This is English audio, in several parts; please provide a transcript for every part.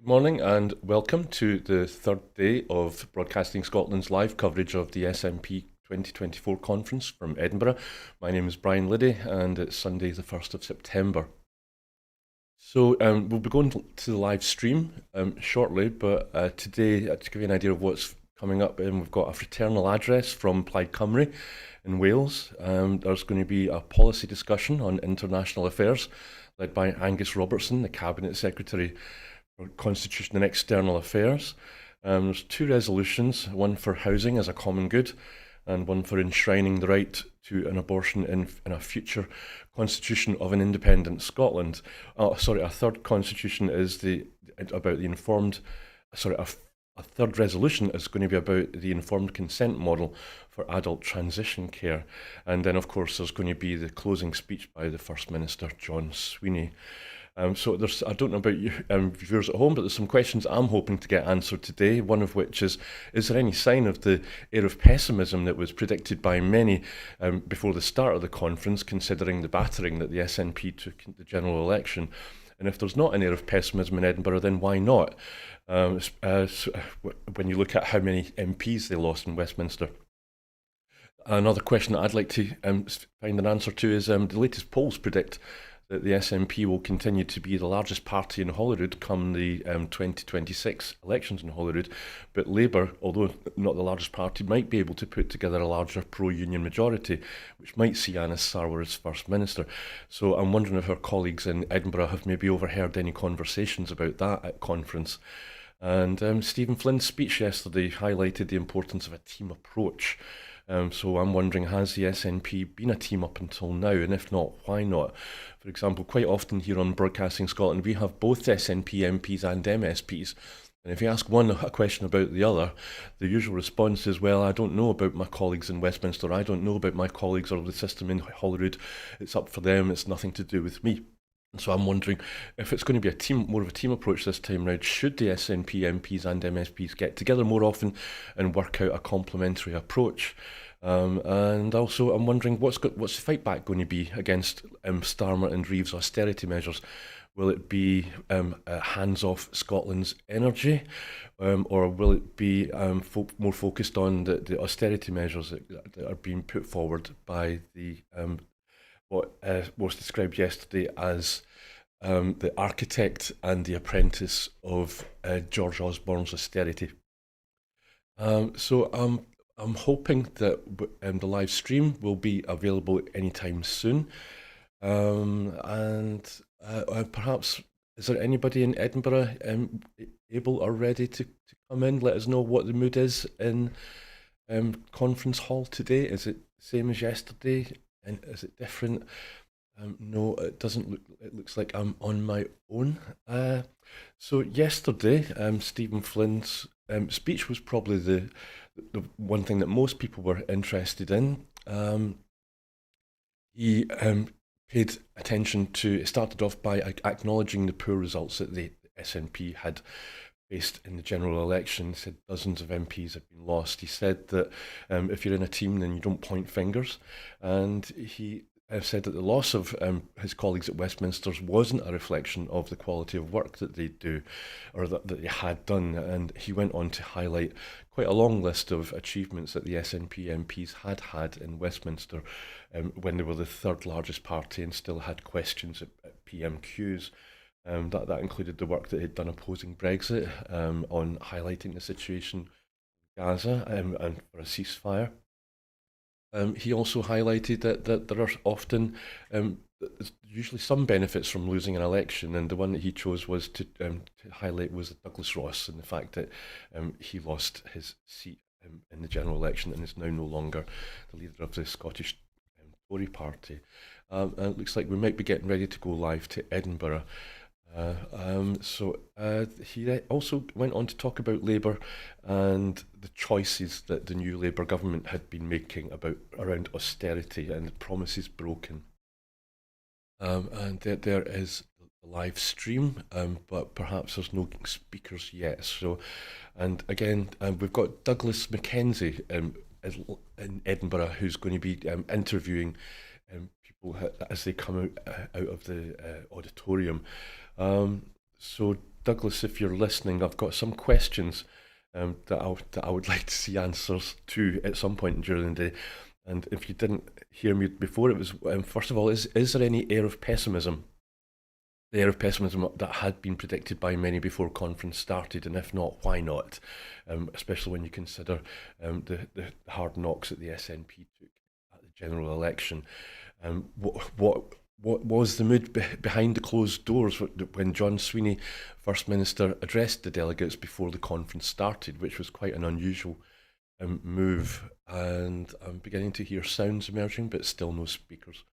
Good morning and welcome to the third day of Broadcasting Scotland's live coverage of the SNP 2024 conference from Edinburgh. My name is Brian Liddy and it's Sunday the 1st of September. So we'll be going to the live stream shortly, but today, to give you an idea of what's coming up, we've got a Fraternal address from Plaid, Cymru in Wales. There's going to be a policy discussion on international affairs led by Angus Robertson, the Cabinet Secretary for Constitution and External Affairs. There's two resolutions, one for housing as a common good and one for enshrining the right to an abortion in a future constitution of an independent Scotland. A third constitution is about the informed, a third resolution is going to be about the informed consent model for adult transition care. And then, of course, there's going to be the closing speech by the First Minister, John Swinney. So I don't know about you viewers at home, but there's some questions I'm hoping to get answered today, one of which is there any sign of the air of pessimism that was predicted by many before the start of the conference, considering the battering that the SNP took in the general election? And if there's not an air of pessimism in Edinburgh, then why not? When you look at how many MPs they lost in Westminster. Another question that I'd like to find an answer to is the latest polls predict that the SNP will continue to be the largest party in Holyrood come the 2026 elections in Holyrood, but Labour, although not the largest party, might be able to put together a larger pro-union majority, which might see Angus Sarwar as First Minister. So I'm wondering if our colleagues in Edinburgh have maybe overheard any conversations about that at conference. And Stephen Flynn's speech yesterday highlighted the importance of a team approach. So I'm wondering, has the SNP been a team up until now? And if not, why not? For example, quite often here on Broadcasting Scotland, we have both SNP MPs and MSPs. And if you ask one a question about the other, the usual response is, well, I don't know about my colleagues in Westminster. I don't know about my colleagues or the system in Holyrood. It's up for them. It's nothing to do with me. And so I'm wondering if it's going to be more of a team approach this time round. Should the SNP MPs and MSPs get together more often and work out a complementary approach? And also, I'm wondering what's the fight back going to be against Starmer and Reeves' austerity measures? Will it be hands off Scotland's energy, or will it be more focused on the austerity measures that are being put forward by the what was described yesterday as the architect and the apprentice of George Osborne's austerity? So I'm hoping that the live stream will be available anytime soon. And perhaps, is there anybody in Edinburgh able or ready to come in? Let us know what the mood is in conference hall today. Is it the same as yesterday? And is it different? No, it doesn't look. It looks like I'm on my own. So yesterday, Stephen Flynn's speech was probably the one thing that most people were interested in. He paid attention to. It started off by acknowledging the poor results that the SNP had faced in the general election. He said dozens of MPs have been lost. He said that if you're in a team, then you don't point fingers. And he said that the loss of his colleagues at Westminster wasn't a reflection of the quality of work that they do, or that they had done. And he went on to highlight quite a long list of achievements that the SNP MPs had in Westminster when they were the third largest party and still had questions at PMQs. That included the work that he'd done opposing Brexit, on highlighting the situation in Gaza and for a ceasefire. He also highlighted that there are often usually some benefits from losing an election, and the one that he chose was to highlight was Douglas Ross and the fact that he lost his seat in the general election and is now no longer the leader of the Scottish Tory party. And it looks like we might be getting ready to go live to Edinburgh. He also went on to talk about Labour and the choices that the new Labour government had been making around austerity and the promises broken. And there is a live stream, but perhaps there's no speakers yet. So, and again, we've got Douglas Mackenzie in Edinburgh, who's going to be interviewing people as they come out of the auditorium. So Douglas, if you're listening, I've got some questions that I would like to see answers to at some point during the day. And if you didn't hear me before, it was, first of all, is there any air of pessimism? The air of pessimism that had been predicted by many before conference started, and if not, why not? Especially when you consider the hard knocks that the SNP took at the general election. What was the mood behind the closed doors when John Swinney, First Minister, addressed the delegates before the conference started, which was quite an unusual move, and I'm beginning to hear sounds emerging, but still no speakers.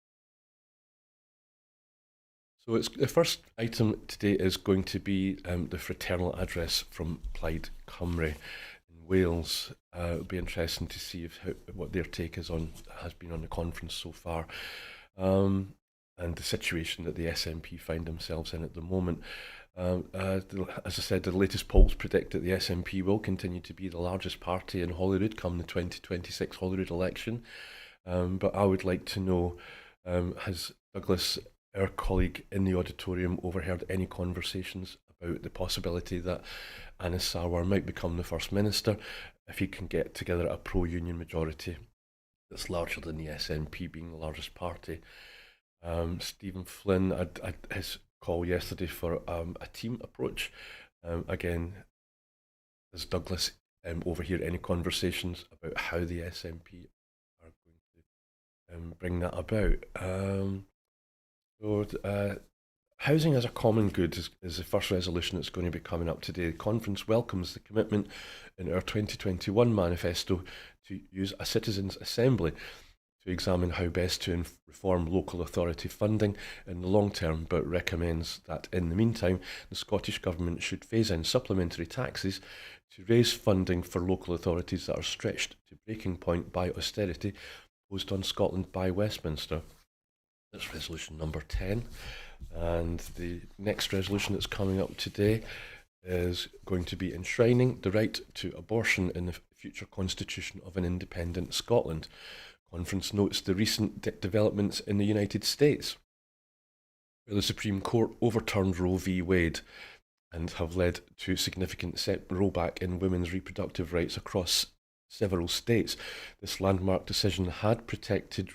So the first item today is going to be the Fraternal address from Plaid, Cymru in Wales. It'll be interesting to see what their take has been on the conference so far, and the situation that the SNP find themselves in at the moment. As I said, the latest polls predict that the SNP will continue to be the largest party in Holyrood come the 2026 Holyrood election. But I would like to know, has Douglas, our colleague in the auditorium, overheard any conversations about the possibility that Anas Sarwar might become the First Minister if he can get together a pro-union majority that's larger than the SNP being the largest party? Stephen Flynn, his call yesterday for a team approach. Again, does Douglas overhear any conversations about how the SNP are going to bring that about? Housing as a common good is the first resolution that's going to be coming up today. The conference welcomes the commitment in our 2021 manifesto to use a citizens' assembly to examine how best to reform local authority funding in the long term, but recommends that in the meantime the Scottish Government should phase in supplementary taxes to raise funding for local authorities that are stretched to breaking point by austerity imposed on Scotland by Westminster. That's resolution number 10. And the next resolution that's coming up today is going to be enshrining the right to abortion in the future constitution of an independent Scotland. Conference notes the recent developments in the United States, where the Supreme Court overturned Roe v. Wade and have led to significant rollback in women's reproductive rights across several states. This landmark decision had protected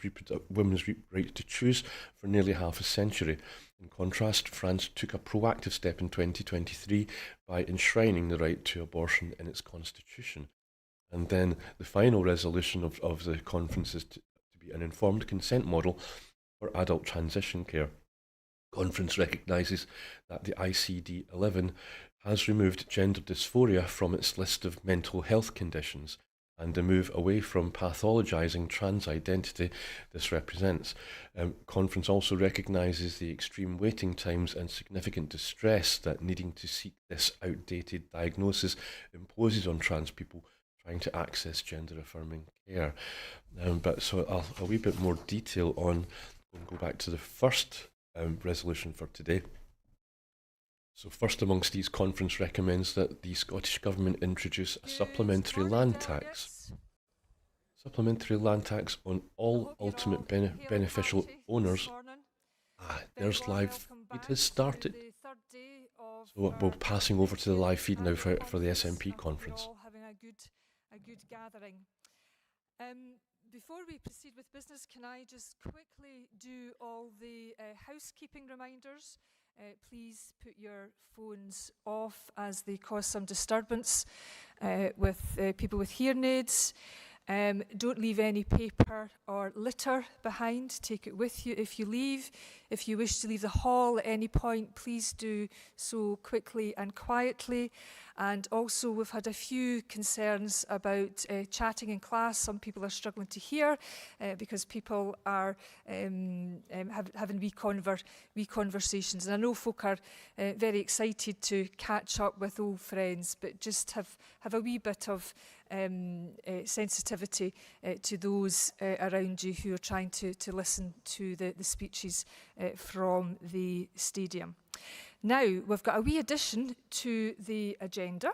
women's right to choose for nearly half a century. In contrast, France took a proactive step in 2023 by enshrining the right to abortion in its constitution. And then the final resolution of the conference is to be an informed consent model for adult transition care. Conference recognises that the ICD-11 has removed gender dysphoria from its list of mental health conditions, and the move away from pathologising trans identity this represents. Conference also recognises the extreme waiting times and significant distress that needing to seek this outdated diagnosis imposes on trans people trying to access gender-affirming care. So a wee bit more detail on, we'll go back to the first resolution for today. So first amongst these, conference recommends that the Scottish Government introduce a supplementary land tax. Supplementary land tax on all ultimate beneficial owners. There's live feed has started. So we're passing over to the live feed now for the SNP conference. Having a good gathering. Before we proceed with business, can I just quickly do all the housekeeping reminders? Please put your phones off as they cause some disturbance with people with hearing aids. Don't leave any paper or litter behind. Take it with you if you leave. If you wish to leave the hall at any point, please do so quickly and quietly. And also, we've had a few concerns about chatting in class. Some people are struggling to hear because people are having wee conversations. And I know folk are very excited to catch up with old friends, but just have a wee bit of sensitivity to those around you who are trying to listen to the speeches from the stadium. Now, we've got a wee addition to the agenda,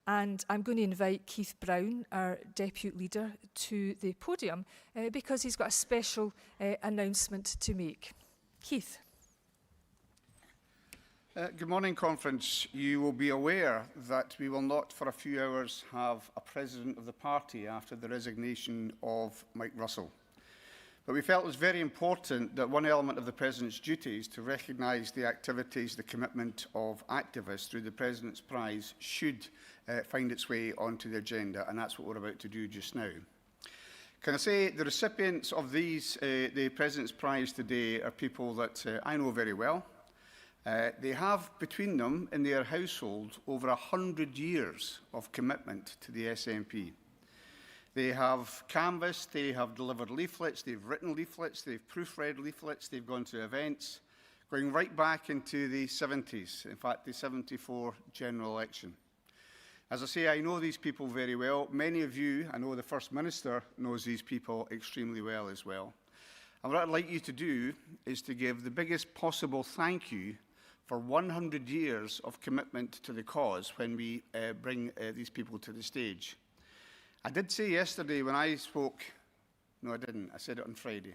and I'm going to invite Keith Brown, our Deputy Leader, to the podium because he's got a special announcement to make. Keith. Good morning, Conference. You will be aware that we will not for a few hours have a President of the party after the resignation of Mike Russell. But we felt it was very important that one element of the President's duties to recognise the activities, the commitment of activists through the President's Prize should find its way onto the agenda, and that's what we're about to do just now. Can I say the recipients of the President's Prize today are people that I know very well. They have between them in their household over 100 years of commitment to the SNP. They have canvassed, they have delivered leaflets, they've written leaflets, they've proofread leaflets, they've gone to events, going right back into the 70s, in fact the 74 general election. As I say, I know these people very well. Many of you, I know the First Minister knows these people extremely well as well. And what I'd like you to do is to give the biggest possible thank you for 100 years of commitment to the cause when we bring these people to the stage. I did say yesterday when I spoke, no I didn't, I said it on Friday,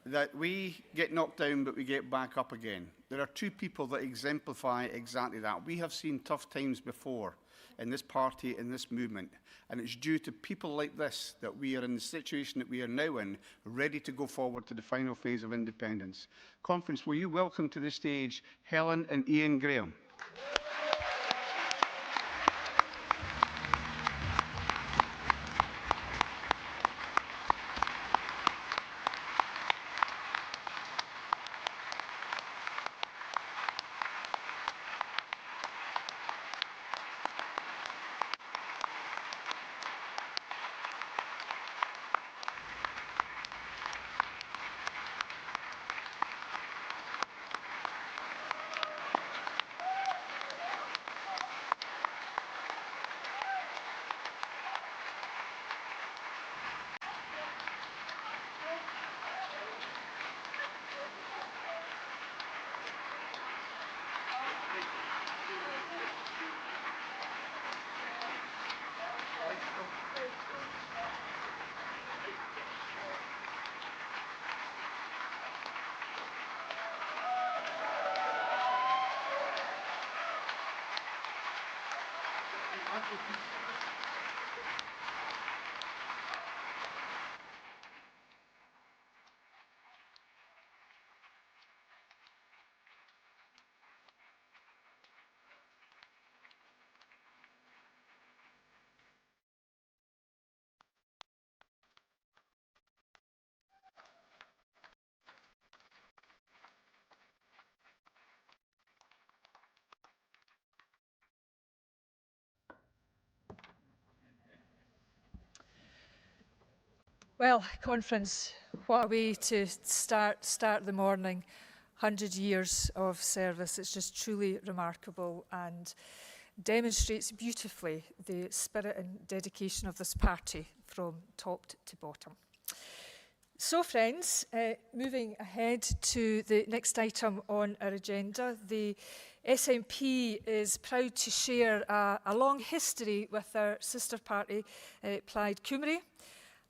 that we get knocked down but we get back up again. There are two people that exemplify exactly that. We have seen tough times before in this party, in this movement, and it's due to people like this that we are in the situation that we are now in, ready to go forward to the final phase of independence. Conference, will you welcome to the stage Helen and Ian Graham? Well, Conference, what a way to start the morning. 100 years of service. It's just truly remarkable and demonstrates beautifully the spirit and dedication of this party from top to bottom. So, friends, moving ahead to the next item on our agenda, the SNP is proud to share a long history with our sister party, Plaid Cymru.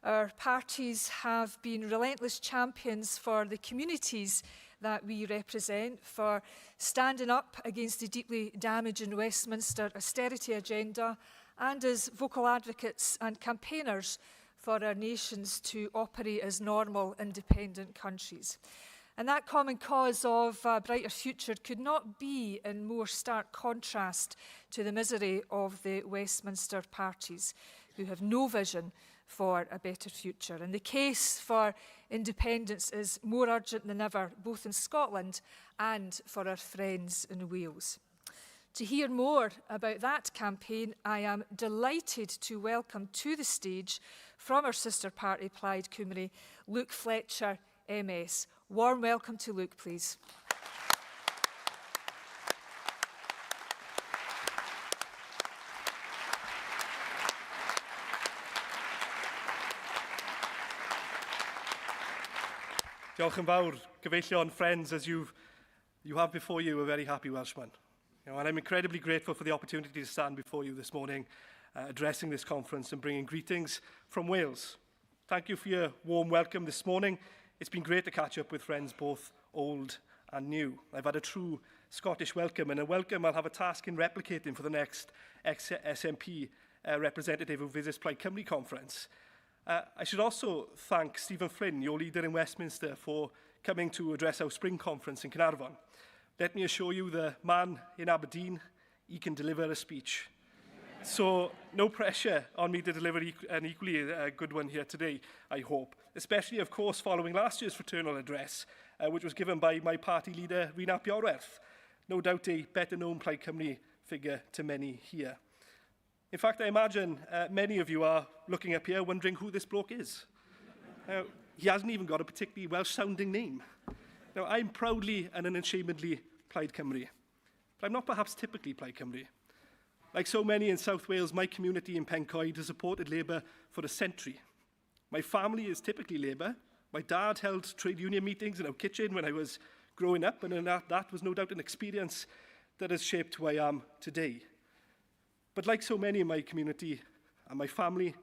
Our parties have been relentless champions for the communities that we represent, for standing up against the deeply damaging Westminster austerity agenda, and as vocal advocates and campaigners for our nations to operate as normal, independent countries. And that common cause of a brighter future could not be in more stark contrast to the misery of the Westminster parties, who have no vision for a better future. And the case for independence is more urgent than ever, both in Scotland and for our friends in Wales. To hear more about that campaign, I am delighted to welcome to the stage from our sister party, Plaid Cymru, Luke Fletcher, MS. Warm welcome to Luke, please. Diolch yn fawr, gyfeillion, friends, as you have before you a very happy Welshman. And I'm incredibly grateful for the opportunity to stand before you this morning, addressing this conference and bringing greetings from Wales. Thank you for your warm welcome this morning. It's been great to catch up with friends both old and new. I've had a true Scottish welcome, and a welcome I'll have a task in replicating for the next SNP representative who visits Plaid Cymru Conference. I should also thank Stephen Flynn, your leader in Westminster, for coming to address our spring conference in Caernarfon. Let me assure you, the man in Aberdeen, he can deliver a speech. So no pressure on me to deliver an equally good one here today, I hope. Especially, of course, following last year's Fraternal address, which was given by my party leader, Rhina Bjorwerth. No doubt a better-known Plaid Cymru figure to many here. In fact, I imagine many of you are looking up here wondering who this bloke is. He hasn't even got a particularly Welsh-sounding name. Now, I'm proudly and unashamedly Plaid Cymru, but I'm not perhaps typically Plaid Cymru. Like so many in South Wales, my community in Pencoed has supported Labour for a century. My family is typically Labour. My dad held trade union meetings in our kitchen when I was growing up, and that was no doubt an experience that has shaped who I am today. But like so many in my community and my family,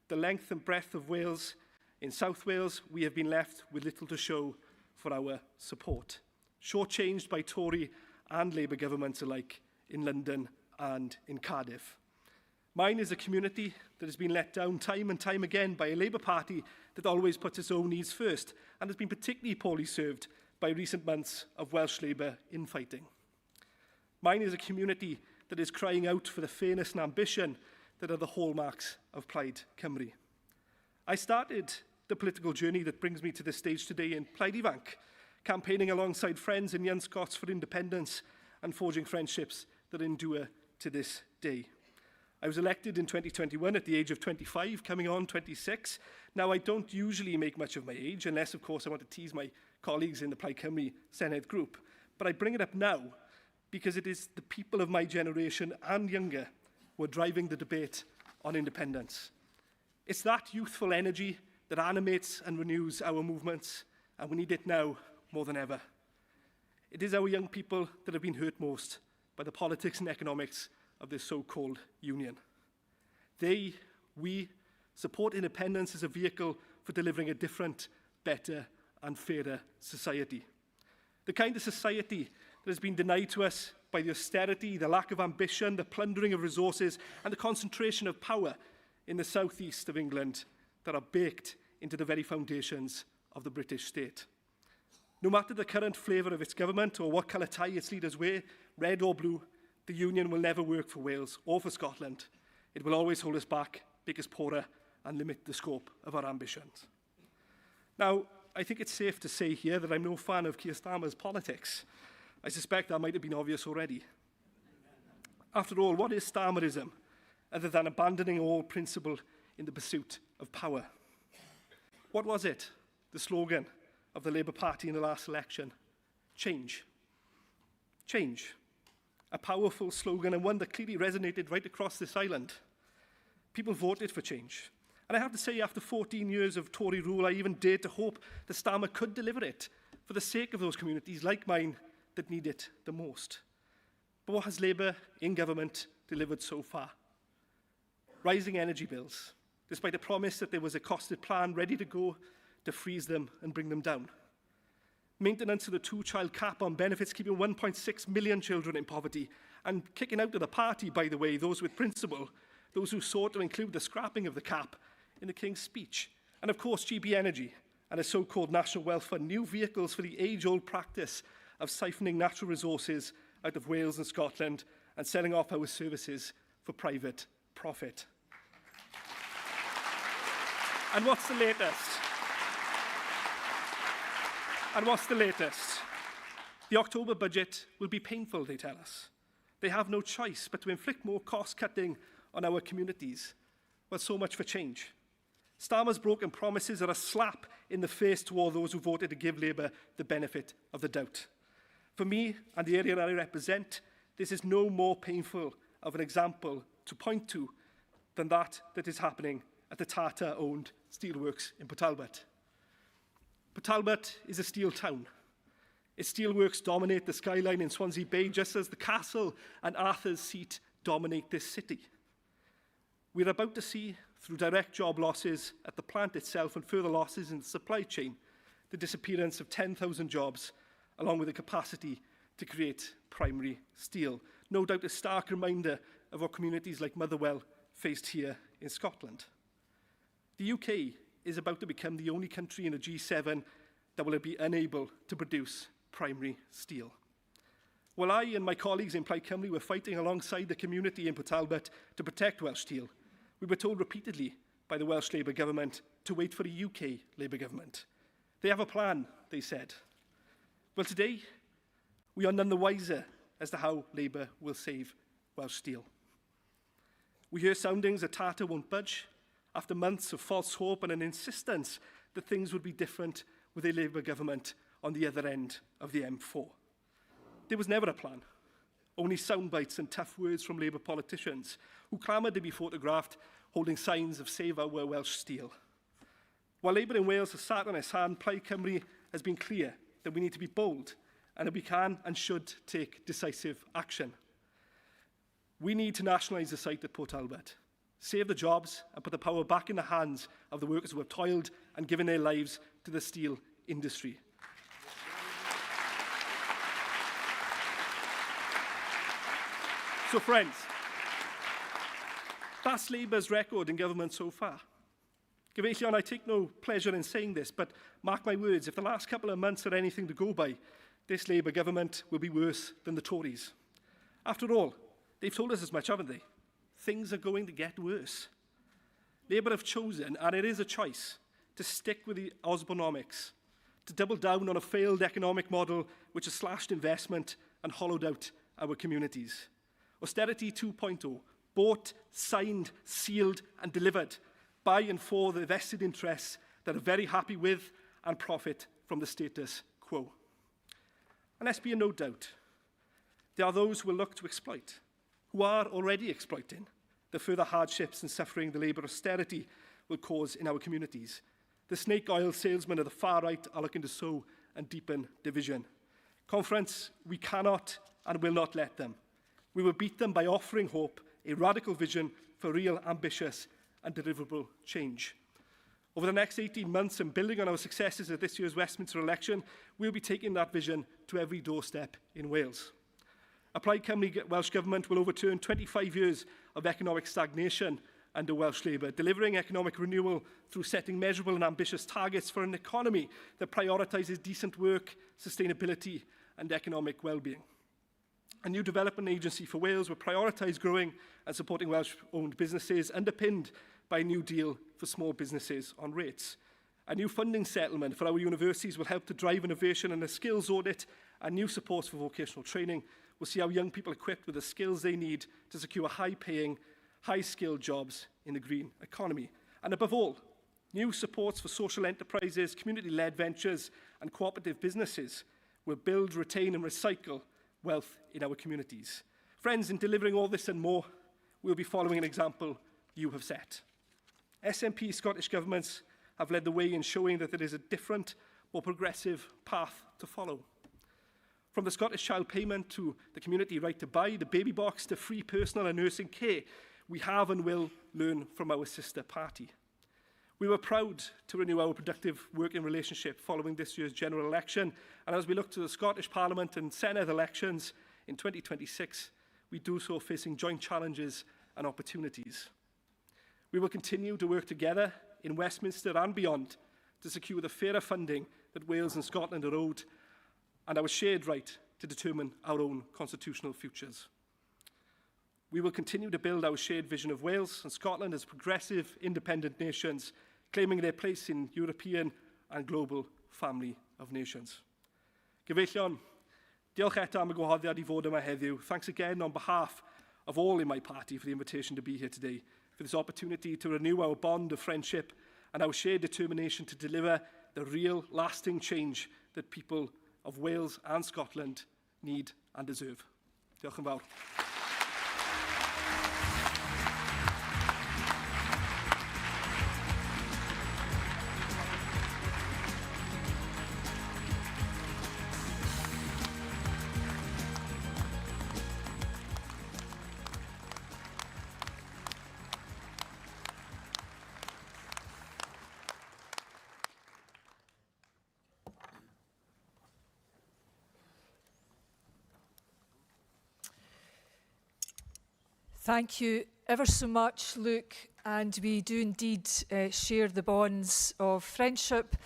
the length and breadth of Wales, in South Wales, we have been left with little to show for our support, shortchanged by Tory and Labour governments alike in London and in Cardiff. Mine is a community that has been let down time and time again by a Labour Party that always puts its own needs first and has been particularly poorly served by recent months of Welsh Labour infighting. Mine is a community that is crying out for the fairness and ambition that are the hallmarks of Plaid Cymru. I started the political journey that brings me to this stage today in Plaid Ifanc, campaigning alongside friends and young Scots for independence and forging friendships that endure to this day. I was elected in 2021 at the age of 25, coming on 26. Now, I don't usually make much of my age, unless, of course, I want to tease my colleagues in the Plaid Cymru Senedd group. But I bring it up now because it is the people of my generation and younger who are driving the debate on independence. It's that youthful energy that animates and renews our movements, and we need it now more than ever. It is our young people that have been hurt most by the politics and economics of this so-called union. We support independence as a vehicle for delivering a different, better and fairer society. The kind of society that has been denied to us by the austerity, the lack of ambition, the plundering of resources and the concentration of power in the southeast of England that are baked into the very foundations of the British state. No matter the current flavour of its government or what colour tie its leaders wear, red or blue, the union will never work for Wales or for Scotland. It will always hold us back, make us poorer and limit the scope of our ambitions. Now, I think it's safe to say here that I'm no fan of Keir Starmer's politics. I suspect that might have been obvious already. After all, what is Starmerism other than abandoning all principle in the pursuit of power? What was it, the slogan of the Labour Party in the last election? Change. Change. A powerful slogan and one that clearly resonated right across this island. People voted for change. And I have to say, after 14 years of Tory rule, I even dared to hope that Starmer could deliver it for the sake of those communities like mine that need it the most. But what has Labour in government delivered so far? Rising energy bills, despite a promise that there was a costed plan ready to go to freeze them and bring them down. Maintenance of the two-child cap on benefits, keeping 1.6 million children in poverty, and kicking out of the party, by the way, those with principle, those who sought to include the scrapping of the cap in the King's speech. And of course, GB Energy and a so-called National Wealth Fund, new vehicles for the age-old practice of siphoning natural resources out of Wales and Scotland and selling off our services for private profit. And what's the latest? And what's the latest? The October budget will be painful, they tell us. They have no choice but to inflict more cost-cutting on our communities. Well, so much for change. Starmer's broken promises are a slap in the face to all those who voted to give Labour the benefit of the doubt. For me and the area I represent, this is no more painful of an example to point to than that is happening at the Tata-owned steelworks in Port Talbot. Port Talbot is a steel town. Its steelworks dominate the skyline in Swansea Bay, just as the castle and Arthur's Seat dominate this city. We're about to see, through direct job losses at the plant itself and further losses in the supply chain, the disappearance of 10,000 jobs along with the capacity to create primary steel. No doubt a stark reminder of what communities like Motherwell faced here in Scotland. The UK is about to become the only country in the G7 that will be unable to produce primary steel. While I and my colleagues in Plaid Cymru were fighting alongside the community in Port Talbot to protect Welsh steel, we were told repeatedly by the Welsh Labour government to wait for a UK Labour government. They have a plan, they said. Well, today, we are none the wiser as to how Labour will save Welsh steel. We hear soundings that Tata won't budge after months of false hope and an insistence that things would be different with a Labour government on the other end of the M4. There was never a plan, only soundbites and tough words from Labour politicians who clamoured to be photographed holding signs of Save Our Welsh Steel. While Labour in Wales has sat on its hand, Plaid Cymru has been clear that we need to be bold and that we can and should take decisive action. We need to nationalise the site at Port Talbot, save the jobs and put the power back in the hands of the workers who have toiled and given their lives to the steel industry. So friends, that's Labour's record in government so far. Gyfeillion, I take no pleasure in saying this, but mark my words, if the last couple of months are anything to go by, this Labour government will be worse than the Tories. After all, they've told us as much, haven't they? Things are going to get worse. Labour have chosen, and it is a choice, to stick with the Osbornomics, to double down on a failed economic model which has slashed investment and hollowed out our communities. Austerity 2.0, bought, signed, sealed and delivered by and for the vested interests that are very happy with and profit from the status quo. And let's be in no doubt, there are those who will look to exploit, who are already exploiting the further hardships and suffering the Labour austerity will cause in our communities. The snake oil salesmen of the far right are looking to sow and deepen division. Conference, we cannot and will not let them. We will beat them by offering hope, a radical vision for real, ambitious and deliverable change. Over the next 18 months and building on our successes at this year's Westminster election, we'll be taking that vision to every doorstep in Wales. A Plaid Cymru Welsh Government will overturn 25 years of economic stagnation under Welsh Labour, delivering economic renewal through setting measurable and ambitious targets for an economy that prioritises decent work, sustainability and economic well-being. A new development agency for Wales will prioritise growing and supporting Welsh-owned businesses, underpinned by a new deal for small businesses on rates. A new funding settlement for our universities will help to drive innovation and a skills audit, and new supports for vocational training will see our young people equipped with the skills they need to secure high-paying, high-skilled jobs in the green economy. And above all, new supports for social enterprises, community-led ventures and cooperative businesses will build, retain and recycle wealth in our communities. Friends, in delivering all this and more, we'll be following an example you have set. SNP Scottish governments have led the way in showing that there is a different, more progressive path to follow. From the Scottish Child Payment to the community right to buy, the baby box to free personal and nursing care, we have and will learn from our sister party. We were proud to renew our productive working relationship following this year's general election, and as we look to the Scottish Parliament and Senedd elections in 2026, we do so facing joint challenges and opportunities. We will continue to work together in Westminster and beyond to secure the fairer funding that Wales and Scotland are owed and our shared right to determine our own constitutional futures. We will continue to build our shared vision of Wales and Scotland as progressive, independent nations, claiming their place in European and global family of nations. Gyfeillion, diolch eto am y gwahoddiad I fod yma heddiw. Thanks again on behalf of all in my party for the invitation to be here today, for this opportunity to renew our bond of friendship and our shared determination to deliver the real, lasting change that people of Wales and Scotland need and deserve. Diolch yn fawr. Thank you ever so much, Luke, and we do indeed share the bonds of friendship,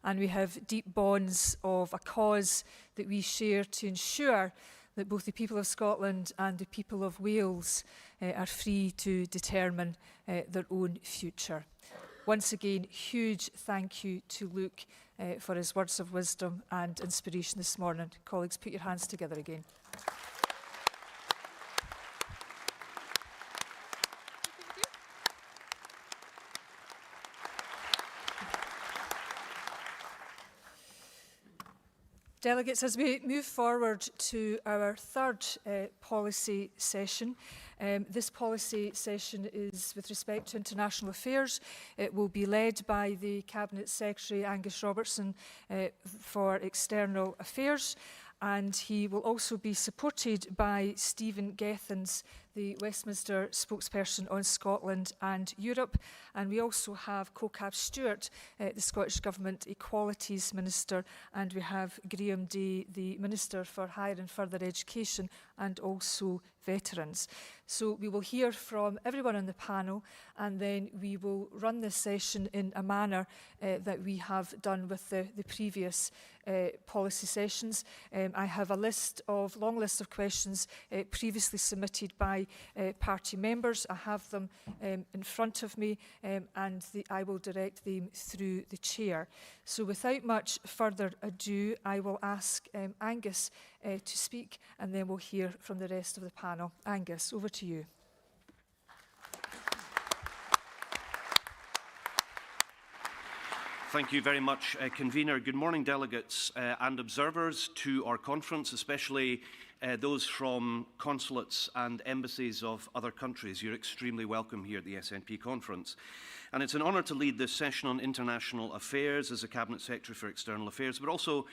and we have deep bonds of a cause that we share to ensure that both the people of Scotland and the people of Wales are free to determine their own future. Once again, huge thank you to Luke for his words of wisdom and inspiration this morning. Colleagues, put your hands together again. Delegates, as we move forward to our third policy session, this policy session is with respect to international affairs. It will be led by the Cabinet Secretary, Angus Robertson, for External Affairs, and he will also be supported by Stephen Gethins, the Westminster spokesperson on Scotland and Europe. And we also have Cocab Stewart, the Scottish Government Equalities Minister, and we have Graham Day, the Minister for Higher and Further Education and also Veterans. So we will hear from everyone on the panel, and then we will run this session in a manner that we have done with the previous policy sessions. I have a long list of questions previously submitted by party members. I have them in front of me, and I will direct them through the chair. So without much further ado, I will ask Angus to speak, and then we'll hear from the rest of the panel. Angus, over to you. Thank you very much, Convener. Good morning, delegates and observers to our conference, especially those from consulates and embassies of other countries. You're extremely welcome here at the SNP Conference. And it's an honour to lead this session on international affairs as a Cabinet Secretary for External Affairs, but also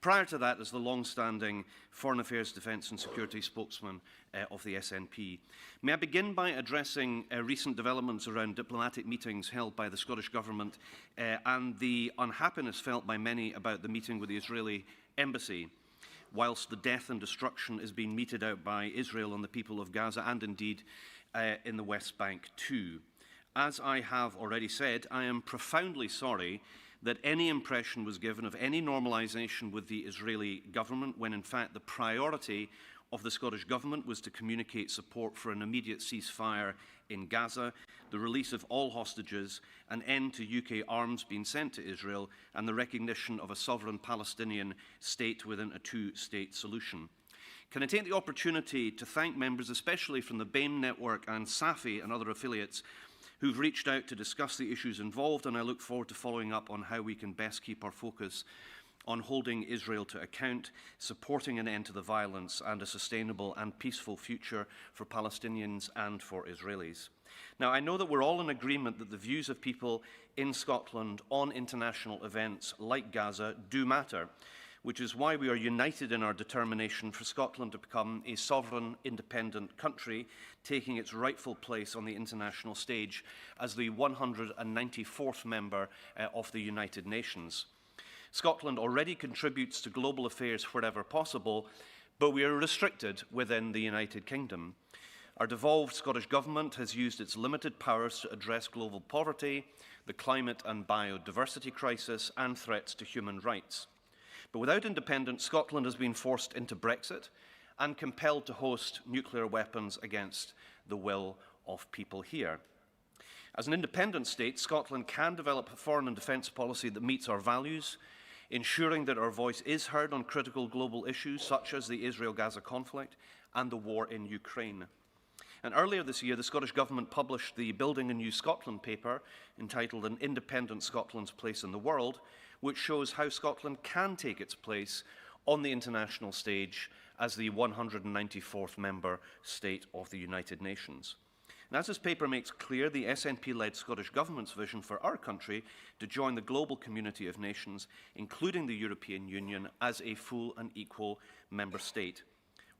prior to that as the long-standing Foreign Affairs, Defence and Security spokesman of the SNP. May I begin by addressing recent developments around diplomatic meetings held by the Scottish Government and the unhappiness felt by many about the meeting with the Israeli embassy, whilst the death and destruction is being meted out by Israel on the people of Gaza and indeed in the West Bank too. As I have already said, I am profoundly sorry that any impression was given of any normalisation with the Israeli government when in fact the priority of the Scottish Government was to communicate support for an immediate ceasefire in Gaza, the release of all hostages, an end to UK arms being sent to Israel, and the recognition of a sovereign Palestinian state within a two-state solution. Can I take the opportunity to thank members, especially from the BAME network and SAFI and other affiliates, who've reached out to discuss the issues involved, and I look forward to following up on how we can best keep our focus on holding Israel to account, supporting an end to the violence and a sustainable and peaceful future for Palestinians and for Israelis. Now, I know that we're all in agreement that the views of people in Scotland on international events like Gaza do matter, which is why we are united in our determination for Scotland to become a sovereign, independent country, taking its rightful place on the international stage as the 194th member of the United Nations. Scotland already contributes to global affairs wherever possible, but we are restricted within the United Kingdom. Our devolved Scottish Government has used its limited powers to address global poverty, the climate and biodiversity crisis, and threats to human rights. But without independence, Scotland has been forced into Brexit and compelled to host nuclear weapons against the will of people here. As an independent state, Scotland can develop a foreign and defence policy that meets our values, ensuring that our voice is heard on critical global issues such as the Israel-Gaza conflict and the war in Ukraine. And earlier this year, the Scottish Government published the Building a New Scotland paper entitled An Independent Scotland's Place in the World, which shows how Scotland can take its place on the international stage as the 194th member state of the United Nations. And as this paper makes clear, the SNP-led Scottish Government's vision for our country to join the global community of nations, including the European Union, as a full and equal member state.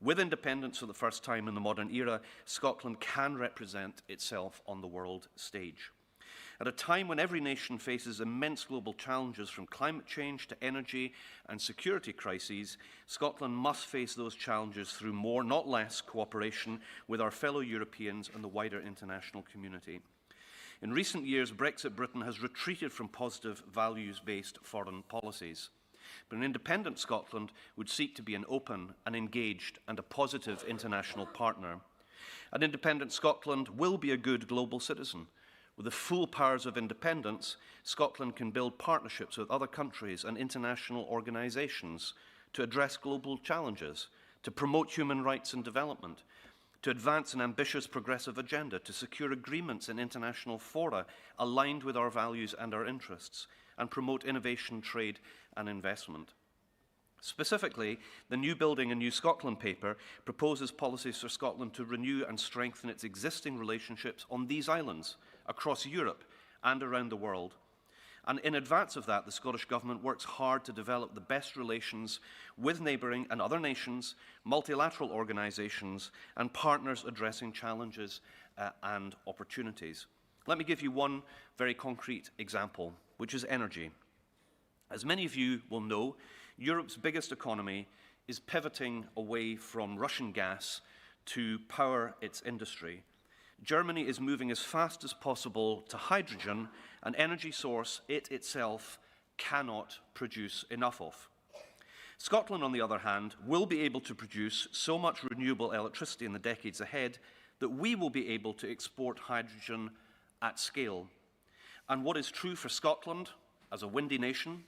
With independence for the first time in the modern era, Scotland can represent itself on the world stage. At a time when every nation faces immense global challenges from climate change to energy and security crises, Scotland must face those challenges through more, not less, cooperation with our fellow Europeans and the wider international community. In recent years, Brexit Britain has retreated from positive values-based foreign policies. But an independent Scotland would seek to be an open and engaged and a positive international partner. An independent Scotland will be a good global citizen. With the full powers of independence, Scotland can build partnerships with other countries and international organisations to address global challenges, to promote human rights and development, to advance an ambitious progressive agenda, to secure agreements in international fora aligned with our values and our interests, and promote innovation, trade and investment. Specifically, the New Building a New Scotland paper proposes policies for Scotland to renew and strengthen its existing relationships on these islands, across Europe and around the world. And in advance of that, the Scottish Government works hard to develop the best relations with neighbouring and other nations, multilateral organisations and partners addressing challenges and opportunities. Let me give you one very concrete example, which is energy. As many of you will know, Europe's biggest economy is pivoting away from Russian gas to power its industry. Germany is moving as fast as possible to hydrogen, an energy source it itself cannot produce enough of. Scotland, on the other hand, will be able to produce so much renewable electricity in the decades ahead that we will be able to export hydrogen at scale. And what is true for Scotland, as a windy nation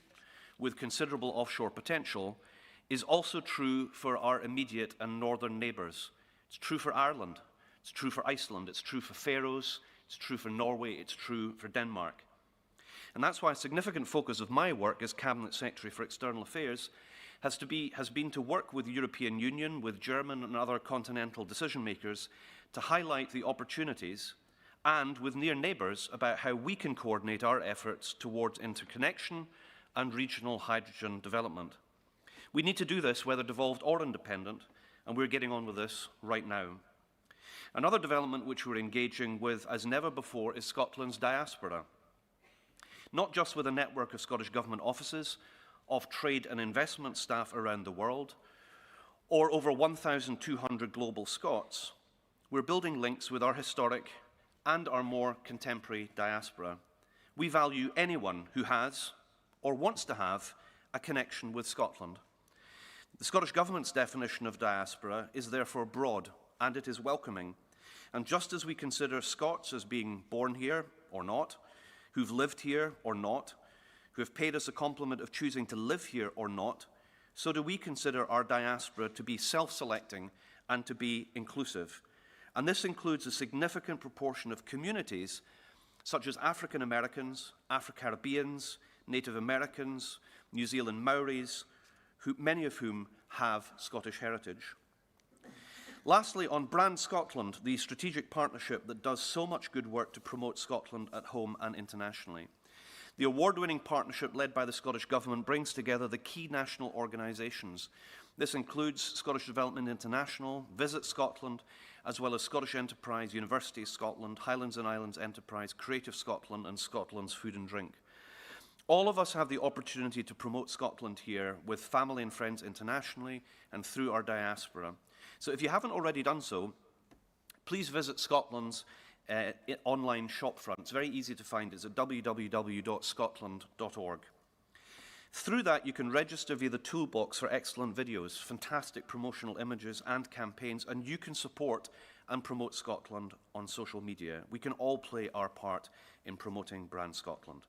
with considerable offshore potential, is also true for our immediate and northern neighbours. It's true for Ireland. It's true for Iceland, it's true for Faroes, it's true for Norway, it's true for Denmark. And that's why a significant focus of my work as Cabinet Secretary for External Affairs has been to work with the European Union, with German and other continental decision makers to highlight the opportunities and with near neighbours about how we can coordinate our efforts towards interconnection and regional hydrogen development. We need to do this whether devolved or independent, and we're getting on with this right now. Another development which we're engaging with as never before is Scotland's diaspora. Not just with a network of Scottish Government offices, of trade and investment staff around the world, or over 1,200 global Scots, we're building links with our historic and our more contemporary diaspora. We value anyone who has, or wants to have, a connection with Scotland. The Scottish Government's definition of diaspora is therefore broad, and it is welcoming. And just as we consider Scots as being born here or not, who've lived here or not, who have paid us a compliment of choosing to live here or not, so do we consider our diaspora to be self-selecting and to be inclusive. And this includes a significant proportion of communities such as African Americans, Afro-Caribbeans, Native Americans, New Zealand Maoris, many of whom have Scottish heritage. Lastly, on Brand Scotland, the strategic partnership that does so much good work to promote Scotland at home and internationally. The award-winning partnership led by the Scottish Government brings together the key national organisations. This includes Scottish Development International, Visit Scotland, as well as Scottish Enterprise, Universities Scotland, Highlands and Islands Enterprise, Creative Scotland and Scotland's Food and Drink. All of us have the opportunity to promote Scotland here with family and friends internationally and through our diaspora. So if you haven't already done so, please visit Scotland's online shopfront. It's very easy to find. It's at www.scotland.org. Through that, you can register via the toolbox for excellent videos, fantastic promotional images and campaigns, and you can support and promote Scotland on social media. We can all play our part in promoting Brand Scotland.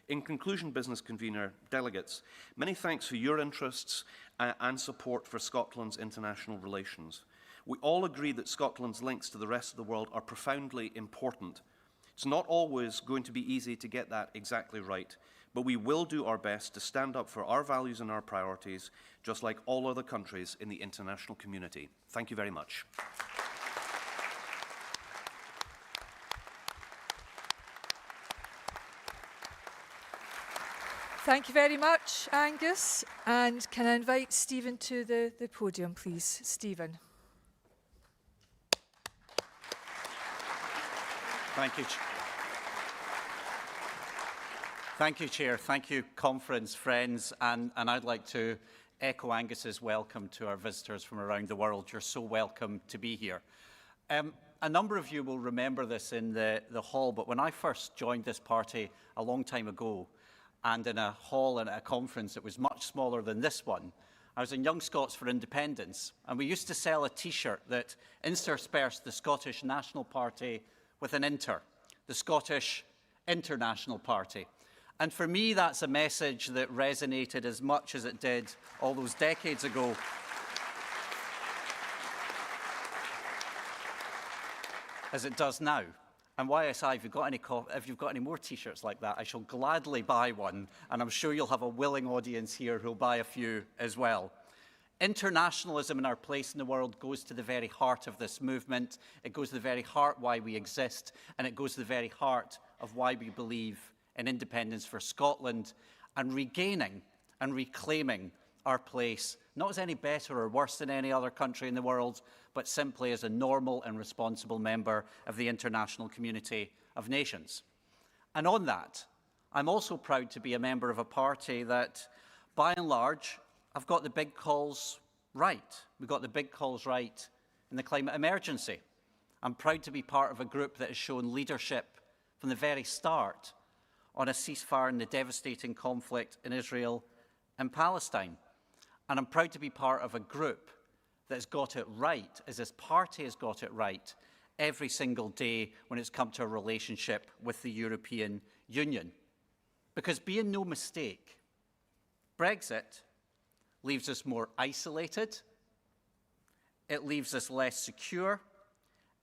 In conclusion, Business Convener, Delegates, many thanks for your interests and support for Scotland's international relations. We all agree that Scotland's links to the rest of the world are profoundly important. It's not always going to be easy to get that exactly right, but we will do our best to stand up for our values and our priorities, just like all other countries in the international community. Thank you very much. Thank you very much, Angus. And can I invite Stephen to the podium, please? Stephen. Thank you. Thank you, Chair. Thank you, conference friends. And I'd like to echo Angus's welcome to our visitors from around the world. You're so welcome to be here. A number of you will remember this in the hall, but when I first joined this party a long time ago, and in a hall and at a conference that was much smaller than this one, I was in Young Scots for Independence, and we used to sell a T-shirt that interspersed the Scottish National Party with an inter, the Scottish International Party. And for me, that's a message that resonated as much as it did all those decades ago. As it does now. And YSI, if you've got any more T-shirts like that, I shall gladly buy one, and I'm sure you'll have a willing audience here who'll buy a few as well. Internationalism and our place in the world goes to the very heart of this movement. It goes to the very heart why we exist, and it goes to the very heart of why we believe in independence for Scotland and regaining and reclaiming our place, not as any better or worse than any other country in the world, but simply as a normal and responsible member of the international community of nations. And on that, I'm also proud to be a member of a party that, by and large, have got the big calls right. We got the big calls right in the climate emergency. I'm proud to be part of a group that has shown leadership from the very start on a ceasefire in the devastating conflict in Israel and Palestine. And I'm proud to be part of a group that's got it right, as this party has got it right, every single day when it's come to a relationship with the European Union. Because being no mistake, Brexit leaves us more isolated, it leaves us less secure,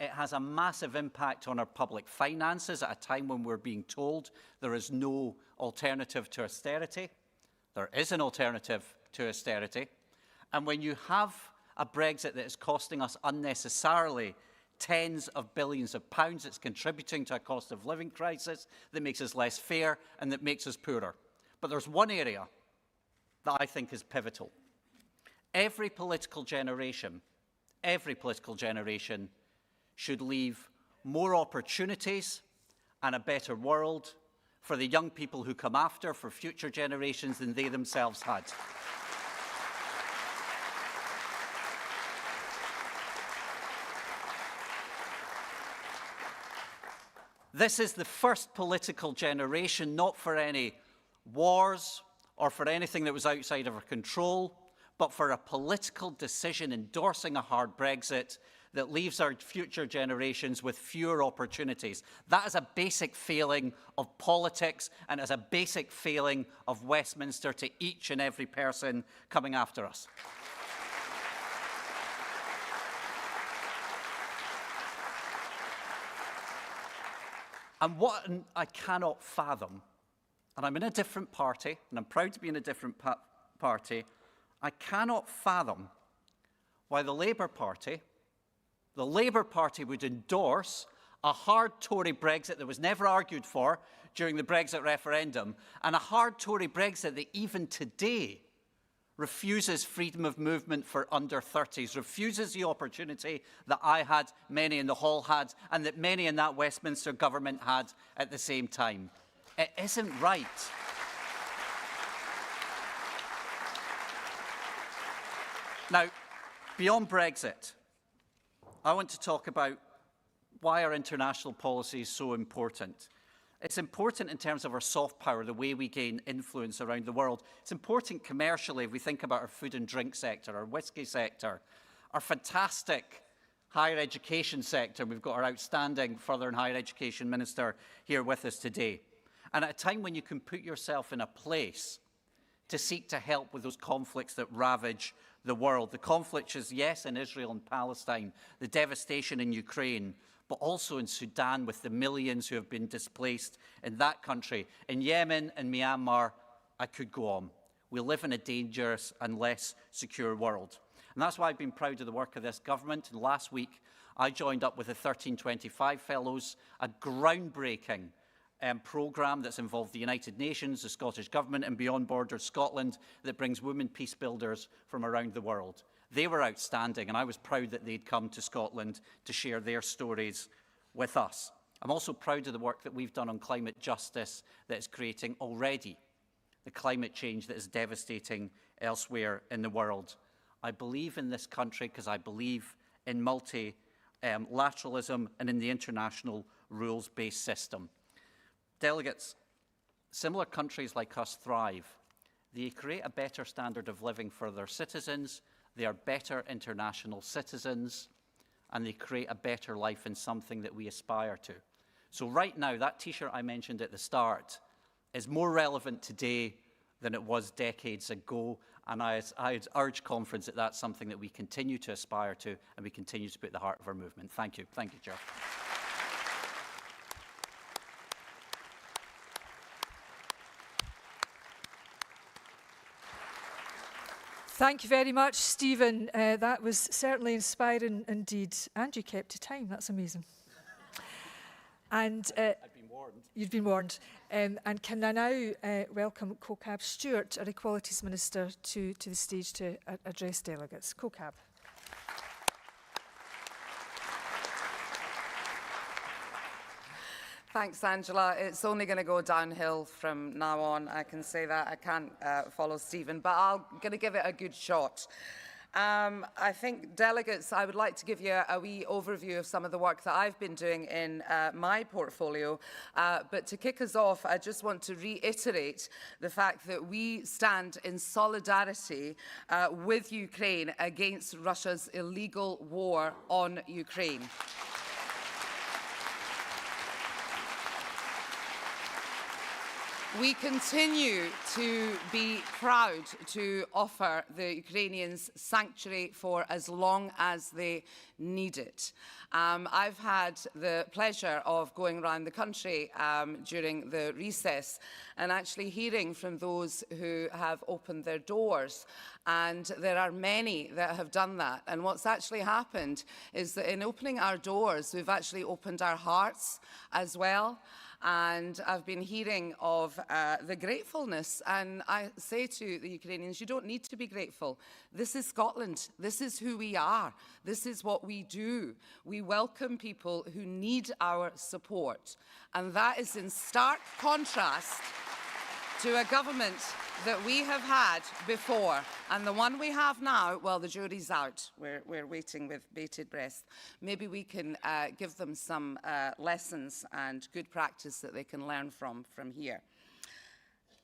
it has a massive impact on our public finances at a time when we're being told there is no alternative to austerity. There is an alternative to austerity. And when you have a Brexit that is costing us unnecessarily tens of billions of pounds, it's contributing to a cost of living crisis that makes us less fair and that makes us poorer. But there's one area that I think is pivotal. Every political generation should leave more opportunities and a better world for the young people who come after, for future generations, than they themselves had. This is the first political generation, not for any wars or for anything that was outside of our control, but for a political decision endorsing a hard Brexit that leaves our future generations with fewer opportunities. That is a basic failing of politics, and is a basic failing of Westminster to each and every person coming after us. And what I cannot fathom, and I'm in a different party, and I'm proud to be in a different party, I cannot fathom why the Labour Party would endorse a hard Tory Brexit that was never argued for during the Brexit referendum, and a hard Tory Brexit that even today refuses freedom of movement for under 30s, refuses the opportunity that I had, many in the hall had, and that many in that Westminster government had at the same time. It isn't right. Now, beyond Brexit, I want to talk about why our international policy is so important. It's important in terms of our soft power, the way we gain influence around the world. It's important commercially if we think about our food and drink sector, our whisky sector, our fantastic higher education sector. We've got our outstanding further and higher education minister here with us today. And at a time when you can put yourself in a place to seek to help with those conflicts that ravage the world. The conflict is, yes, in Israel and Palestine, the devastation in Ukraine, but also in Sudan with the millions who have been displaced in that country. In Yemen and Myanmar, I could go on. We live in a dangerous and less secure world. And that's why I've been proud of the work of this government. And last week, I joined up with the 1325 Fellows, a groundbreaking programme that's involved the United Nations, the Scottish Government and Beyond Borders Scotland that brings women peace builders from around the world. They were outstanding, and I was proud that they'd come to Scotland to share their stories with us. I'm also proud of the work that we've done on climate justice that is creating already the climate change that is devastating elsewhere in the world. I believe in this country because I believe in multilateralism and in the international rules-based system. Delegates, similar countries like us thrive. They create a better standard of living for their citizens, they are better international citizens, and they create a better life in something that we aspire to. So right now, that T-shirt I mentioned at the start is more relevant today than it was decades ago, and I'd urge conference that that's something that we continue to aspire to and we continue to put at the heart of our movement. Thank you. Thank you, Chair. Thank you very much, Stephen. That was certainly inspiring indeed. And you kept to time. That's amazing. And I've been warned. You've been warned. And can I now welcome CoCab Stewart, our Equalities Minister, to the stage to address delegates. CoCab. Thanks, Angela. It's only going to go downhill from now on. I can say that. I can't follow Stephen, but I'm going to give it a good shot. I think, delegates, I would like to give you a wee overview of some of the work that I've been doing in my portfolio. But to kick us off, I just want to reiterate the fact that we stand in solidarity with Ukraine against Russia's illegal war on Ukraine. We continue to be proud to offer the Ukrainians sanctuary for as long as they need it. I've had the pleasure of going around the country during the recess and actually hearing from those who have opened their doors. And there are many that have done that. And what's actually happened is that in opening our doors, we've actually opened our hearts as well. And I've been hearing of the gratefulness, and I say to the Ukrainians, you don't need to be grateful. This is Scotland. This is who we are. This is what we do. We welcome people who need our support. And that is in stark contrast to a government that we have had before. And the one we have now, well, the jury's out. We're waiting with bated breath. Maybe we can give them some lessons and good practice that they can learn from here.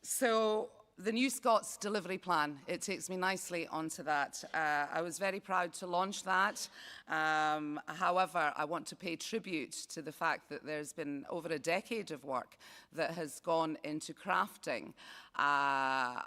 So the New Scots delivery plan, it takes me nicely onto that. I was very proud to launch that. However, I want to pay tribute to the fact that there's been over a decade of work that has gone into crafting a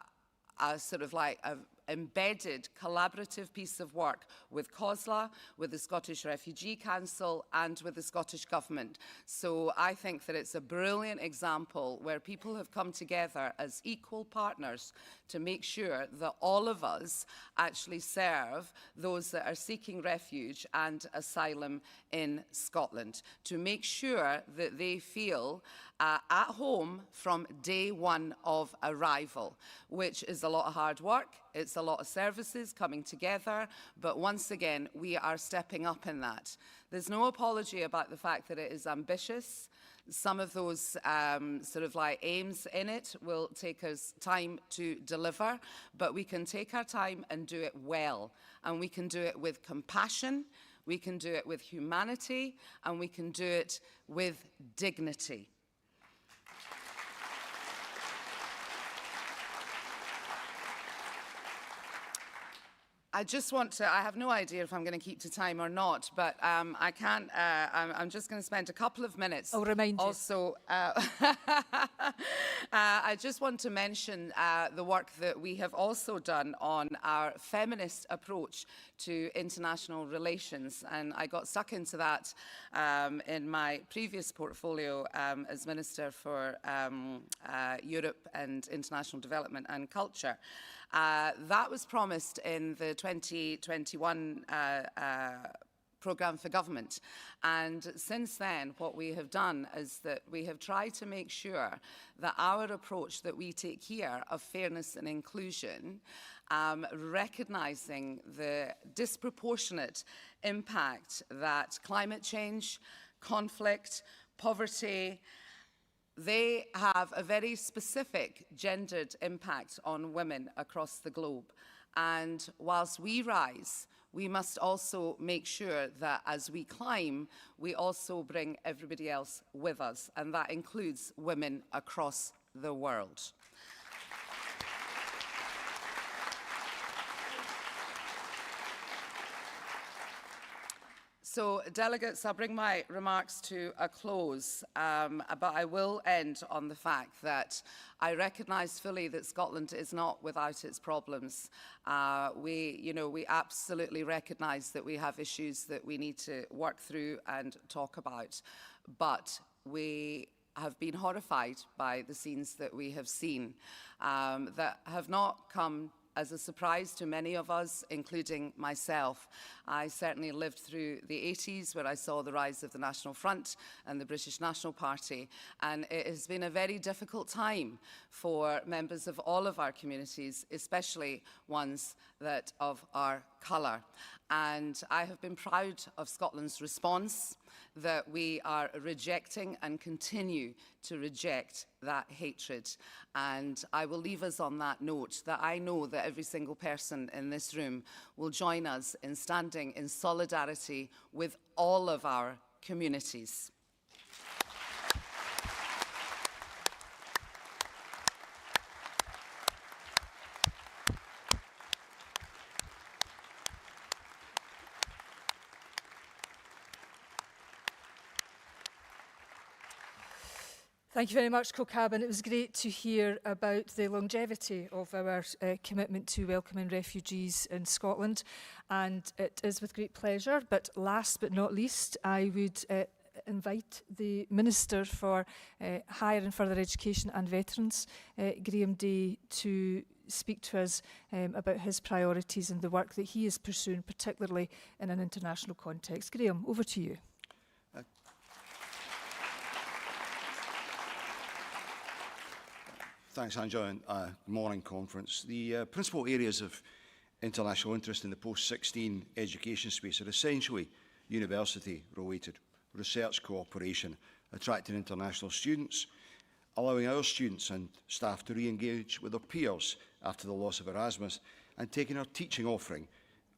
sort of like a embedded collaborative piece of work with COSLA, with the Scottish Refugee Council and with the Scottish Government. So I think that it's a brilliant example where people have come together as equal partners to make sure that all of us actually serve those that are seeking refuge and asylum in Scotland, to make sure that they feel at home from day one of arrival, which is a lot of hard work. It's a lot of services coming together, but once again, we are stepping up in that. There's no apology about the fact that it is ambitious. Some of those sort of like aims in it will take us time to deliver, but we can take our time and do it well. And we can do it with compassion, we can do it with humanity, and we can do it with dignity. I just want to, I have no idea if I'm going to keep to time or not, but I can't, I'm just going to spend a couple of minutes. I'll remind you. Also, I just want to mention the work that we have also done on our feminist approach to international relations. And I got stuck into that in my previous portfolio as Minister for Europe and International Development and Culture. That was promised in the 2021 programme for government. And since then, what we have done is that we have tried to make sure that our approach that we take here of fairness and inclusion, recognising the disproportionate impact that climate change, conflict, poverty. They have a very specific gendered impact on women across the globe. And whilst we rise, we must also make sure that as we climb, we also bring everybody else with us. And that includes women across the world. So, delegates, I'll bring my remarks to a close, but I will end on the fact that I recognise fully that Scotland is not without its problems. We absolutely recognise that we have issues that we need to work through and talk about, but we have been horrified by the scenes that we have seen that have not come as a surprise to many of us, including myself. I certainly lived through the 80s, where I saw the rise of the National Front and the British National Party, and it has been a very difficult time for members of all of our communities, especially ones that of our colour. And I have been proud of Scotland's response, that we are rejecting and continue to reject that hatred. And I will leave us on that note, that I know that every single person in this room will join us in standing in solidarity with all of our communities. Thank you very much, Co-Cabinet. It was great to hear about the longevity of our commitment to welcoming refugees in Scotland, and it is with great pleasure, but last but not least, I would invite the Minister for Higher and Further Education and Veterans, Graham Day, to speak to us about his priorities and the work that he is pursuing, particularly in an international context. Graham, over to you. Thanks, Angela, and good morning, Conference. The principal areas of international interest in the post-16 education space are essentially university-related: research cooperation, attracting international students, allowing our students and staff to re-engage with their peers after the loss of Erasmus, and taking our teaching offering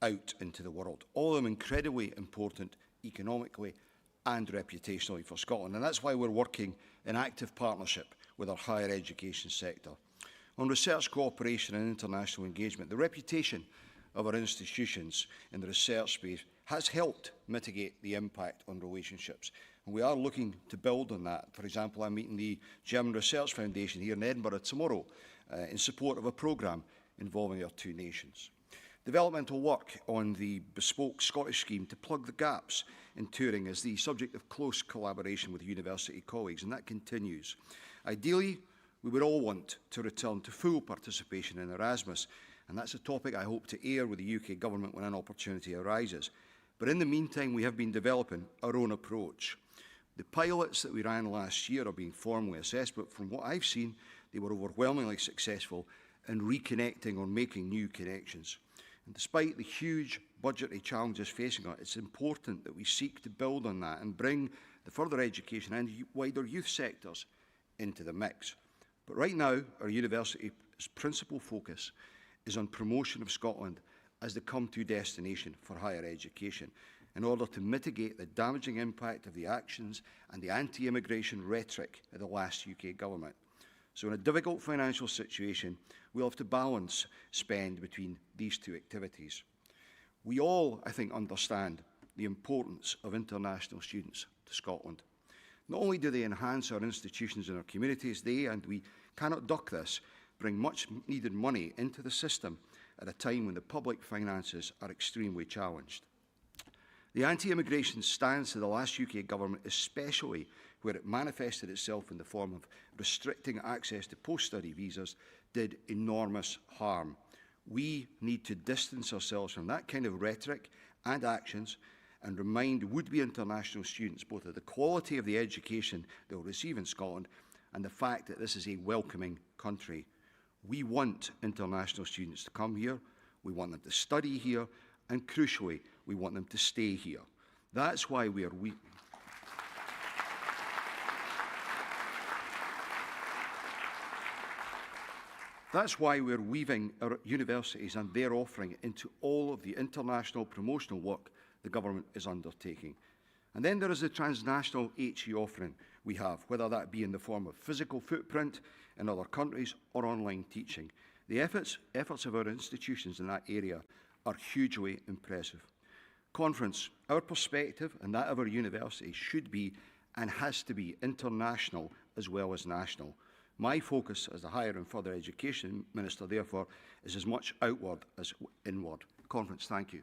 out into the world. All of them incredibly important economically and reputationally for Scotland, and that's why we're working in active partnership with our higher education sector. On research cooperation and international engagement, the reputation of our institutions in the research space has helped mitigate the impact on relationships, and we are looking to build on that. For example, I'm meeting the German Research Foundation here in Edinburgh tomorrow in support of a programme involving our two nations. Developmental work on the bespoke Scottish scheme to plug the gaps in touring is the subject of close collaboration with university colleagues, and that continues. Ideally, we would all want to return to full participation in Erasmus, and that's a topic I hope to air with the UK Government when an opportunity arises. But in the meantime, we have been developing our own approach. The pilots that we ran last year are being formally assessed, but from what I've seen, they were overwhelmingly successful in reconnecting or making new connections. And despite the huge budgetary challenges facing us, it's important that we seek to build on that and bring the further education and wider youth sectors into the mix. But right now, our university's principal focus is on promotion of Scotland as the come-to destination for higher education, in order to mitigate the damaging impact of the actions and the anti-immigration rhetoric of the last UK government. So in a difficult financial situation, we'll have to balance spend between these two activities. We all, I think, understand the importance of international students to Scotland. Not only do they enhance our institutions and our communities, they, and we cannot duck this, bring much needed money into the system at a time when the public finances are extremely challenged. The anti-immigration stance of the last UK government, especially where it manifested itself in the form of restricting access to post-study visas, did enormous harm. We need to distance ourselves from that kind of rhetoric and actions and remind would-be international students both of the quality of the education they'll receive in Scotland and the fact that this is a welcoming country. We want international students to come here, we want them to study here, and crucially, we want them to stay here. That's why we are That's why we're weaving our universities and their offering into all of the international promotional work the government is undertaking. And then there is the transnational HE offering we have, whether that be in the form of physical footprint in other countries or online teaching. The efforts of our institutions in that area are hugely impressive. Conference, our perspective and that of our universities should be and has to be international as well as national. My focus as the Higher and Further Education Minister, therefore, is as much outward as inward. Conference, thank you.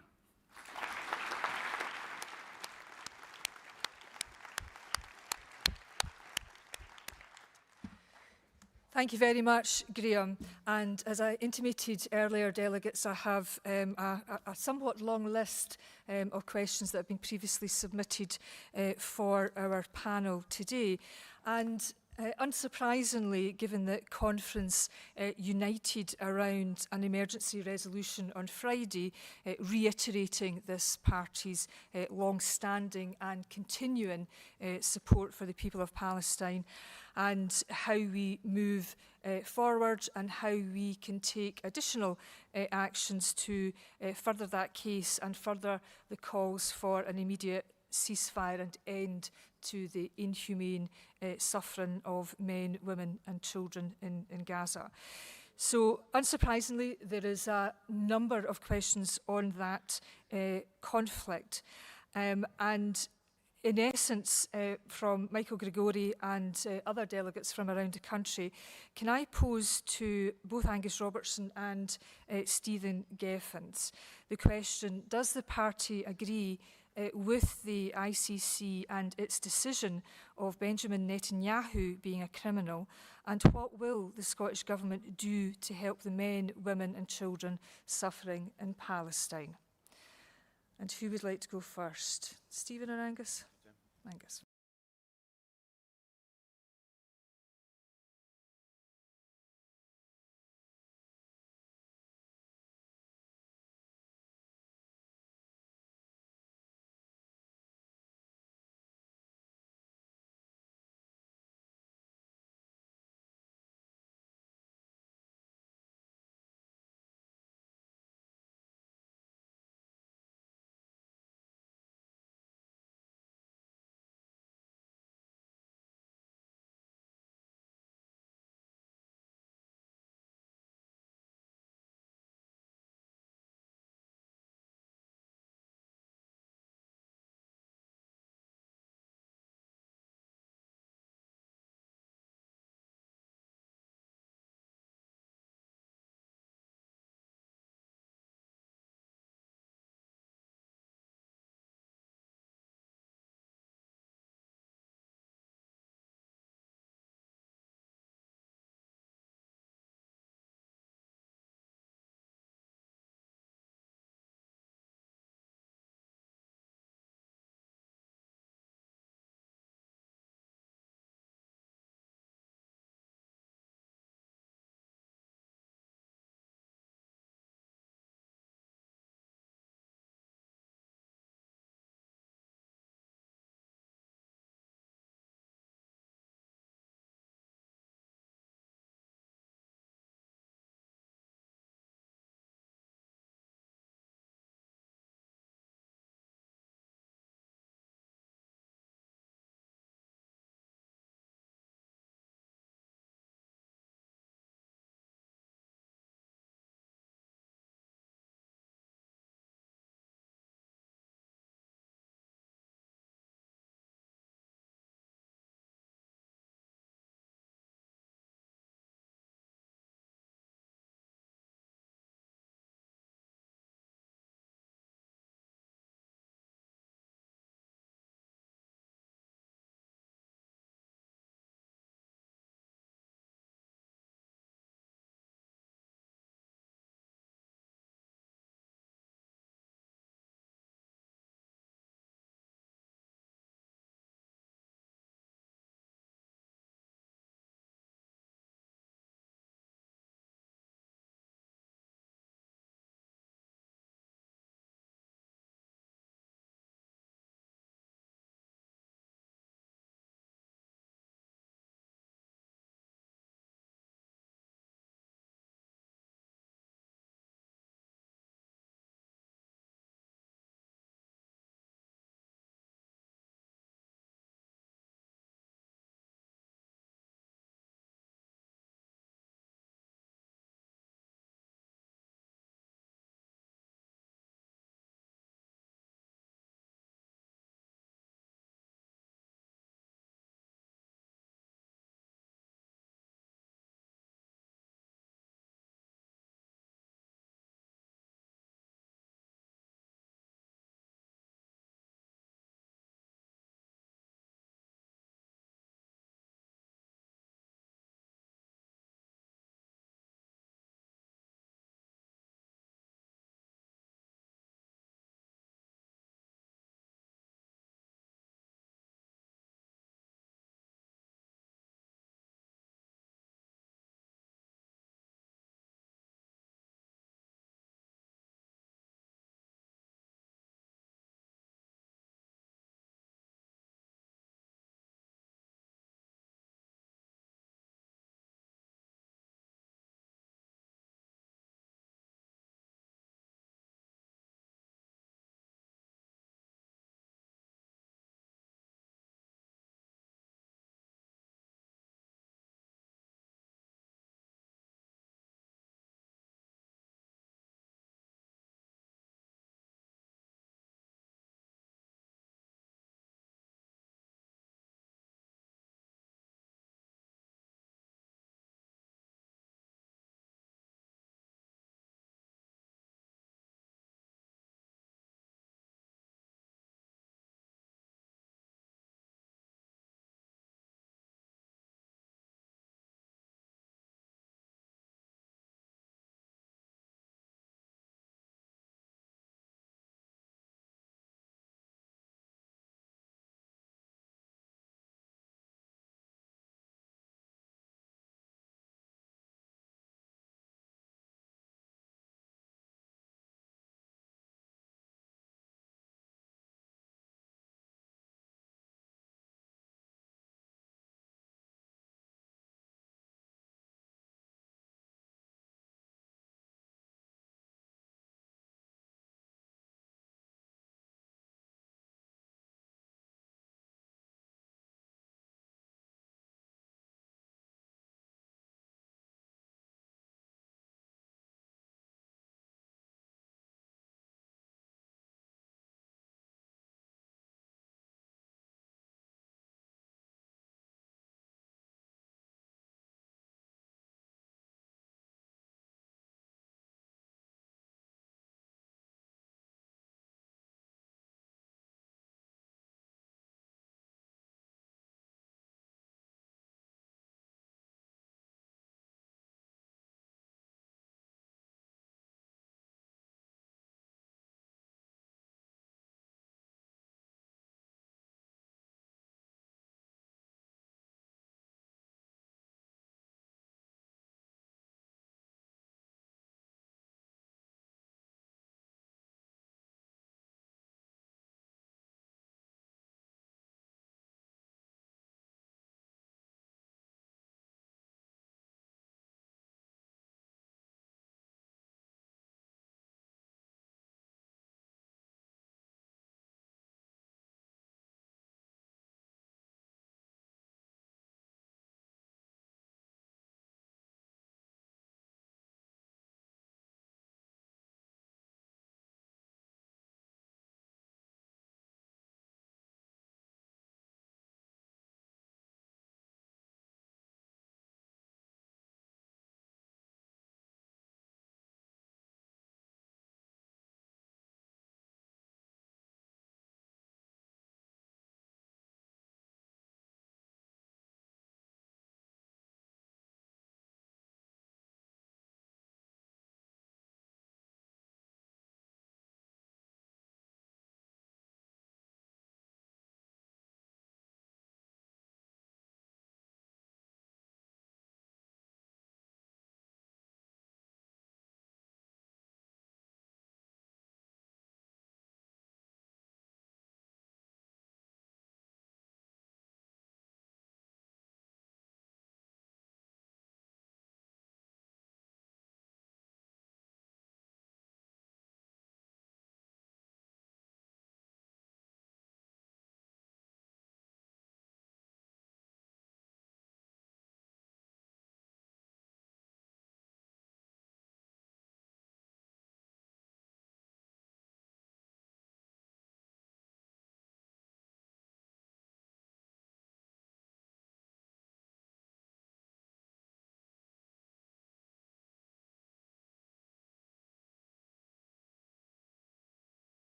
Thank you very much, Graham. And as I intimated earlier, delegates, I have a somewhat long list of questions that have been previously submitted for our panel today. And unsurprisingly, given that conference united around an emergency resolution on Friday, reiterating this party's long-standing and continuing support for the people of Palestine, and how we move forward and how we can take additional actions to further that case and further the calls for an immediate ceasefire and end to the inhumane suffering of men, women and children in Gaza. So, unsurprisingly, there is a number of questions on that conflict. And in essence, from Michael Grigori and other delegates from around the country, can I pose to both Angus Robertson and Stephen Geffens the question, does the party agree with the ICC and its decision of Benjamin Netanyahu being a criminal, and what will the Scottish Government do to help the men, women and children suffering in Palestine? And who would like to go first? Stephen or Angus? Angus.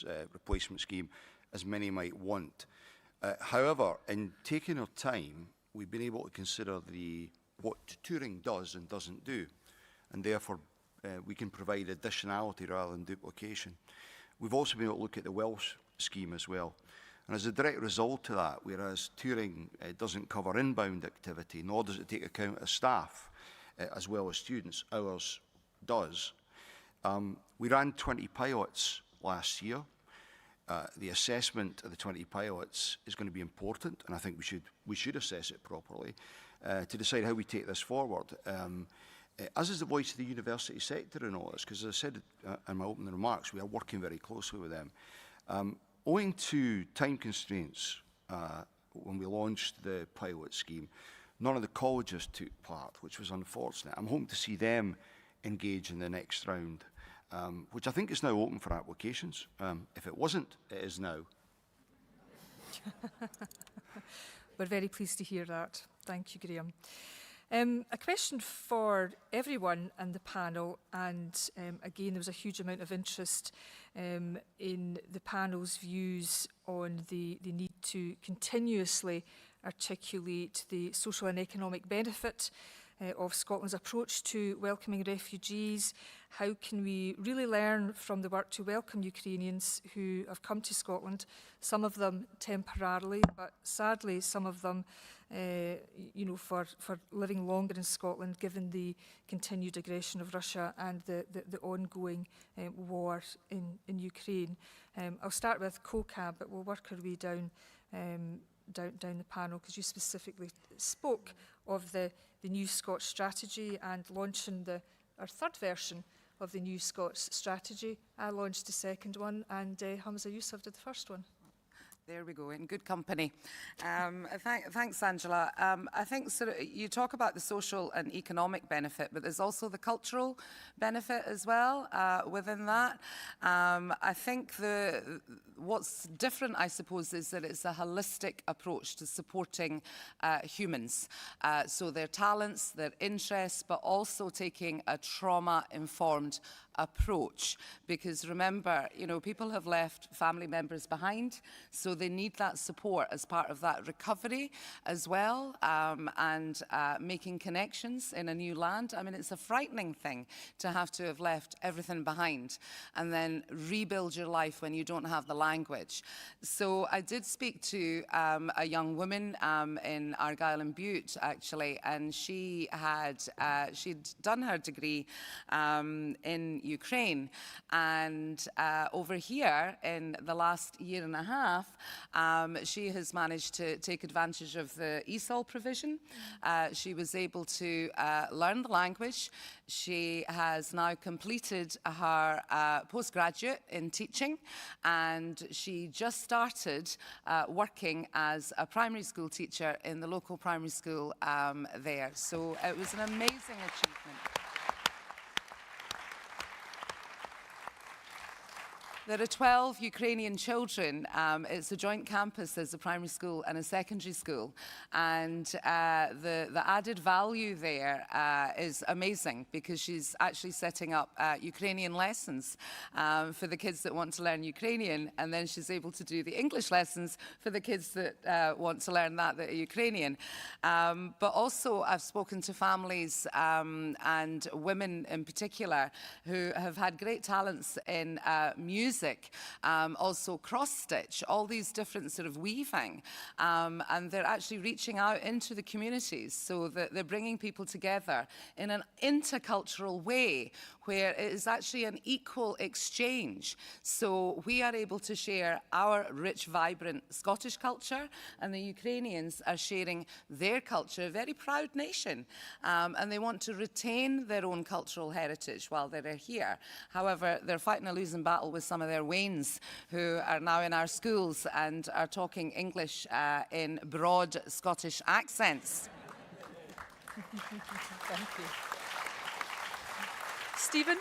this replacement scheme as many might want. However, in taking our time, we've been able to consider what touring does and doesn't do, and therefore we can provide additionality rather than duplication. We've also been able to look at the Welsh scheme as well. And as a direct result of that, whereas touring doesn't cover inbound activity, nor does it take account of staff as well as students, ours does. We ran 20 pilots last year. The assessment of the 20 pilots is going to be important, and I think we should assess it properly to decide how we take this forward. As is the voice of the university sector in all this, because as I said in my opening remarks, we are working very closely with them. Owing to time constraints, when we launched the pilot scheme, none of the colleges took part, which was unfortunate. I'm hoping to see them engage in the next round, which I think is now open for applications. If it wasn't, it is now. We're very pleased to hear that. Thank you, Graham. A question for everyone on the panel, and again, there was a huge amount of interest in the panel's views on the need to continuously articulate the social and economic benefit of Scotland's approach to welcoming refugees. How can we really learn from the work to welcome Ukrainians who have come to Scotland, some of them temporarily, but sadly some of them for living longer in Scotland, given the continued aggression of Russia and the ongoing war in Ukraine. I'll start with COCAB, but we'll work our way down the panel, because you specifically spoke of the new Scots strategy and launching our third version of the new Scots strategy. I launched the second one, and Hamza Yousaf did the first one. There we go, in good company. Thanks, Angela. I think you talk about the social and economic benefit, but there's also the cultural benefit as well within that. I think what's different, I suppose, is that it's a holistic approach to supporting humans. So their talents, their interests, but also taking a trauma-informed approach, because remember, people have left family members behind, so they need that support as part of that recovery as well, and making connections in a new land. I mean, it's a frightening thing to have left everything behind and then rebuild your life when you don't have the language. So I did speak to a young woman in Argyll and Bute, actually, and she'd done her degree in Ukraine, and over here in the last year and a half, she has managed to take advantage of the ESOL provision. She was able to learn the language. She has now completed her postgraduate in teaching, and she just started working as a primary school teacher in the local primary school there. So it was an amazing achievement. There are 12 Ukrainian children. It's a joint campus. There's a primary school and a secondary school. And the added value there is amazing, because she's actually setting up Ukrainian lessons for the kids that want to learn Ukrainian. And then she's able to do the English lessons for the kids that want to learn that are Ukrainian. But also I've spoken to families and women in particular who have had great talents in music, also cross-stitch, all these different sort of weaving, and they're actually reaching out into the communities, so that they're bringing people together in an intercultural way where it is actually an equal exchange. So we are able to share our rich, vibrant Scottish culture, and the Ukrainians are sharing their culture, a very proud nation, and they want to retain their own cultural heritage while they're here. However, they're fighting a losing battle with some of their Wains, who are now in our schools and are talking English in broad Scottish accents. Thank you. Stephen?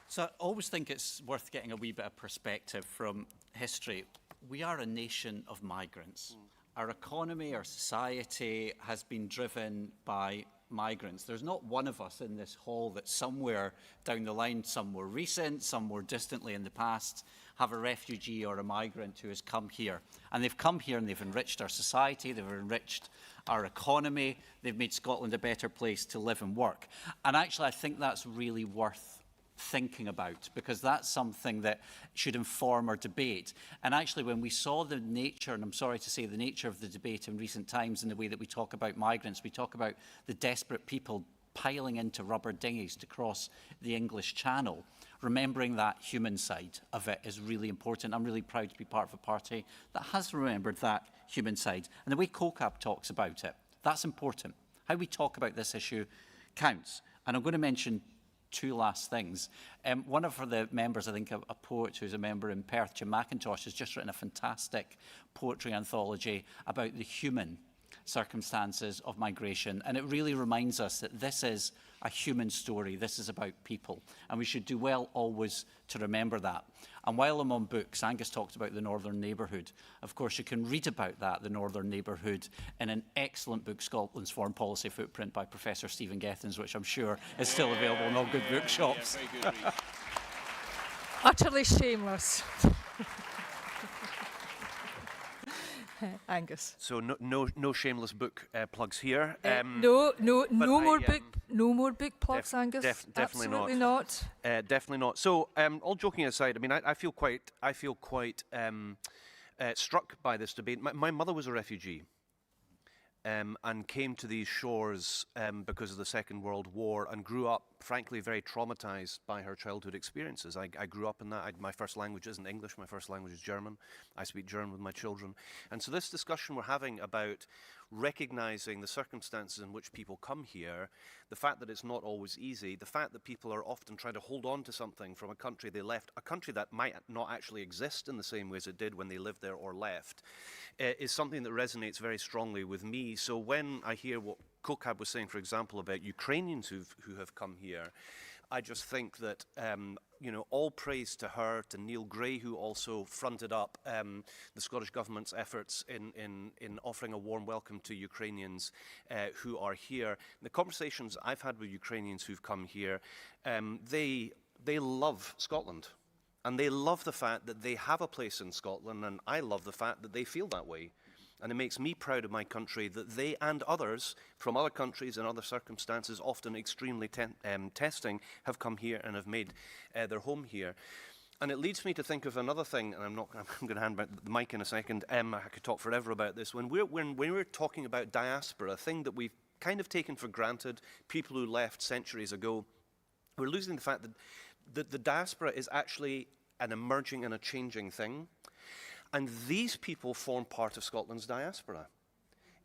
So I always think it's worth getting a wee bit of perspective from history. We are a nation of migrants. Our economy, our society has been driven by migrants. There's not one of us in this hall that somewhere down the line, some more recent, some more distantly in the past, have a refugee or a migrant who has come here. And they've come here and they've enriched our society, they've enriched our economy, they've made Scotland a better place to live and work. And actually, I think that's really worth thinking about, because that's something that should inform our debate. And actually, when we saw the nature, and I'm sorry to say the nature of the debate in recent times in the way that we talk about migrants, we talk about the desperate people piling into rubber dinghies to cross the English Channel. Remembering that human side of it is really important. I'm really proud to be part of a party that has remembered that human side. And the way COCAB talks about it, that's important. How we talk about this issue counts. And I'm going to mention two last things. One of the members, I think a poet who's a member in Perth, Jim McIntosh, has just written a fantastic poetry anthology about the human circumstances of migration. And it really reminds us that this is a human story. This is about people. And we should do well always to remember that. And while I'm on books, Angus talked about the Northern Neighbourhood. Of course, you can read about that, the Northern Neighbourhood, in an excellent book, Scotland's Foreign Policy Footprint, by Professor Stephen Gethins, which I'm sure is still available in all good bookshops. Yeah, Utterly shameless. Angus. So no shameless book plugs here. No more book plugs, def- Angus. definitely Absolutely not. Definitely not. So, all joking aside, I mean, I feel quite struck by this debate. My mother was a refugee and came to these shores because of the Second World War, and grew up, frankly, very traumatized by her childhood experiences. I grew up in that. My first language isn't English. My first language is German. I speak German with my children. And so this discussion we're having about recognizing the circumstances in which people come here, the fact that it's not always easy, the fact that people are often trying to hold on to something from a country they left, a country that might not actually exist in the same way as it did when they lived there or left, is something that resonates very strongly with me. So when I hear what COCAB was saying, for example, about Ukrainians who have come here, I just think that, all praise to her, to Neil Gray, who also fronted up the Scottish Government's efforts in offering a warm welcome to Ukrainians who are here. The conversations I've had with Ukrainians who've come here, they love Scotland. And they love the fact that they have a place in Scotland, and I love the fact that they feel that way. And it makes me proud of my country that they and others from other countries and other circumstances, often extremely testing, have come here and have made their home here. And it leads me to think of another thing, and I'm going to hand back the mic in a second. I could talk forever about this. When we're talking about diaspora, a thing that we've kind of taken for granted, people who left centuries ago, we're losing the fact that the diaspora is actually an emerging and a changing thing. And these people form part of Scotland's diaspora.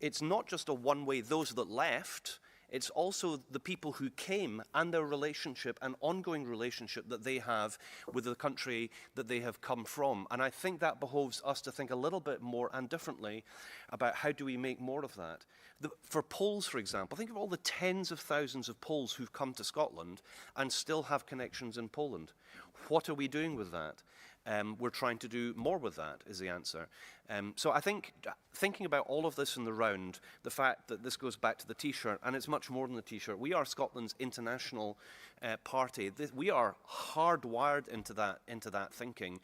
It's not just a one-way, those that left, it's also the people who came and their relationship, an ongoing relationship that they have with the country that they have come from. And I think that behoves us to think a little bit more and differently about how do we make more of that. For Poles, for example, think of all the tens of thousands of Poles who've come to Scotland and still have connections in Poland. What are we doing with that? We're trying to do more with that, is the answer. So I think thinking about all of this in the round, the fact that this goes back to the T-shirt, and it's much more than the T-shirt. We are Scotland's international party. We are hardwired into that thinking.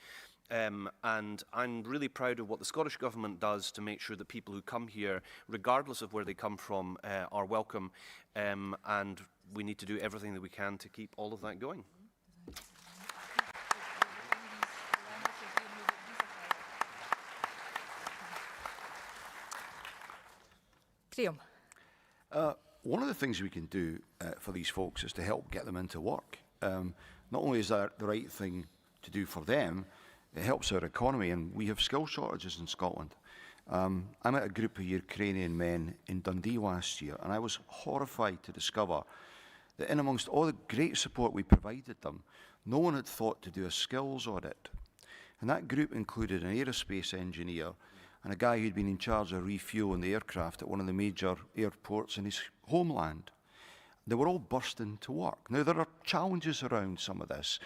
And I'm really proud of what the Scottish Government does to make sure that people who come here, regardless of where they come from, are welcome. And we need to do everything that we can to keep all of that going. Graham. One of the things we can do for these folks is to help get them into work. Not only is that the right thing to do for them, it helps our economy, and we have skill shortages in Scotland. I met a group of Ukrainian men in Dundee last year, and I was horrified to discover that in amongst all the great support we provided them, no one had thought to do a skills audit. And that group included an aerospace engineer and a guy who'd been in charge of refueling the aircraft at one of the major airports in his homeland. They were all bursting to work. Now, there are challenges around some of this,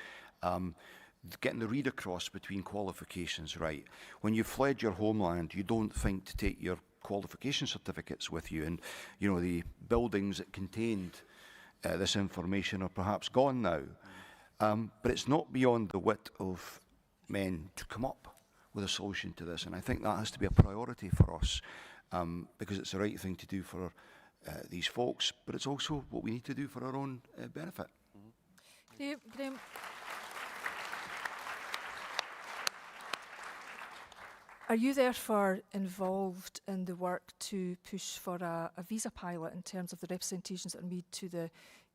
getting the read across between qualifications right. When you fled your homeland, you don't think to take your qualification certificates with you, and you know the buildings that contained this information are perhaps gone now. But it's not beyond the wit of men to come up with a solution to this, and I think that has to be a priority for us, because it's the right thing to do for these folks, but it's also what we need to do for our own benefit. Graham. Are you therefore involved in the work to push for a visa pilot in terms of the representations that are made to the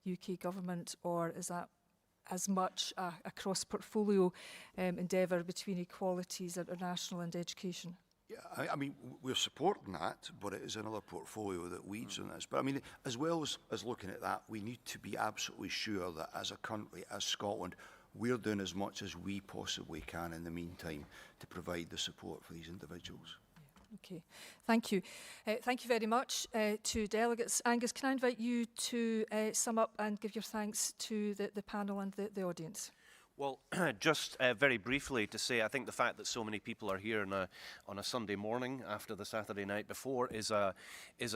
UK government, or is that as much a cross-portfolio endeavour between equalities, international and education? Yeah, I mean, we're supporting that, but it is another portfolio that weeds on this. But I mean, as well as looking at that, we need to be absolutely sure that as a country, as Scotland, we're doing as much as we possibly can in the meantime to provide the support for these individuals. Okay, thank you. Thank you very much to delegates. Angus, can I invite you to sum up and give your thanks to the panel and the audience? Well, just very briefly to say, I think the fact that so many people are here on a Sunday morning after the Saturday night before is a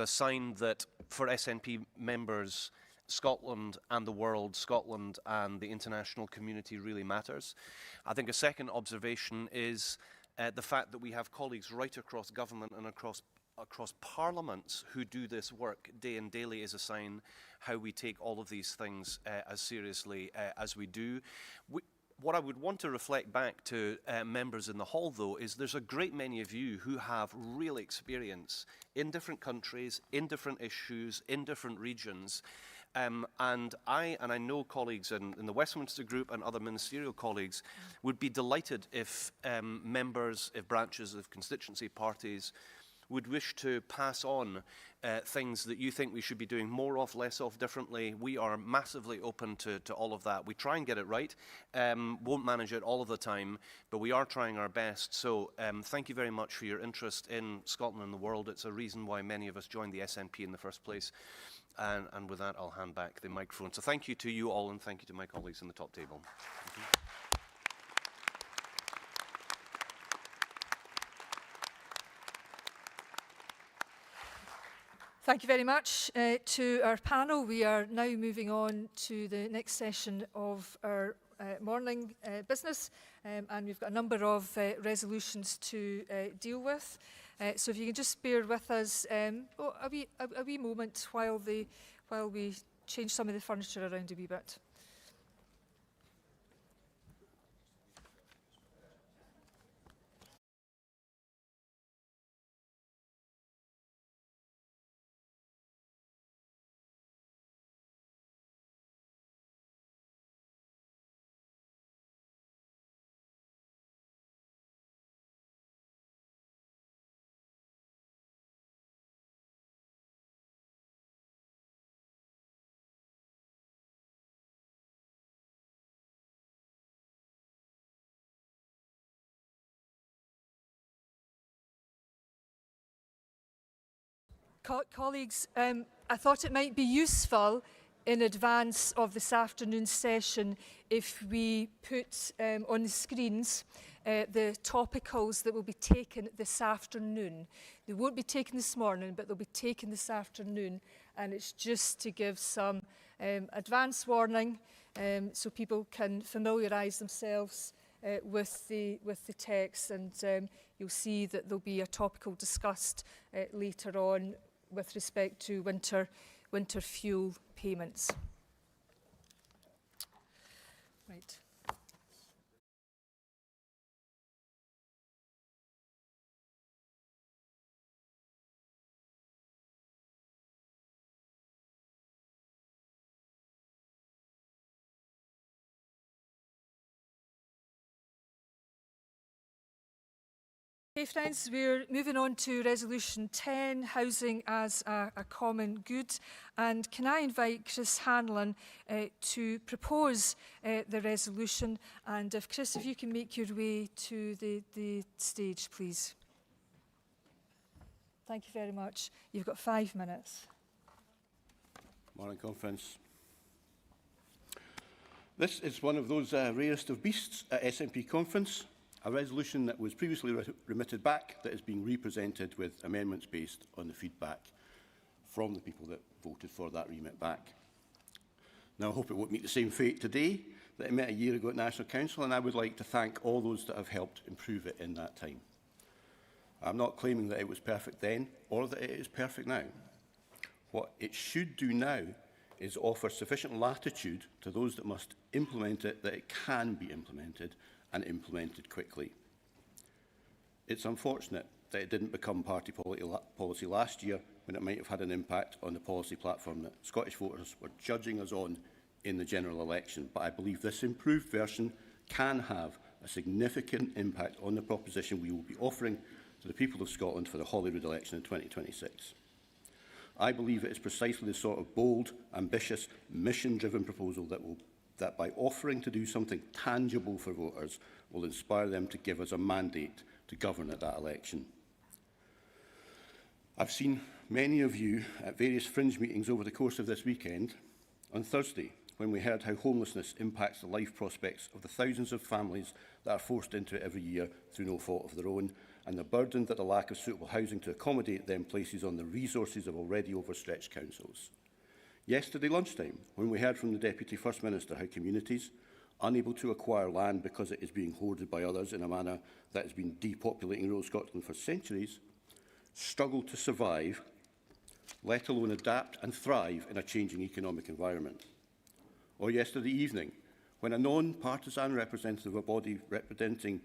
sign that for SNP members, Scotland and the world, Scotland and the international community really matters. I think a second observation is the fact that we have colleagues right across government and across parliaments who do this work day and daily is a sign how we take all of these things as seriously as we do. What I would want to reflect back to members in the hall, though, is there's a great many of you who have real experience in different countries, in different issues, in different regions. And I know colleagues in the Westminster Group and other ministerial colleagues would be delighted if members, if branches of constituency parties would wish to pass on things that you think we should be doing more of, less of, differently. We are massively open to all of that. We try and get it right, won't manage it all of the time, but we are trying our best. So thank you very much for your interest in Scotland and the world. It's a reason why many of us joined the SNP in the first place. And with that, I'll hand back the microphone. So thank you to you all, and thank you to my colleagues in the top table. Thank you. Thank you very much to our panel. We are now moving on to the next session of our morning business, and we've got a number of resolutions to deal with. So if you can just bear with us a wee moment while we change some of the furniture around a wee bit. Colleagues, I thought it might be useful in advance of this afternoon's session if we put on the screens the topicals that will be taken this afternoon. They won't be taken this morning, but they'll be taken this afternoon, and it's just to give some advance warning so people can familiarise themselves with the text, and you'll see that there'll be a topical discussed later on with respect to winter fuel payments. Right. Okay, friends, we're moving on to Resolution 10, Housing as a Common Good. And can I invite Chris Hanlon to propose the resolution? And if Chris, if you can make your way to the stage, please. Thank you very much. You've got 5 minutes. Morning, Conference. This is one of those rarest of beasts at SNP Conference. A resolution that was previously remitted back that is being represented with amendments based on the feedback from the people that voted for that remit back. Now, I hope it won't meet the same fate today that it met a year ago at National Council, and I would like to thank all those that have helped improve it in that time. I'm not claiming that it was perfect then or that it is perfect now. What it should do now is offer sufficient latitude to those that must implement it that it can be implemented and implemented quickly. It's unfortunate that it didn't become party policy last year when it might have had an impact on the policy platform that Scottish voters were judging us on in the general election. But I believe this improved version can have a significant impact on the proposition we will be offering to the people of Scotland for the Holyrood election in 2026. I believe it is precisely the sort of bold, ambitious, mission-driven proposal that by offering to do something tangible for voters will inspire them to give us a mandate to govern at that election. I've seen many of you at various fringe meetings over the course of this weekend. On Thursday, when we heard how homelessness impacts the life prospects of the thousands of families that are forced into it every year through no fault of their own, and the burden that the lack of suitable housing to accommodate them places on the resources of already overstretched councils. Yesterday lunchtime, when we heard from the Deputy First Minister how communities, unable to acquire land because it is being hoarded by others in a manner that has been depopulating rural Scotland for centuries, struggle to survive, let alone adapt and thrive in a changing economic environment. Or yesterday evening, when a non-partisan representative of a body representing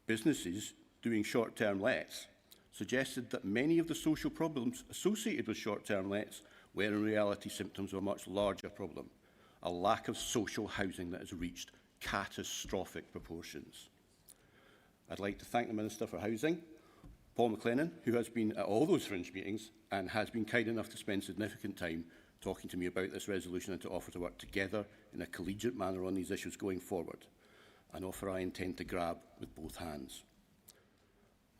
businesses doing short-term lets suggested that many of the social problems associated with short-term lets were in reality symptoms of a much larger problem, a lack of social housing that has reached catastrophic proportions. I'd like to thank the Minister for Housing, Paul McLennan, who has been at all those fringe meetings and has been kind enough to spend significant time talking to me about this resolution and to offer to work together in a collegiate manner on these issues going forward, an offer I intend to grab with both hands.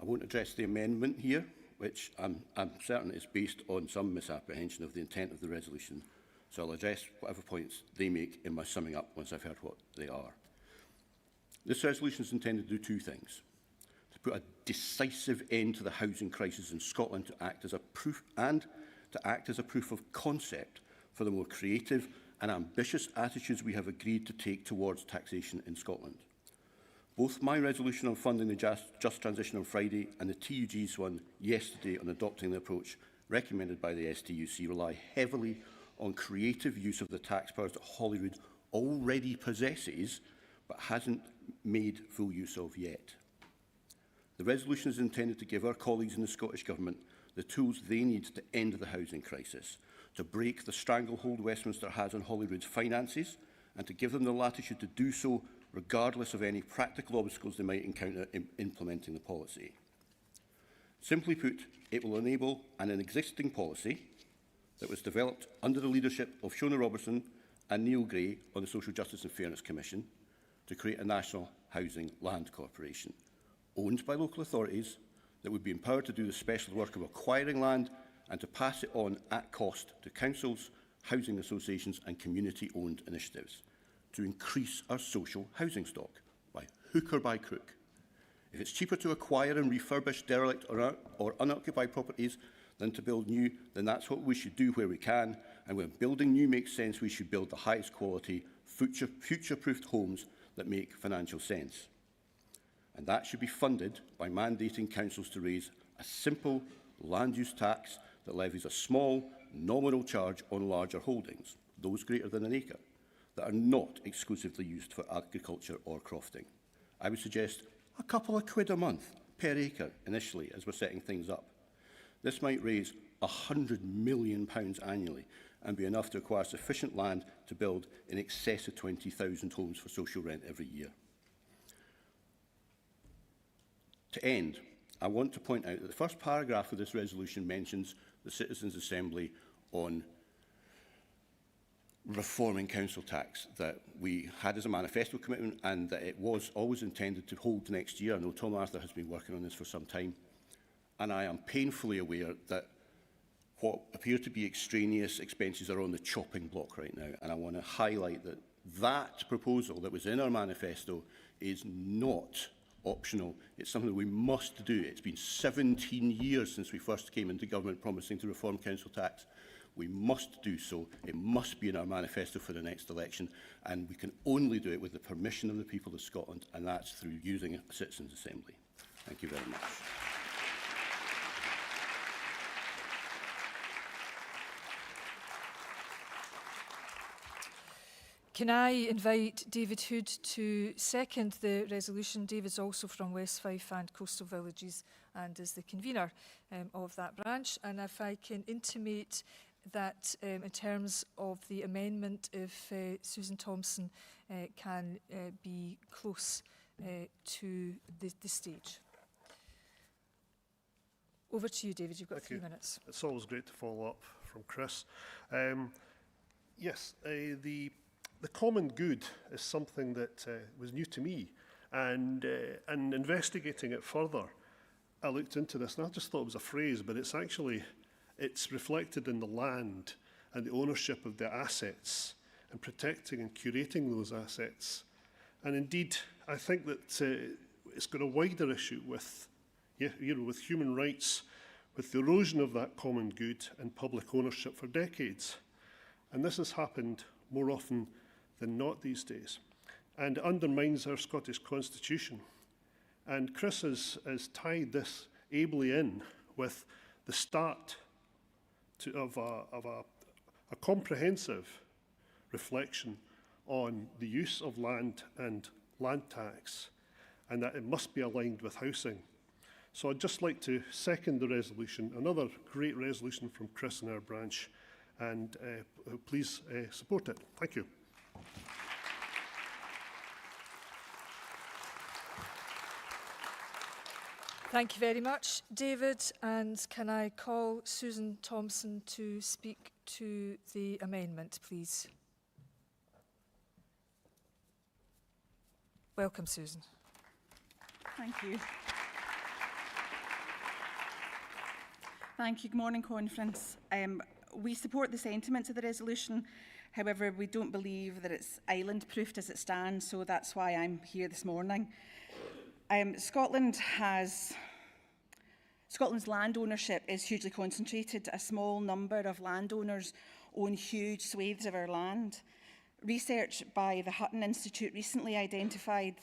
I won't address the amendment here, which I'm certain is based on some misapprehension of the intent of the resolution, so I'll address whatever points they make in my summing up once I've heard what they are. This resolution is intended to do two things: to put a decisive end to the housing crisis in Scotland, to act as a proof of concept for the more creative and ambitious attitudes we have agreed to take towards taxation in Scotland. Both my resolution on funding the Just Transition on Friday and the TUG's one yesterday on adopting the approach recommended by the STUC rely heavily on creative use of the tax powers that Holyrood already possesses but hasn't made full use of yet. The resolution is intended to give our colleagues in the Scottish Government the tools they need to end the housing crisis, to break the stranglehold Westminster has on Holyrood's finances, and to give them the latitude to do so regardless of any practical obstacles they might encounter in implementing the policy. Simply put, it will enable an existing policy that was developed under the leadership of Shona Robertson and Neil Gray on the Social Justice and Fairness Commission to create a National Housing Land Corporation, owned by local authorities, that would be empowered to do the special work of acquiring land and to pass it on at cost to councils, housing associations and community-owned initiatives, to increase our social housing stock by hook or by crook. If it's cheaper to acquire and refurbish derelict or unoccupied properties than to build new, then that's what we should do where we can. And when building new makes sense, we should build the highest quality, future-proofed homes that make financial sense. And that should be funded by mandating councils to raise a simple land use tax that levies a small, nominal charge on larger holdings, those greater than an acre, that are not exclusively used for agriculture or crofting. I would suggest a couple of quid a month per acre initially as we're setting things up. This might raise £100 million annually and be enough to acquire sufficient land to build in excess of 20,000 homes for social rent every year. To end, I want to point out that the first paragraph of this resolution mentions the Citizens' Assembly on reforming council tax that we had as a manifesto commitment and that it was always intended to hold next year. I know Tom Arthur has been working on this for some time, and I am painfully aware that what appear to be extraneous expenses are on the chopping block right now, and I want to highlight that that proposal that was in our manifesto is not optional. It's something that we must do. It's been 17 years since we first came into government promising to reform council tax. We must do so. It must be in our manifesto for the next election, and we can only do it with the permission of the people of Scotland, and that's through using a citizens' assembly. Thank you very much. Can I invite David Hood to second the resolution? David's also from West Fife and Coastal Villages and is the convener of that branch. And if I can intimate that in terms of the amendment, if Susan Thompson can be close to the stage. Over to you, David. You've got 3 minutes. It's always great to follow up from Chris. Yes, the common good is something that was new to me, and investigating it further, I looked into this and I just thought it was a phrase, but it's reflected in the land and the ownership of the assets and protecting and curating those assets. And indeed, I think that it's got a wider issue with, with human rights, with the erosion of that common good and public ownership for decades. And this has happened more often than not these days, and undermines our Scottish Constitution. And Chris has tied this ably in with the start of a comprehensive reflection on the use of land and land tax, and that it must be aligned with housing. So I'd just like to second the resolution, another great resolution from Chris and our branch, and please support it. Thank you. Thank you very much, David. And can I call Susan Thompson to speak to the amendment, please? Welcome, Susan. Thank you. Thank you. Good morning, Conference. We support the sentiments of the resolution. However, we don't believe that it's island-proofed as it stands, so that's why I'm here this morning. Scotland's land ownership is hugely concentrated. A small number of landowners own huge swathes of our land. Research by the Hutton Institute recently identified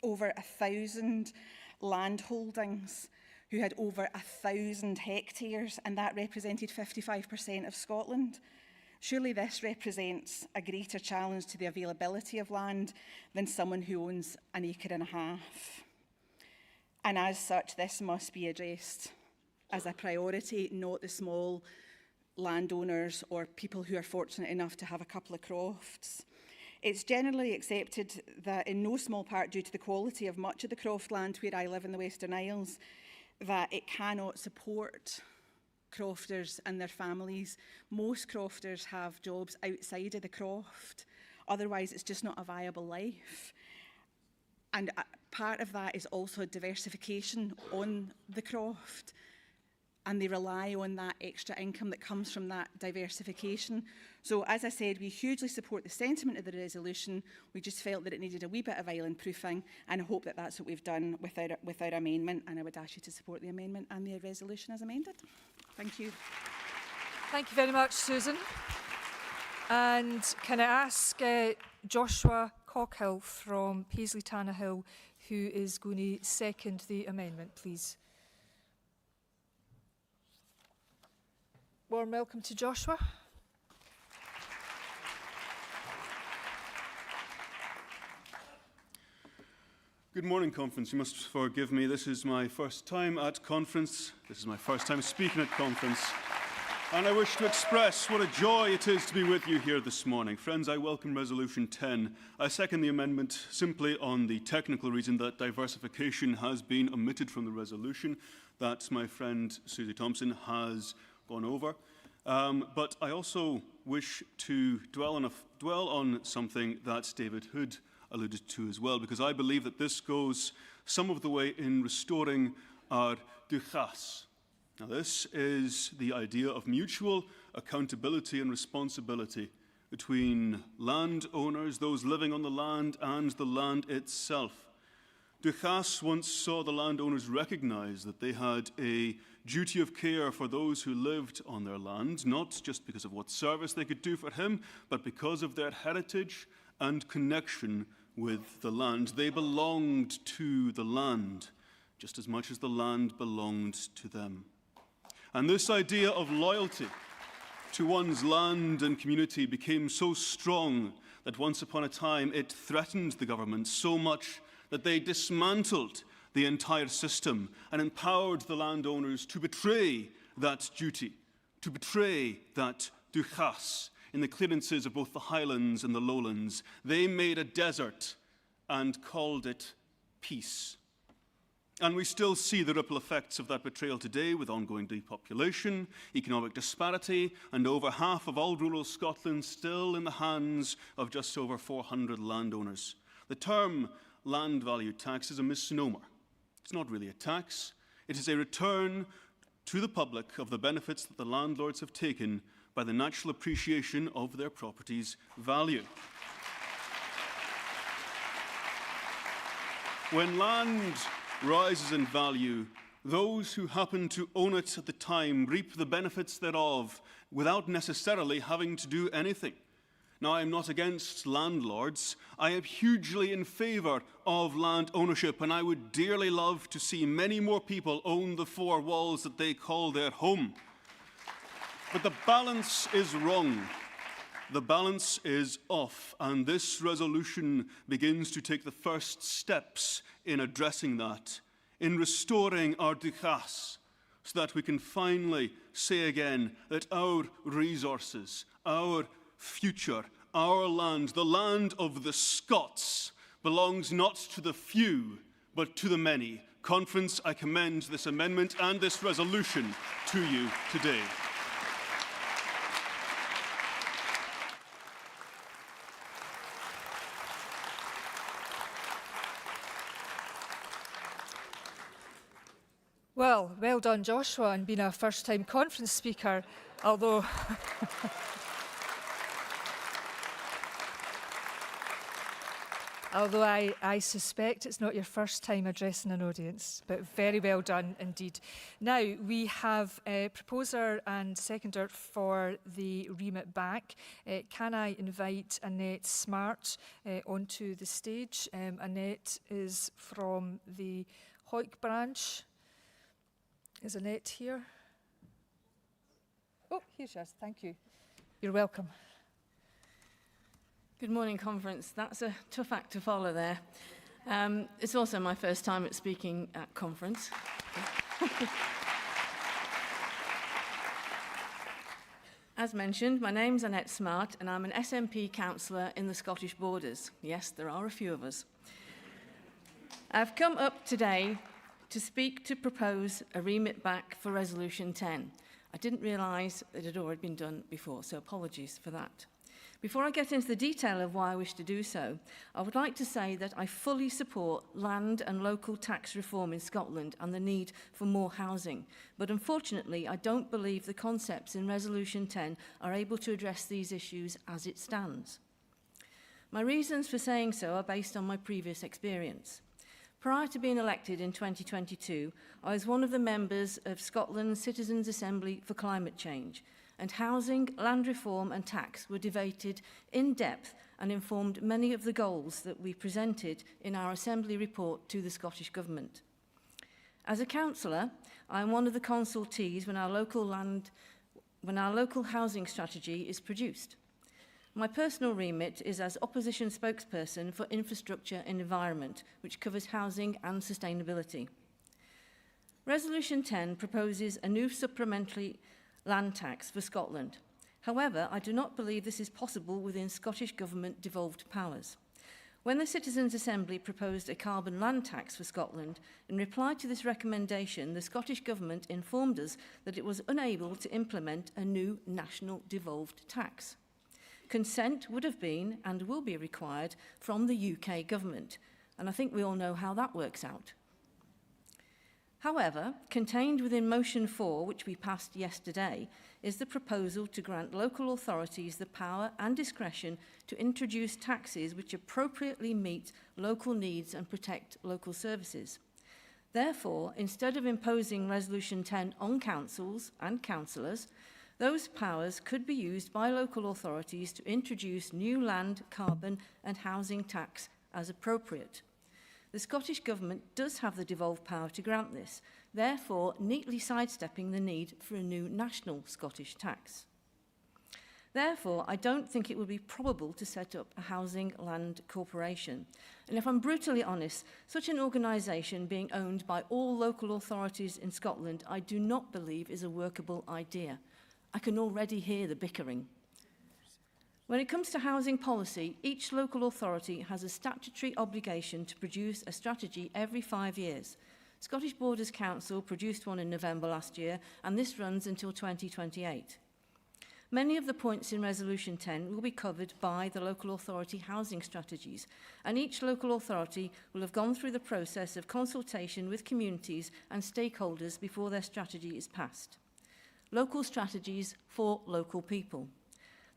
over 1,000 land holdings who had over 1,000 hectares, and that represented 55% of Scotland. Surely this represents a greater challenge to the availability of land than someone who owns an acre and a half. And as such, this must be addressed as a priority, not the small landowners or people who are fortunate enough to have a couple of crofts. It's generally accepted that, in no small part due to the quality of much of the croft land where I live in the Western Isles, that it cannot support crofters and their families. Most crofters have jobs outside of the croft. Otherwise, it's just not a viable life. And part of that is also diversification on the croft. And they rely on that extra income that comes from that diversification. So, as I said, we hugely support the sentiment of the resolution. We just felt that it needed a wee bit of island proofing, and I hope that that's what we've done with our amendment. And I would ask you to support the amendment and the resolution as amended. Thank you. Thank you very much, Susan. And can I ask Joshua Cockhill from Paisley Tannahill, who is going to second the amendment, please? Warm welcome to Joshua. Good morning, Conference. You must forgive me. This is my first time at Conference. This is my first time speaking at Conference. And I wish to express what a joy it is to be with you here this morning. Friends, I welcome Resolution 10. I second the amendment simply on the technical reason that diversification has been omitted from the resolution that my friend Susie Thompson has gone over. But I also wish to dwell on something that David Hood alluded to as well, because I believe that this goes some of the way in restoring our duchas. Now, this is the idea of mutual accountability and responsibility between landowners, those living on the land, and the land itself. Duchas once saw the landowners recognise that they had a duty of care for those who lived on their land, not just because of what service they could do for him, but because of their heritage and connection with the land. They belonged to the land, just as much as the land belonged to them. And this idea of loyalty to one's land and community became so strong that once upon a time it threatened the government so much that they dismantled the entire system and empowered the landowners to betray that duty, to betray that duchas in the clearances of both the highlands and the lowlands. They made a desert and called it peace. And we still see the ripple effects of that betrayal today with ongoing depopulation, economic disparity, and over half of all rural Scotland still in the hands of just over 400 landowners. The term land value tax is a misnomer. It's not really a tax. It is a return to the public of the benefits that the landlords have taken by the natural appreciation of their property's value. When land rises in value, those who happen to own it at the time reap the benefits thereof without necessarily having to do anything. Now, I am not against landlords. I am hugely in favour of land ownership, and I would dearly love to see many more people own the four walls that they call their home. But the balance is wrong. The balance is off, and this resolution begins to take the first steps in addressing that, in restoring our duchas, so that we can finally say again that our resources, our future, our land, the land of the Scots, belongs not to the few, but to the many. Conference, I commend this amendment and this resolution to you today. Well done, Joshua, and being a first-time conference speaker, although I suspect it's not your first time addressing an audience, but very well done indeed. Now, we have a proposer and seconder for the remit back. Can I invite Annette Smart onto the stage? Annette is from the Hoyk branch. Is Annette here? Oh, here she is. Thank you. You're welcome. Good morning, Conference. That's a tough act to follow there. It's also my first time at speaking at Conference. As mentioned, my name's Annette Smart, and I'm an SNP councillor in the Scottish Borders. Yes, there are a few of us. I've come up today to propose a remit back for Resolution 10. I didn't realise it had already been done before, so apologies for that. Before I get into the detail of why I wish to do so, I would like to say that I fully support land and local tax reform in Scotland and the need for more housing. But unfortunately, I don't believe the concepts in Resolution 10 are able to address these issues as it stands. My reasons for saying so are based on my previous experience. Prior to being elected in 2022, I was one of the members of Scotland's Citizens' Assembly for Climate Change, and housing, land reform and tax were debated in depth and informed many of the goals that we presented in our Assembly report to the Scottish Government. As a councillor, I am one of the consultees when our local housing strategy is produced. My personal remit is as opposition spokesperson for infrastructure and environment, which covers housing and sustainability. Resolution 10 proposes a new supplementary land tax for Scotland. However, I do not believe this is possible within Scottish Government devolved powers. When the Citizens' Assembly proposed a carbon land tax for Scotland, in reply to this recommendation, the Scottish Government informed us that it was unable to implement a new national devolved tax. Consent would have been and will be required from the UK Government, and I think we all know how that works out. However, contained within Motion 4, which we passed yesterday, is the proposal to grant local authorities the power and discretion to introduce taxes which appropriately meet local needs and protect local services. Therefore, instead of imposing Resolution 10 on councils and councillors, those powers could be used by local authorities to introduce new land, carbon and housing tax as appropriate. The Scottish Government does have the devolved power to grant this, therefore neatly sidestepping the need for a new national Scottish tax. Therefore, I don't think it would be probable to set up a housing land corporation. And if I'm brutally honest, such an organisation being owned by all local authorities in Scotland, I do not believe is a workable idea. I can already hear the bickering. When it comes to housing policy, each local authority has a statutory obligation to produce a strategy every 5 years. Scottish Borders Council produced one in November last year, and this runs until 2028. Many of the points in Resolution 10 will be covered by the local authority housing strategies, and each local authority will have gone through the process of consultation with communities and stakeholders before their strategy is passed. Local strategies for local people.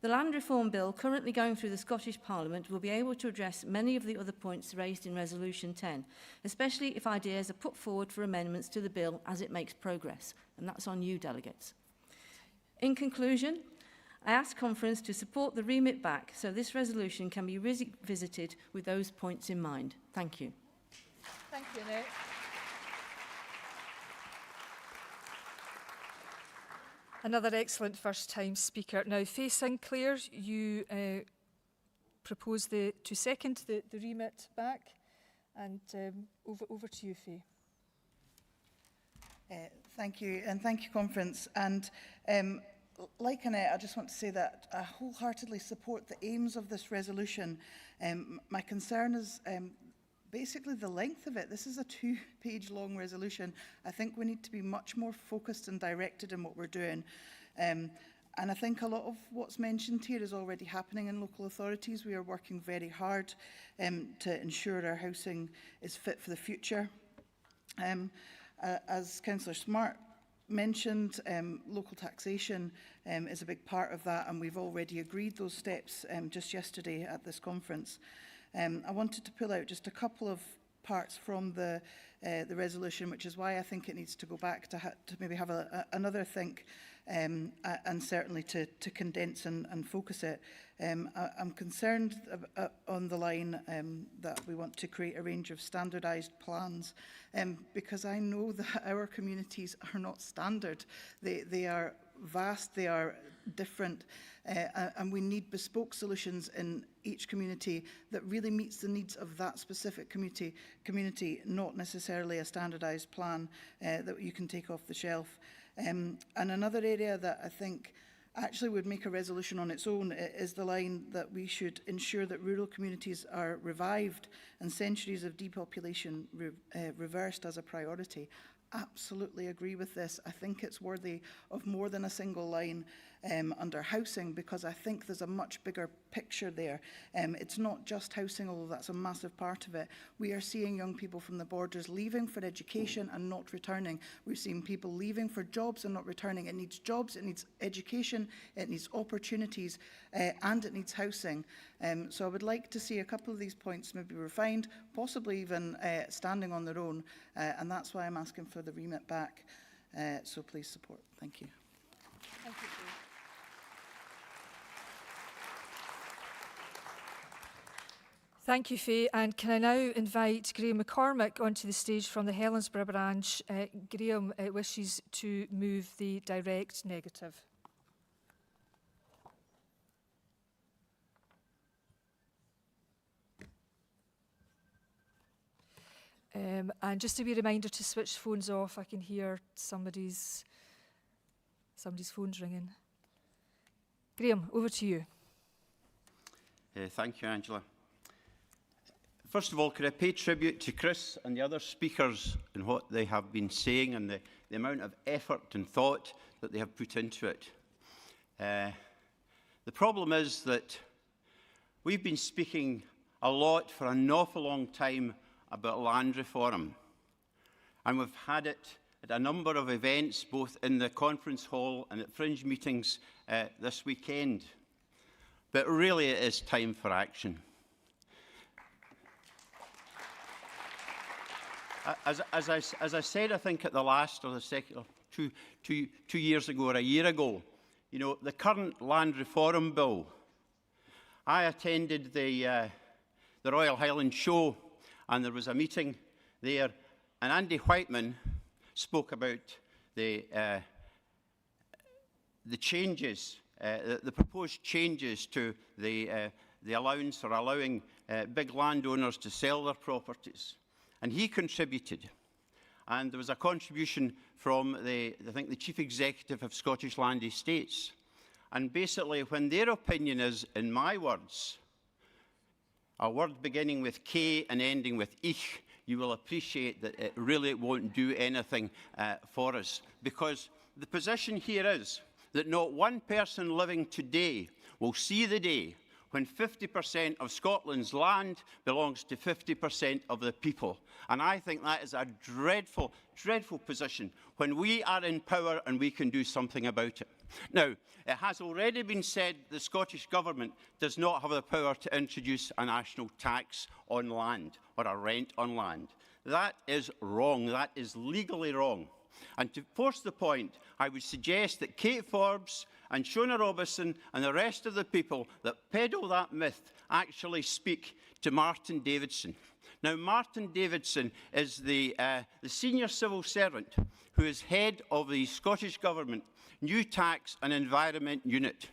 The Land Reform Bill currently going through the Scottish Parliament will be able to address many of the other points raised in Resolution 10, especially if ideas are put forward for amendments to the bill as it makes progress, and that's on you, delegates. In conclusion, I ask Conference to support the remit back so this resolution can be revisited with those points in mind. Thank you. Thank you, Annette. Another excellent first-time speaker. Now, Faye Sinclair, you propose to second the remit back, and over to you, Faye. Thank you, and thank you, Conference. And like Annette, I just want to say that I wholeheartedly support the aims of this resolution. My concern is basically the length of it. This is a 2-page long resolution. I think we need to be much more focused and directed in what we're doing. And I think a lot of what's mentioned here is already happening in local authorities. We are working very hard to ensure our housing is fit for the future. As Councillor Smart mentioned, local taxation is a big part of that, and we've already agreed those steps just yesterday at this conference. I wanted to pull out just a couple of parts from the resolution, which is why I think it needs to go back to maybe have another think, and certainly to condense and focus it. I'm concerned on the line that we want to create a range of standardised plans, because I know that our communities are not standard. They are vast, they are different, and we need bespoke solutions in each community that really meets the needs of that specific community, not necessarily a standardised plan that you can take off the shelf. And another area that I think actually would make a resolution on its own is the line that we should ensure that rural communities are revived and centuries of depopulation reversed as a priority. Absolutely agree with this. I think it's worthy of more than a single line under housing, because I think there's a much bigger picture there. It's not just housing, although that's a massive part of it. We are seeing young people from the borders leaving for education and not returning. We're seeing people leaving for jobs and not returning. It needs jobs, it needs education, it needs opportunities, and it needs housing. So I would like to see a couple of these points maybe refined, possibly even standing on their own, and that's why I'm asking for the remit back. So please support. Thank you. Thank you, Faye. Thank you, Faye. And can I now invite Graham McCormick onto the stage from the Helensburgh branch? Graham wishes to move the direct negative. And just a wee reminder to switch phones off. I can hear somebody's phone's ringing. Graham, over to you. Thank you, Angela. First of all, could I pay tribute to Chris and the other speakers and what they have been saying and the amount of effort and thought that they have put into it. The problem is that we've been speaking a lot for an awful long time about land reform. And we've had it at a number of events, both in the conference hall and at fringe meetings this weekend. But really it is time for action. As I said, I think at the last or the second, or two years ago or a year ago, you know, the current land reform bill, I attended the Royal Highland Show, and there was a meeting there, and Andy Whiteman spoke about the changes, the proposed changes to the allowance or allowing big landowners to sell their properties. And he contributed. And there was a contribution from, I think, the Chief Executive of Scottish Land Estates. And basically, when their opinion is, in my words, a word beginning with K and ending with ich, you will appreciate that it really won't do anything for us. Because the position here is that not one person living today will see the day when 50% of Scotland's land belongs to 50% of the people. And I think that is a dreadful, dreadful position when we are in power and we can do something about it. Now, it has already been said the Scottish Government does not have the power to introduce a national tax on land or a rent on land. That is wrong. That is legally wrong. And to force the point, I would suggest that Kate Forbes and Shona Robertson and the rest of the people that peddle that myth actually speak to Martin Davidson. Now, Martin Davidson is the senior civil servant who is head of the Scottish Government New Tax and Environment Unit.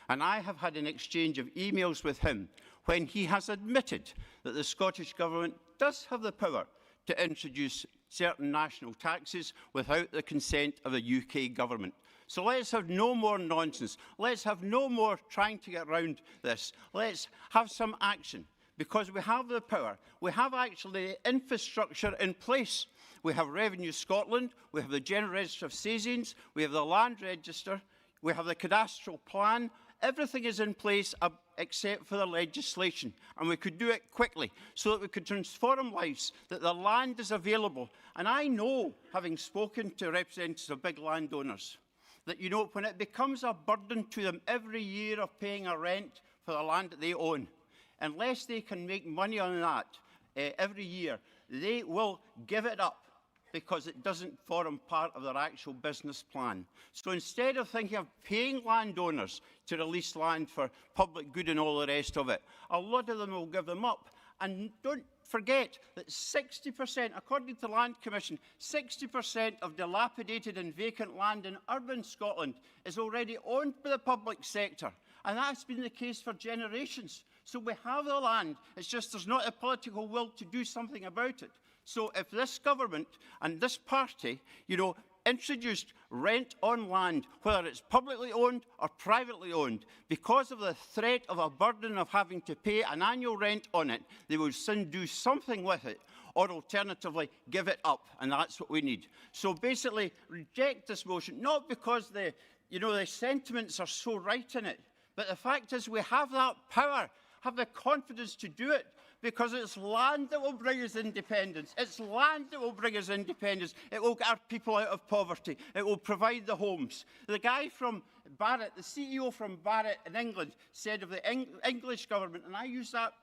And I have had an exchange of emails with him when he has admitted that the Scottish Government does have the power to introduce certain national taxes without the consent of the UK government. So let's have no more nonsense. Let's have no more trying to get around this. Let's have some action, because we have the power. We have actually the infrastructure in place. We have Revenue Scotland, we have the General Register of Sazines, we have the Land Register, we have the cadastral plan. Everything is in place except for the legislation, and we could do it quickly so that we could transform lives, that the land is available. And I know, having spoken to representatives of big landowners, that, you know, when it becomes a burden to them every year of paying a rent for the land that they own, unless they can make money on that every year, they will give it up, because it doesn't form part of their actual business plan. So instead of thinking of paying landowners to release land for public good and all the rest of it, a lot of them will give them up. And don't forget that 60%, according to the Land Commission, 60% of dilapidated and vacant land in urban Scotland is already owned by the public sector. And that's been the case for generations. So we have the land, it's just there's not a political will to do something about it. So if this government and this party, you know, introduced rent on land, whether it's publicly owned or privately owned, because of the threat of a burden of having to pay an annual rent on it, they will soon do something with it, or alternatively give it up, and that's what we need. So basically, reject this motion, not because the sentiments are so right in it, but the fact is we have that power, have the confidence to do it, because it's land that will bring us independence. It's land that will bring us independence. It will get our people out of poverty. It will provide the homes. The guy from Barrett, the CEO from Barrett in England, said of the English government, and I use that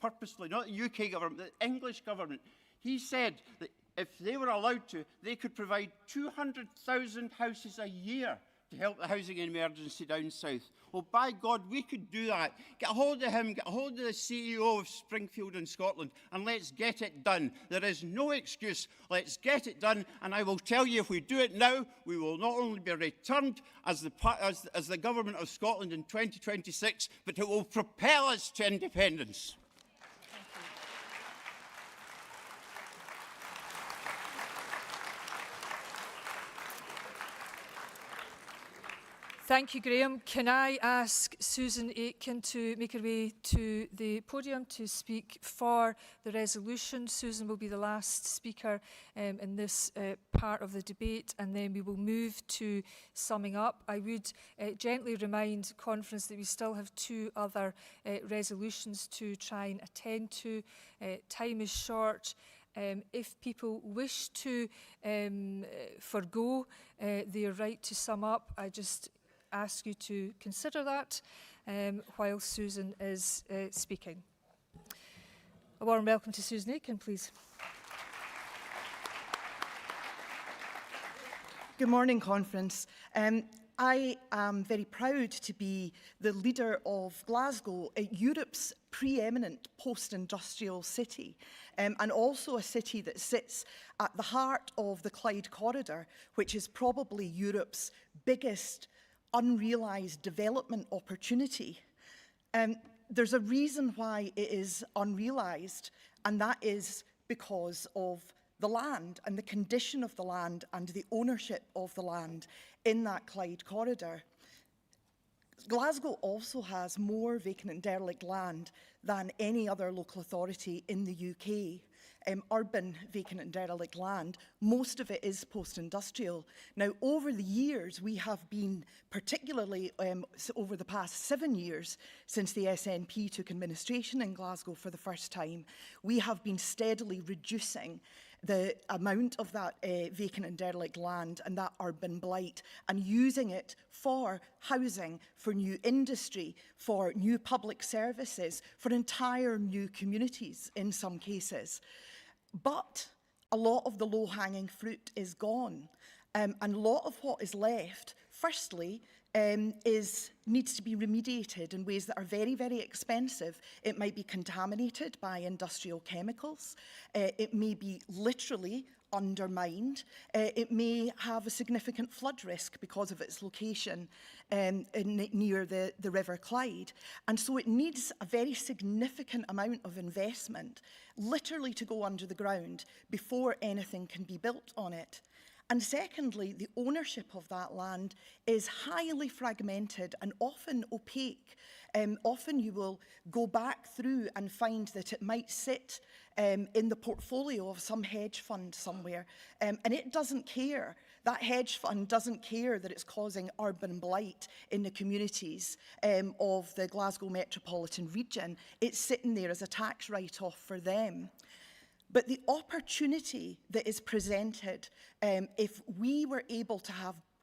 purposely, not the UK government, the English government, he said that if they were allowed to, they could provide 200,000 houses a year to help the housing emergency down south. Well, by God, we could do that. Get a hold of him, get a hold of the CEO of Springfield in Scotland, and let's get it done. There is no excuse. Let's get it done, and I will tell you, if we do it now, we will not only be returned as the government of Scotland in 2026, but it will propel us to independence. Thank you, Graham. Can I ask Susan Aitken to make her way to the podium to speak for the resolution? Susan will be the last speaker in this part of the debate, and then we will move to summing up. I would gently remind conference that we still have two other resolutions to try and attend to. Time is short. If people wish to forgo their right to sum up, I just ask you to consider that while Susan is speaking. A warm welcome to Susan Aitken, please. Good morning, Conference. I am very proud to be the leader of Glasgow, Europe's preeminent post-industrial city, and also a city that sits at the heart of the Plaid corridor, which is probably Europe's biggest unrealised development opportunity. There's a reason why it is unrealised, and that is because of the land and the condition of the land and the ownership of the land in that Clyde corridor. Glasgow also has more vacant and derelict land than any other local authority in the UK. Urban vacant and derelict land, most of it is post-industrial. Now, over the years, we have been, particularly over the past 7 years, since the SNP took administration in Glasgow for the first time, we have been steadily reducing the amount of that vacant and derelict land and that urban blight, and using it for housing, for new industry, for new public services, for entire new communities in some cases. But a lot of the low-hanging fruit is gone, and a lot of what is left, firstly, needs to be remediated in ways that are very, very expensive. It might be contaminated by industrial chemicals. It may be literally undermined. It may have a significant flood risk because of its location near the River Clyde. And so it needs a very significant amount of investment, literally to go under the ground before anything can be built on it. And secondly, the ownership of that land is highly fragmented and often opaque. Often you will go back through and find that it might sit in the portfolio of some hedge fund somewhere, and it doesn't care. That hedge fund doesn't care that it's causing urban blight in the communities of the Glasgow metropolitan region. It's sitting there as a tax write-off for them. But the opportunity that is presented, if we were able to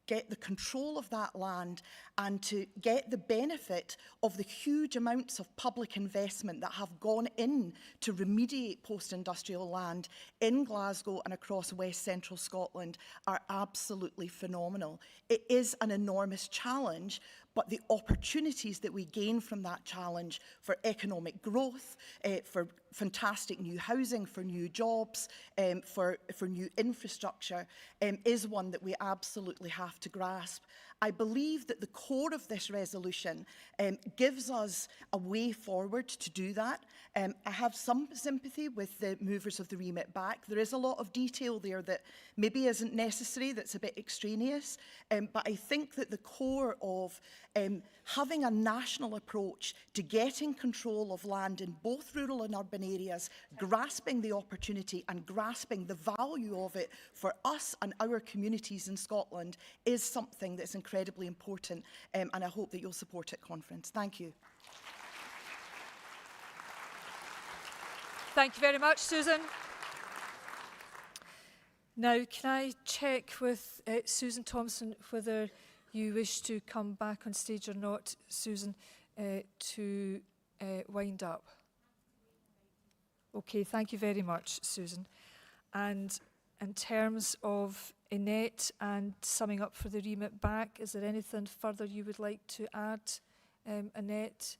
get the control of that land and to get the benefit of the huge amounts of public investment that have gone in to remediate post-industrial land in Glasgow and across West Central Scotland, are absolutely phenomenal. It is an enormous challenge, but the opportunities that we gain from that challenge for economic growth, for fantastic new housing, for new jobs, for new infrastructure, is one that we absolutely have to grasp. I believe that the core of this resolution gives us a way forward to do that. I have some sympathy with the movers of the remit back. There is a lot of detail there that maybe isn't necessary, that's a bit extraneous, but I think that the core of having a national approach to getting control of land in both rural and urban areas, grasping the opportunity and grasping the value of it for us and our communities in Scotland is something that's incredibly important, and I hope that you'll support it, Conference. Thank you. Thank you very much, Susan. Now, can I check with Susan Thompson whether you wish to come back on stage or not, Susan, to wind up? Okay, thank you very much, Susan. And in terms of Annette and summing up for the remit back, is there anything further you would like to add, Annette?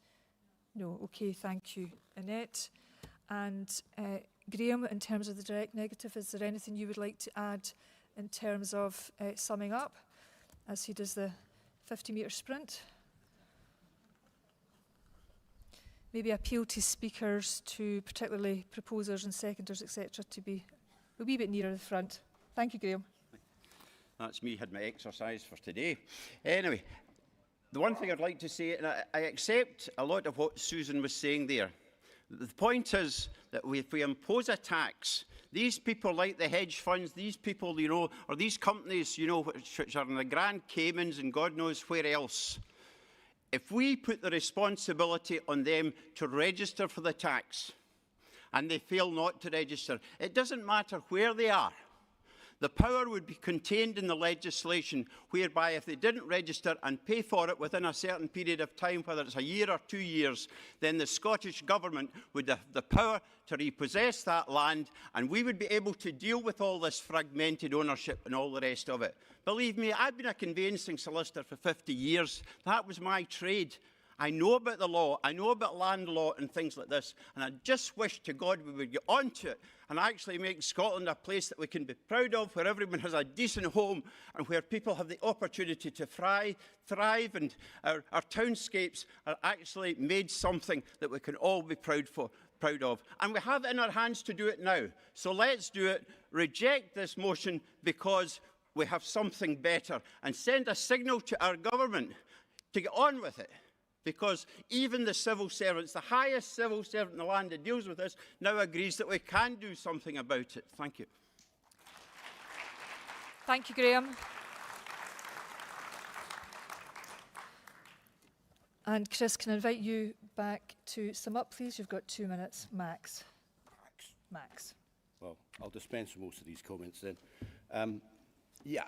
No, okay, thank you, Annette. And Graham, in terms of the direct negative, is there anything you would like to add in terms of summing up as he does the 50-metre sprint? Maybe appeal to speakers, to particularly proposers and seconders, etc., to be a wee bit nearer the front. Thank you, Graham. That's me, had my exercise for today. Anyway, the one thing I'd like to say, and I accept a lot of what Susan was saying there. The point is that if we impose a tax, these people like the hedge funds, these people, you know, or these companies, you know, which are in the Grand Caymans and God knows where else, if we put the responsibility on them to register for the tax, and they fail not to register, it doesn't matter where they are. The power would be contained in the legislation whereby if they didn't register and pay for it within a certain period of time, whether it's a year or 2 years, then the Scottish Government would have the power to repossess that land, and we would be able to deal with all this fragmented ownership and all the rest of it. Believe me, I've been a conveyancing solicitor for 50 years. That was my trade. I know about the law, I know about land law and things like this, and I just wish to God we would get onto it and actually make Scotland a place that we can be proud of, where everyone has a decent home and where people have the opportunity to thrive, and our townscapes are actually made something that we can all be proud of. And we have it in our hands to do it now. So let's do it. Reject this motion because we have something better, and send a signal to our government to get on with it. Because even the civil servants, the highest civil servant in the land that deals with this, now agrees that we can do something about it. Thank you. Thank you, Graham. And Chris, can I invite you back to sum up, please? You've got 2 minutes, max. Max. Well, I'll dispense with most of these comments then. Yeah,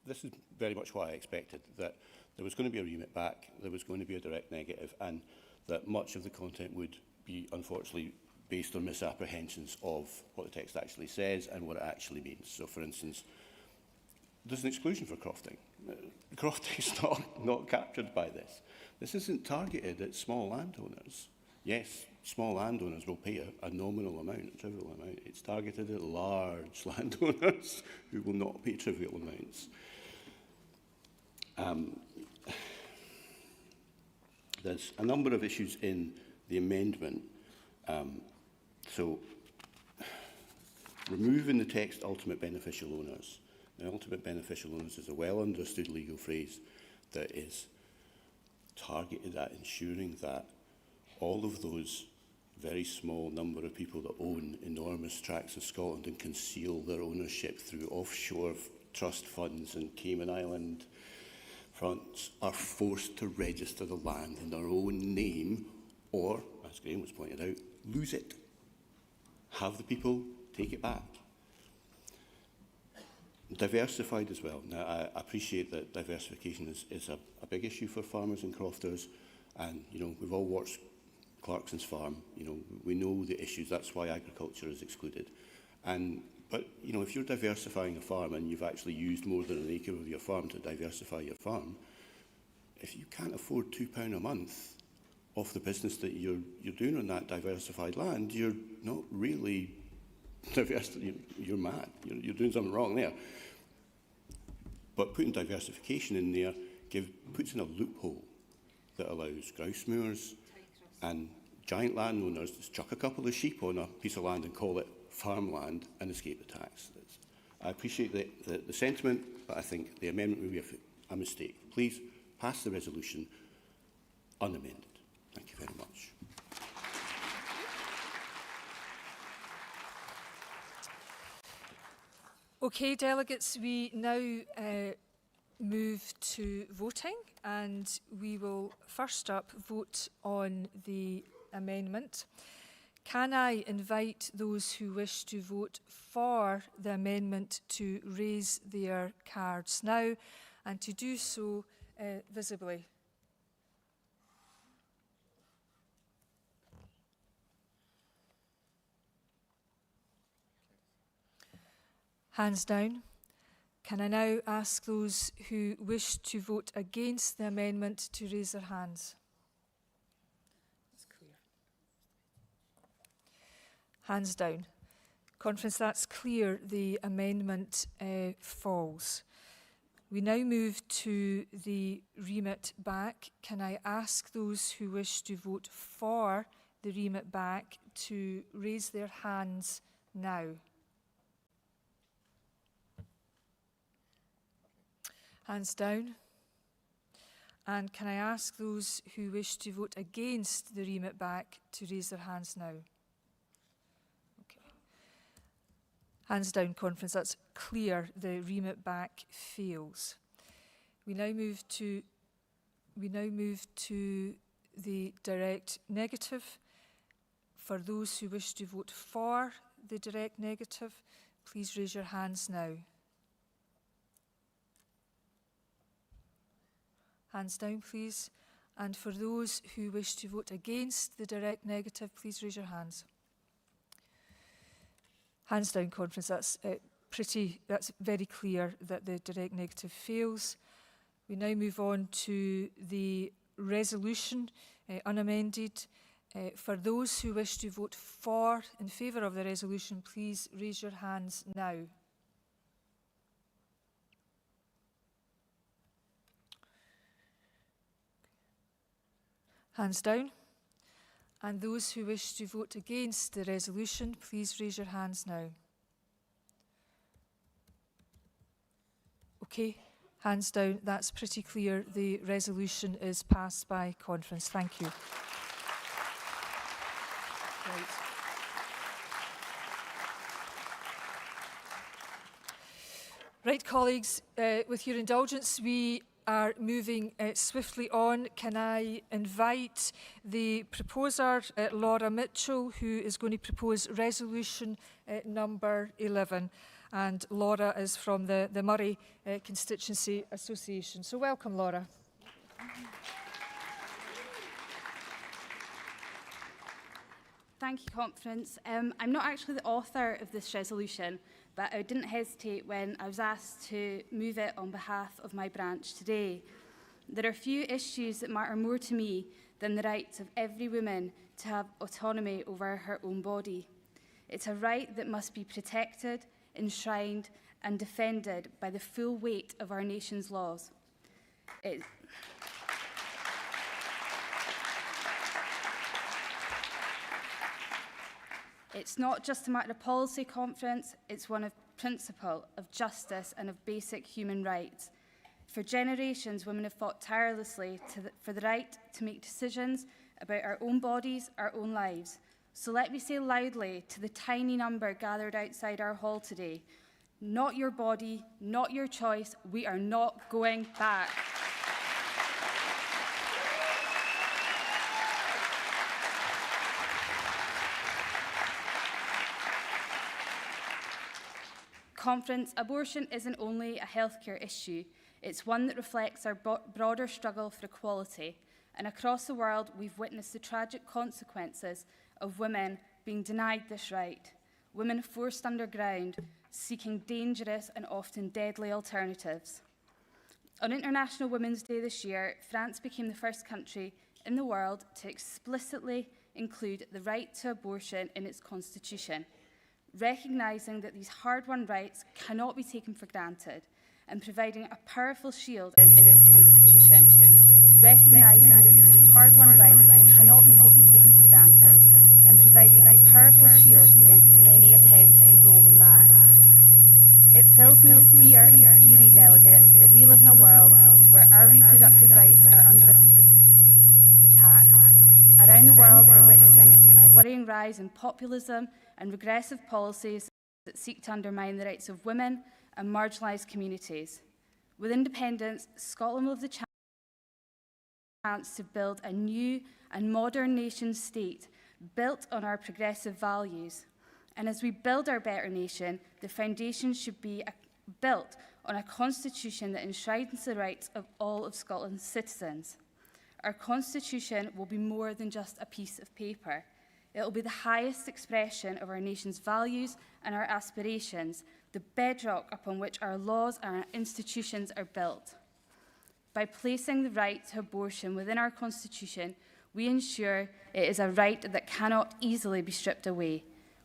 this is very much what I expected, that there was going to be a remit back, there was going to be a direct negative, and that much of the content would be, unfortunately, based on misapprehensions of what the text actually says and what it actually means. So, for instance, there's an exclusion for crofting. Crofting is not captured by this. This isn't targeted at small landowners. Yes, small landowners will pay a nominal amount, a trivial amount. It's targeted at large landowners who will not pay trivial amounts. There's a number of issues in the amendment. So, removing the text ultimate beneficial owners. Now, ultimate beneficial owners is a well-understood legal phrase that is targeted at ensuring that all of those very small number of people that own enormous tracts of Scotland and conceal their ownership through offshore trust funds and Cayman Island fronts are forced to register the land in their own name, or, as Graham was pointed out, lose it. Have the people take it back. Diversified as well. Now, I appreciate that diversification is a big issue for farmers and crofters, and, you know, we've all watched Clarkson's farm. You know, we know the issues. That's why agriculture is excluded. But, you know, if you're diversifying a farm and you've actually used more than an acre of your farm to diversify your farm, if you can't afford £2 a month off the business that you're doing on that diversified land, you're not really diversified. You're mad. You're doing something wrong there. But putting diversification in there puts in a loophole that allows grouse moors and giant landowners to chuck a couple of sheep on a piece of land and call it farmland and escape the tax. I appreciate the sentiment, but I think the amendment will be a mistake. Please pass the resolution unamended. Thank you very much. Okay, delegates, we now move to voting, and we will first up vote on the amendment. Can I invite those who wish to vote for the amendment to raise their cards now and to do so visibly? Hands down. Can I now ask those who wish to vote against the amendment to raise their hands? Hands down. Conference, that's clear. The amendment falls. We now move to the remit back. Can I ask those who wish to vote for the remit back to raise their hands now? Hands down. And can I ask those who wish to vote against the remit back to raise their hands now? Hands down, conference. That's clear. The remit back fails. We now move to the direct negative. For those who wish to vote for the direct negative, please raise your hands now. Hands down, please. And for those who wish to vote against the direct negative, please raise your hands. Hands down, Conference. That's very clear that the direct negative fails. We now move on to the resolution, unamended. For those who wish to vote in favour of the resolution, please raise your hands now. Hands down. And those who wish to vote against the resolution, please raise your hands now. Okay, hands down. That's pretty clear. The resolution is passed by conference. Thank you. Right, colleagues, with your indulgence, we are moving swiftly on. Can I invite the proposer, Laura Mitchell, who is going to propose resolution number 11. And Laura is from the Murray Constituency Association. So welcome, Laura. Thank you, Conference. I'm not actually the author of this resolution, but I didn't hesitate when I was asked to move it on behalf of my branch today. There are few issues that matter more to me than the rights of every woman to have autonomy over her own body. It's a right that must be protected, enshrined and defended by the full weight of our nation's laws. It's not just a matter of policy, Conference, it's one of principle, of justice and of basic human rights. For generations, women have fought tirelessly for the right to make decisions about our own bodies, our own lives. So let me say loudly to the tiny number gathered outside our hall today, not your body, not your choice, we are not going back. Conference, abortion isn't only a healthcare issue, it's one that reflects our broader struggle for equality. And across the world, we've witnessed the tragic consequences of women being denied this right. Women forced underground, seeking dangerous and often deadly alternatives. On International Women's Day this year, France became the first country in the world to explicitly include the right to abortion in its constitution, recognising that these hard-won rights cannot be taken for granted and providing a powerful shield in its constitution. Recognising that these hard-won rights cannot be taken for granted and providing a powerful shield against any attempt to roll them back. It fills me with fear and fury, delegates, that we live in a world where our reproductive rights are under attack. Around the world, we're witnessing a worrying rise in populism and regressive policies that seek to undermine the rights of women and marginalised communities. With independence, Scotland will have the chance to build a new and modern nation state built on our progressive values. And as we build our better nation, the foundation should be built on a constitution that enshrines the rights of all of Scotland's citizens. Our constitution will be more than just a piece of paper. It will be the highest expression of our nation's values and our aspirations, the bedrock upon which our laws and our institutions are built. By placing the right to abortion within our constitution, we ensure it is a right that cannot easily be stripped away.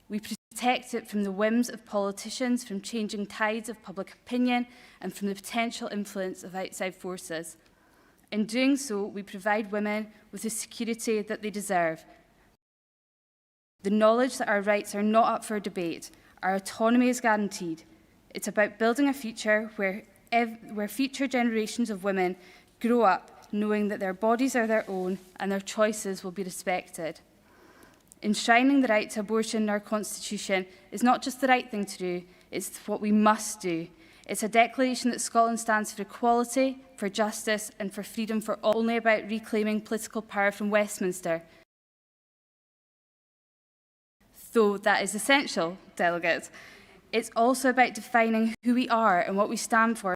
We protect it from the whims of politicians, from changing tides of public opinion, and from the potential influence of outside forces. In doing so, we provide women with the security that they deserve, the knowledge that our rights are not up for debate, our autonomy is guaranteed. It's about building a future where future generations of women grow up knowing that their bodies are their own and their choices will be respected. Enshrining the right to abortion in our constitution is not just the right thing to do, it's what we must do. It's a declaration that Scotland stands for equality, for justice and for freedom for all, only about reclaiming political power from Westminster. though that is essential, delegates. It's also about defining who we are and what we stand for.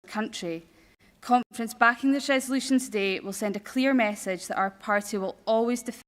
Country. Conference backing this resolution today will send a clear message that our party will always defend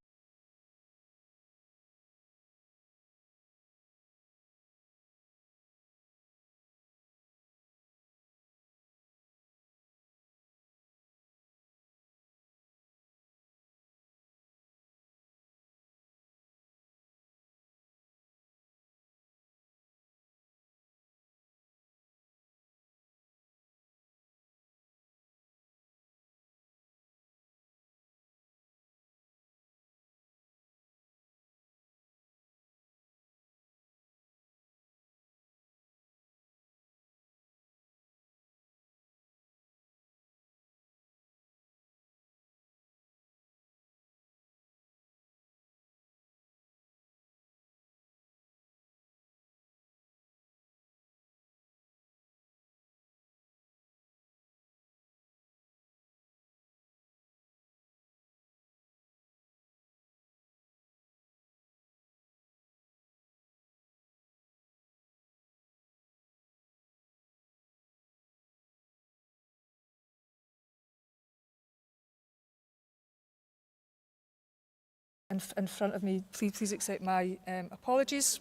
in front of me. Please accept my apologies.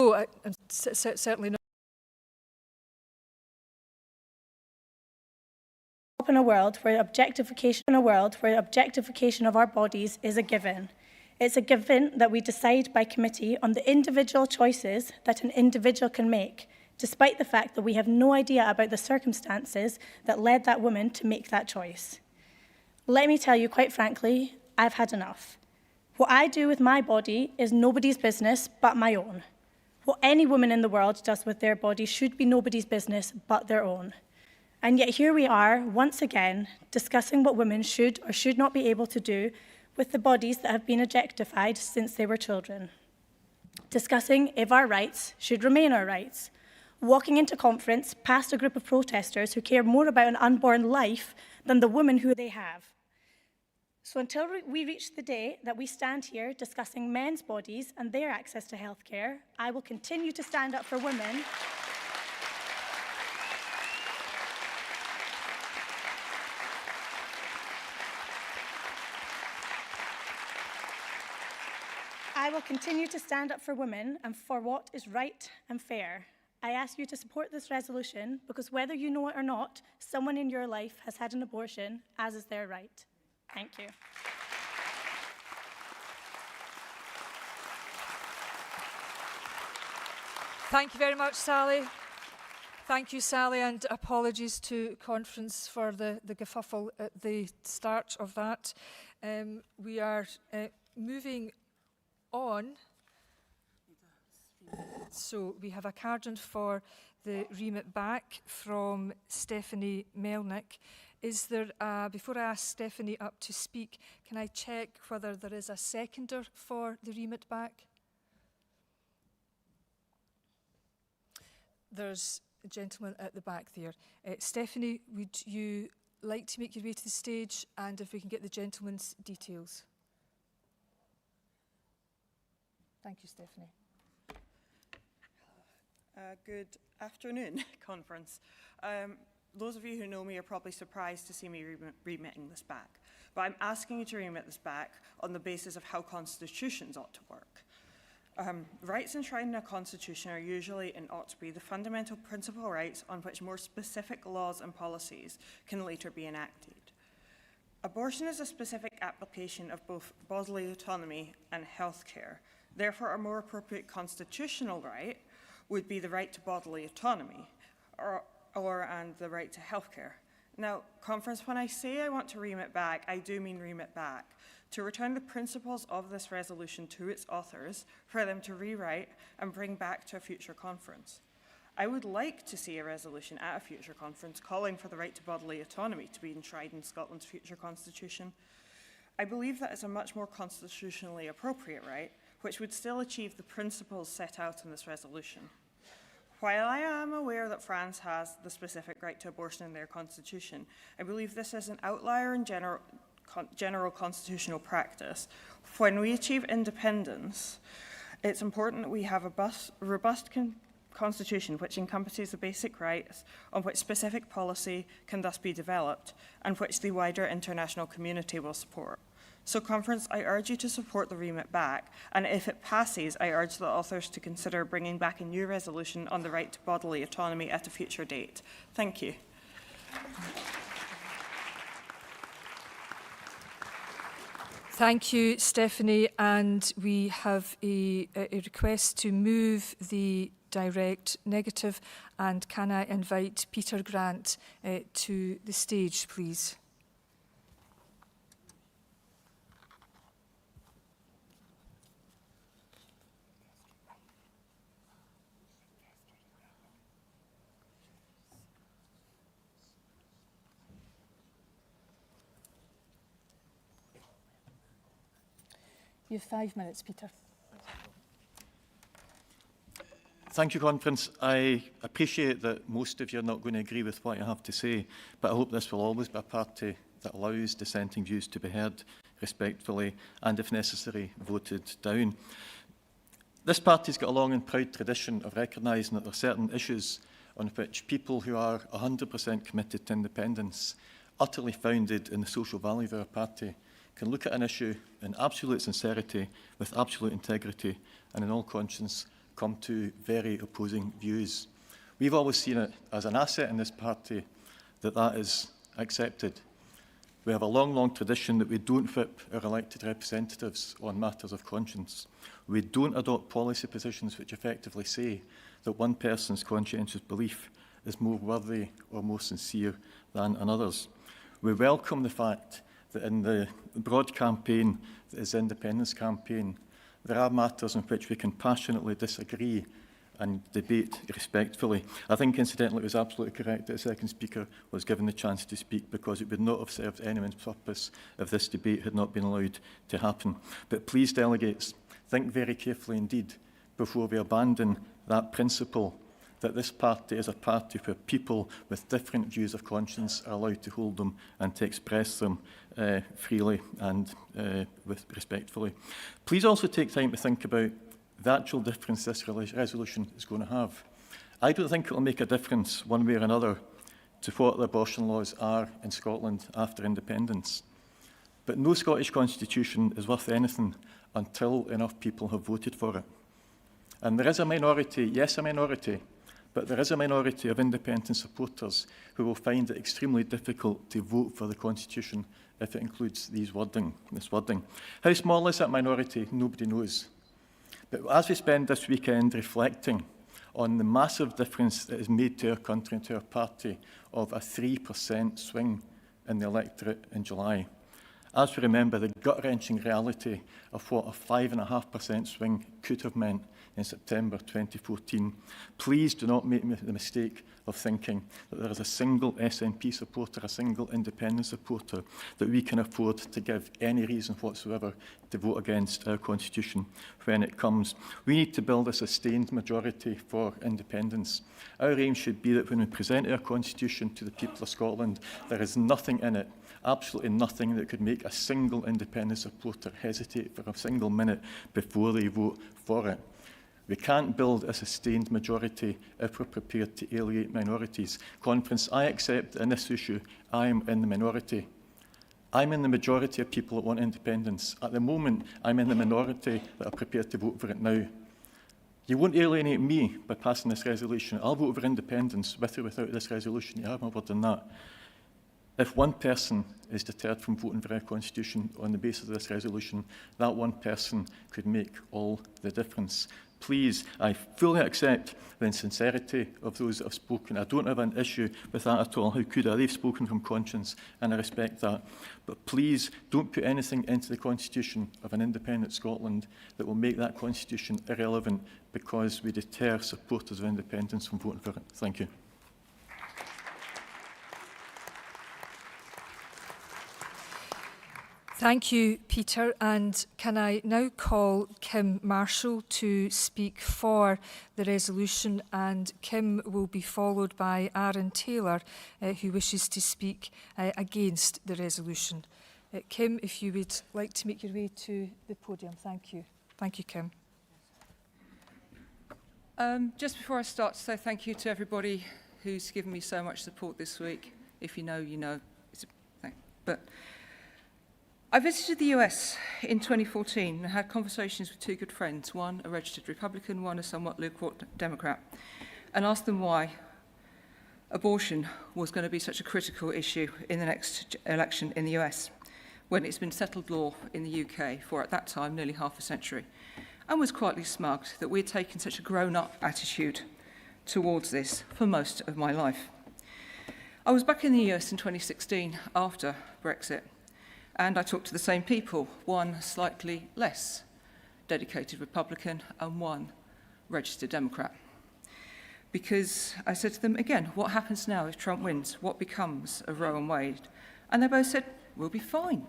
Oh, I'm certainly not. In a world where objectification of our bodies is a given. It's a given that we decide by committee on the individual choices that an individual can make, despite the fact that we have no idea about the circumstances that led that woman to make that choice. Let me tell you, quite frankly, I've had enough. What I do with my body is nobody's business but my own. What any woman in the world does with their body should be nobody's business but their own. And yet here we are, once again, discussing what women should or should not be able to do with the bodies that have been objectified since they were children. Discussing if our rights should remain our rights. Walking into conference past a group of protesters who care more about an unborn life than the woman who they have. So until we reach the day that we stand here discussing men's bodies and their access to healthcare, I will continue to stand up for women. I will continue to stand up for women and for what is right and fair. I ask you to support this resolution because whether you know it or not, someone in your life has had an abortion, as is their right. Thank you. Thank you very much, Sally. Thank you, Sally, and apologies to conference for the kerfuffle at the start of that. We are moving on. So we have a card for the remit back from Stephanie Melnick. Is there, before I ask Stephanie up to speak, can I check whether there is a seconder for the remit back? There's a gentleman at the back there. Stephanie, would you like to make your way to the stage, and if we can get the gentleman's details? Thank you, Stephanie. Good afternoon, conference. Those of you who know me are probably surprised to see me remitting this back, but I'm asking you to remit this back on the basis of how constitutions ought to work. Rights enshrined in a constitution are usually and ought to be the fundamental principal rights on which more specific laws and policies can later be enacted. Abortion is a specific application of both bodily autonomy and healthcare. Therefore, a more appropriate constitutional right would be the right to bodily autonomy, or and the right to healthcare. Now, Conference, when I say I want to remit back, I do mean remit back, to return the principles of this resolution to its authors, for them to rewrite and bring back to a future conference. I would like to see a resolution at a future conference calling for the right to bodily autonomy to be enshrined in Scotland's future constitution. I believe that is a much more constitutionally appropriate right, which would still achieve the principles set out in this resolution. While I am aware that France has the specific right to abortion in their constitution, I believe this is an outlier in general constitutional practice. When we achieve independence, it's important that we have a robust constitution which encompasses the basic rights on which specific policy can thus be developed and which the wider international community will support. So, Conference, I urge you to support the remit back, and if it passes, I urge the authors to consider bringing back a new resolution on the right to bodily autonomy at a future date. Thank you. Thank you, Stephanie. And we have a request to move the direct negative. And can I invite Peter Grant to the stage, please? You have 5 minutes, Peter. Thank you, Conference. I appreciate that most of you are not going to agree with what I have to say, but I hope this will always be a party that allows dissenting views to be heard respectfully and, if necessary, voted down. This party's got a long and proud tradition of recognising that there are certain issues on which people who are 100% committed to independence, utterly founded in the social value of our party, can look at an issue in absolute sincerity, with absolute integrity, and in all conscience come to very opposing views. We've always seen it as an asset in this party that that is accepted. We have a long, long tradition that we don't whip our elected representatives on matters of conscience. We don't adopt policy positions which effectively say that one person's conscientious belief is more worthy or more sincere than another's. We welcome the fact that in the broad campaign that is the independence campaign, there are matters in which we can passionately disagree and debate respectfully. I think, incidentally, it was absolutely correct that the second speaker was given the chance to speak, because it would not have served anyone's purpose if this debate had not been allowed to happen. But please, delegates, think very carefully indeed before we abandon that principle that this party is a party where people with different views of conscience are allowed to hold them and to express them freely and respectfully. Please also take time to think about the actual difference this resolution is going to have. I don't think it will make a difference one way or another to what the abortion laws are in Scotland after independence. But no Scottish constitution is worth anything until enough people have voted for it. And there is a minority, yes, a minority, but there is a minority of independent supporters who will find it extremely difficult to vote for the Constitution if it includes this wording. How small is that minority? Nobody knows. But as we spend this weekend reflecting on the massive difference that is made to our country and to our party of a 3% swing in the electorate in July, as we remember the gut-wrenching reality of what a 5.5% swing could have meant in September 2014, please do not make the mistake of thinking that there is a single SNP supporter, a single independent supporter, that we can afford to give any reason whatsoever to vote against our constitution when it comes. We need to build a sustained majority for independence. Our aim should be that when we present our constitution to the people of Scotland, there is nothing in it, absolutely nothing, that could make a single independent supporter hesitate for a single minute before they vote for it. We can't build a sustained majority if we're prepared to alienate minorities. Conference, I accept that in this issue, I am in the minority. I'm in the majority of people that want independence. At the moment, I'm in the minority that are prepared to vote for it now. You won't alienate me by passing this resolution. I'll vote for independence with or without this resolution. You have my word on that. If one person is deterred from voting for our constitution on the basis of this resolution, that one person could make all the difference. please, I fully accept the sincerity of those that have spoken. I don't have an issue with that at all. How could I? They've spoken from conscience, and I respect that. But please don't put anything into the constitution of an independent Scotland that will make that constitution irrelevant because we deter supporters of independence from voting for it. Thank you. Thank you, Peter. And can I now call Kim Marshall to speak for the resolution? And Kim will be followed by Aaron Taylor, who wishes to speak against the resolution. Kim, if you would like to make your way to the podium. Thank you. Thank you, Kim. Just before I start, to say thank you to everybody who's given me so much support this week. If you know, you know. But I visited the US in 2014 and had conversations with two good friends, one a registered Republican, one a somewhat lukewarm Democrat, and asked them why abortion was going to be such a critical issue in the next election in the US, when it's been settled law in the UK for, at that time, nearly half a century, and was quietly smug that we had taken such a grown-up attitude towards this for most of my life. I was back in the US in 2016 after Brexit, and I talked to the same people, one slightly less dedicated Republican and one registered Democrat. Because I said to them, again, what happens now if Trump wins? What becomes of Roe and Wade? And they both said, we'll be fine.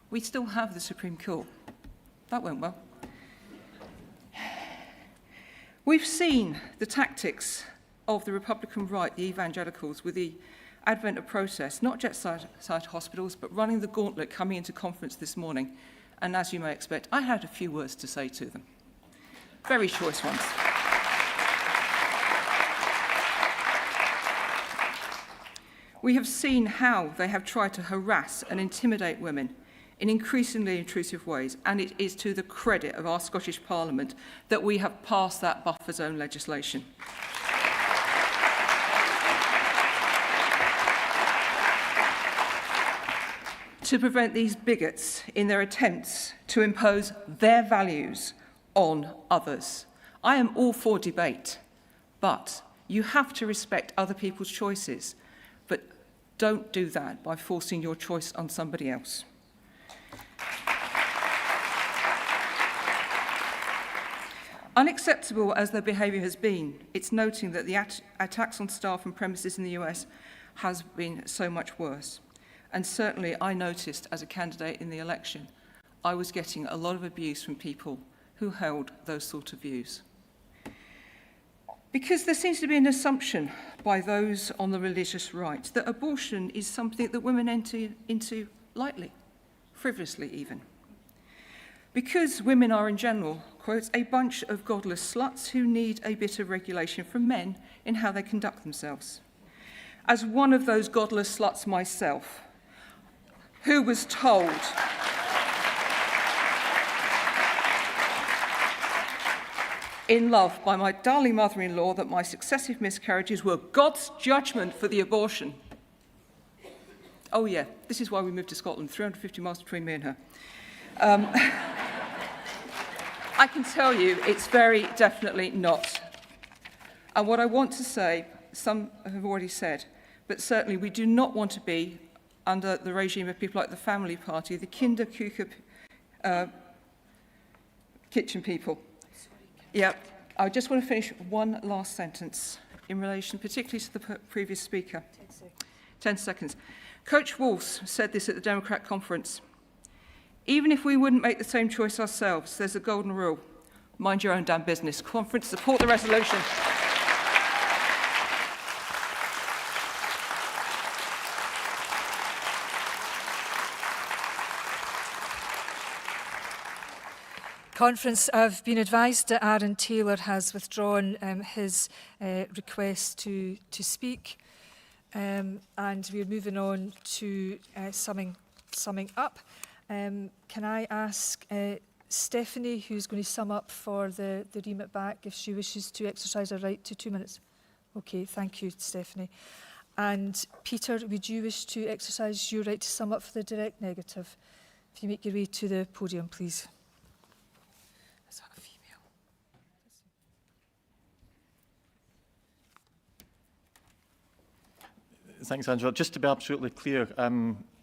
We still have the Supreme Court. That went well. We've seen the tactics of the Republican right, the evangelicals, with the advent of protests, not just outside hospitals, but running the gauntlet coming into conference this morning. And as you may expect, I had a few words to say to them. Very choice ones. We have seen how they have tried to harass and intimidate women in increasingly intrusive ways, and it is to the credit of our Scottish Parliament that we have passed that buffer zone legislation. To prevent these bigots in their attempts to impose their values on others. I am all for debate, but you have to respect other people's choices, but don't do that by forcing your choice on somebody else. Unacceptable as their behaviour has been, it's noting that the attacks on staff and premises in the US has been so much worse. And certainly I noticed as a candidate in the election, I was getting a lot of abuse from people who held those sort of views. Because there seems to be an assumption by those on the religious right that abortion is something that women enter into lightly, frivolously even. Because women are in general, quote, a bunch of godless sluts who need a bit of regulation from men in how they conduct themselves. As one of those godless sluts myself, who was told in love by my darling mother-in-law that my successive miscarriages were God's judgment for the abortion. Oh yeah, this is why we moved to Scotland, 350 miles between me and her. I can tell you it's very definitely not. And what I want to say, some have already said, but certainly we do not want to be under the regime of people like the Family Party, the Kinderküche kitchen people. Yeah, I just want to finish one last sentence in relation particularly to the previous speaker. 10 seconds. Coach Walsh said this at the Democrat conference. Even if we wouldn't make the same choice ourselves, there's a golden rule. Mind your own damn business. Conference, support the resolution. Conference, I've been advised that Aaron Taylor has withdrawn his request to speak, and we're moving on to summing up. Can I ask Stephanie, who's going to sum up for the remit back, if she wishes to exercise her right to 2 minutes? Okay, thank you, Stephanie. And Peter, would you wish to exercise your right to sum up for the direct negative? If you make your way to the podium, please. Is that a female? Thanks, Angela. Just to be absolutely clear,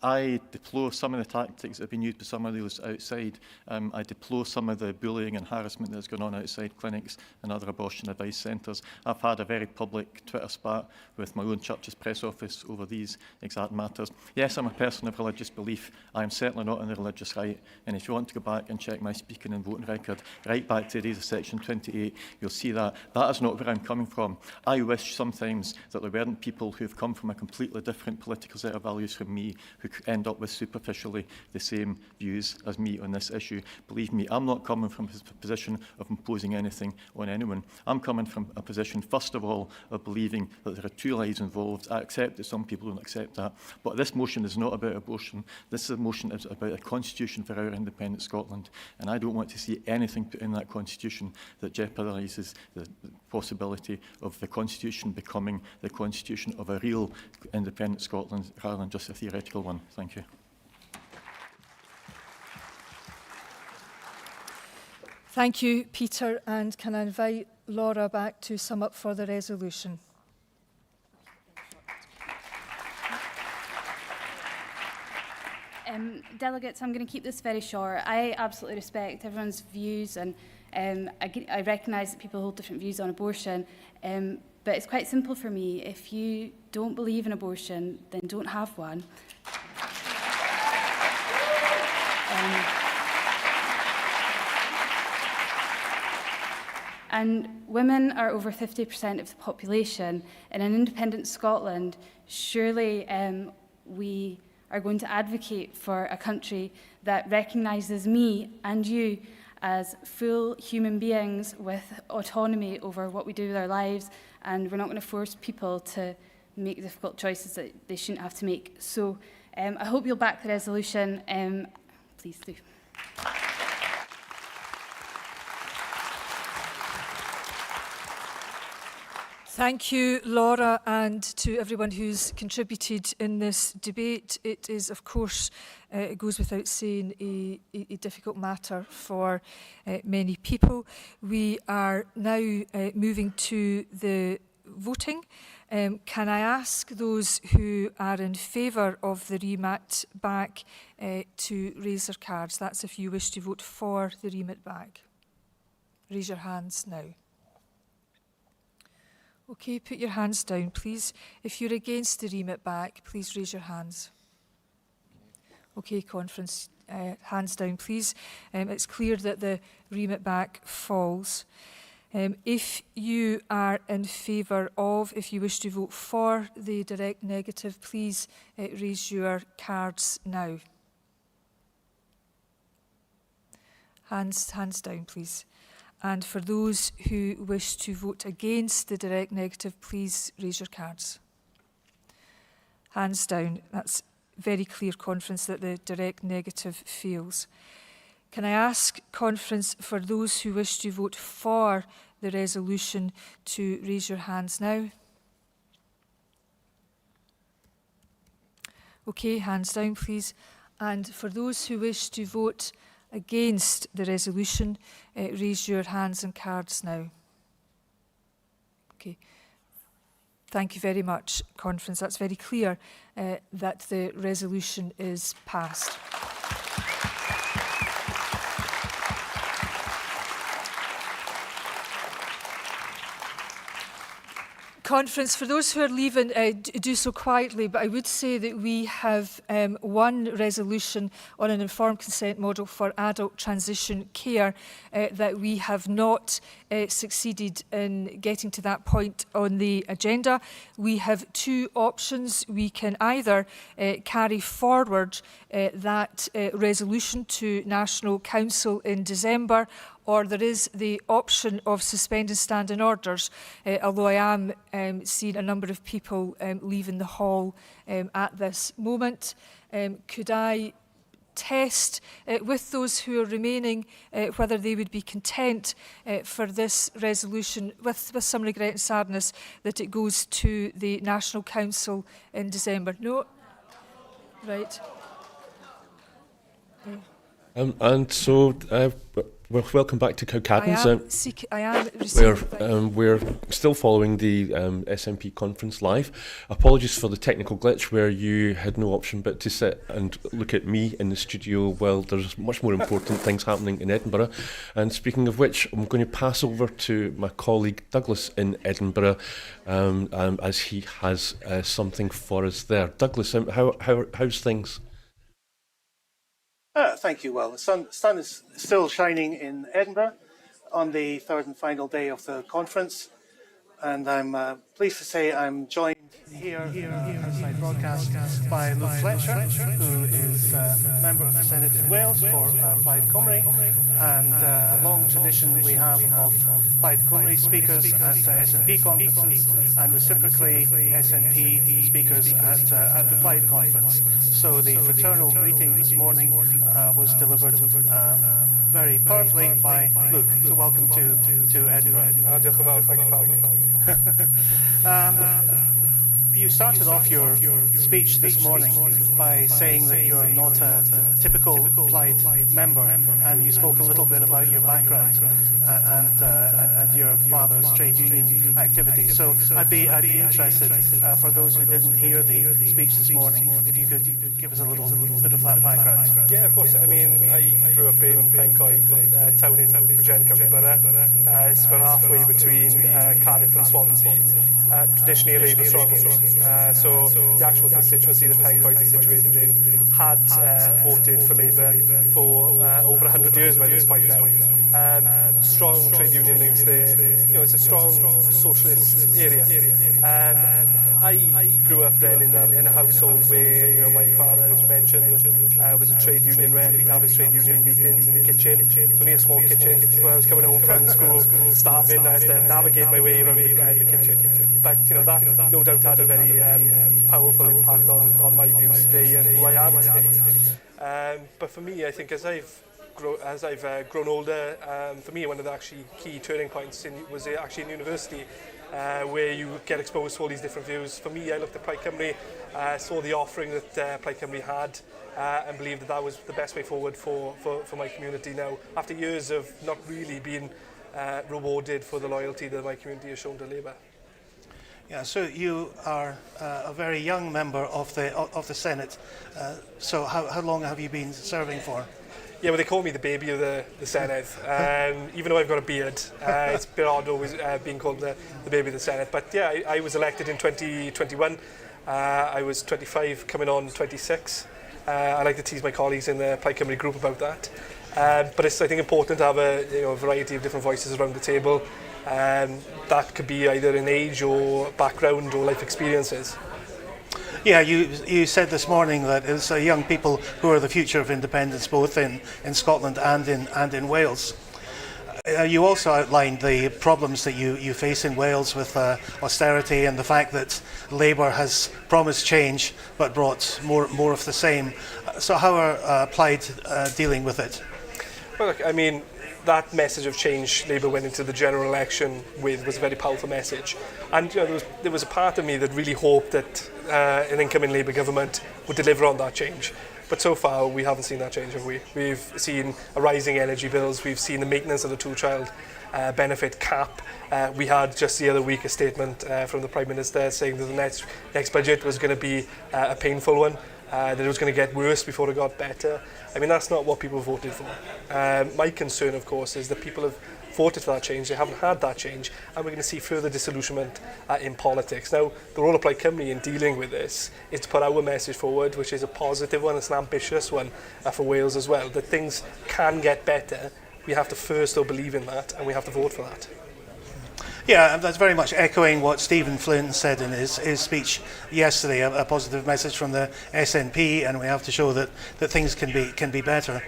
I deplore some of the tactics that have been used by some of those outside. I deplore some of the bullying and harassment that's going on outside clinics and other abortion advice centres. I've had a very public Twitter spat with my own church's press office over these exact matters. Yes, I'm a person of religious belief. I am certainly not on the religious right. And if you want to go back and check my speaking and voting record, right back to the days of Section 28, you'll see that. That is not where I'm coming from. I wish sometimes that there weren't people who've come from a completely different political set of values from me who end up with superficially the same views as me on this issue. Believe me, I'm not coming from a position of imposing anything on anyone. I'm coming from a position, first of all, of believing that there are two lives involved. I accept that some people don't accept that. But this motion is not about abortion. This motion is about a constitution for our independent Scotland. And I don't want to see anything put in that constitution that jeopardises the possibility of the constitution becoming the constitution of a real independent Scotland rather than just a theoretical one. Thank you. Thank you, Peter. And can I invite Laura back to sum up for the resolution? Delegates, I'm going to keep this very short. I absolutely respect everyone's views, and I recognise that people hold different views on abortion, but it's quite simple for me. If you don't believe in abortion, then don't have one. And women are over 50% of the population. In an independent Scotland, surely we are going to advocate for a country that recognises me and you as full human beings with autonomy over what we do with our lives, and we're not going to force people to make difficult choices that they shouldn't have to make. So I hope you'll back the resolution. Please do. Thank you, Laura, and to everyone who's contributed in this debate. It is, of course, it goes without saying, a difficult matter for many people. We are now moving to the voting. Can I ask those who are in favour of the remit back to raise their cards? That's if you wish to vote for the remit back. Raise your hands now. Okay, put your hands down, please. If you're against the remit back, please raise your hands. Okay, conference, hands down, please. It's clear that the remit back falls. If you are in favour of, if you wish to vote for the direct negative, please raise your cards now. Hands down, please. And for those who wish to vote against the direct negative, please raise your cards. Hands down. That's very clear, conference, that the direct negative fails. Can I ask, conference, for those who wish to vote for the resolution to raise your hands now? Okay, hands down, please. And for those who wish to vote against the resolution, raise your hands and cards now. Okay. Thank you very much, conference. That's very clear that the resolution is passed. Conference, for those who are leaving, do so quietly, but I would say that we have one resolution on an informed consent model for adult transition care that we have not succeeded in getting to that point on the agenda. We have two options. We can either carry forward that resolution to National Council in December, or there is the option of suspending standing orders, although I am seeing a number of people leaving the hall at this moment. Could I test with those who are remaining whether they would be content for this resolution, with some regret and sadness, that it goes to the National Council in December? No? Right. And so Well, welcome back to Cowcaddens. I am receiving we're still following the SNP Conference live. Apologies for the technical glitch where you had no option but to sit and look at me in the studio while there's much more important things happening in Edinburgh. And speaking of which, I'm going to pass over to my colleague Douglas in Edinburgh as he has something for us there. Douglas, how's things? Thank you. Well, the sun is still shining in Edinburgh on the third and final day of the conference, and I'm pleased to say I'm joined here as I broadcast by Luke Fletcher, who is a member of the Senate in Wales for Plaid Cymru, and a long tradition we have of Plaid Cymru speakers at SNP conferences, and reciprocally SNP speakers at the Plaid conference. So the fraternal greeting this morning was delivered very powerfully by Luke. So welcome to Edinburgh. You started off your speech this morning by saying that you're not a typical Plaid member, and you spoke a little bit about your background and your father's trade union activities. So I'd be interested, for those who didn't hear the speech this morning, if you could give us a little bit of that background. Yeah, of course. I mean, I grew up in Pencoed, a town in Bridgend, County Borough. It's about halfway between Cardiff and Swansea. Traditionally a Labour stronghold. So the actual constituency that Pencoed is situated in had voted for Labour for over 100 years by this point now. Strong trade union links there. You know, it's a strong socialist area. I grew up then in a household where, you know, my father, as you mentioned, was a trade union rep. He'd have his trade union meetings in the kitchen. It's only a small kitchen, so I was coming home from school, starving. I had to navigate my way around the kitchen. But, you know, that no doubt had a very powerful impact on my views today and who I am today. But for me, I think as I've grown older, for me, one of the actually key turning points was actually in university, where you get exposed to all these different views. For me, I looked at Plaid Cymru, saw the offering that Plaid Cymru had, and believed that was the best way forward for my community now, after years of not really being rewarded for the loyalty that my community has shown to Labour. Yeah, so you are a very young member of the Senate. So how long have you been serving for? Yeah, well, they call me the baby of the Senate, even though I've got a beard. It's a bit odd always being called the baby of the Senate. But yeah, I was elected in 2021. I was 25, coming on 26. I like to tease my colleagues in the Plaid Cymru group about that. But it's, I think, important to have a variety of different voices around the table. That could be either in age or background or life experiences. Yeah, you said this morning that it's young people who are the future of independence, both in Scotland and in Wales. You also outlined the problems that you face in Wales with austerity and the fact that Labour has promised change but brought more of the same. So how are Plaid dealing with it? Well, look, I mean, that message of change Labour went into the general election with was a very powerful message. And you know, there was a part of me that really hoped that an incoming Labour government would deliver on that change. But so far, we haven't seen that change, have we? We've seen a rising energy bills. We've seen the maintenance of the two-child benefit cap. We had just the other week a statement from the Prime Minister saying that the next budget was going to be a painful one, that it was going to get worse before it got better. I mean, that's not what people voted for. My concern, of course, is that people have voted for that change. They haven't had that change, and we're going to see further disillusionment in politics. Now, the role of Plaid Cymru in dealing with this is to put our message forward, which is a positive one, it's an ambitious one for Wales as well, that things can get better. We have to first, though, believe in that, and we have to vote for that. Yeah, that's very much echoing what Stephen Flynn said in his speech yesterday, a positive message from the SNP, and we have to show that things can be better.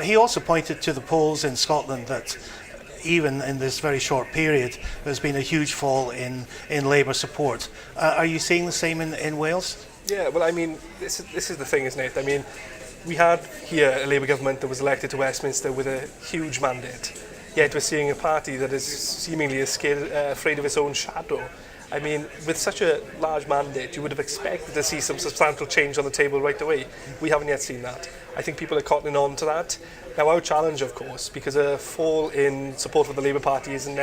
He also pointed to the polls in Scotland that even in this very short period, there's been a huge fall in Labour support. Are you seeing the same in Wales? Yeah, well, I mean, this is the thing, isn't it? I mean, we had here a Labour government that was elected to Westminster with a huge mandate. Yet we're seeing a party that is seemingly afraid of its own shadow. I mean, with such a large mandate, you would have expected to see some substantial change on the table right away. We haven't yet seen that. I think people are cottoning on to that. Now, our challenge, of course, because a fall in support for the Labour Party doesn't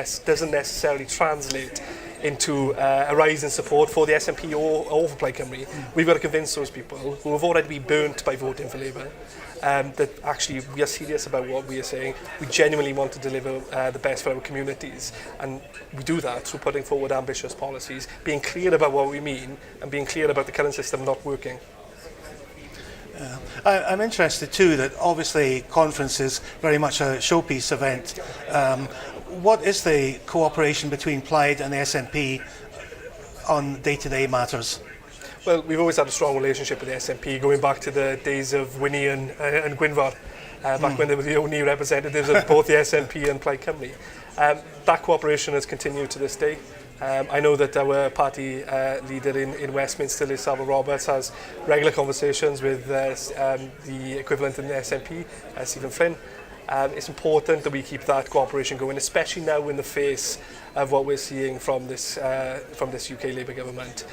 necessarily translate into a rise in support for the SNP or for Plaid Cymru, we've got to convince those people who have already been burnt by voting for Labour that actually we are serious about what we are saying. We genuinely want to deliver the best for our communities, and we do that through putting forward ambitious policies, being clear about what we mean, and being clear about the current system not working. I'm interested too that obviously conference is very much a showpiece event. What is the cooperation between Plaid and the SNP on day-to-day matters? Well, we've always had a strong relationship with the SNP, going back to the days of Swinney and Gwynfor, back when they were the only representatives of both the SNP and Plaid Cymru. That cooperation has continued to this day. I know that our party leader in Westminster, Liz Roberts, has regular conversations with the equivalent in the SNP, Stephen Flynn. It's important that we keep that cooperation going, especially now in the face of what we're seeing from this UK Labour government.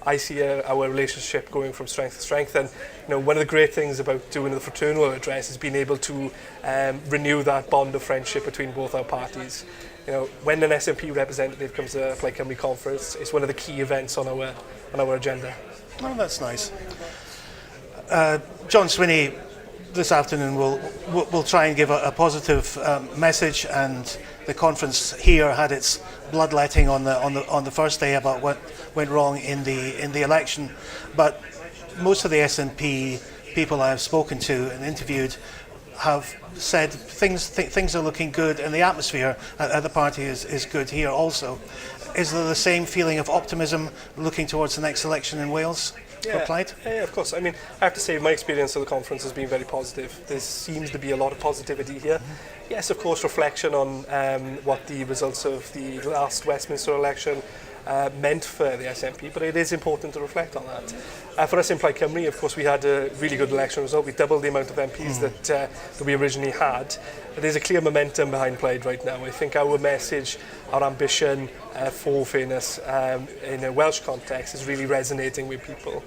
I see our relationship going from strength to strength, and one of the great things about doing the Fraternal address is being able to renew that bond of friendship between both our parties. When an SNP representative comes to a Plaid Cymru conference, it's one of the key events on our agenda. Oh, that's nice. John Swinney this afternoon will try and give a positive message, and the conference here had its bloodletting on the first day about what went wrong in the election. But most of the SNP people I've spoken to and interviewed have said things are looking good, and the atmosphere at the party is good here also. Is there the same feeling of optimism looking towards the next election in Wales? Yeah, of course. I mean, I have to say my experience of the conference has been very positive. There seems to be a lot of positivity here. Yes, of course, reflection on what the results of the last Westminster election meant for the SNP, but it is important to reflect on that. For us in Plaid Cymru, of course, we had a really good election result. We doubled the amount of MPs that we originally had. There's a clear momentum behind Plaid right now. I think our message, our ambition for fairness in a Welsh context is really resonating with people.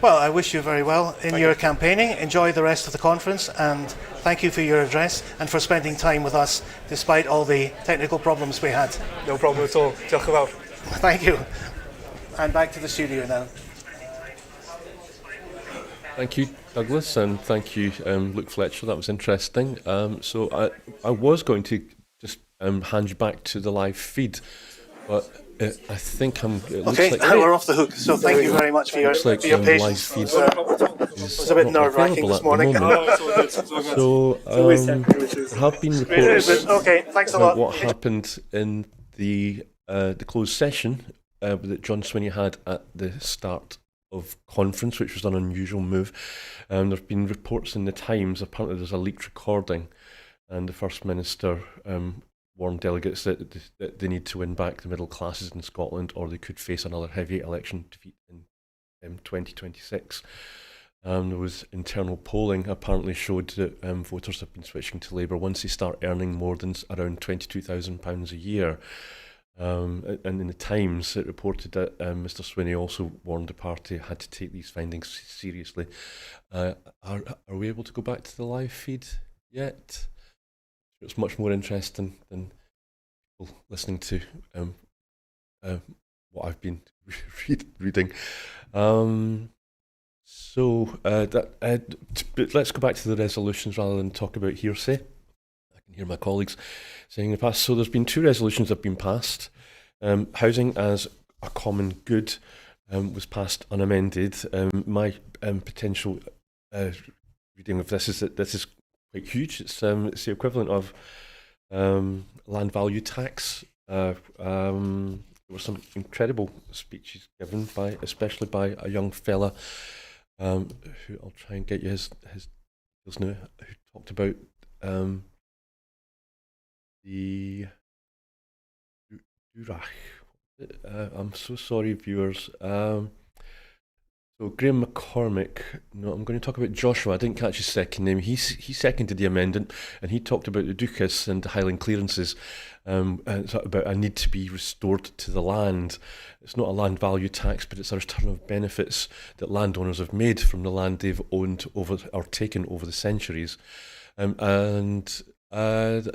Well, I wish you very well in your campaigning. Enjoy the rest of the conference, and thank you for your address and for spending time with us despite all the technical problems we had. No problem at all. Diolch yn fawr. Thank you. And back to the studio now. Thank you, Douglas, and thank you, Luke Fletcher. That was interesting. So I was going to just hand you back to the live feed, but I think it looks okay, like now we're off the hook, so thank you very much for your patience. It was a bit nerve-wracking this morning. So there have been reports okay, thanks a lot. what happened in the closed session that John Swinney had at the start of conference, which was an unusual move. There have been reports in the Times, apparently there's a leaked recording, and the First Minister warned delegates that they need to win back the middle classes in Scotland, or they could face another heavy election defeat in 2026. There was internal polling apparently showed that voters have been switching to Labour once they start earning more than around £22,000 a year. And in the Times, it reported that Mr Swinney also warned the party had to take these findings seriously. Are we able to go back to the live feed yet? It's much more interesting than people listening to what I've been reading. But let's go back to the resolutions rather than talk about hearsay. I can hear my colleagues saying in the past. So there's been 2 resolutions that have been passed. Housing as a common good was passed unamended. My potential reading of this is that this is quite huge. It's the equivalent of land value tax. There were some incredible speeches given especially by a young fella who I'll try and get you his details now, who talked about the I'm so sorry, viewers. So Graham McCormick, no, I'm going to talk about Joshua. I didn't catch his second name. He seconded the amendment, and he talked about the Dukas and Highland clearances, and about a need to be restored to the land. It's not a land value tax, but it's a return of benefits that landowners have made from the land they've owned over or taken over the centuries. Another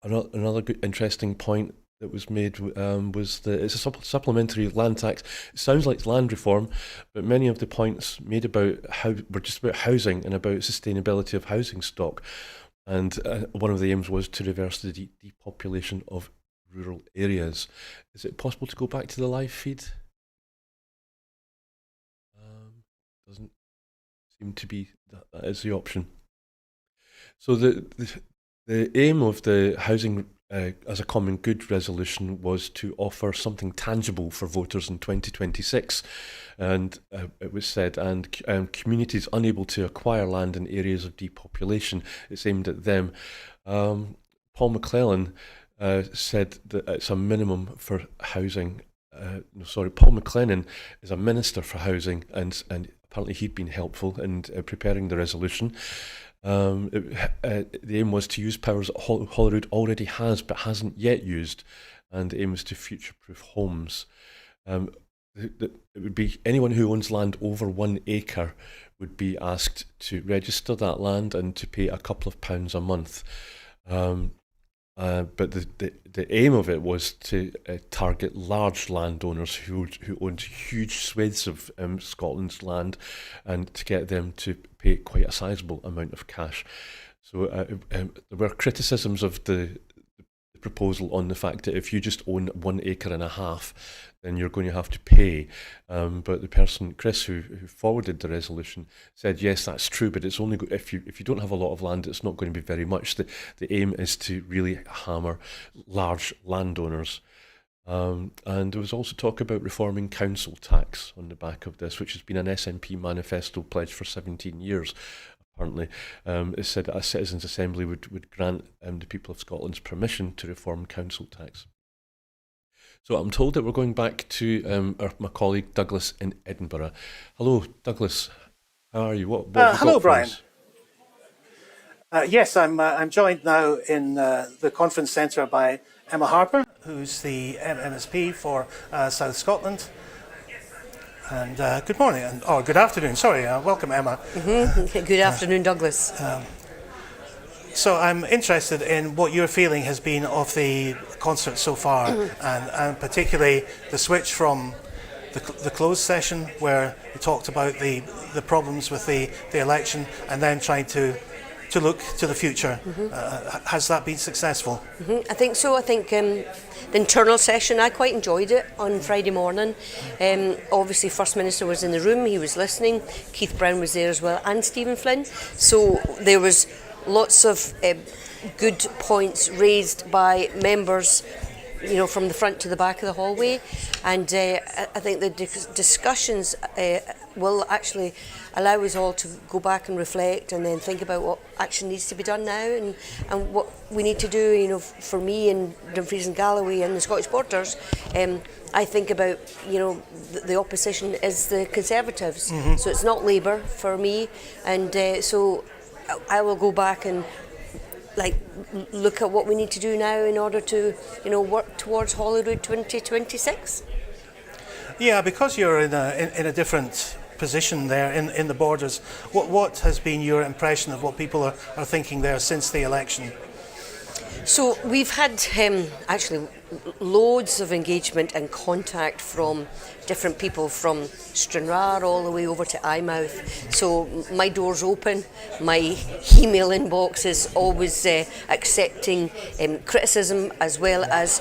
good, interesting point that was made was that it's a supplementary land tax. It sounds like land reform, but many of the points made about how were just about housing and about sustainability of housing stock. And one of the aims was to reverse the depopulation of rural areas. Is it possible to go back to the live feed? Doesn't seem to be that is the option. So the aim of the housing as a common good resolution was to offer something tangible for voters in 2026, and it was said, and communities unable to acquire land in areas of depopulation, it's aimed at them. Paul McClellan said that it's a minimum for housing. Paul McLennan is a minister for housing, and apparently he'd been helpful in preparing the resolution. The aim was to use powers that Holyrood already has but hasn't yet used, and the aim was to future-proof homes. It would be anyone who owns land over 1 acre would be asked to register that land and to pay a couple of pounds a month. But the aim of it was to target large landowners who owned huge swathes of Scotland's land, and to get them to pay quite a sizable amount of cash. So there were criticisms of the proposal on the fact that if you just own 1.5 acres, then you're going to have to pay. But the person, Chris, who forwarded the resolution, said yes, that's true, but it's only if you don't have a lot of land, it's not going to be very much. The aim is to really hammer large landowners. And there was also talk about reforming council tax on the back of this, which has been an SNP manifesto pledge for 17 years. Apparently, it said that a citizens' assembly would grant the people of Scotland's permission to reform council tax. So I'm told that we're going back to my colleague Douglas in Edinburgh. Hello, Douglas. How are you? What hello, Brian. Yes, I'm joined now in the conference centre by Emma Harper, who's the MSP for South Scotland. And good morning, or good afternoon, sorry, welcome Emma. Good afternoon, Douglas. So I'm interested in what your feeling has been of the concert so far, and particularly the switch from the closed session, where we talked about the problems with the election, and then trying to look to the future. Has that been successful? I think so. I think the internal session, I quite enjoyed it on Friday morning. Obviously, First Minister was in the room, he was listening. Keith Brown was there as well, and Stephen Flynn. So there was lots of good points raised by members, you know, from the front to the back of the hallway. And I think the discussions will actually allow us all to go back and reflect, and then think about what action needs to be done now, and what we need to do. You know, for me in Dumfries and Galloway and the Scottish Borders, I think about, you know, the opposition is the Conservatives, so it's not Labour for me, and so I will go back and look at what we need to do now in order to, you know, work towards Holyrood 2026. Yeah, because you're in a different position there in the Borders, what has been your impression of what people are thinking there since the election? So we've had actually loads of engagement and contact from different people, from Stranraer all the way over to Eyemouth. So my door's open, my email inbox is always accepting criticism as well as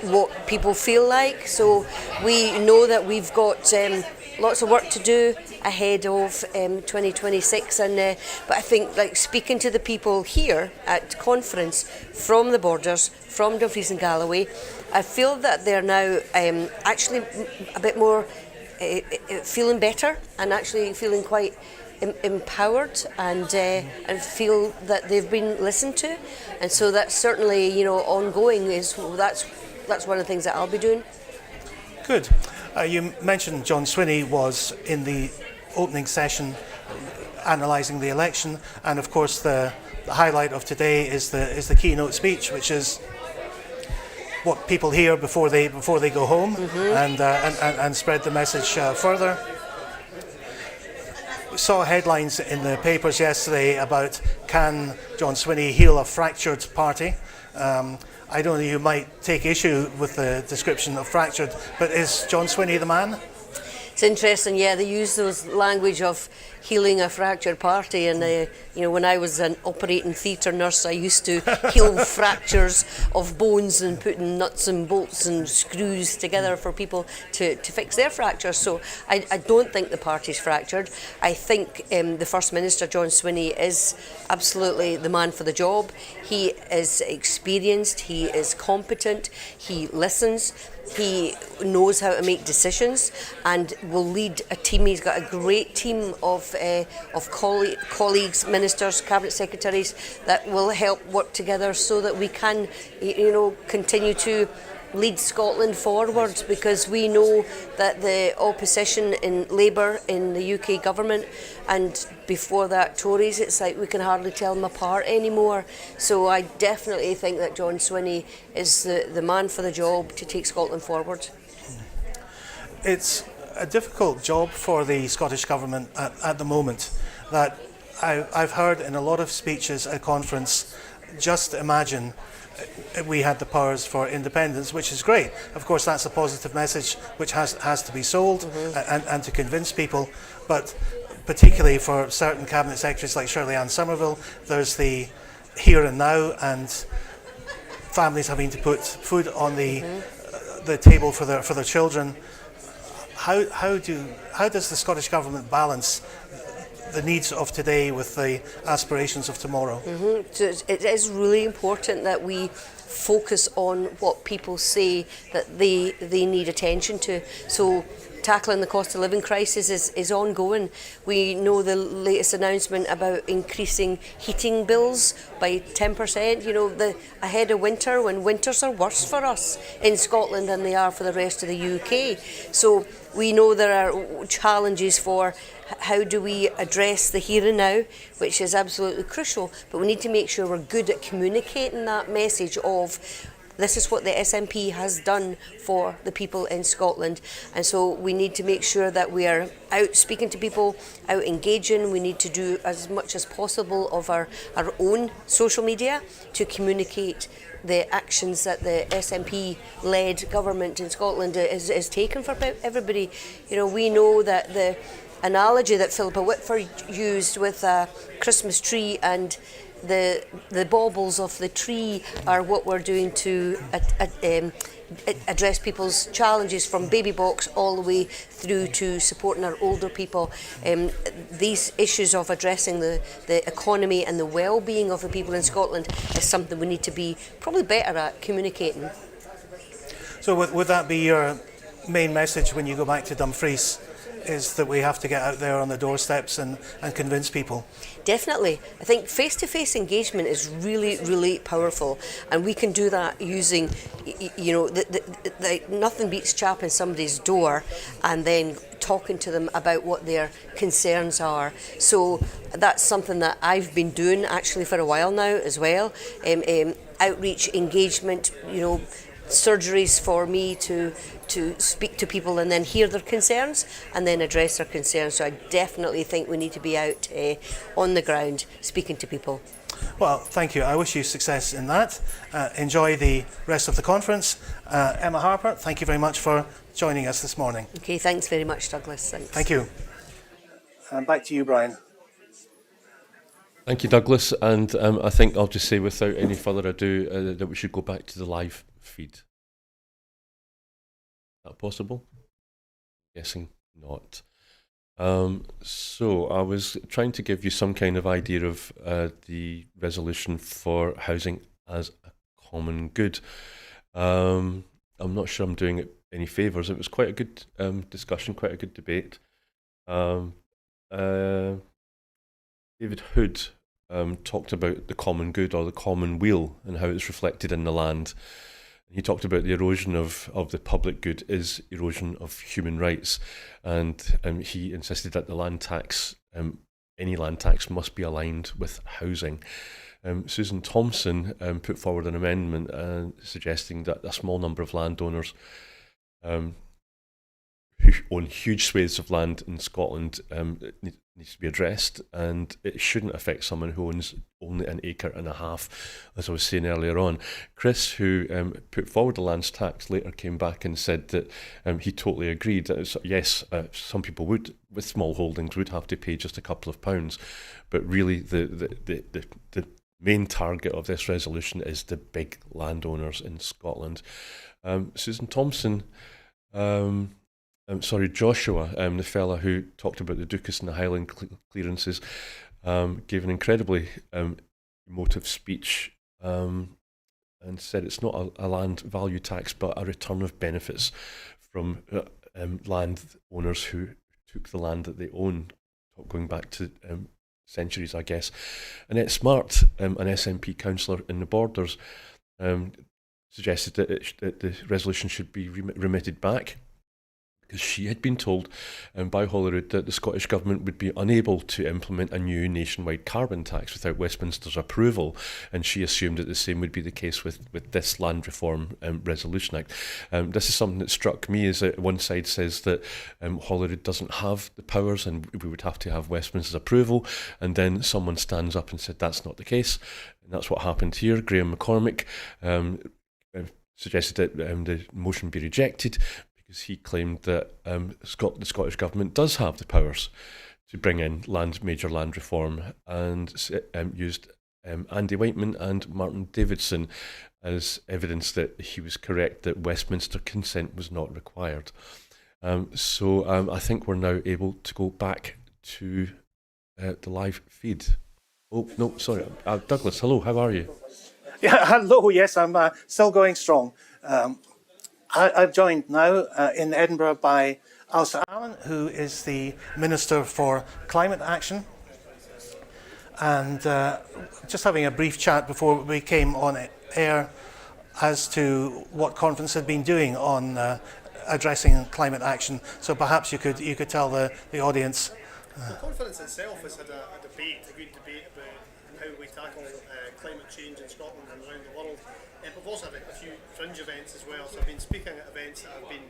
what people feel like. So we know that we've got lots of work to do ahead of 2026, and but I think, like, speaking to the people here at conference from the Borders, from Dumfries and Galloway, I feel that they're now actually a bit more feeling better, and actually feeling quite empowered, and feel that they've been listened to, and so that's certainly, you know, ongoing. That's one of the things that I'll be doing. Good. You mentioned John Swinney was in the opening session analysing the election, and of course the highlight of today is the keynote speech, which is what people hear before they go home, and spread the message further. We saw headlines in the papers yesterday about, can John Swinney heal a fractured party? I don't know, you might take issue with the description of fractured, but is John Swinney the man? It's interesting, yeah, they use those language of healing a fractured party, and you know, when I was an operating theatre nurse, I used to heal fractures of bones and putting nuts and bolts and screws together for people to fix their fractures. So I don't think the party's fractured. I think the First Minister, John Swinney, is absolutely the man for the job. He is experienced, he is competent, he listens, he knows how to make decisions and will lead a team. He's got a great team of colleagues, ministers, cabinet secretaries that will help work together so that we can, you know, continue to lead Scotland forward, because we know that the opposition in Labour in the UK government, and before that Tories, it's like we can hardly tell them apart anymore. So I definitely think that John Swinney is the man for the job to take Scotland forward. It's a difficult job for the Scottish Government at the moment. That I've heard in a lot of speeches at conference, just imagine we had the powers for independence, which is great. Of course, that's a positive message which has to be sold and to convince people. But particularly for certain cabinet secretaries like Shirley-Anne Somerville, there's the here and now, and families having to put food on the table for their children. How does the Scottish Government balance the needs of today with the aspirations of tomorrow? So it is really important that we focus on what people say that they need attention to. So tackling the cost of living crisis is ongoing. We know the latest announcement about increasing heating bills by 10%, you know, ahead of winter, when winters are worse for us in Scotland than they are for the rest of the UK. So we know there are challenges for how do we address the here and now, which is absolutely crucial, but we need to make sure we're good at communicating that message of this is what the SNP has done for the people in Scotland. And so we need to make sure that we are out speaking to people, out engaging. We need to do as much as possible of our own social media to communicate the actions that the SNP-led government in Scotland is taking for everybody. You know, we know that the analogy that Philippa Whitford used with a Christmas tree and the baubles of the tree are what we're doing to address people's challenges, from baby box all the way through to supporting our older people. These issues of addressing the economy and the well-being of the people in Scotland is something we need to be probably better at communicating. So would that be your main message when you go back to Dumfries, is that we have to get out there on the doorsteps and convince people? Definitely. I think face-to-face engagement is really, really powerful, and we can do that using, you know, nothing beats chapping somebody's door and then talking to them about what their concerns are. So that's something that I've been doing actually for a while now as well. Outreach, engagement, you know, surgeries for me to speak to people and then hear their concerns and then address their concerns. So I definitely think we need to be out on the ground speaking to people. Well, thank you. I wish you success in that. Enjoy the rest of the conference. Emma Harper, thank you very much for joining us this morning. Okay, thanks very much, Douglas. Thanks. Thank you. And back to you, Brian. Thank you, Douglas. And I think I'll just say without any further ado that we should go back to the live feed. Is that possible? Guessing not. So I was trying to give you some kind of idea of the resolution for housing as a common good. I'm not sure I'm doing it any favours. It was quite a good discussion, quite a good debate. David Hood talked about the common good or the common weal and how it's reflected in the land. He talked about the erosion of the public good is erosion of human rights, and he insisted that the land tax, any land tax, must be aligned with housing. Susan Thompson put forward an amendment suggesting that a small number of landowners who own huge swathes of land in Scotland needs to be addressed, and it shouldn't affect someone who owns only an acre and a half, as I was saying earlier on. Chris, who put forward the lands tax, later came back and said that he totally agreed that yes, some people would, with small holdings, would have to pay just a couple of pounds, but really the main target of this resolution is the big landowners in Scotland. Susan Thompson, Joshua, the fella who talked about the Dukas and the Highland clearances, gave an incredibly emotive speech and said it's not a land value tax but a return of benefits from land owners who took the land that they own, going back to centuries, I guess. Annette Smart, an SNP councillor in the Borders, suggested that the resolution should be remitted back, because she had been told by Holyrood that the Scottish Government would be unable to implement a new nationwide carbon tax without Westminster's approval, and she assumed that the same would be the case with this Land Reform Resolution Act. This is something that struck me, is that one side says that Holyrood doesn't have the powers and we would have to have Westminster's approval, and then someone stands up and said that's not the case, and that's what happened here. Graham McCormick suggested that the motion be rejected, because he claimed that the Scottish Government does have the powers to bring in major land reform, and used Andy Whiteman and Martin Davidson as evidence that he was correct, that Westminster consent was not required. So I think we're now able to go back to the live feed. Oh, no, sorry. Douglas, hello, how are you? Yeah, hello, yes, I'm still going strong. I'm joined now in Edinburgh by Alistair Allen, who is the Minister for Climate Action. And just having a brief chat before we came on air as to what conference had been doing on addressing climate action. So perhaps you could tell the audience. The conference itself has had a good debate about how we tackle climate change in Scotland and around the world. We've also had a few fringe events as well, so I've been speaking at events that have been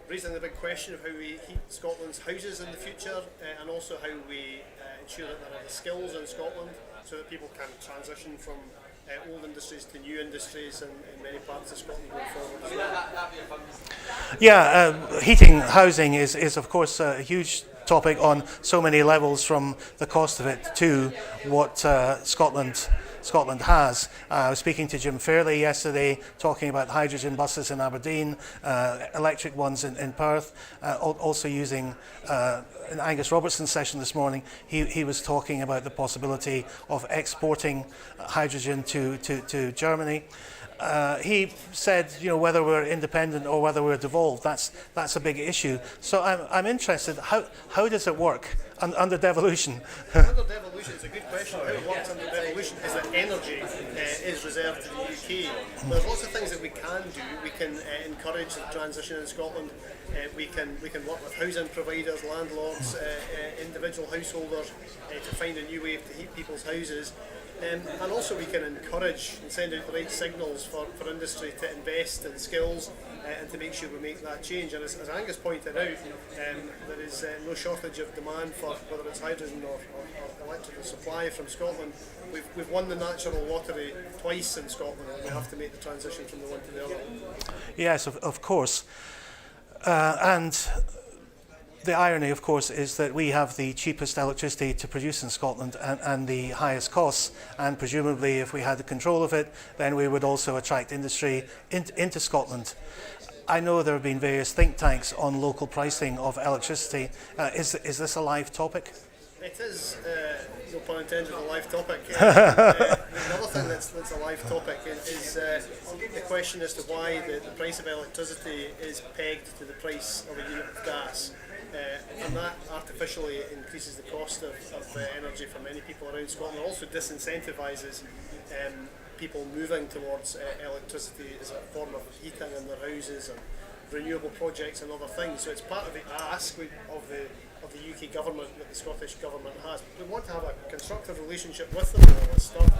raising the big question of how we heat Scotland's houses in the future, and also how we ensure that there are the skills in Scotland so that people can transition from old industries to new industries in many parts of Scotland going forward as well. Yeah, heating housing is of course a huge topic on so many levels, from the cost of it to what Scotland has. I was speaking to Jim Fairley yesterday, talking about hydrogen buses in Aberdeen, electric ones in Perth, also using, in Angus Robertson's session this morning, he was talking about the possibility of exporting hydrogen to Germany. He said, whether we're independent or whether we're devolved, that's a big issue. So I'm interested, how does it work under devolution? Under devolution, it's a good question. How it works under devolution is that energy is reserved to the UK. But there's lots of things that we can do. We can encourage the transition in Scotland. We can work with housing providers, landlords, individual householders to find a new way to heat people's houses. And also we can encourage and send out the right signals for industry to invest in skills and to make sure we make that change. And as Angus pointed out, there is no shortage of demand for whether it's hydrogen or electrical supply from Scotland. We've won the natural lottery twice in Scotland, and we have to make the transition from the one to the other. Yes, of course. And the irony, of course, is that we have the cheapest electricity to produce in Scotland and the highest costs, and presumably if we had the control of it, then we would also attract industry into Scotland. I know there have been various think tanks on local pricing of electricity. Is this a live topic? It is, no pun intended, a live topic. Another thing that's a live topic is the question as to why the price of electricity is pegged to the price of a unit of gas. And that artificially increases the cost of energy for many people around Scotland. It also disincentivises people moving towards electricity as a form of heating in their houses and renewable projects and other things. So it's part of the ask of the UK government that the Scottish government has. We want to have a constructive relationship with them and all this stuff.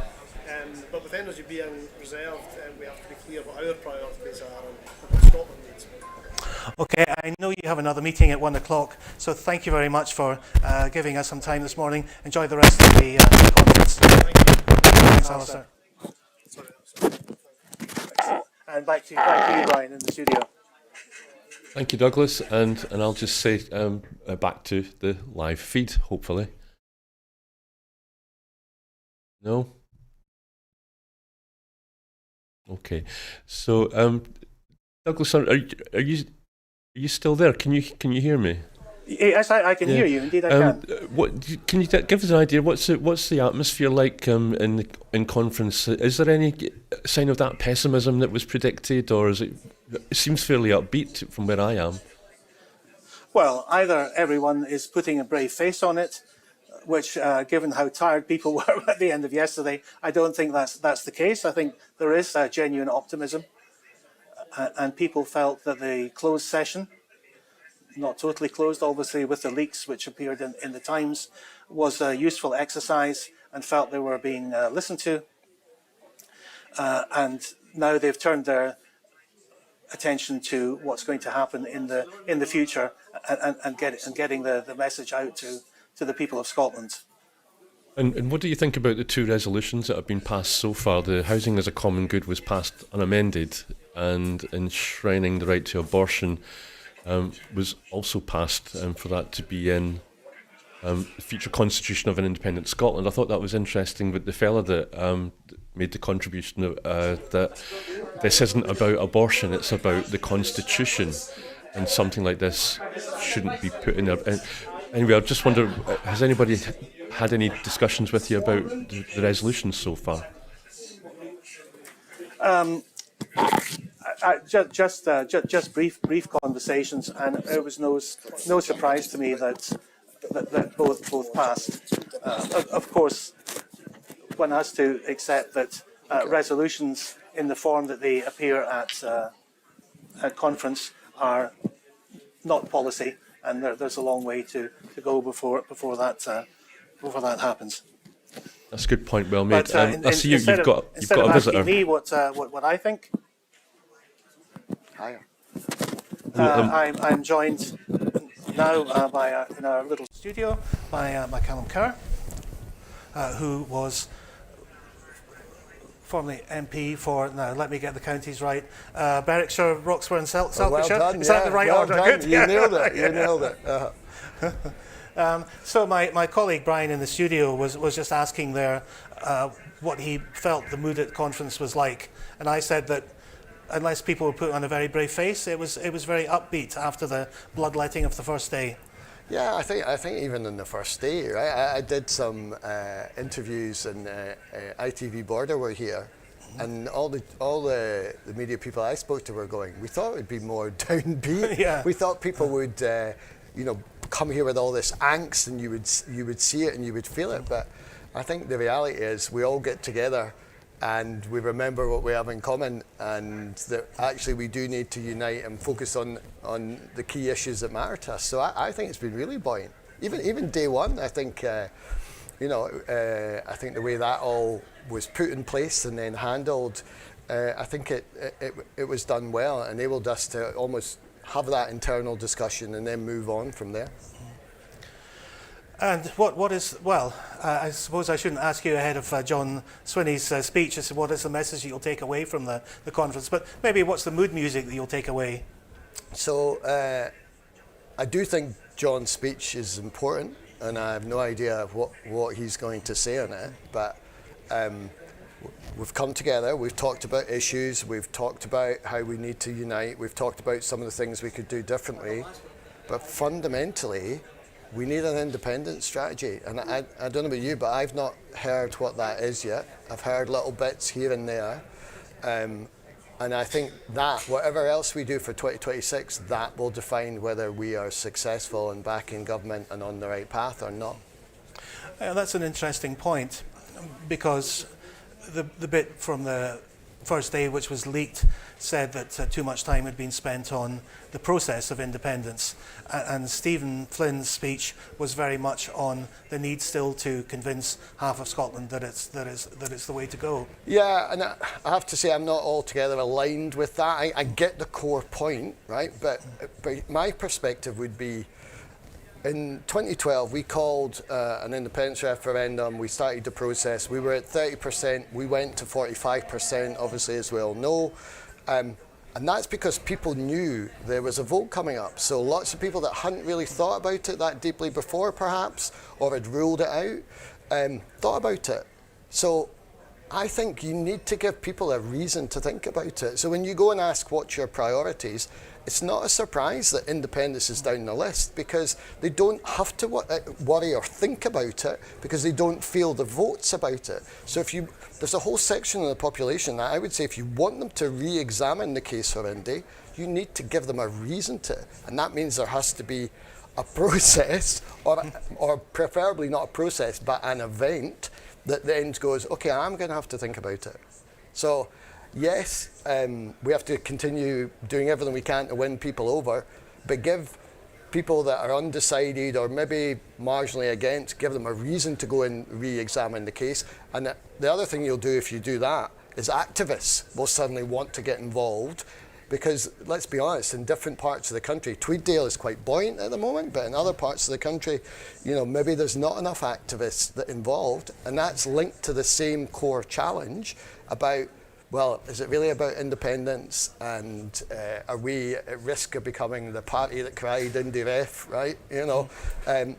But with energy being reserved, we have to be clear what our priorities are and what Scotland needs. Okay, I know you have another meeting at 1 o'clock, so thank you very much for giving us some time this morning. Enjoy the rest of the conference. Thank you. Thanks, Alistair. And back to you, Brian, in the studio. Thank you, Douglas, and I'll just say back to the live feed, hopefully. No? Okay. So, Douglas, are you still there? Can you hear me? Yes, I can hear you. Indeed, I can. Can you give us an idea? What's the atmosphere like in conference? Is there any sign of that pessimism that was predicted, or it seems fairly upbeat from where I am? Well, either everyone is putting a brave face on it, which, given how tired people were at the end of yesterday, I don't think that's the case. I think there is genuine optimism, and people felt that the closed session, not totally closed, obviously, with the leaks which appeared in the Times, was a useful exercise and felt they were being listened to. And now they've turned their attention to what's going to happen in the future and getting the message out to the people of Scotland. And what do you think about the two resolutions that have been passed so far? The Housing as a Common Good was passed unamended, and Enshrining the Right to Abortion was also passed for that to be in the future constitution of an independent Scotland. I thought that was interesting, but the fella that made the contribution that this isn't about abortion, it's about the constitution, and something like this shouldn't be put in there. Anyway, I just wonder, has anybody had any discussions with you about the resolutions so far? Just brief conversations, and it was no surprise to me that both passed. Of course, one has to accept that resolutions in the form that they appear at conference are not policy, and there's a long way to go before that happens. That's a good point, well made. But, I see you've got a visitor. Asking me what I think. Higher. I'm joined now in our little studio by Callum Kerr, who was formerly MP for, now let me get the counties right, Berwickshire, Roxburgh and Selkirkshire. Well done, Is that the right order? Done. Good. You nailed it. You nailed it. So my colleague Brian in the studio was just asking there what he felt the mood at conference was like, and I said that unless people were put on a very brave face, it was very upbeat after the bloodletting of the first day. Yeah, I think even in the first day, right? I did some interviews, and ITV Border were here, and all the media people I spoke to were going, we thought it would be more downbeat. Yeah. We thought people would, come here with all this angst, and you would see it and you would feel it. But I think the reality is we all get together and we remember what we have in common, and that actually we do need to unite and focus on the key issues that matter to us. So I think it's been really buoyant. Even day one, I think, I think the way that all was put in place and then handled, I think it was done well, enabled us to almost have that internal discussion and then move on from there. And what is, well, I suppose I shouldn't ask you ahead of John Swinney's speech as to what is the message that you'll take away from the conference, but maybe what's the mood music that you'll take away? So I do think John's speech is important, and I have no idea what he's going to say on it, but we've come together, we've talked about issues, we've talked about how we need to unite, we've talked about some of the things we could do differently, but fundamentally, we need an independent strategy, and I don't know about you, but I've not heard what that is yet. I've heard little bits here and there, and I think that whatever else we do for 2026, that will define whether we are successful in backing government and on the right path or not. That's an interesting point, because the bit from the first day which was leaked said that too much time had been spent on the process of independence, and Stephen Flynn's speech was very much on the need still to convince half of Scotland that it's the way to go. Yeah, and I have to say I'm not altogether aligned with that. I get the core point, right? But my perspective would be, in 2012, we called an independence referendum. We started the process. We were at 30%. We went to 45%, obviously, as we all know. And that's because people knew there was a vote coming up. So lots of people that hadn't really thought about it that deeply before, perhaps, or had ruled it out, thought about it. So I think you need to give people a reason to think about it. So when you go and ask what's your priorities, it's not a surprise that independence is down the list, because they don't have to worry or think about it because they don't feel the votes about it. So there's a whole section of the population that I would say if you want them to re-examine the case for Indy, you need to give them a reason to. And that means there has to be a process, or preferably not a process, but an event that then goes, okay, I'm going to have to think about it. So yes, we have to continue doing everything we can to win people over, but give people that are undecided or maybe marginally against, give them a reason to go and re-examine the case. And the other thing you'll do if you do that is activists will suddenly want to get involved, because let's be honest, in different parts of the country, Tweeddale is quite buoyant at the moment, but in other parts of the country, maybe there's not enough activists that involved, and that's linked to the same core challenge about, well, is it really about independence, and are we at risk of becoming the party that cried Indy Ref, right?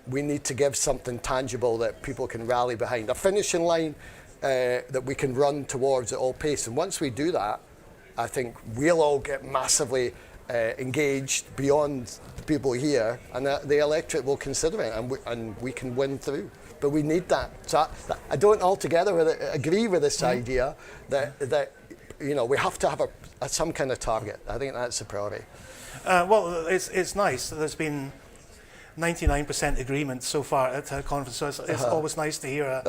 We need to give something tangible that people can rally behind, a finishing line that we can run towards at all pace. And once we do that, I think we'll all get massively engaged beyond the people here, and the electorate will consider it, and we can win through. But we need that. So I don't altogether agree with this idea that we have to have some kind of target. I think that's a priority. Well, it's nice. There's been 99% agreement so far at a conference, so it's always nice to hear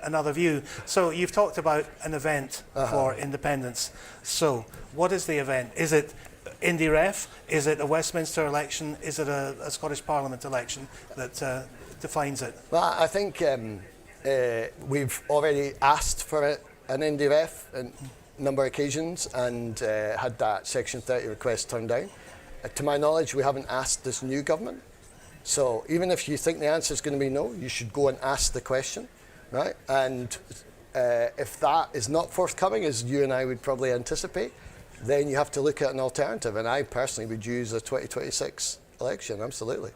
another view. So you've talked about an event for independence. So what is the event? Is it Indy Ref? Is it a Westminster election? Is it a Scottish Parliament election that defines it? Well, I think we've already asked for it, an Indy Ref on a number of occasions, and had that Section 30 request turned down. To my knowledge, we haven't asked this new government. So even if you think the answer is going to be no, you should go and ask the question, right? And if that is not forthcoming, as you and I would probably anticipate, then you have to look at an alternative. And I personally would use a 2026 election, absolutely.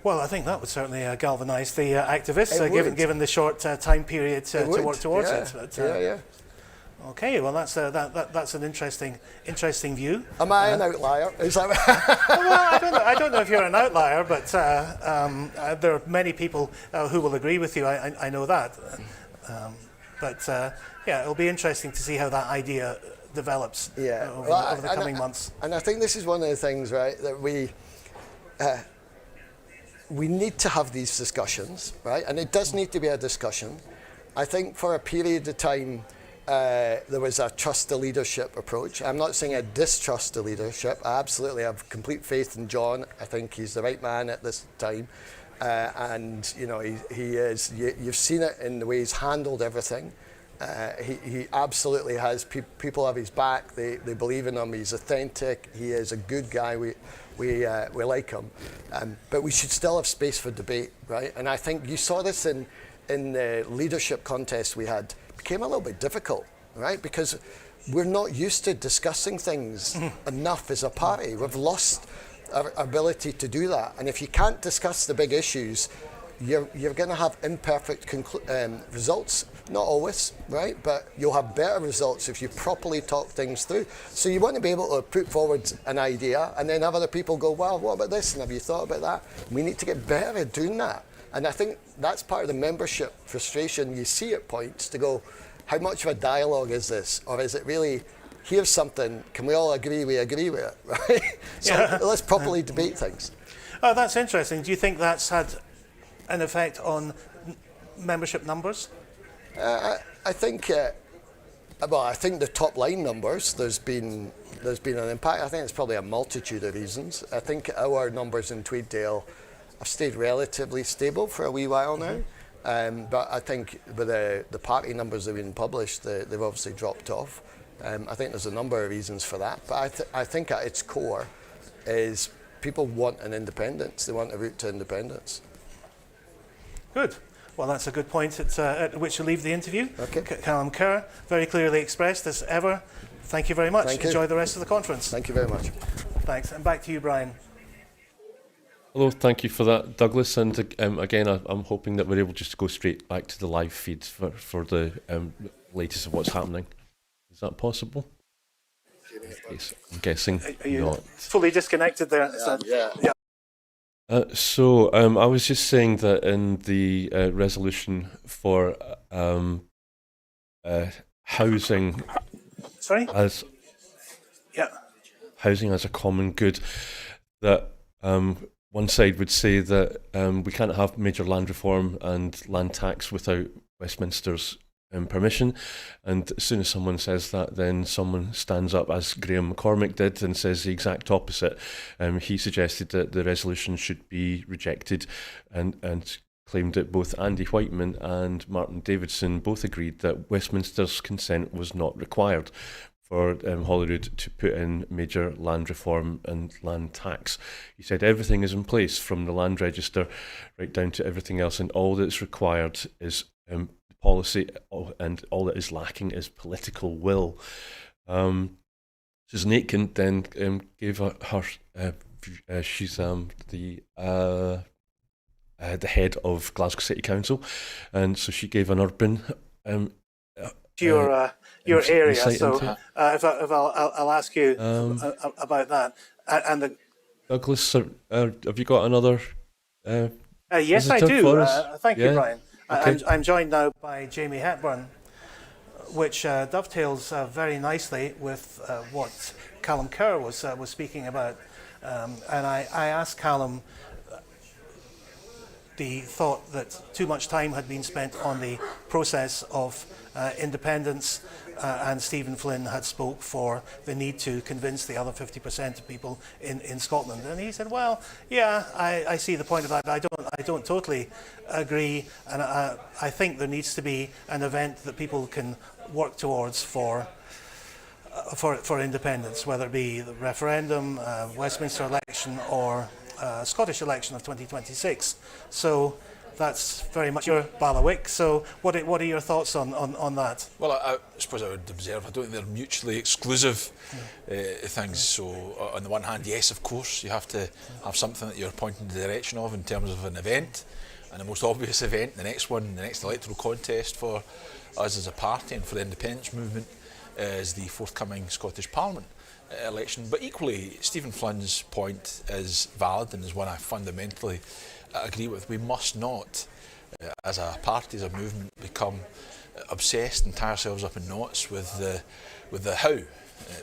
Well, I think that would certainly galvanise the activists, given the short time period to work towards it. But, yeah. Okay, well that's an interesting view. Am I an outlier? Is that well, I don't know if you're an outlier, but there are many people who will agree with you. I know that. Yeah, it'll be interesting to see how that idea develops over the coming months. And I think this is one of the things, right, that we need to have these discussions, right? And it does need to be a discussion. I think for a period of time, there was a trust the leadership approach. I'm not saying I distrust the leadership. I absolutely have complete faith in John. I think he's the right man at this time. And, he is, you've seen it in the way he's handled everything. He absolutely has, people have his back. They believe in him. He's authentic. He is a good guy. We like him. But we should still have space for debate, right? And I think you saw this in the leadership contest we had. Became a little bit difficult, right? Because we're not used to discussing things enough as a party. We've lost our ability to do that. And if you can't discuss the big issues, you're going to have imperfect results. Not always, right? But you'll have better results if you properly talk things through. So you want to be able to put forward an idea and then have other people go, well, what about this? And have you thought about that? We need to get better at doing that. And I think that's part of the membership frustration you see at points to go, how much of a dialogue is this? Or is it really, here's something, can we all agree we agree with it, right? So let's properly debate things. Oh, that's interesting. Do you think that's had an effect on membership numbers? I I think the top line numbers, there's been an impact. I think it's probably a multitude of reasons. I think our numbers in Tweeddale have stayed relatively stable for a wee while now. But I think with the party numbers that have been published, they've obviously dropped off. I think there's a number of reasons for that. But I think at its core is people want an independence. They want a route to independence. Good. Well, that's a good point at which to leave the interview. Okay. Callum Kerr, very clearly expressed as ever. Thank you very much. Thank you. Enjoy the rest of the conference. Thank you very much. Thanks. And back to you, Brian. Hello, thank you for that, Douglas. And again, I'm hoping that we're able just to go straight back to the live feed for the latest of what's happening. Is that possible? Yes, I'm guessing Are you not. fully disconnected there? Yeah. So I was just saying that in the resolution for housing as housing as a common good, that one side would say that we can't have major land reform and land tax without Westminster's permission, and as soon as someone says that, then someone stands up, as Graham McCormick did, and says the exact opposite. He suggested that the resolution should be rejected, and claimed that both Andy Whiteman and Martin Davidson both agreed that Westminster's consent was not required for Holyrood to put in major land reform and land tax. He said everything is in place, from the land register right down to everything else, and all that's required is policy, and all that is lacking is political will. Susan Aitken then gave her she's the head of Glasgow City Council, and so she gave an urban your area. So if I'll ask you about that. And Douglas, have you got another? Yes, I do. Thank you, Brian. Okay. I'm joined now by Jamie Hepburn, which dovetails very nicely with what Callum Kerr was speaking about. And I asked Callum the thought that too much time had been spent on the process of independence, and Stephen Flynn had spoke for the need to convince the other 50% of people in Scotland. And he said, well, yeah, I see the point of that. I don't totally agree, and I think there needs to be an event that people can work towards for independence, whether it be the referendum, Westminster election, or Scottish election of 2026. So that's very much your bailiwick. So what are your thoughts on that? Well, I suppose I would observe, I don't think they're mutually exclusive things. So on the one hand, yes, of course, you have to have something that you're pointing in the direction of in terms of an event, and the most obvious event, the next electoral contest for us as a party and for the independence movement, is the forthcoming Scottish Parliament election. But equally, Stephen Flynn's point is valid and is one I fundamentally agree with. We must not, as a party, as a movement, become obsessed and tie ourselves up in knots with the how.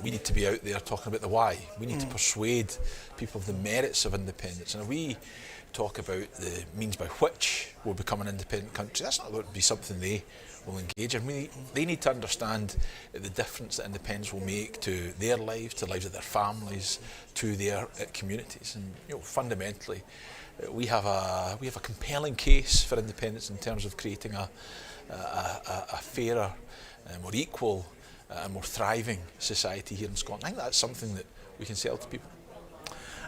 We need to be out there talking about the why. We need to persuade people of the merits of independence. And if we talk about the means by which we'll become an independent country, that's not going to be something they will engage in. They need to understand the difference that independence will make to their lives, to the lives of their families, to their communities. And fundamentally, we have a compelling case for independence in terms of creating a fairer, more equal, more thriving society here in Scotland. I think that's something that we can sell to people.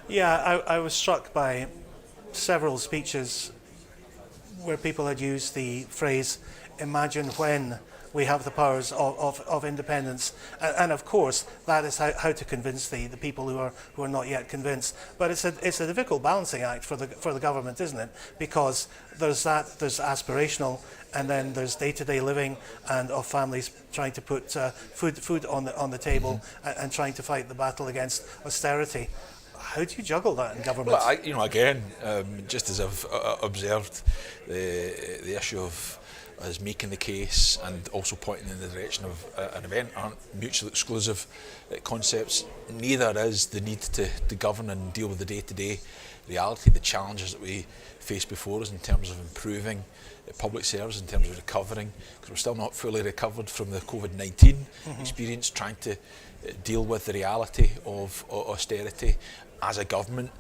Yeah, I was struck by several speeches where people had used the phrase, imagine when we have the powers of independence, and of course that is how to convince the people who are not yet convinced. But it's a difficult balancing act for the government, isn't it? Because there's aspirational, and then there's day-to-day living, and of families trying to put food on the table, and trying to fight the battle against austerity. How do you juggle that in government? Well, again, just as I've observed the issue of us making the case and also pointing in the direction of an event aren't mutually exclusive concepts. Neither is the need to govern and deal with the day-to-day reality, the challenges that we face before us in terms of improving public service, in terms of recovering, because we're still not fully recovered from the COVID-19 experience, trying to deal with the reality of austerity as a government,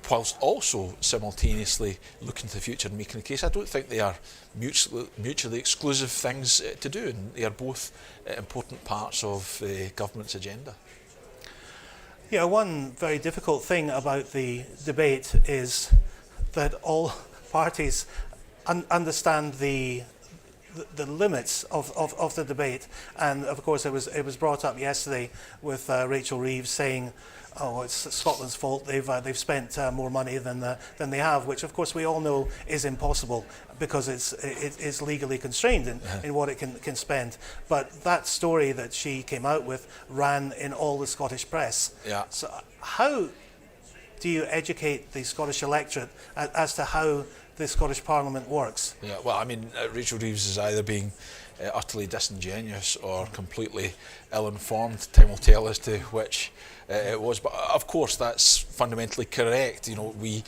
whilst also simultaneously looking to the future and making a case. I don't think they are mutually exclusive things to do, and they are both important parts of the government's agenda. Yeah, one very difficult thing about the debate is that all parties understand the limits of the debate, and of course it was brought up yesterday with Rachel Reeves saying, "Oh, it's Scotland's fault. They've spent more money than they have," which of course we all know is impossible because it's legally constrained in what it can spend. But that story that she came out with ran in all the Scottish press. Yeah. So how do you educate the Scottish electorate as to how the Scottish Parliament works? Yeah, well, I mean, Rachel Reeves is either being utterly disingenuous or completely ill-informed. Time will tell as to which it was. But of course, that's fundamentally correct. You know, we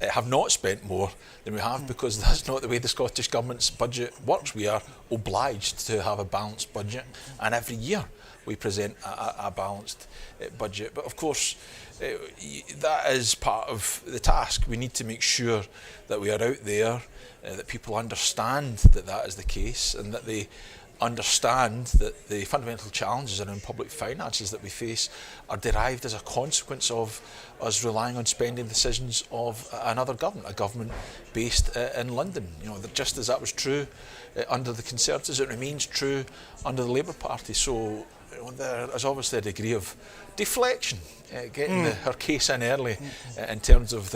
have not spent more than we have because that's not the way the Scottish Government's budget works. We are obliged to have a balanced budget, and every year we present a balanced budget. But of course, that is part of the task. We need to make sure that we are out there, that people understand that that is the case, and that they understand that the fundamental challenges around public finances that we face are derived as a consequence of us relying on spending decisions of another government, a government based in London. You know, just as that was true under the Conservatives, it remains true under the Labour Party. So you know, there is obviously a degree of deflection, getting her case in early in terms of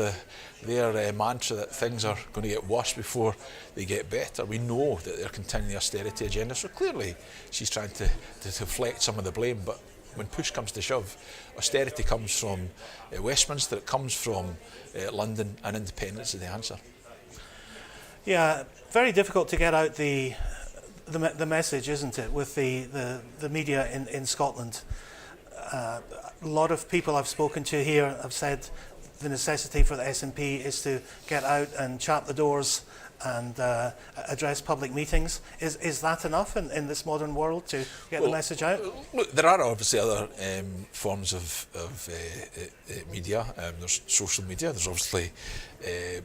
their mantra that things are going to get worse before they get better. We know that they're continuing the austerity agenda, so clearly she's trying to deflect some of the blame. But when push comes to shove, austerity comes from Westminster, it comes from London, and independence is the answer. Yeah, very difficult to get out the message, isn't it, with the media in Scotland. A lot of people I've spoken to here have said the necessity for the SNP is to get out and chap the doors and address public meetings. Is that enough in this modern world to get the message out? Look, there are obviously other forms of media. There's social media, there's obviously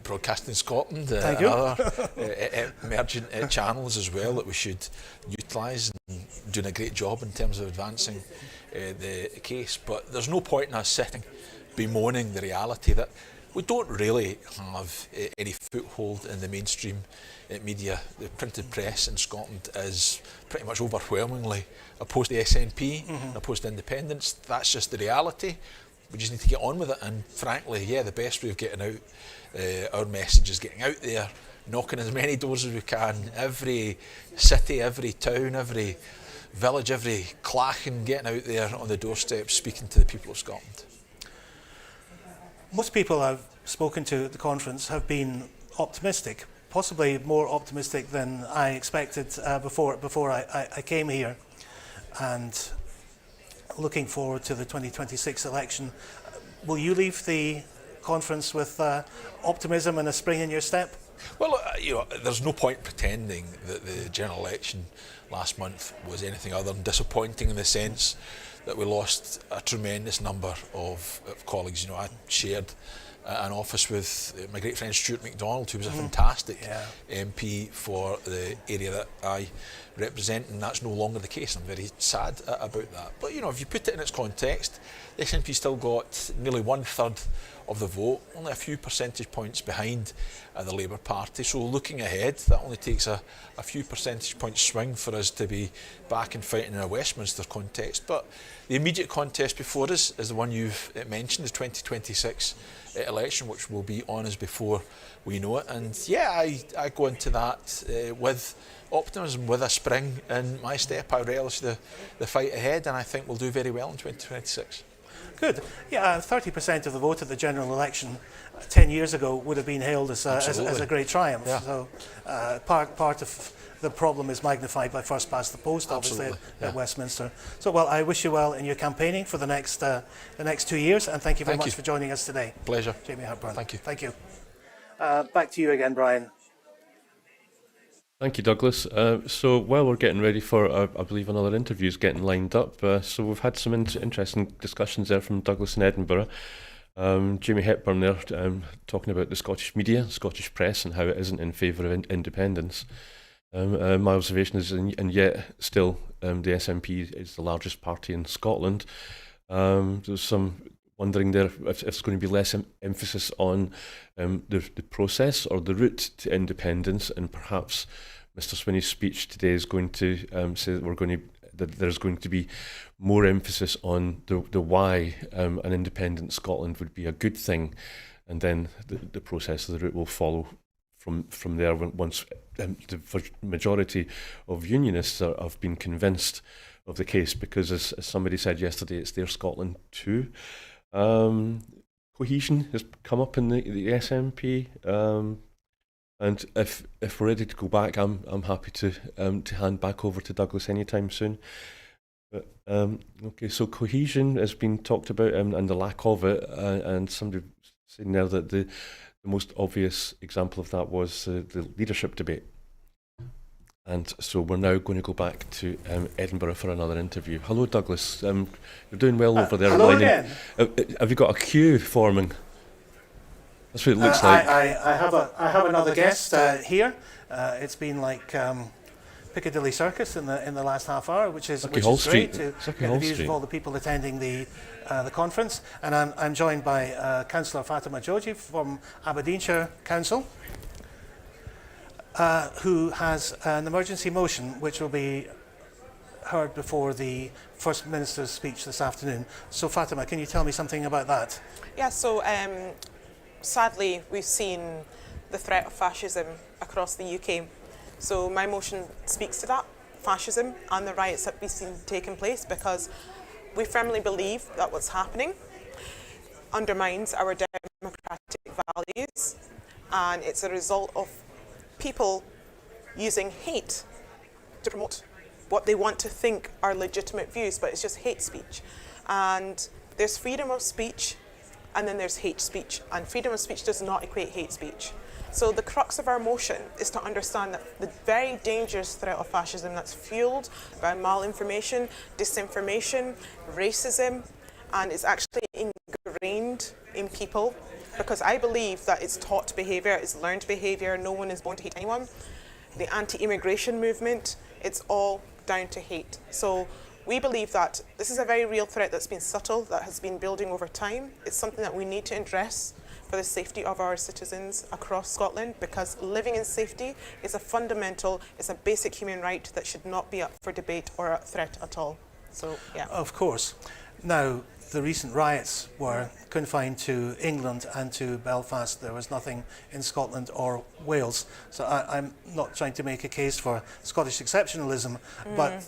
Broadcasting Scotland, and other emergent channels as well that we should utilise, and doing a great job in terms of advancing the case. But there's no point in us sitting bemoaning the reality that we don't really have any foothold in the mainstream media. The printed press in Scotland is pretty much overwhelmingly opposed to the SNP, and opposed to independence. That's just the reality. We just need to get on with it. And frankly, yeah, the best way of getting out our message is getting out there, knocking as many doors as we can. Every city, every town, every village, every clachan, getting out there on the doorstep, speaking to the people of Scotland. Most people I've spoken to at the conference have been optimistic, possibly more optimistic than I expected before I came here, and looking forward to the 2026 election. Will you leave the conference with optimism and a spring in your step? Well, you know, there's no point pretending that the general election last month was anything other than disappointing, in the sense that we lost a tremendous number of colleagues. You know, I shared an office with my great friend Stuart MacDonald, who was a fantastic MP for the area that I represent, and that's no longer the case. I'm very sad about that. But you know, if you put it in its context, the SNP still got nearly 1/3 of the vote, only a few percentage points behind the Labour Party. So looking ahead, that only takes a few percentage point swing for us to be back and fighting in a Westminster context. But the immediate contest before us is the one you've mentioned, the 2026 election, which will be on us before we know it. And yeah, I go into that with optimism, with a spring in my step. I relish the fight ahead, and I think we'll do very well in 2026. Good. Yeah, 30% of the vote at the general election 10 years ago would have been hailed as a great triumph. Yeah. So part of the problem is magnified by first past the post, obviously, at Westminster. So, well, I wish you well in your campaigning for the next 2 years, and thank you very much for joining us today. Pleasure. Jamie Hepburn. Thank you. Thank you. Back to you again, Brian. Thank you, Douglas. So while we're getting ready for, I believe, another interview is getting lined up, so we've had some interesting discussions there from Douglas in Edinburgh. Jamie Hepburn there talking about the Scottish media, Scottish press, and how it isn't in favour of independence. My observation is, and yet still, the SNP is the largest party in Scotland. There's some wondering there if there's going to be less emphasis on the process or the route to independence, and perhaps Mr. Swinney's speech today is going to say that there's going to be more emphasis on the why an independent Scotland would be a good thing, and then the process of the route will follow from there once the majority of unionists have been convinced of the case, because as somebody said yesterday, it's their Scotland too. Cohesion has come up in the SNP, and if we're ready to go back, I'm happy to hand back over to Douglas anytime soon. But, okay, so cohesion has been talked about, and the lack of it, and somebody saying there that the most obvious example of that was the leadership debate. And so we're now going to go back to Edinburgh for another interview. Hello, Douglas. You're doing well over there. Hello again. Have you got a queue forming? That's what it looks like. I have another guest here. It's been like Piccadilly Circus in the last half hour, which is great to get the views of all the people attending the conference. And I'm joined by Councillor Fatima Joji from Aberdeenshire Council, who has an emergency motion which will be heard before the First Minister's speech this afternoon. So Fatima, can you tell me something about that? Yeah, so sadly we've seen the threat of fascism across the UK. So my motion speaks to that, fascism and the riots that we've seen taking place, because we firmly believe that what's happening undermines our democratic values, and it's a result of people using hate to promote what they want to think are legitimate views, but it's just hate speech. And there's freedom of speech, and then there's hate speech, and freedom of speech does not equate hate speech. So the crux of our motion is to understand that the very dangerous threat of fascism that's fueled by malinformation, disinformation, racism, and is actually ingrained in people, because I believe that it's taught behaviour, it's learned behaviour, no one is born to hate anyone. The anti-immigration movement, it's all down to hate. So we believe that this is a very real threat that's been subtle, that has been building over time. It's something that we need to address for the safety of our citizens across Scotland, because living in safety is a fundamental, it's a basic human right that should not be up for debate or a threat at all. So, yeah. Of course. Now, the recent riots were confined to England and to Belfast. There was nothing in Scotland or Wales. So I'm not trying to make a case for Scottish exceptionalism, but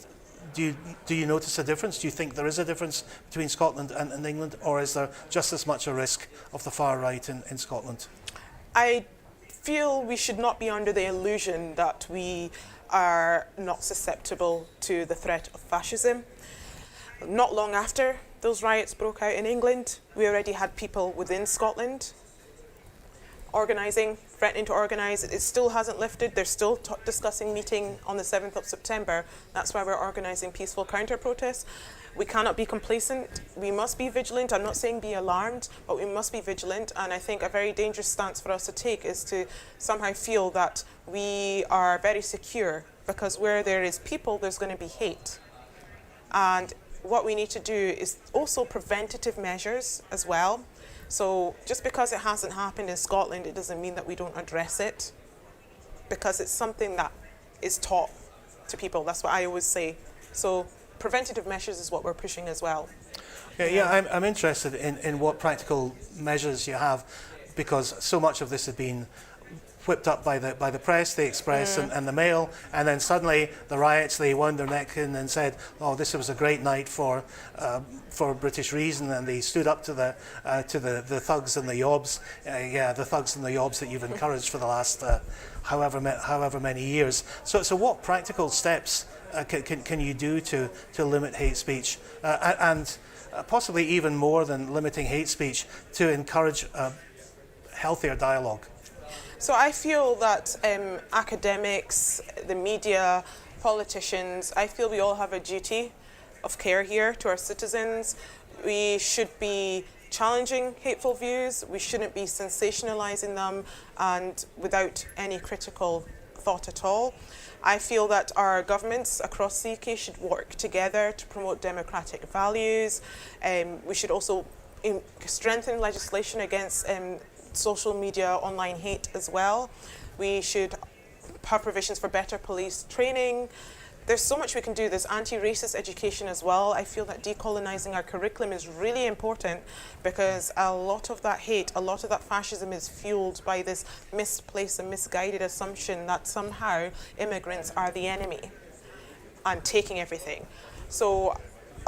do you notice a difference? Do you think there is a difference between Scotland and England, or is there just as much a risk of the far right in Scotland? I feel we should not be under the illusion that we are not susceptible to the threat of fascism. Not long after those riots broke out in England, we already had people within Scotland organising, threatening to organise. It still hasn't lifted. They're still discussing meeting on the 7th of September. That's why we're organising peaceful counter-protests. We cannot be complacent. We must be vigilant. I'm not saying be alarmed, but we must be vigilant. And I think a very dangerous stance for us to take is to somehow feel that we are very secure, because where there is people, there's going to be hate. And what we need to do is also preventative measures as well. So just because it hasn't happened in Scotland, it doesn't mean that we don't address it, because it's something that is taught to people. That's what I always say. So preventative measures is what we're pushing as well. Yeah, I'm interested in what practical measures you have, because so much of this has been whipped up by the press, the Express and the Mail, and then suddenly the riots, they wound their neck in and said, oh, this was a great night for British reason, and they stood up to the thugs and the yobs, the thugs and the yobs that you've encouraged for the last however many years. So what practical steps can you do to limit hate speech, and possibly even more than limiting hate speech, to encourage healthier dialogue? So I feel that academics, the media, politicians, I feel we all have a duty of care here to our citizens. We should be challenging hateful views. We shouldn't be sensationalizing them and without any critical thought at all. I feel that our governments across the UK should work together to promote democratic values. We should also strengthen legislation against social media online hate as well. We should have provisions for better police training. There's so much we can do. There's anti-racist education as well. I feel that decolonising our curriculum is really important, because a lot of that hate, a lot of that fascism is fueled by this misplaced and misguided assumption that somehow immigrants are the enemy and taking everything. So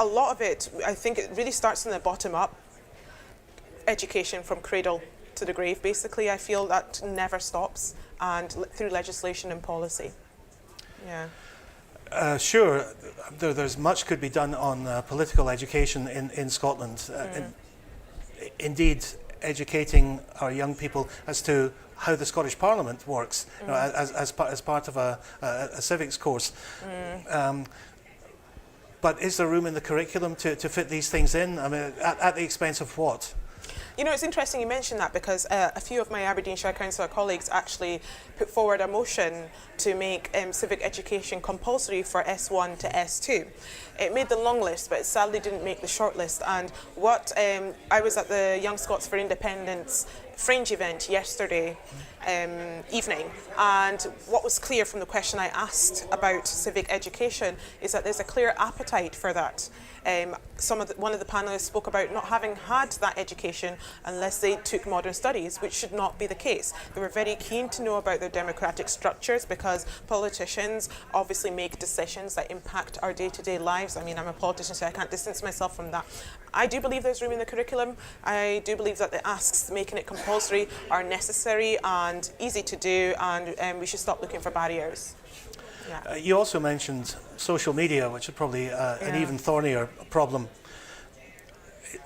a lot of it, I think it really starts from the bottom up. Education from cradle to the grave, basically. I feel that never stops, and through legislation and policy. Yeah. Sure, there's much could be done on political education in Scotland. Indeed, educating our young people as to how the Scottish Parliament works, you know, as part of a civics course. But is there room in the curriculum to fit these things in? I mean, at the expense of what? You know, it's interesting you mentioned that, because a few of my Aberdeenshire Council colleagues actually put forward a motion to make civic education compulsory for S1 to S2. It made the long list, but it sadly didn't make the short list. And what I was at the Young Scots for Independence Fringe event yesterday evening, and what was clear from the question I asked about civic education is that there's a clear appetite for that. One of the panelists spoke about not having had that education unless they took modern studies, which should not be the case. They were very keen to know about their democratic structures, because politicians obviously make decisions that impact our day-to-day lives. I mean, I'm a politician, so I can't distance myself from that. I do believe there's room in the curriculum. I do believe that the asks making it compulsory are necessary and easy to do, and we should stop looking for barriers. Yeah. You also mentioned social media, which is probably an even thornier problem.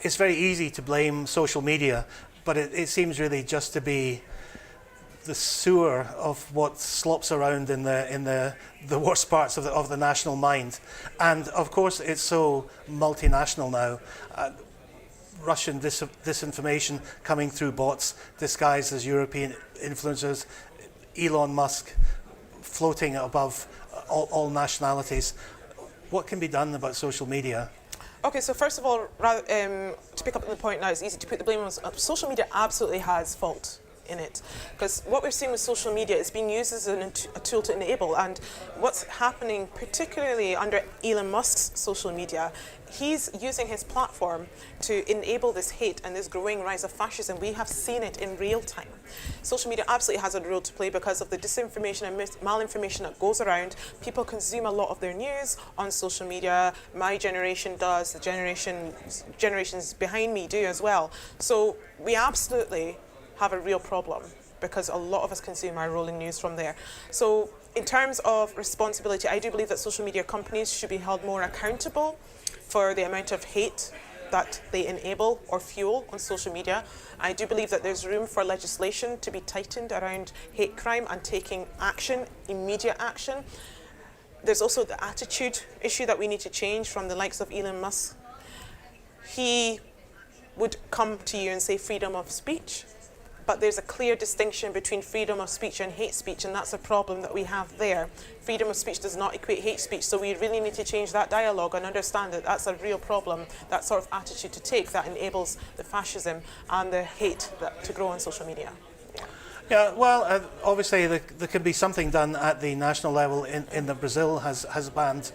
It's very easy to blame social media, but it seems really just to be the sewer of what slops around in the worst parts of the national mind. And of course, it's so multinational now. Russian disinformation coming through bots disguised as European influencers, Elon Musk floating above all nationalities. What can be done about social media? Okay, so first of all, to pick up on the point now, it's easy to put the blame on social media. Absolutely has fault in it, because what we're seeing with social media is being used as a tool to enable, and what's happening particularly under Elon Musk's social media, he's using his platform to enable this hate and this growing rise of fascism. We have seen it in real time. Social media absolutely has a role to play because of the disinformation and malinformation that goes around. People consume a lot of their news on social media. My generation does, the generations behind me do as well. So we absolutely have a real problem, because a lot of us consume our rolling news from there. So in terms of responsibility, I do believe that social media companies should be held more accountable for the amount of hate that they enable or fuel on social media. I do believe that there's room for legislation to be tightened around hate crime and taking action, immediate action. There's also the attitude issue that we need to change from the likes of Elon Musk. He would come to you and say freedom of speech, but there's a clear distinction between freedom of speech and hate speech, and that's a problem that we have there. Freedom of speech does not equate hate speech, so we really need to change that dialogue and understand that that's a real problem, that sort of attitude to take that enables the fascism and the hate to grow on social media. Yeah, well, obviously there could be something done at the national level. In that Brazil has banned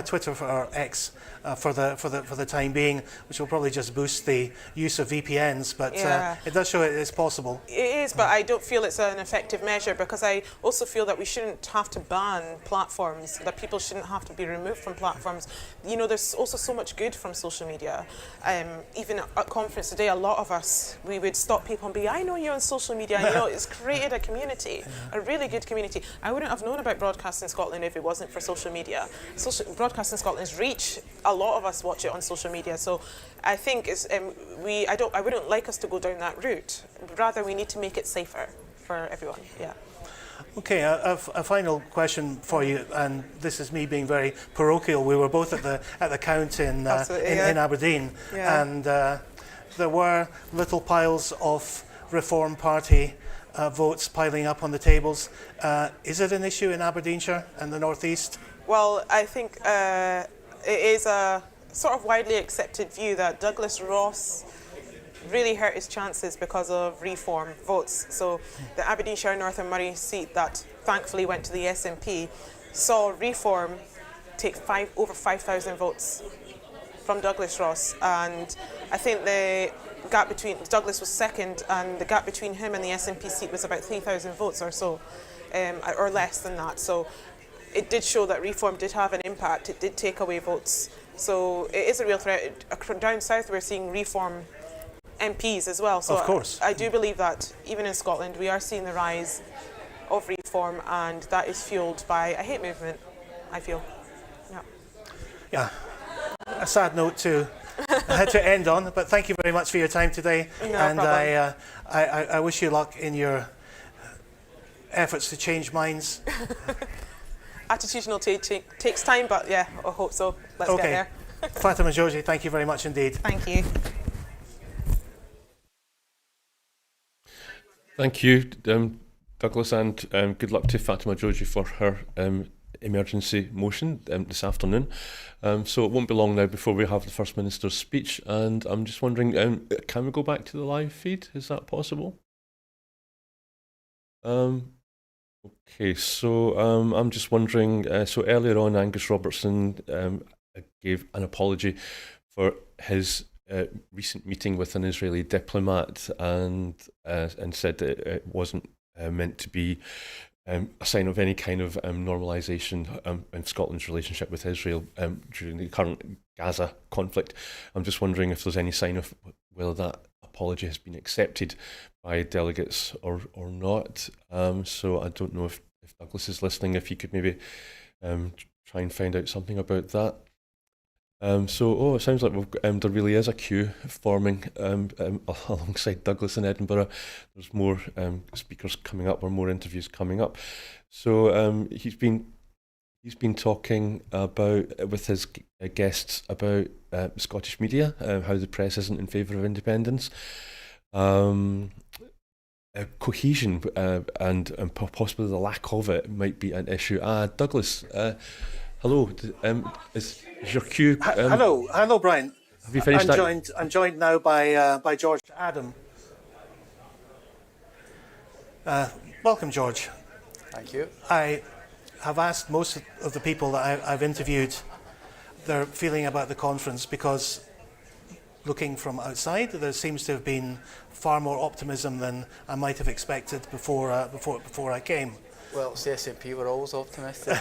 Twitter or X for the time being, which will probably just boost the use of VPNs. But it does show it's possible. It is, but I don't feel it's an effective measure, because I also feel that we shouldn't have to ban platforms, that people shouldn't have to be removed from platforms. You know, there's also so much good from social media. Even at conference today, a lot of us, we would stop people and be, I know you're on social media, and, you know, it's created a community, a really good community. I wouldn't have known about Broadcasting Scotland if it wasn't for social media. Broadcasting Scotland's reach, a lot of us watch it on social media, so I think it's, I wouldn't like us to go down that route. Rather, we need to make it safer for everyone. Yeah. Okay, a final question for you, and this is me being very parochial. We were both at the count in Aberdeen, and there were little piles of Reform Party votes piling up on the tables. Is it an issue in Aberdeenshire and the North East? Well, I think it is a sort of widely accepted view that Douglas Ross really hurt his chances because of Reform votes. So the Aberdeenshire Northern Murray seat that thankfully went to the SNP saw Reform take over 5,000 votes from Douglas Ross, and I think the gap between Douglas was second, and the gap between him and the SNP seat was about 3,000 votes or so, or less than that. So it did show that Reform did have an impact. It did take away votes. So it is a real threat. Down south, we're seeing Reform MPs as well. So of course. I do believe that even in Scotland, we are seeing the rise of Reform, and that is fueled by a hate movement, I feel. Yeah. A sad note to end on, but thank you very much for your time today. No and problem. I wish you luck in your efforts to change minds. Attitudinal takes time, but yeah, I hope so. Let's get there. Fatima Georgie, thank you very much indeed. Thank you. Thank you, Douglas, and good luck to Fatima Georgie for her emergency motion this afternoon. So it won't be long now before we have the First Minister's speech, and I'm just wondering, can we go back to the live feed? Is that possible? Okay, so I'm just wondering, so earlier on Angus Robertson gave an apology for his recent meeting with an Israeli diplomat, and said that it wasn't meant to be a sign of any kind of normalisation in Scotland's relationship with Israel during the current Gaza conflict. I'm just wondering if there's any sign of whether that apology has been accepted by delegates or not. So I don't know if Douglas is listening, if he could maybe try and find out something about that. It sounds like there really is a queue forming alongside Douglas in Edinburgh. There's more speakers coming up, or more interviews coming up. So he's been talking about with his guests about Scottish media, how the press isn't in favour of independence, cohesion, and possibly the lack of it might be an issue. Douglas, hello. Is your cue? Hello, Brian. Have you finished I'm joined now by George Adam. Welcome, George. Thank you. I have asked most of the people that I've interviewed their feeling about the conference, because looking from outside, there seems to have been far more optimism than I might have expected before I came. Well, it's the SNP, we're always optimistic.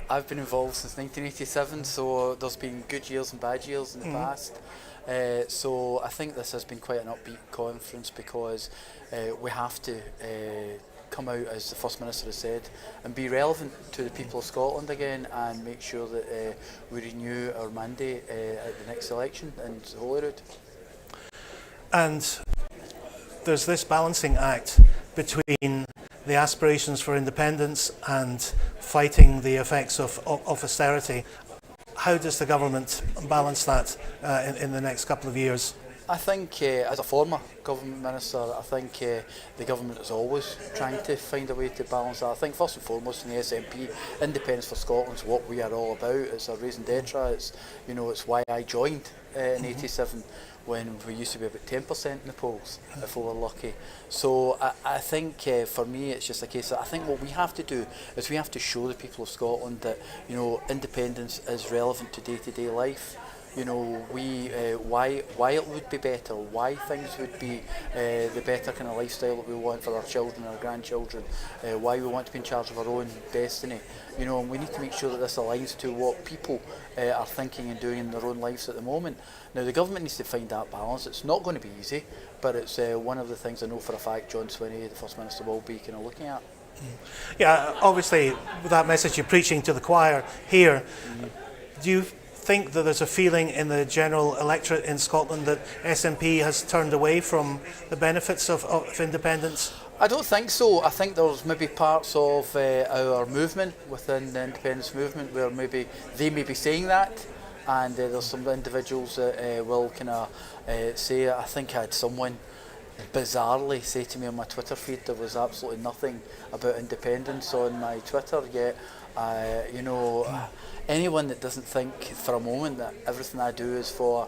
I've been involved since 1987, so there's been good years and bad years in the past. So I think this has been quite an upbeat conference, because we have to come out, as the First Minister has said, and be relevant to the people of Scotland again, and make sure that we renew our mandate at the next election in Holyrood. And there's this balancing act between the aspirations for independence and fighting the effects of austerity. How does the government balance that in the next couple of years? I think as a former government minister, I think the government is always trying to find a way to balance that. I think first and foremost in the SNP, Independence for Scotland is what we are all about. It's a raison d'etre. It's, you know, it's why I joined in '87 when we used to be about 10% in the polls, if we were lucky. So I think for me it's just a case that I think what we have to do is we have to show the people of Scotland that, you know, independence is relevant to day-to-day life. You know, why it would be better, why things would be the better kind of lifestyle that we want for our children, our grandchildren, why we want to be in charge of our own destiny. You know, and we need to make sure that this aligns to what people are thinking and doing in their own lives at the moment. Now, the government needs to find that balance. It's not going to be easy, but it's one of the things I know for a fact John Swinney, the First Minister, will be kind of looking at. Yeah, obviously, with that message you're preaching to the choir here, do you think that there's a feeling in the general electorate in Scotland that SNP has turned away from the benefits of independence? I don't think so. I think there's maybe parts of our movement within the independence movement where maybe they may be saying that, and there's some individuals that will kind of say, I think I had someone bizarrely say to me on my Twitter feed there was absolutely nothing about independence on my Twitter, yet you know, anyone that doesn't think for a moment that everything I do is for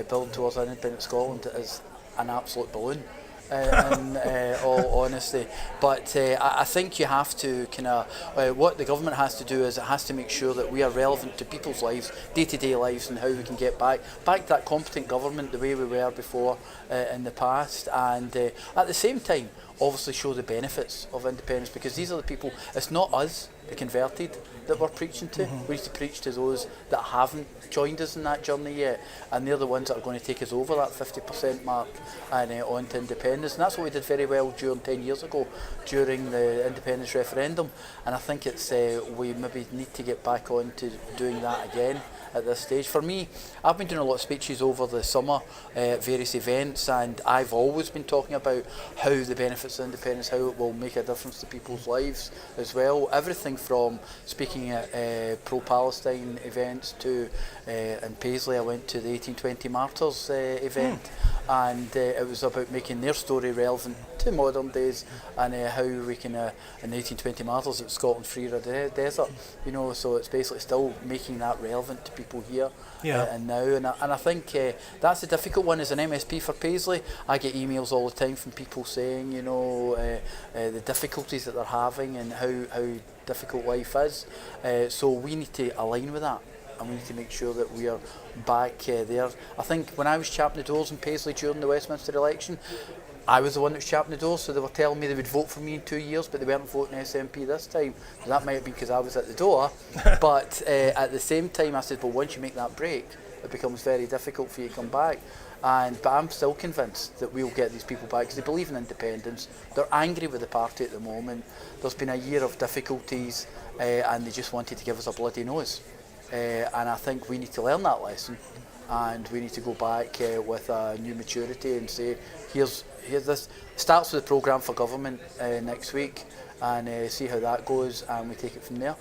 building towards an independent Scotland is an absolute balloon, in all honesty. But I think you have to kind of, what the government has to do is it has to make sure that we are relevant to people's lives, day-to-day lives, and how we can get back to that competent government the way we were before in the past, and at the same time obviously show the benefits of independence, because these are the people, it's not us, the converted, that we're preaching to. We need to preach to those that haven't joined us in that journey yet, and they're the ones that are going to take us over that 50% mark and on to independence. And that's what we did very well during 10 years ago during the independence referendum, and I think it's we maybe need to get back on to doing that again at this stage. For me, I've been doing a lot of speeches over the summer at various events, and I've always been talking about how the benefits of independence, how it will make a difference to people's lives as well. Everything from speaking at pro-Palestine events to in Paisley I went to the 1820 Martyrs event, and it was about making their story relevant to modern days, and how we can in the 1820 Martyrs it was Scotland free of the desert, you know, so it's basically still making that relevant to people here and now, and I think that's a difficult one. As an MSP for Paisley, I get emails all the time from people saying, you know, the difficulties that they're having and how difficult life is, so we need to align with that, and we need to make sure that we are back there. I think when I was chapping the doors in Paisley during the Westminster election, I was the one that was chapping the doors, so they were telling me they would vote for me in 2 years, but they weren't voting SNP this time. So that might have been because I was at the door, but at the same time I said, well, once you make that break, it becomes very difficult for you to come back. But I'm still convinced that we'll get these people back because they believe in independence. They're angry with the party at the moment. There's been a year of difficulties, and they just wanted to give us a bloody nose. And I think we need to learn that lesson, and we need to go back with a new maturity and say, here's this. Starts with the programme for government next week, and see how that goes, and we take it from there.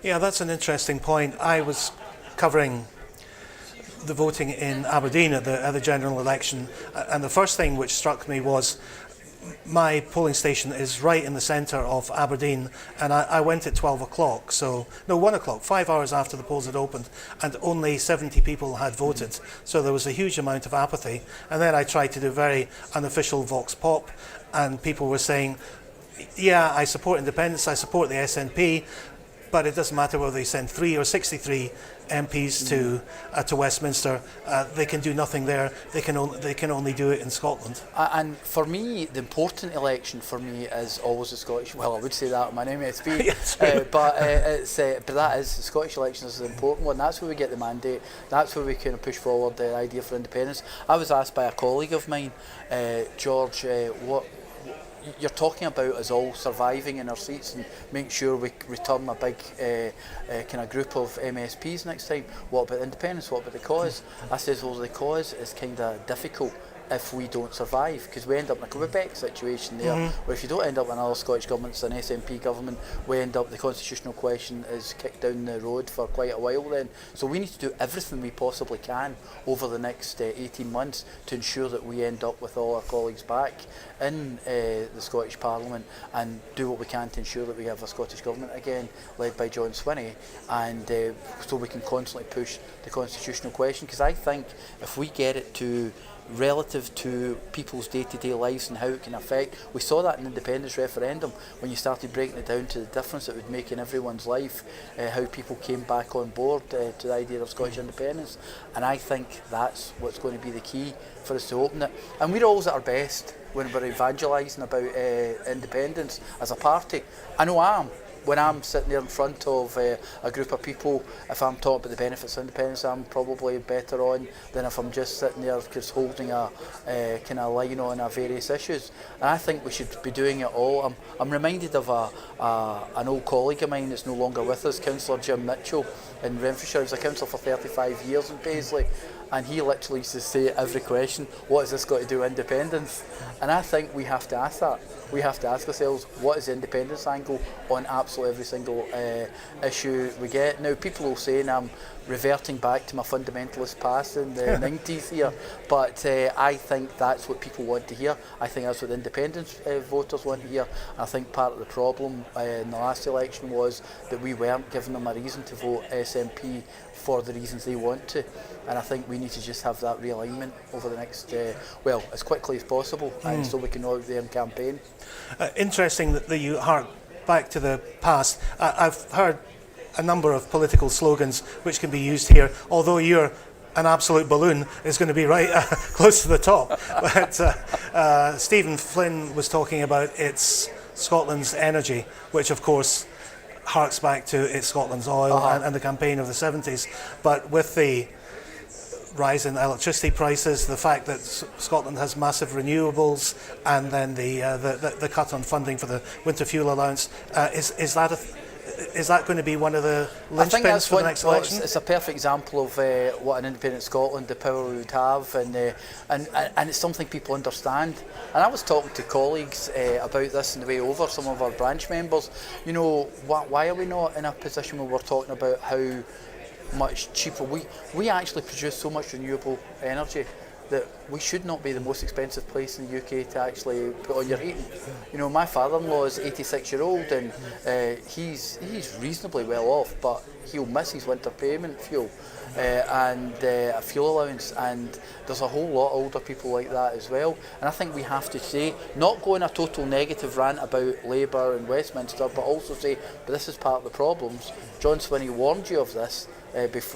Yeah, that's an interesting point. I was covering the voting in Aberdeen at the general election, and the first thing which struck me was my polling station is right in the centre of Aberdeen, and I went at 12 o'clock, 1 o'clock, 5 hours after the polls had opened, and only 70 people had voted, so there was a huge amount of apathy. And then I tried to do very unofficial vox pop, and people were saying, yeah, I support independence, I support the SNP, but it doesn't matter whether they send 3 or 63 MPs to Westminster. They can do nothing there. They can only do it in Scotland. And for me, the important election for me is always the Scottish. Well, I would say that on my MSP, but that is the Scottish election is the important one. That's where we get the mandate. That's where we kind of push forward the idea for independence. I was asked by a colleague of mine, George, what you're talking about us all surviving in our seats and making sure we return a big kind of group of MSPs next time. What about independence? What about the cause? I says, well, the cause is kind of difficult if we don't survive, because we end up in a Quebec situation there, where if you don't end up in another Scottish government, it's an SNP government, we end up, the constitutional question is kicked down the road for quite a while then. So we need to do everything we possibly can over the next 18 months to ensure that we end up with all our colleagues back in the Scottish Parliament, and do what we can to ensure that we have a Scottish government again, led by John Swinney, and so we can constantly push the constitutional question, because I think if we get it to relative to people's day-to-day lives and how it can affect. We saw that in the independence referendum when you started breaking it down to the difference it would make in everyone's life, how people came back on board to the idea of Scottish independence, and I think that's what's going to be the key for us to open it. And we're always at our best when we're evangelising about independence as a party. I know I am. When I'm sitting there in front of a group of people, if I'm talking about the benefits of independence, I'm probably better on than if I'm just sitting there just holding a kind of line on various issues. And I think we should be doing it all. I'm reminded of an old colleague of mine that's no longer with us, Councillor Jim Mitchell in Renfrewshire. He was a councillor for 35 years in Paisley, and he literally used to say at every question, what has this got to do with independence? And I think we have to ask that. We have to ask ourselves, what is the independence angle on absolutely every single issue we get? Now, people will say, and I'm reverting back to my fundamentalist past in the 90s here, but I think that's what people want to hear. I think that's what the independence voters want to hear. I think part of the problem in the last election was that we weren't giving them a reason to vote SNP for the reasons they want to. And I think we need to just have that realignment over the next, well, as quickly as possible, and so we can go out there and campaign. Interesting that you hark back to the past. I've heard a number of political slogans which can be used here, although you're an absolute balloon is going to be right close to the top. But Stephen Flynn was talking about it's Scotland's energy, which of course harks back to it's Scotland's oil and the campaign of the 70s. But with the rise in electricity prices, the fact that Scotland has massive renewables, and then the cut on funding for the winter fuel allowance, is that going to be one of the linchpins for the next election? It's a perfect example of what an independent Scotland, the power we would have, and it's something people understand. And I was talking to colleagues about this on the way over, some of our branch members. You know, why are we not in a position where we're talking about how much cheaper we actually produce so much renewable energy that we should not be the most expensive place in the UK to actually put on your heating. You know, my father-in-law is 86-year-old, and he's reasonably well off, but he'll miss his winter payment fuel and a fuel allowance, and there's a whole lot of older people like that as well. And I think we have to say, not go in a total negative rant about Labour and Westminster, but also say, but this is part of the problems. John Swinney warned you of this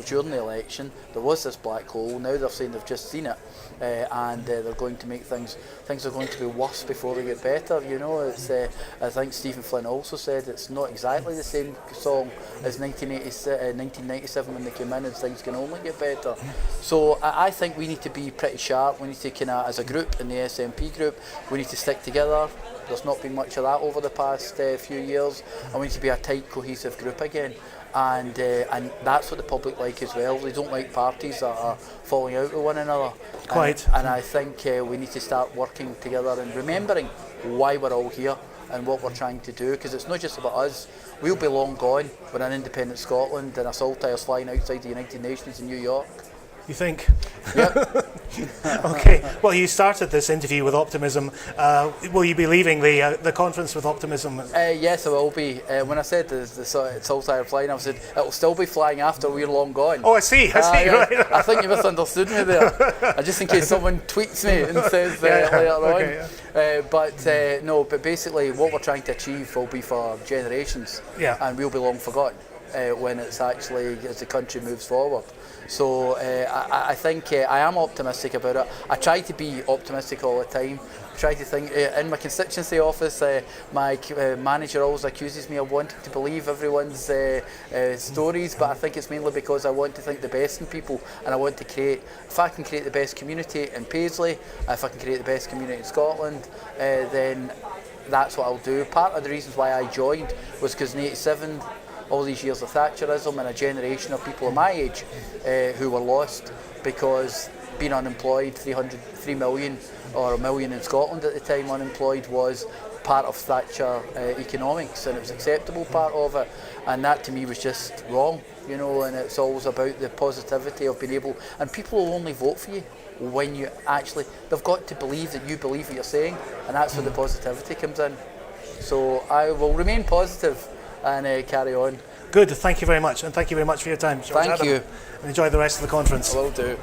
during the election. There was this black hole. Now they're saying they've just seen it, and they're going to make things are going to be worse before they get better. You know, it's I think Stephen Flynn also said it's not exactly the same song as 1997 when they came in, and things can only get better. So I think we need to be pretty sharp. We need to kind of, as a group in the SNP group, we need to stick together. There's not been much of that over the past few years, and we need to be a tight, cohesive group again. And that's what the public like as well. They don't like parties that are falling out with one another. Quite. And I think we need to start working together and remembering why we're all here and what we're trying to do, because it's not just about us. We'll be long gone when an independent Scotland and a saltire's flying outside the United Nations in New York. You think? Yep. Okay. Well, you started this interview with optimism. Will you be leaving the conference with optimism? Yes, I will be. When I said the saltire flying, I said it'll still be flying after we're long gone. Oh, I see. Right. I think you misunderstood me there. Just in case someone tweets me and says later on. But basically, what we're trying to achieve will be for generations, and we'll be long forgotten when it's actually as the country moves forward. So I think I am optimistic about it. I try to be optimistic all the time. I try to think, in my constituency office, my manager always accuses me of wanting to believe everyone's stories, but I think it's mainly because I want to think the best in people, and I want to create, if I can create the best community in Paisley, if I can create the best community in Scotland, then that's what I'll do. Part of the reasons why I joined was because in '87 all these years of Thatcherism and a generation of people of my age who were lost because being unemployed, 3 million or 1 million in Scotland at the time unemployed was part of Thatcher economics, and it was an acceptable part of it, and that to me was just wrong, you know. And it's always about the positivity of being able, and people will only vote for you when you actually, they've got to believe that you believe what you're saying, and that's where the positivity comes in. So I will remain positive and carry on. Good, thank you very much, and thank you very much for your time, George. Thank you. And enjoy the rest of the conference. I will do.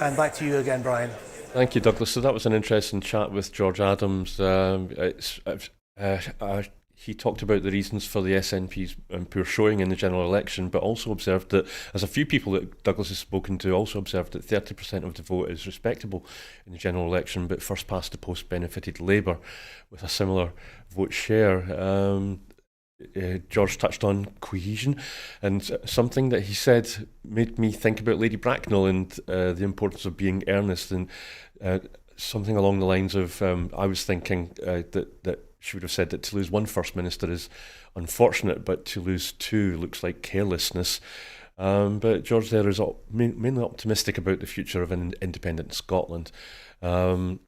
And back to you again, Brian. Thank you, Douglas. So that was an interesting chat with George Adams. He talked about the reasons for the SNP's poor showing in the general election, but also observed that, as a few people that Douglas has spoken to, also observed that 30% of the vote is respectable in the general election, but first past the post benefited Labour with a similar vote share. George touched on cohesion, and something that he said made me think about Lady Bracknell and the importance of being earnest, and something along the lines of I was thinking that she would have said that to lose one First Minister is unfortunate, but to lose two looks like carelessness. But George there is mainly optimistic about the future of an independent Scotland, and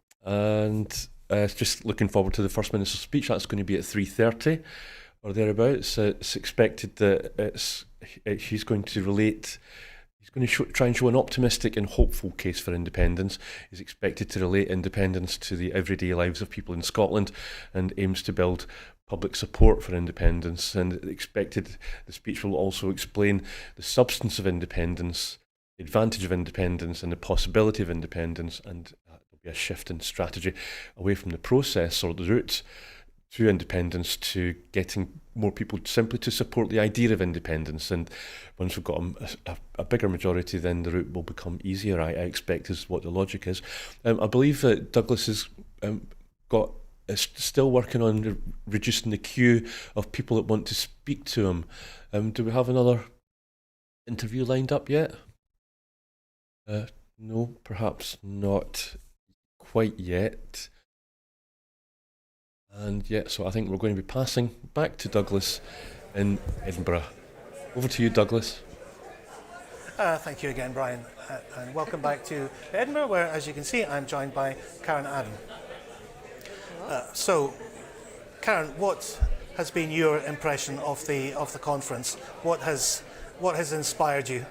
just looking forward to the First Minister's speech. That's going to be at 3:30 or thereabouts. It's expected that he's going to relate. He's going to try and show an optimistic and hopeful case for independence. He's expected to relate independence to the everyday lives of people in Scotland and aims to build public support for independence. And expected the speech will also explain the substance of independence, the advantage of independence and the possibility of independence, and there'll be a shift in strategy away from the process or the route to independence to getting more people simply to support the idea of independence. And once we've got a bigger majority, then the route will become easier, I expect, is what the logic is. I believe that Douglas has is still working on reducing the queue of people that want to speak to him. Do we have another interview lined up yet? No, perhaps not quite yet. And yeah, so I think we're going to be passing back to Douglas in Edinburgh. Over to you, Douglas. Thank you again, Brian, and welcome back to Edinburgh, where, as you can see, I'm joined by Karen Adam. So, Karen, what has been your impression of the conference? What has inspired you?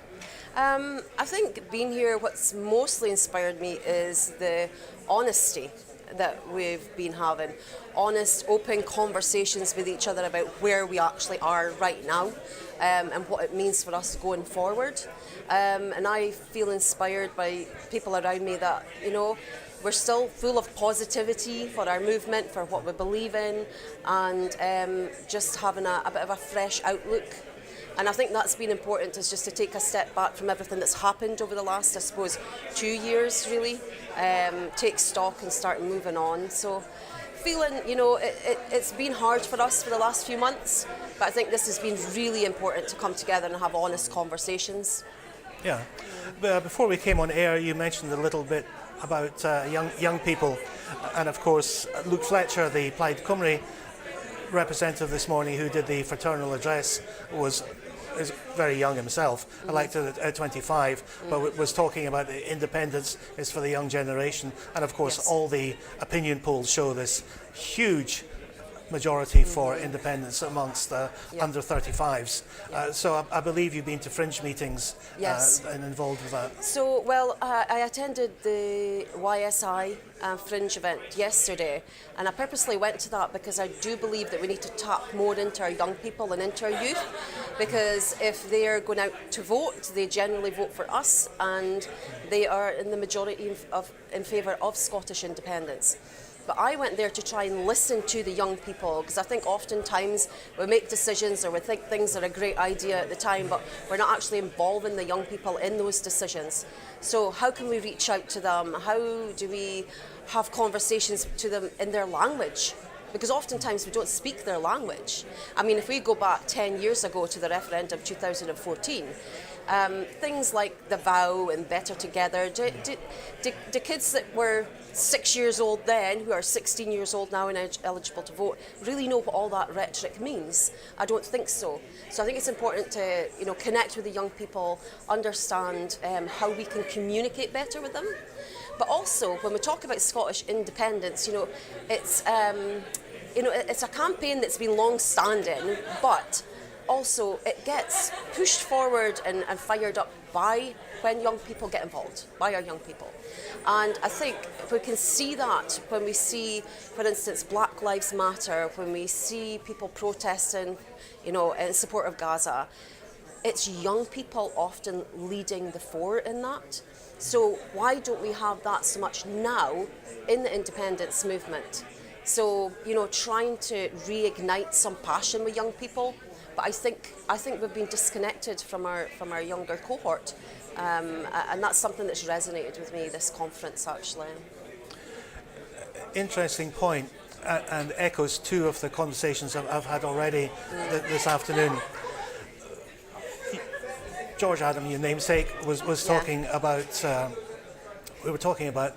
I think being here, what's mostly inspired me is the honesty that we've been having. Honest, open conversations with each other about where we actually are right now, and what it means for us going forward. And I feel inspired by people around me that, you know, we're still full of positivity for our movement, for what we believe in, and just having a bit of a fresh outlook. And I think that's been important, is just to take a step back from everything that's happened over the last, I suppose, 2 years, really. Take stock and start moving on. So feeling, you know, it's been hard for us for the last few months, but I think this has been really important to come together and have honest conversations. Yeah. Before we came on air, you mentioned a little bit about young people, and of course Luke Fletcher, the Plaid Cymru representative this morning who did the Fraternal address, is very young himself, elected at 25, but was talking about the independence is for the young generation, and of course all the opinion polls show this huge majority for independence amongst under 35s. So I believe you've been to fringe meetings and involved with that. So, well, I attended the YSI fringe event yesterday, and I purposely went to that because I do believe that we need to tap more into our young people and into our youth, because if they are going out to vote, they generally vote for us, and they are in the majority in favour of Scottish independence. But I went there to try and listen to the young people, because I think oftentimes we make decisions or we think things are a great idea at the time, but we're not actually involving the young people in those decisions. So how can we reach out to them? How do we have conversations to them in their language? because oftentimes we don't speak their language. I mean, if we go back 10 years ago to the referendum 2014, things like the vow and better together, do kids that were 6 years old then, who are 16 years old now and eligible to vote, really know what all that rhetoric means? I don't think so. So I think it's important to, connect with the young people, understand how we can communicate better with them. But also, when we talk about Scottish independence, it's a campaign that's been long-standing, but also it gets pushed forward and fired up by when young people get involved, by our young people. And I think we can see that when we see, for instance, Black Lives Matter, when we see people protesting, in support of Gaza, it's young people often leading the fore in that. So why don't we have that so much now in the independence movement? So, trying to reignite some passion with young people. But I think we've been disconnected from our younger cohort, and that's something that's resonated with me this conference actually. Interesting point, and echoes two of the conversations I've had already this afternoon. George Adam, your namesake, was talking about. We were talking about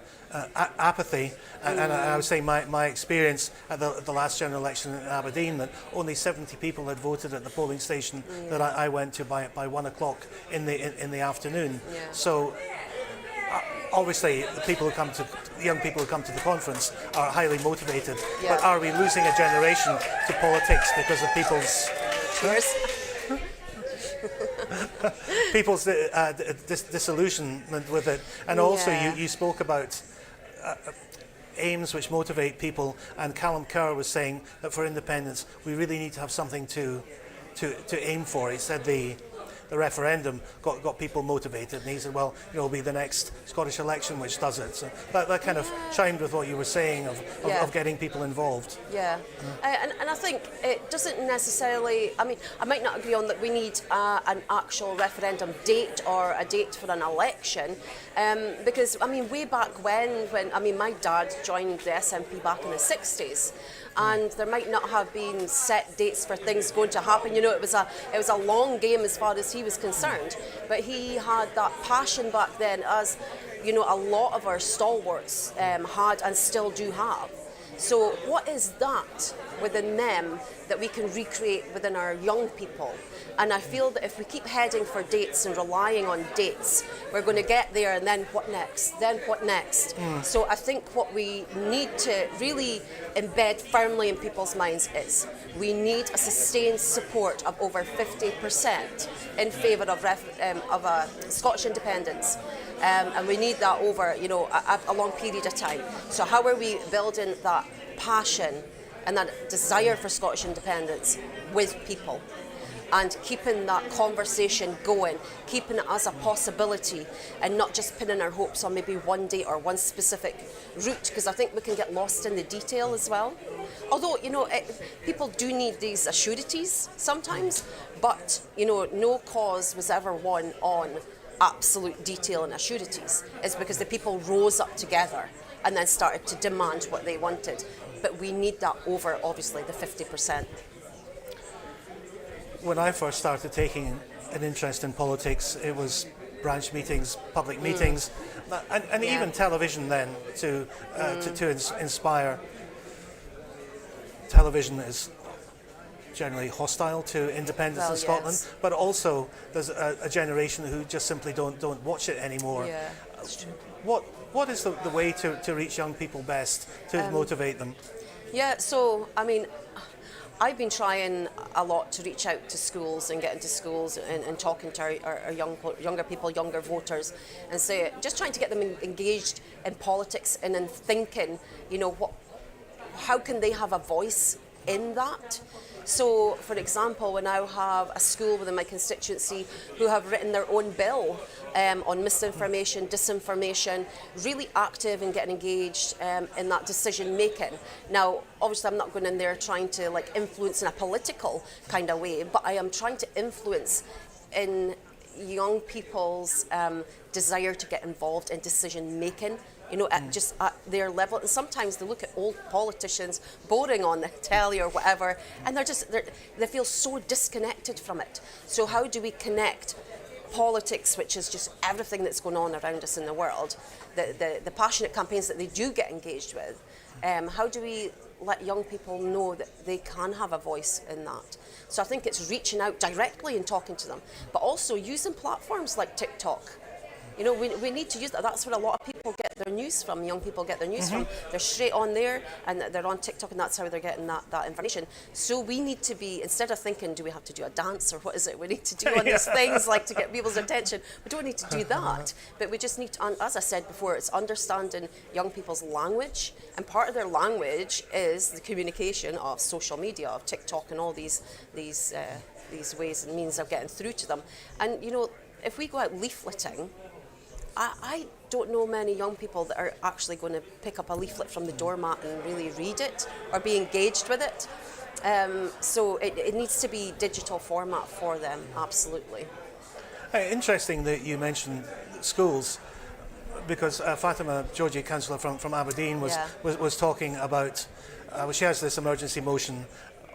apathy, and I was saying my experience at the last general election in Aberdeen, that only 70 people had voted at the polling station that I went to by 1 o'clock in the afternoon. Yeah. So obviously the young people who come to the conference are highly motivated, but are we losing a generation to politics because of people's people's disillusionment with it? And also you spoke about aims which motivate people, and Callum Kerr was saying that for independence we really need to have something to aim for. He said the referendum got people motivated, and he said, well, it'll be the next Scottish election which does it. So that kind of chimed with what you were saying of getting people involved. Yeah, and I think it doesn't necessarily, I might not agree on that we need an actual referendum date or a date for an election, because, way back when my dad joined the SNP back in the 60s, and there might not have been set dates for things going to happen. It was a long game as far as he was concerned, but he had that passion back then, as a lot of our stalwarts had and still do have. So what is that within them that we can recreate within our young people? And I feel that if we keep heading for dates and relying on dates, we're going to get there, and then what next? Then what next? So I think what we need to really embed firmly in people's minds is we need a sustained support of over 50% in favour of a Scottish independence. And we need that over, a long period of time. So how are we building that passion and that desire for Scottish independence with people, and keeping that conversation going, keeping it as a possibility, and not just pinning our hopes on maybe one date or one specific route, because I think we can get lost in the detail as well. Although, people do need these assurities sometimes, but, no cause was ever won on absolute detail and assurities. It's because the people rose up together and then started to demand what they wanted. But we need that over, obviously, the 50%. When I first started taking an interest in politics, it was branch meetings, public meetings, and even television then to inspire. Television is generally hostile to independence in Scotland, but also there's a generation who just simply don't watch it anymore. Yeah. What is the way to reach young people best, to motivate them? Yeah, so, I've been trying a lot to reach out to schools and get into schools and talking to our younger people, younger voters, and just trying to get them engaged in politics and in thinking, how can they have a voice in that? So, for example, when I have a school within my constituency who have written their own bill on misinformation, disinformation, really active and getting engaged in that decision making. Now, obviously, I'm not going in there trying to influence in a political kind of way, but I am trying to influence in young people's desire to get involved in decision making. you know, just at their level. And sometimes they look at old politicians boring on the telly or whatever, and they feel so disconnected from it. So how do we connect politics, which is just everything that's going on around us in the world, the passionate campaigns that they do get engaged with, how do we let young people know that they can have a voice in that? So I think it's reaching out directly and talking to them, but also using platforms like TikTok. You know, we need to use that. That's where a lot of people get their news from, young people get their news from. They're straight on there, and they're on TikTok, and that's how they're getting that information. So we need to be, instead of thinking, do we have to do a dance, or what is it we need to do on these things, like to get people's attention? We don't need to do that, but we just need to, as I said before, it's understanding young people's language, and part of their language is the communication of social media, of TikTok, and all these ways and means of getting through to them. And, you know, if we go out leafleting, I don't know many young people that are actually going to pick up a leaflet from the doormat and really read it or be engaged with it. So it needs to be digital format for them, absolutely. Interesting that you mentioned schools, because Fatima Georgie, councillor from Aberdeen, was talking about, she has this emergency motion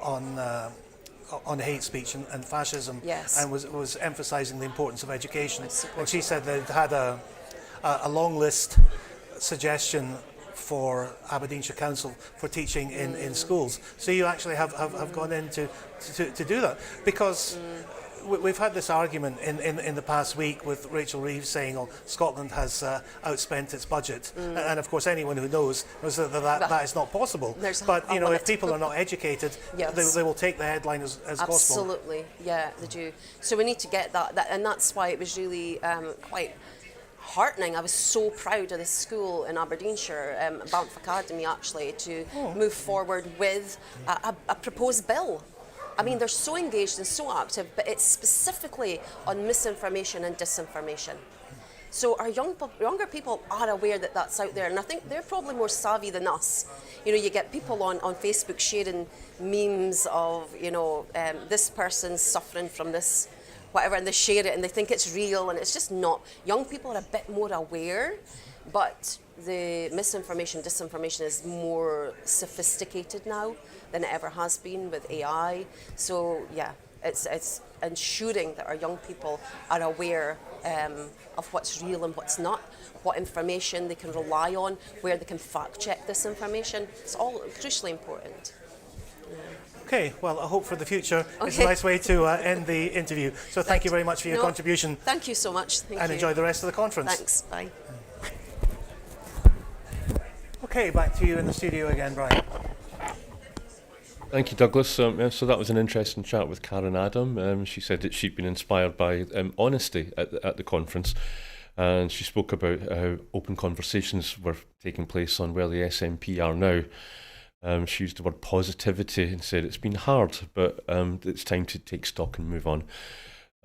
on hate speech and fascism, and was emphasising the importance of education. Well, she said they'd had a long list suggestion for Aberdeenshire Council for teaching in schools. So you actually have gone in to do that, because we've had this argument in the past week with Rachel Reeves saying, "Oh, Scotland has outspent its budget," and of course anyone who knows that is not possible. But you know, if people are not educated, they will take the headline as gospel. Absolutely, yeah, they do. So we need to get that, and that's why it was really quite heartening. I was so proud of the school in Aberdeenshire, Banff Academy, actually, to move forward with a proposed bill. I mean, they're so engaged and so active, but it's specifically on misinformation and disinformation. So our younger people are aware that that's out there, and I think they're probably more savvy than us. You know, you get people on Facebook sharing memes of, you know, this person's suffering from this, whatever, and they share it and they think it's real, and it's just not. Young people are a bit more aware, but the misinformation, disinformation is more sophisticated now than it ever has been with AI. So yeah, it's ensuring that our young people are aware of what's real and what's not, what information they can rely on, where they can fact check this information. It's all crucially important. Okay, well, I hope for the future. Okay. It's a nice way to end the interview. So thank you very much for your contribution. Thank you so much. Thank and you. Enjoy the rest of the conference. Thanks. Bye. Okay, back to you in the studio again, Brian. Thank you, Douglas. So that was an interesting chat with Karen Adam. She said that she'd been inspired by honesty at the conference, and she spoke about how open conversations were taking place on where the SNP are now. She used the word positivity and said it's been hard, but it's time to take stock and move on.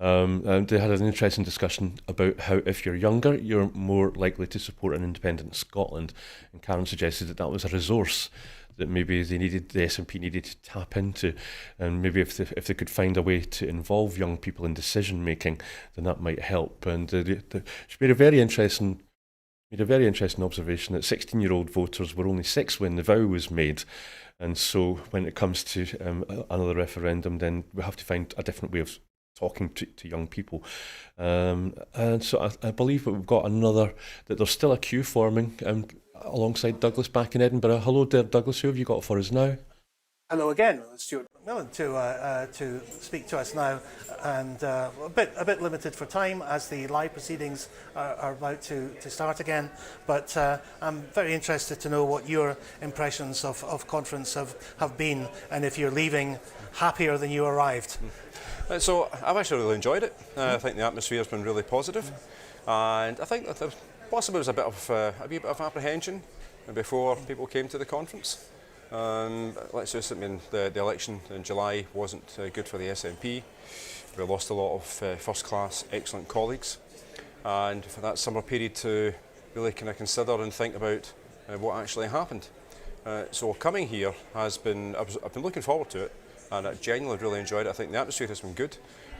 And they had an interesting discussion about how if you're younger, you're more likely to support an independent Scotland. And Karen suggested that was a resource that maybe the SNP needed to tap into, and maybe if they could find a way to involve young people in decision making, then that might help. And she made a very interesting observation that 16-year-old voters were only 6 when the vow was made, and so when it comes to another referendum, then we have to find a different way of talking to young people. And so I believe that we've got that there's still a queue forming alongside Douglas back in Edinburgh. Hello there, Douglas. Who have you got for us now? Hello again, Stuart McMillan to speak to us now, and a bit limited for time as the live proceedings are about to start again. But I'm very interested to know what your impressions of conference have been, and if you're leaving happier than you arrived. So I've actually really enjoyed it. I think the atmosphere has been really positive, and I think that there possibly was a wee bit of apprehension before people came to the conference. Let's just admit the election in July wasn't good for the SNP. We lost a lot of first-class, excellent colleagues, and for that summer period to really kind of consider and think about what actually happened. So coming here has been, I've been looking forward to it, and I genuinely really enjoyed it. I think the atmosphere has been good.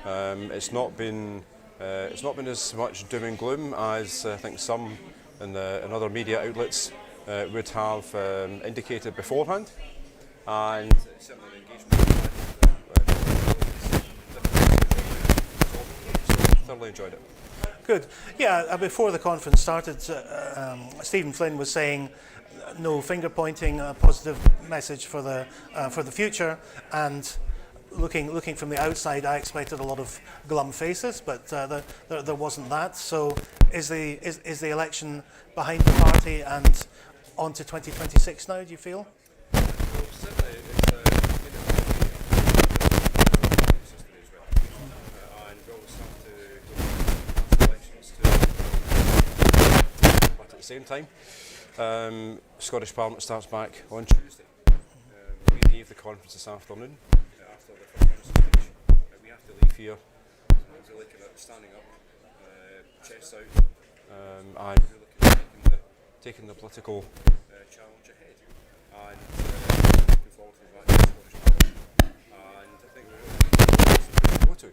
It's not been as much doom and gloom as I think some and other media outlets would have indicated beforehand, and certainly the engagement thoroughly enjoyed it. Good. Yeah, before the conference started, Stephen Flynn was saying no finger pointing, a positive message for the future, and looking from the outside, I expected a lot of glum faces, but there wasn't that. So is the election behind the party and on to 2026 now, do you feel? At the same time, Scottish Parliament starts back on Tuesday. We leave the conference this afternoon after the First Minister's speech. We have to leave here really kind of standing up, chest out, and really taking the political challenge ahead. And looking forward to back to the Scottish Parliament. And I think we're really to go to,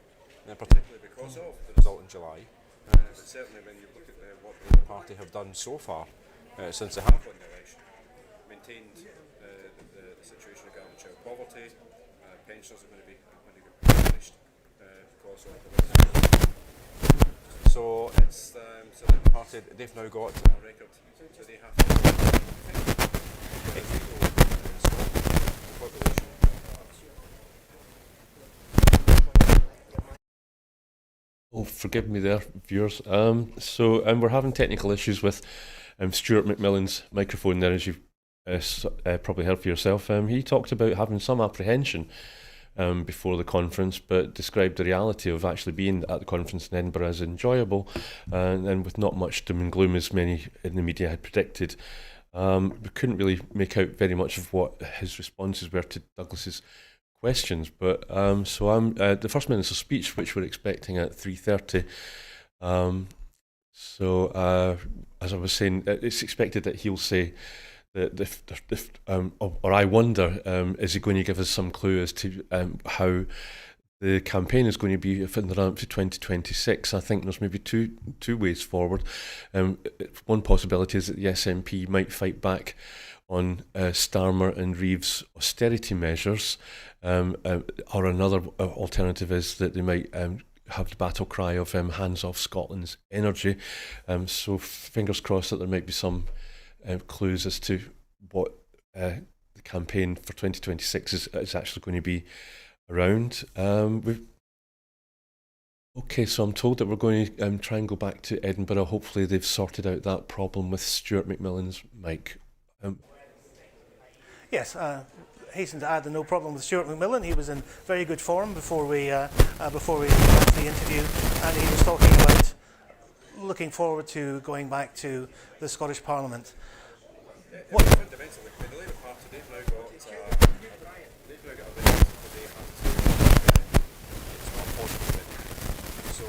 particularly because of the result in July. But certainly when you look at what the party have done so far since they have won the election, maintained the situation regarding child poverty, pensions are going to be punished because of the so it's so the party, they've now got a record, so they have to the population. Oh, forgive me there, viewers. So we're having technical issues with Stuart McMillan's microphone there, as you've probably heard for yourself. He talked about having some apprehension before the conference, but described the reality of actually being at the conference in Edinburgh as enjoyable and with not much doom and gloom as many in the media had predicted. We couldn't really make out very much of what his responses were to Douglas's questions, but so I'm the First Minister's speech, which we're expecting at 3:30. As I was saying, it's expected that he'll say that or I wonder, is he going to give us some clue as to how the campaign is going to be in the run-up to 2026? I think there's maybe two ways forward. One possibility is that the SNP might fight back on Starmer and Reeves' austerity measures, or another alternative is that they might have the battle cry of hands off Scotland's energy. So fingers crossed that there might be some clues as to what the campaign for 2026 is actually going to be around. Okay, so I'm told that we're going to try and go back to Edinburgh. Hopefully they've sorted out that problem with Stuart McMillan's mic. Yes, hasten to add, no problem with Stuart McMillan. He was in very good form before we had the interview, and he was talking about looking forward to going back to the Scottish Parliament. What? Fundamentally, the Labour Party, they've now got a record that they have to. It's not positive. So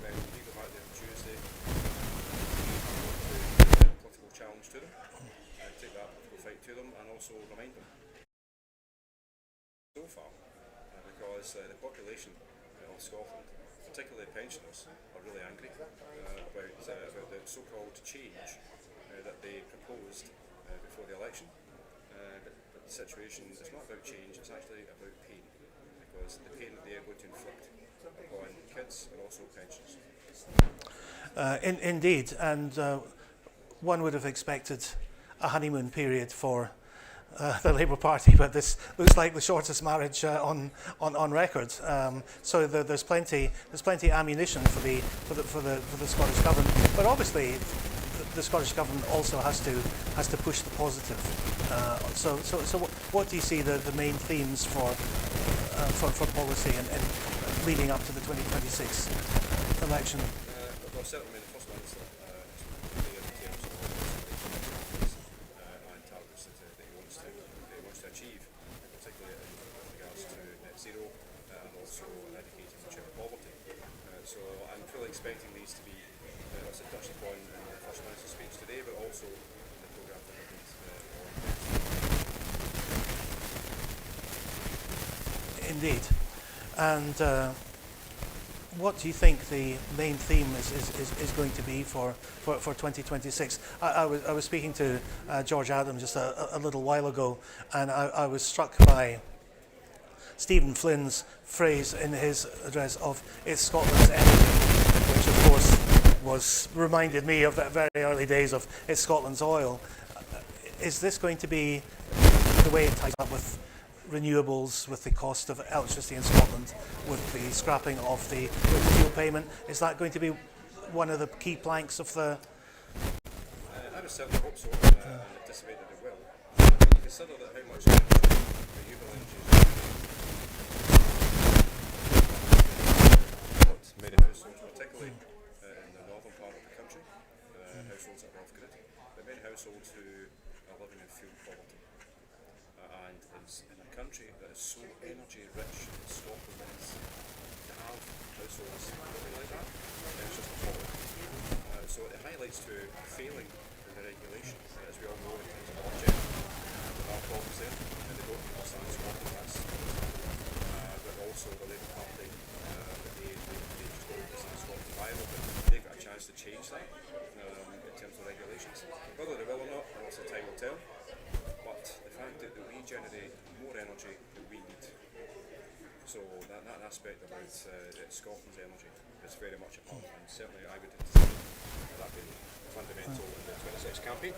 when we go back there on Tuesday, we have to put a political challenge to them, and take that political fight to them, and also remind them. So far, because the population of Scotland, particularly pensioners, are really angry about the so-called change that they proposed before the election. But the situation is not about change, it's actually about pain, because the pain that they are going to inflict upon kids and also pensions. Indeed, and one would have expected a honeymoon period for the Labour Party, but this looks like the shortest marriage on record. So there's plenty ammunition for the Scottish government, but obviously the Scottish government also has to push the positive. So what do you see the main themes for policy and leading up to the 2026 election? Well, certainly the First Minister achieve, particularly in regards to net zero and also eradicating child poverty. So I'm fully expecting these to be also touched upon in the First Minister's speech today, but also in the programme that we've Indeed. And what do you think the main theme is going to be for 2026? I was speaking to George Adams just a little while ago, and I was struck by Stephen Flynn's phrase in his address of "It's Scotland's energy," which of course reminded me of the very early days of "It's Scotland's oil." Is this going to be the way it ties up with renewables, with the cost of electricity in Scotland, with the scrapping of the fuel payment? Is that going to be one of the key planks of the... I would certainly hope so, and anticipate that it will. When you consider that how much renewable energy is many households, particularly in the northern part of the country, households that are off-grid, but many households who are living in fuel poverty. And in a country that is so energy rich as Scotland is, to have households living like that, it's just appalling. So it highlights to a failing in the regulation, as we all know in terms of object. There are problems there, and they don't understand Scotland as, but also the Labour Party, they just don't understand Scotland either, but they've got a chance to change that in terms of regulations. Whether they will or not, also time will tell. But the fact that we generate more energy than we need, so that aspect about Scotland's energy is very much a part, and certainly I would anticipate that being fundamental in the 26 campaign.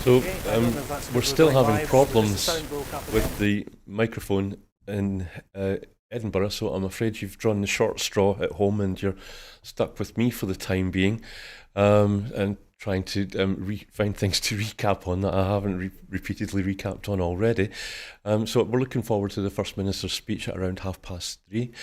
So we're still having problems with the microphone in Edinburgh, so I'm afraid you've drawn the short straw at home and you're stuck with me for the time being, and trying to find things to recap on that I haven't repeatedly recapped on already. So we're looking forward to the First Minister's speech at around 3:30.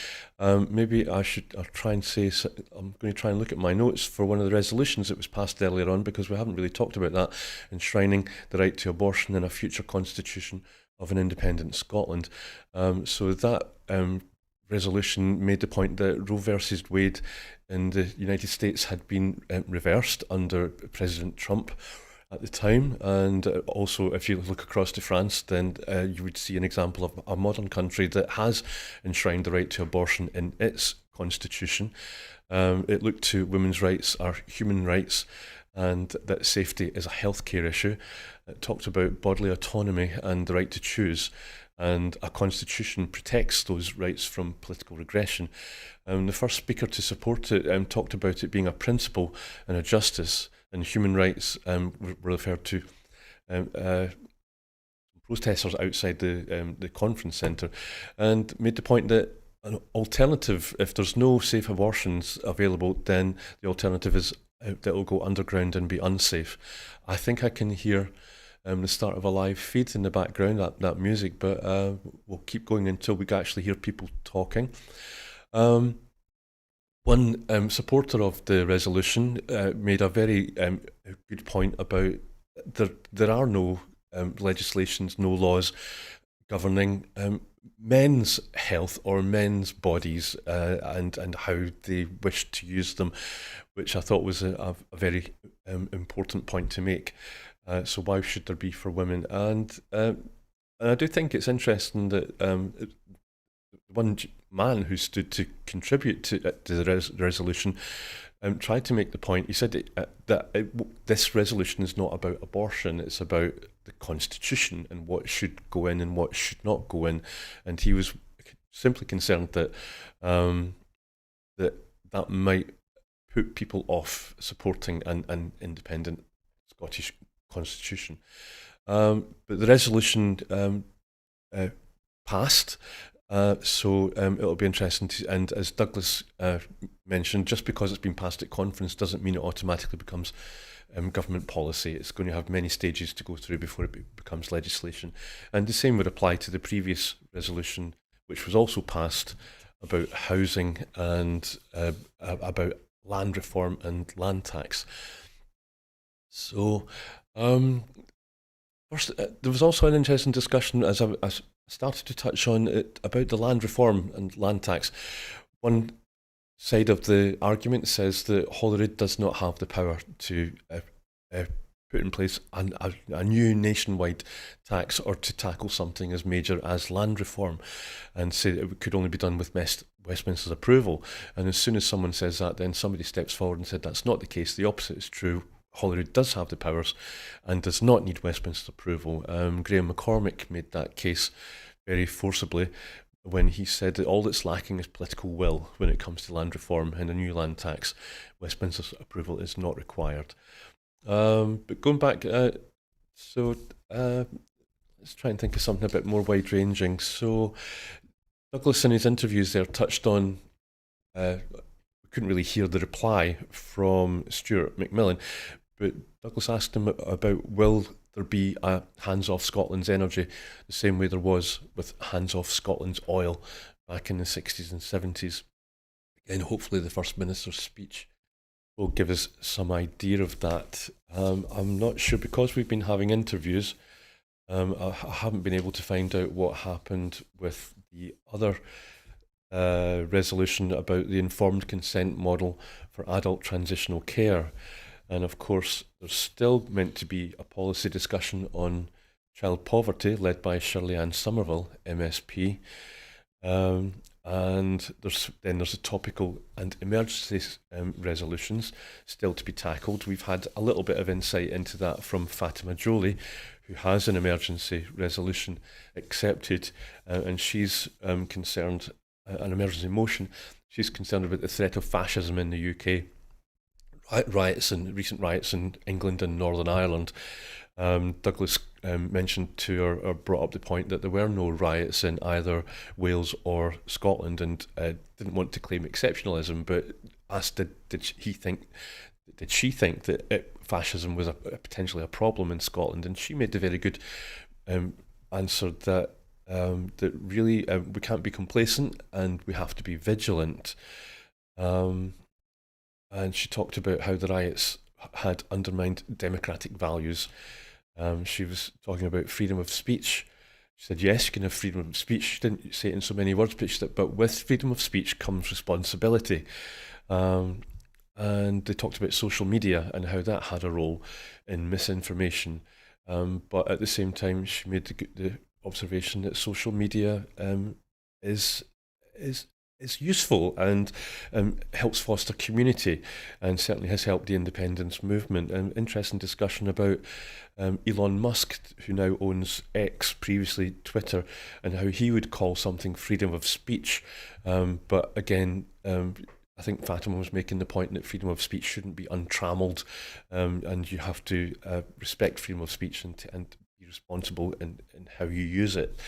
Maybe I'll try and say, I'm going to try and look at my notes for one of the resolutions that was passed earlier on, because we haven't really talked about that, enshrining the right to abortion in a future constitution of an independent Scotland. So that resolution made the point that Roe versus Wade in the United States had been reversed under President Trump at the time, and also if you look across to France, then you would see an example of a modern country that has enshrined the right to abortion in its constitution. It looked to women's rights are human rights, and that safety is a healthcare issue. It talked about bodily autonomy and the right to choose, and a constitution protects those rights from political regression. The first speaker to support it talked about it being a principle and a justice, and human rights were referred to protesters outside the conference centre, and made the point that an alternative, if there's no safe abortions available, then the alternative is that will go underground and be unsafe. I think I can hear the start of a live feed in the background, that music, but we'll keep going until we can actually hear people talking. One supporter of the resolution made a very good point about there are no legislations, no laws governing men's health or men's bodies and how they wish to use them, which I thought was a very important point to make. So why should there be for women? And I do think it's interesting that one man who stood to contribute to the resolution tried to make the point. He said that this resolution is not about abortion, it's about the Constitution and what should go in and what should not go in. And he was simply concerned that that might put people off supporting an independent Scottish Constitution. But the resolution passed. So it'll be interesting to, and as Douglas mentioned, just because it's been passed at conference doesn't mean it automatically becomes government policy. It's going to have many stages to go through before it becomes legislation. And the same would apply to the previous resolution, which was also passed, about housing and about land reform and land tax. So first, there was also an interesting discussion, as I started to touch on it, about the land reform and land tax. One side of the argument says that Holyrood does not have the power to put in place a new nationwide tax or to tackle something as major as land reform, and say that it could only be done with Westminster's approval. And as soon as someone says that, then somebody steps forward and said that's not the case, the opposite is true. Holyrood does have the powers and does not need Westminster's approval. Graham McCormick made that case very forcibly when he said that all that's lacking is political will when it comes to land reform and a new land tax. Westminster's approval is not required. But going back, let's try and think of something a bit more wide-ranging. So Douglas in his interviews there touched on, we couldn't really hear the reply from Stuart McMillan, but Douglas asked him about will there be a hands-off Scotland's energy, the same way there was with hands-off Scotland's oil back in the 60s and 70s. And hopefully the First Minister's speech will give us some idea of that. I'm not sure, because we've been having interviews, I haven't been able to find out what happened with the other resolution about the informed consent model for adult transitional care. And of course, there's still meant to be a policy discussion on child poverty led by Shirley-Anne Somerville, MSP. And there's a topical and emergency resolutions still to be tackled. We've had a little bit of insight into that from Fatima Jolie, who has an emergency resolution accepted, and she's concerned, an emergency motion, she's concerned about the threat of fascism in the UK. Recent riots in England and Northern Ireland. Douglas mentioned to her, or brought up the point that there were no riots in either Wales or Scotland, and didn't want to claim exceptionalism, but asked did she think that fascism was potentially a problem in Scotland, and she made a very good answer that that really we can't be complacent and we have to be vigilant. And she talked about how the riots had undermined democratic values. She was talking about freedom of speech. She said, yes, you can have freedom of speech. She didn't say it in so many words, but with freedom of speech comes responsibility. And they talked about social media and how that had a role in misinformation. But at the same time, she made the observation that social media is useful and helps foster community, and certainly has helped the independence movement. Interesting discussion about Elon Musk, who now owns X, previously Twitter, and how he would call something freedom of speech. But again, I think Fatima was making the point that freedom of speech shouldn't be untrammelled, and you have to respect freedom of speech and be responsible in how you use it.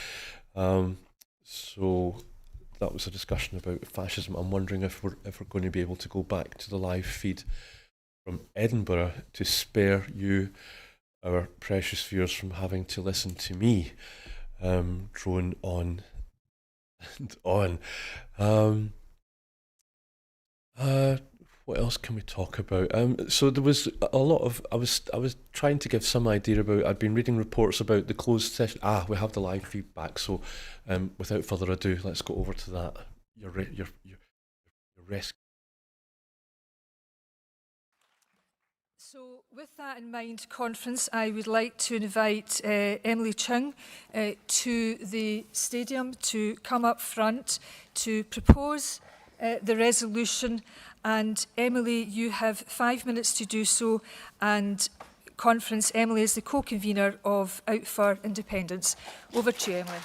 So that was a discussion about fascism. I'm wondering if we're going to be able to go back to the live feed from Edinburgh to spare you, our precious viewers, from having to listen to me drone on and on. What else can we talk about? So there was a lot of, I was trying to give some idea about, I'd been reading reports about the closed session. We have the live feedback. So without further ado, let's go over to that. Your risk. So with that in mind, conference, I would like to invite Emily Chung to the stadium to come up front to propose the resolution. And Emily, you have 5 minutes to do so. And conference, Emily is the co-convener of Out for Independence. Over to you, Emily.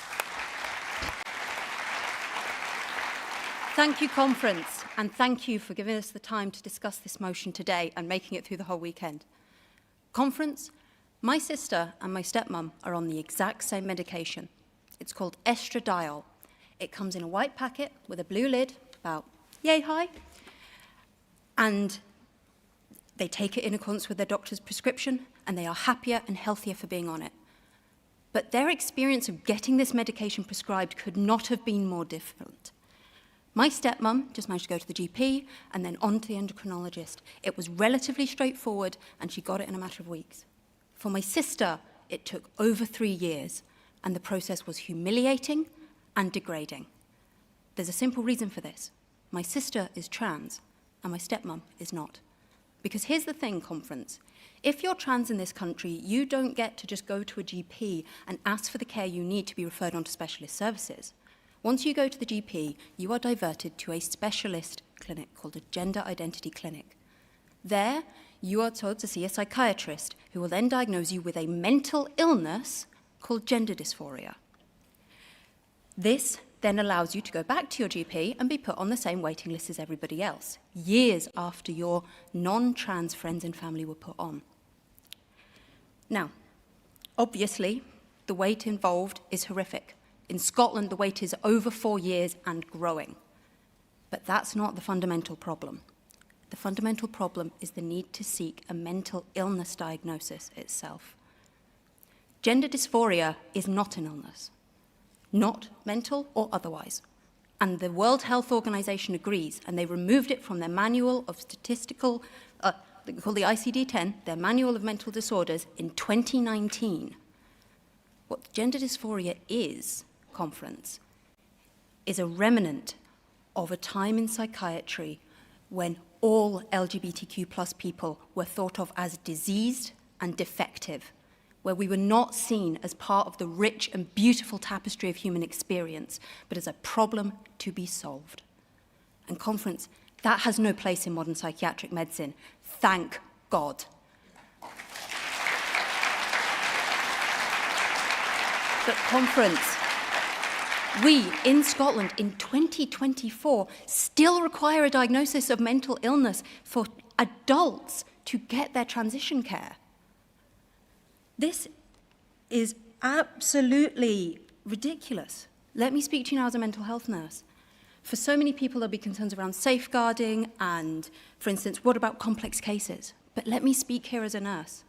Thank you, conference, and thank you for giving us the time to discuss this motion today and making it through the whole weekend. Conference, my sister and my stepmom are on the exact same medication. It's called estradiol. It comes in a white packet with a blue lid, about yay high, and they take it in accordance with their doctor's prescription, and they are happier and healthier for being on it. But their experience of getting this medication prescribed could not have been more different. My stepmom just managed to go to the GP and then on to the endocrinologist. It was relatively straightforward, and she got it in a matter of weeks. For my sister, it took over 3 years, and the process was humiliating and degrading. There's a simple reason for this. My sister is trans, and my stepmom is not. Because here's the thing, conference. If you're trans in this country, you don't get to just go to a GP and ask for the care you need to be referred on to specialist services. Once you go to the GP, you are diverted to a specialist clinic called a gender identity clinic. There, you are told to see a psychiatrist who will then diagnose you with a mental illness called gender dysphoria. This then allows you to go back to your GP and be put on the same waiting list as everybody else, years after your non-trans friends and family were put on. Now, obviously, the wait involved is horrific. In Scotland, the wait is over 4 years and growing. But that's not the fundamental problem. The fundamental problem is the need to seek a mental illness diagnosis itself. Gender dysphoria is not an illness, not mental or otherwise. And the World Health Organization agrees, and they removed it from their manual of statistical, called the ICD-10, their manual of mental disorders, in 2019. What gender dysphoria is, conference, is a remnant of a time in psychiatry when all LGBTQ+ people were thought of as diseased and defective, where we were not seen as part of the rich and beautiful tapestry of human experience, but as a problem to be solved. And conference, that has no place in modern psychiatric medicine. Thank God. But conference, we in Scotland in 2024 still require a diagnosis of mental illness for adults to get their transition care. This is absolutely ridiculous. Let me speak to you now as a mental health nurse. For so many people, there'll be concerns around safeguarding and, for instance, what about complex cases? But let me speak here as a nurse.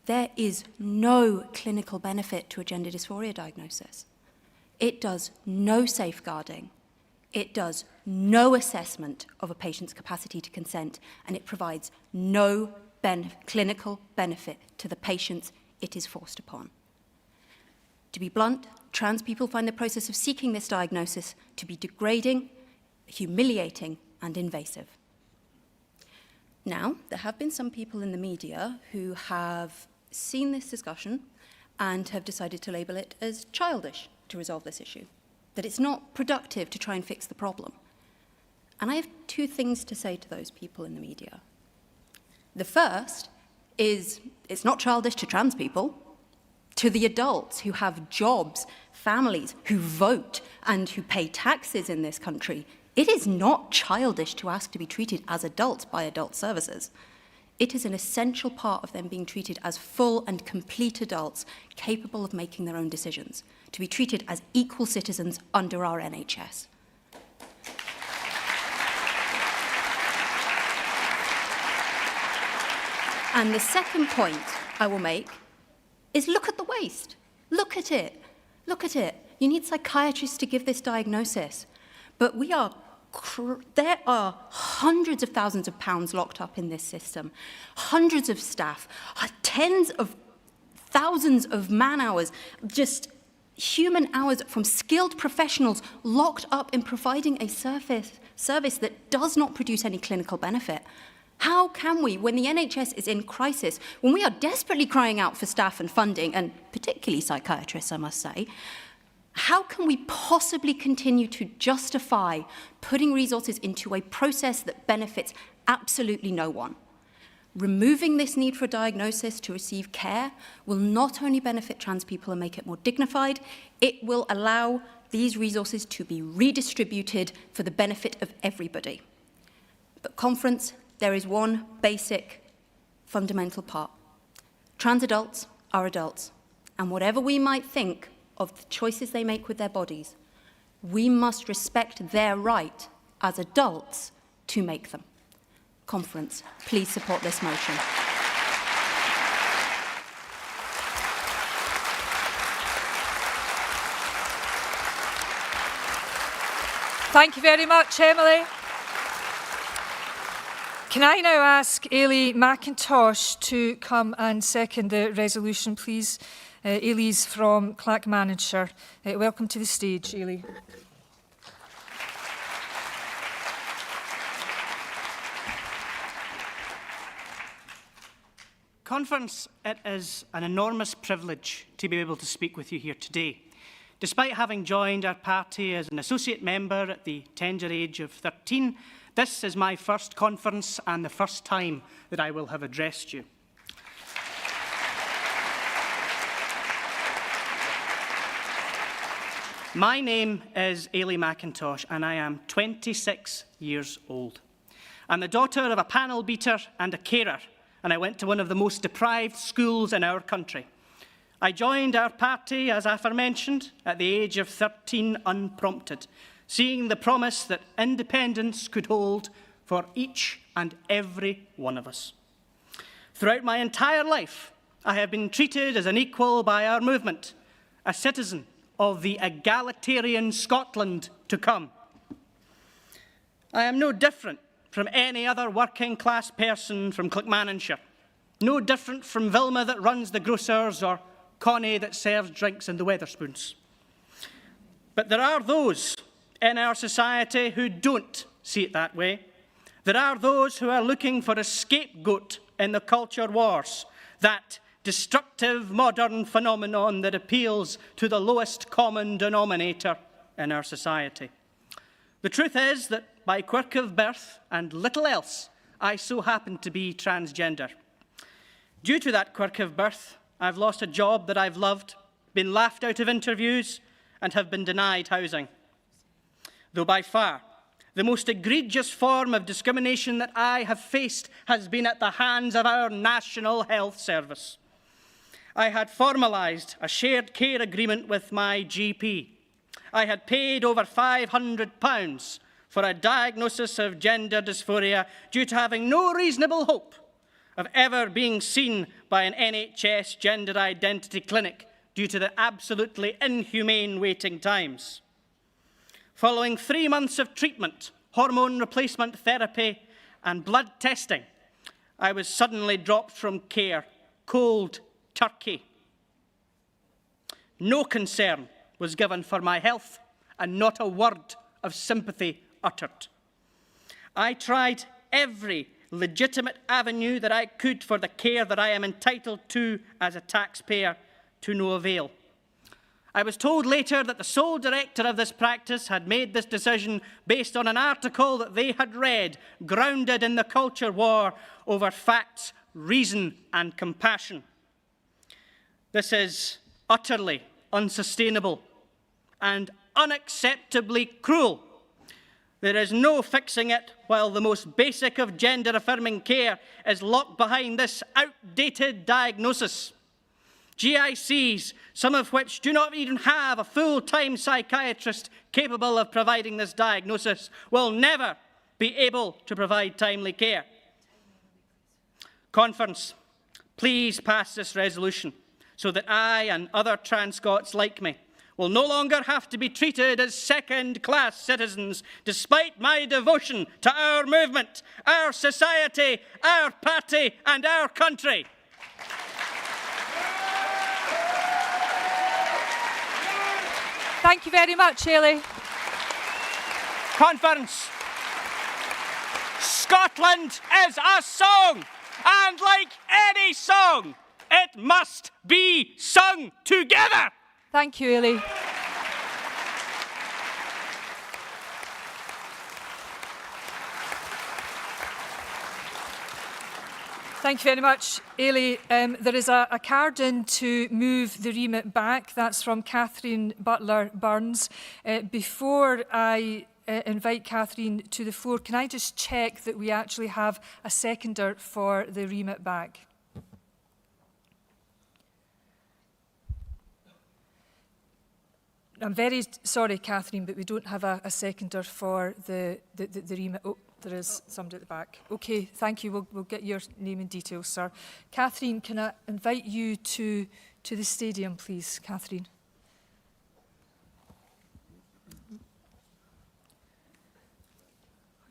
There is no clinical benefit to a gender dysphoria diagnosis. It does no safeguarding. It does no assessment of a patient's capacity to consent, and it provides no clinical benefit to the patients it is forced upon. To be blunt, trans people find the process of seeking this diagnosis to be degrading, humiliating, and invasive. Now, there have been some people in the media who have seen this discussion and have decided to label it as childish to resolve this issue, that it's not productive to try and fix the problem. And I have two things to say to those people in the media. The first is, it's not childish to trans people. To the adults who have jobs, families, who vote and who pay taxes in this country, it is not childish to ask to be treated as adults by adult services. It is an essential part of them being treated as full and complete adults capable of making their own decisions, to be treated as equal citizens under our NHS. And the second point I will make is look at the waste. Look at it. Look at it. You need psychiatrists to give this diagnosis. But there are hundreds of thousands of pounds locked up in this system, hundreds of staff, tens of thousands of man-hours, just human hours from skilled professionals locked up in providing a service that does not produce any clinical benefit. How can we, when the NHS is in crisis, when we are desperately crying out for staff and funding, and particularly psychiatrists, I must say, how can we possibly continue to justify putting resources into a process that benefits absolutely no one? Removing this need for a diagnosis to receive care will not only benefit trans people and make it more dignified, it will allow these resources to be redistributed for the benefit of everybody. But conference, there is one basic, fundamental part. Trans adults are adults, and whatever we might think of the choices they make with their bodies, we must respect their right as adults to make them. Conference, please support this motion. Thank you very much, Emily. Can I now ask Ailey McIntosh to come and second the resolution, please? Ailey's from Clackmannanshire. Welcome to the stage, Ailey. Conference, it is an enormous privilege to be able to speak with you here today. Despite having joined our party as an associate member at the tender age of 13, this is my first conference and the first time that I will have addressed you. My name is Ailey McIntosh and I am 26 years old. I'm the daughter of a panel beater and a carer, and I went to one of the most deprived schools in our country. I joined our party, as aforementioned, at the age of 13 unprompted, seeing the promise that independence could hold for each and every one of us. Throughout my entire life, I have been treated as an equal by our movement, a citizen of the egalitarian Scotland to come. I am no different from any other working-class person from Clackmannanshire, no different from Vilma that runs the grocers or Connie that serves drinks in the Wetherspoons. But there are those in our society who don't see it that way. There are those who are looking for a scapegoat in the culture wars, that destructive modern phenomenon that appeals to the lowest common denominator in our society. The truth is that by quirk of birth and little else, I so happen to be transgender. Due to that quirk of birth, I've lost a job that I've loved, been laughed out of interviews, and have been denied housing. Though by far, the most egregious form of discrimination that I have faced has been at the hands of our National Health Service. I had formalised a shared care agreement with my GP. I had paid over £500 for a diagnosis of gender dysphoria due to having no reasonable hope of ever being seen by an NHS gender identity clinic due to the absolutely inhumane waiting times. Following 3 months of treatment, hormone replacement therapy and blood testing, I was suddenly dropped from care, cold turkey. No concern was given for my health and not a word of sympathy uttered. I tried every legitimate avenue that I could for the care that I am entitled to as a taxpayer, to no avail. I was told later that the sole director of this practice had made this decision based on an article that they had read, grounded in the culture war over facts, reason and compassion. This is utterly unsustainable and unacceptably cruel. There is no fixing it while the most basic of gender-affirming care is locked behind this outdated diagnosis. GICs, some of which do not even have a full-time psychiatrist capable of providing this diagnosis, will never be able to provide timely care. Conference, please pass this resolution so that I and other trans Scots like me will no longer have to be treated as second-class citizens, despite my devotion to our movement, our society, our party and our country. Thank you very much, Shirley. Conference. Scotland is a song, and like any song, it must be sung together. Thank you, Ailey. Thank you very much, Ailey. There is a card in to move the remit back. That's from Catherine Butler-Burns. Before I invite Catherine to the floor, can I just check that we actually have a seconder for the remit back? I'm very sorry, Catherine, but we don't have a seconder for the remit. Oh, there is somebody at the back. Okay, thank you. We'll get your name and details, sir. Catherine, can I invite you to the stadium, please, Catherine?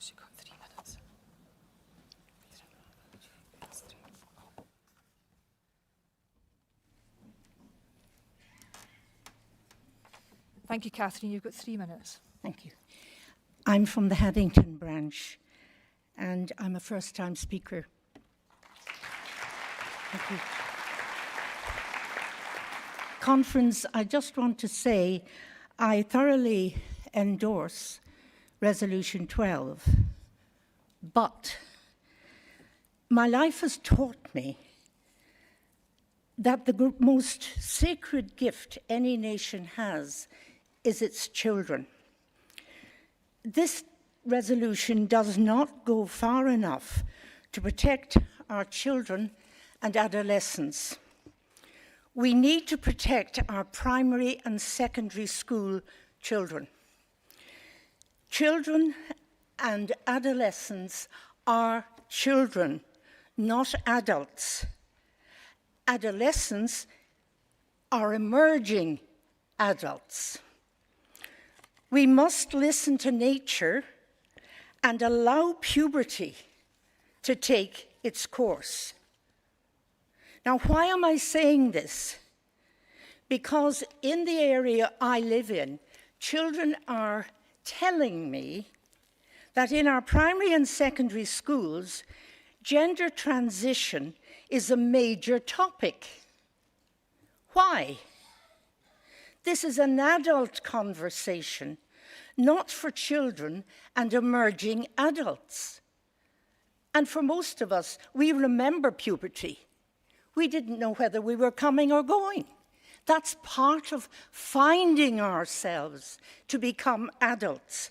She's got 3 minutes. Thank you, Catherine. You've got 3 minutes. Thank you. I'm from the Haddington branch, and I'm a first-time speaker. Thank you. Conference, I just want to say I thoroughly endorse Resolution 12, but my life has taught me that the most sacred gift any nation has is its children. This resolution does not go far enough to protect our children and adolescents. We need to protect our primary and secondary school children. Children and adolescents are children, not adults. Adolescents are emerging adults. We must listen to nature and allow puberty to take its course. Now, why am I saying this? Because in the area I live in, children are telling me that in our primary and secondary schools, gender transition is a major topic. Why? This is an adult conversation, not for children and emerging adults. And for most of us, we remember puberty. We didn't know whether we were coming or going. That's part of finding ourselves to become adults.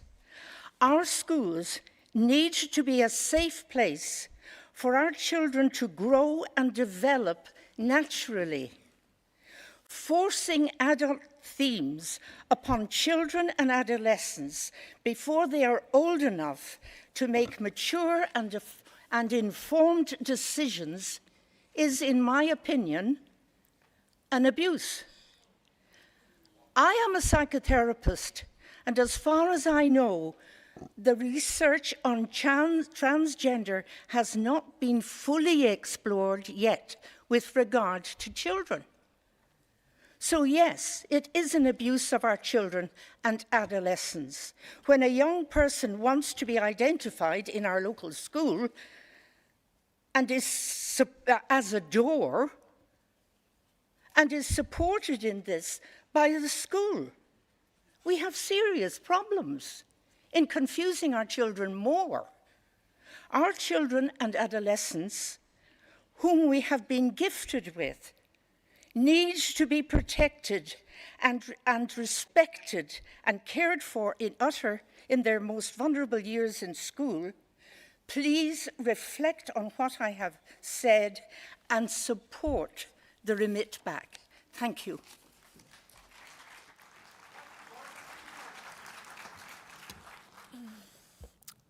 Our schools need to be a safe place for our children to grow and develop naturally. Forcing adult themes upon children and adolescents before they are old enough to make mature and informed decisions is, in my opinion, an abuse. I am a psychotherapist, and as far as I know, the research on transgender has not been fully explored yet with regard to children. So yes, it is an abuse of our children and adolescents. When a young person wants to be identified in our local school and is as a door and is supported in this by the school, we have serious problems in confusing our children more. Our children and adolescents, whom we have been gifted with, need to be protected and respected and cared for in their most vulnerable years in school. Please reflect on what I have said and support the remit back. Thank you.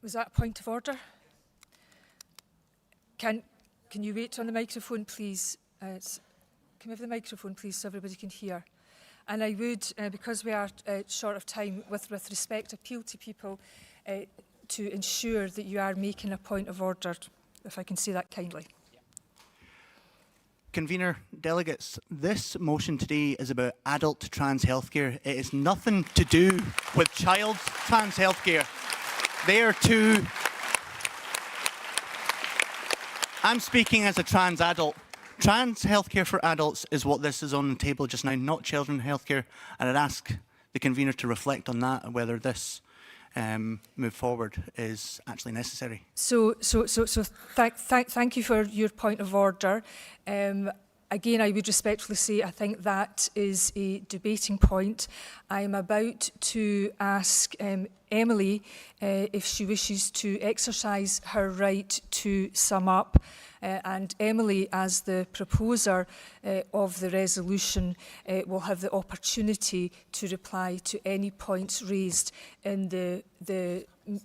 Was that a point of order? Can you wait on the microphone, please? Can we have the microphone, please, so everybody can hear? And I would, because we are short of time, with respect, appeal to people to ensure that you are making a point of order, if I can say that kindly. Convener, delegates, this motion today is about adult trans healthcare. It is nothing to do with child trans healthcare. They are two. I'm speaking as a trans adult. Trans healthcare for adults is what this is on the table just now, not children healthcare. And I'd ask the convener to reflect on that and whether this move forward is actually necessary. So thank you for your point of order. Again, I would respectfully say I think that is a debating point. I am about to ask Emily if she wishes to exercise her right to sum up. And Emily, as the proposer of the resolution, will have the opportunity to reply to any points raised in the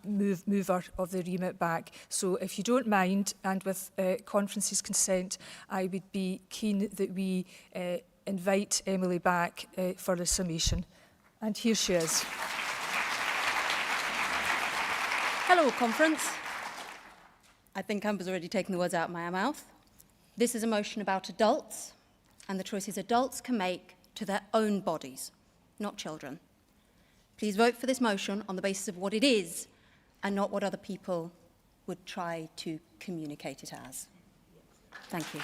mover of the remit back. So if you don't mind, and with conference's consent, I would be keen that we invite Emily back for the summation. And here she is. Hello, conference. I think Amber's already taken the words out of my mouth. This is a motion about adults and the choices adults can make to their own bodies, not children. Please vote for this motion on the basis of what it is and not what other people would try to communicate it as. Thank you.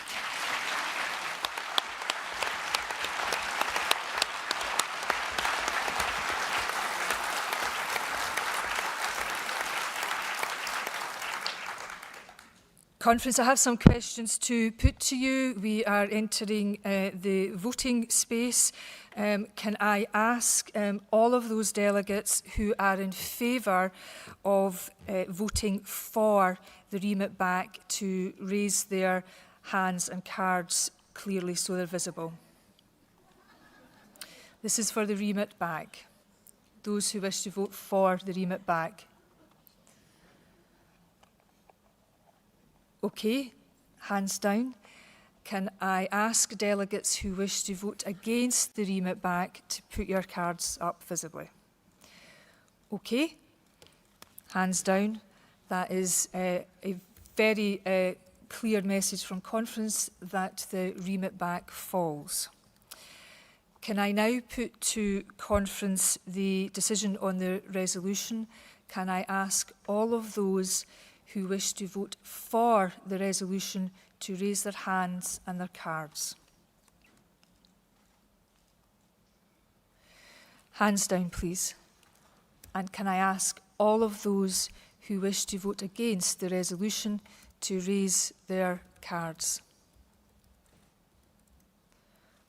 Conference, I have some questions to put to you. We are entering the voting space. Can I ask all of those delegates who are in favour of voting for the remit back to raise their hands and cards clearly so they're visible? This is for the remit back. Those who wish to vote for the remit back. Okay, hands down. Can I ask delegates who wish to vote against the remit back to put your cards up visibly? Okay, hands down. That is a very clear message from Conference that the remit back falls. Can I now put to Conference the decision on the resolution? Can I ask all of those who wish to vote for the resolution to raise their hands and their cards? Hands down, please. And can I ask all of those who wish to vote against the resolution to raise their cards?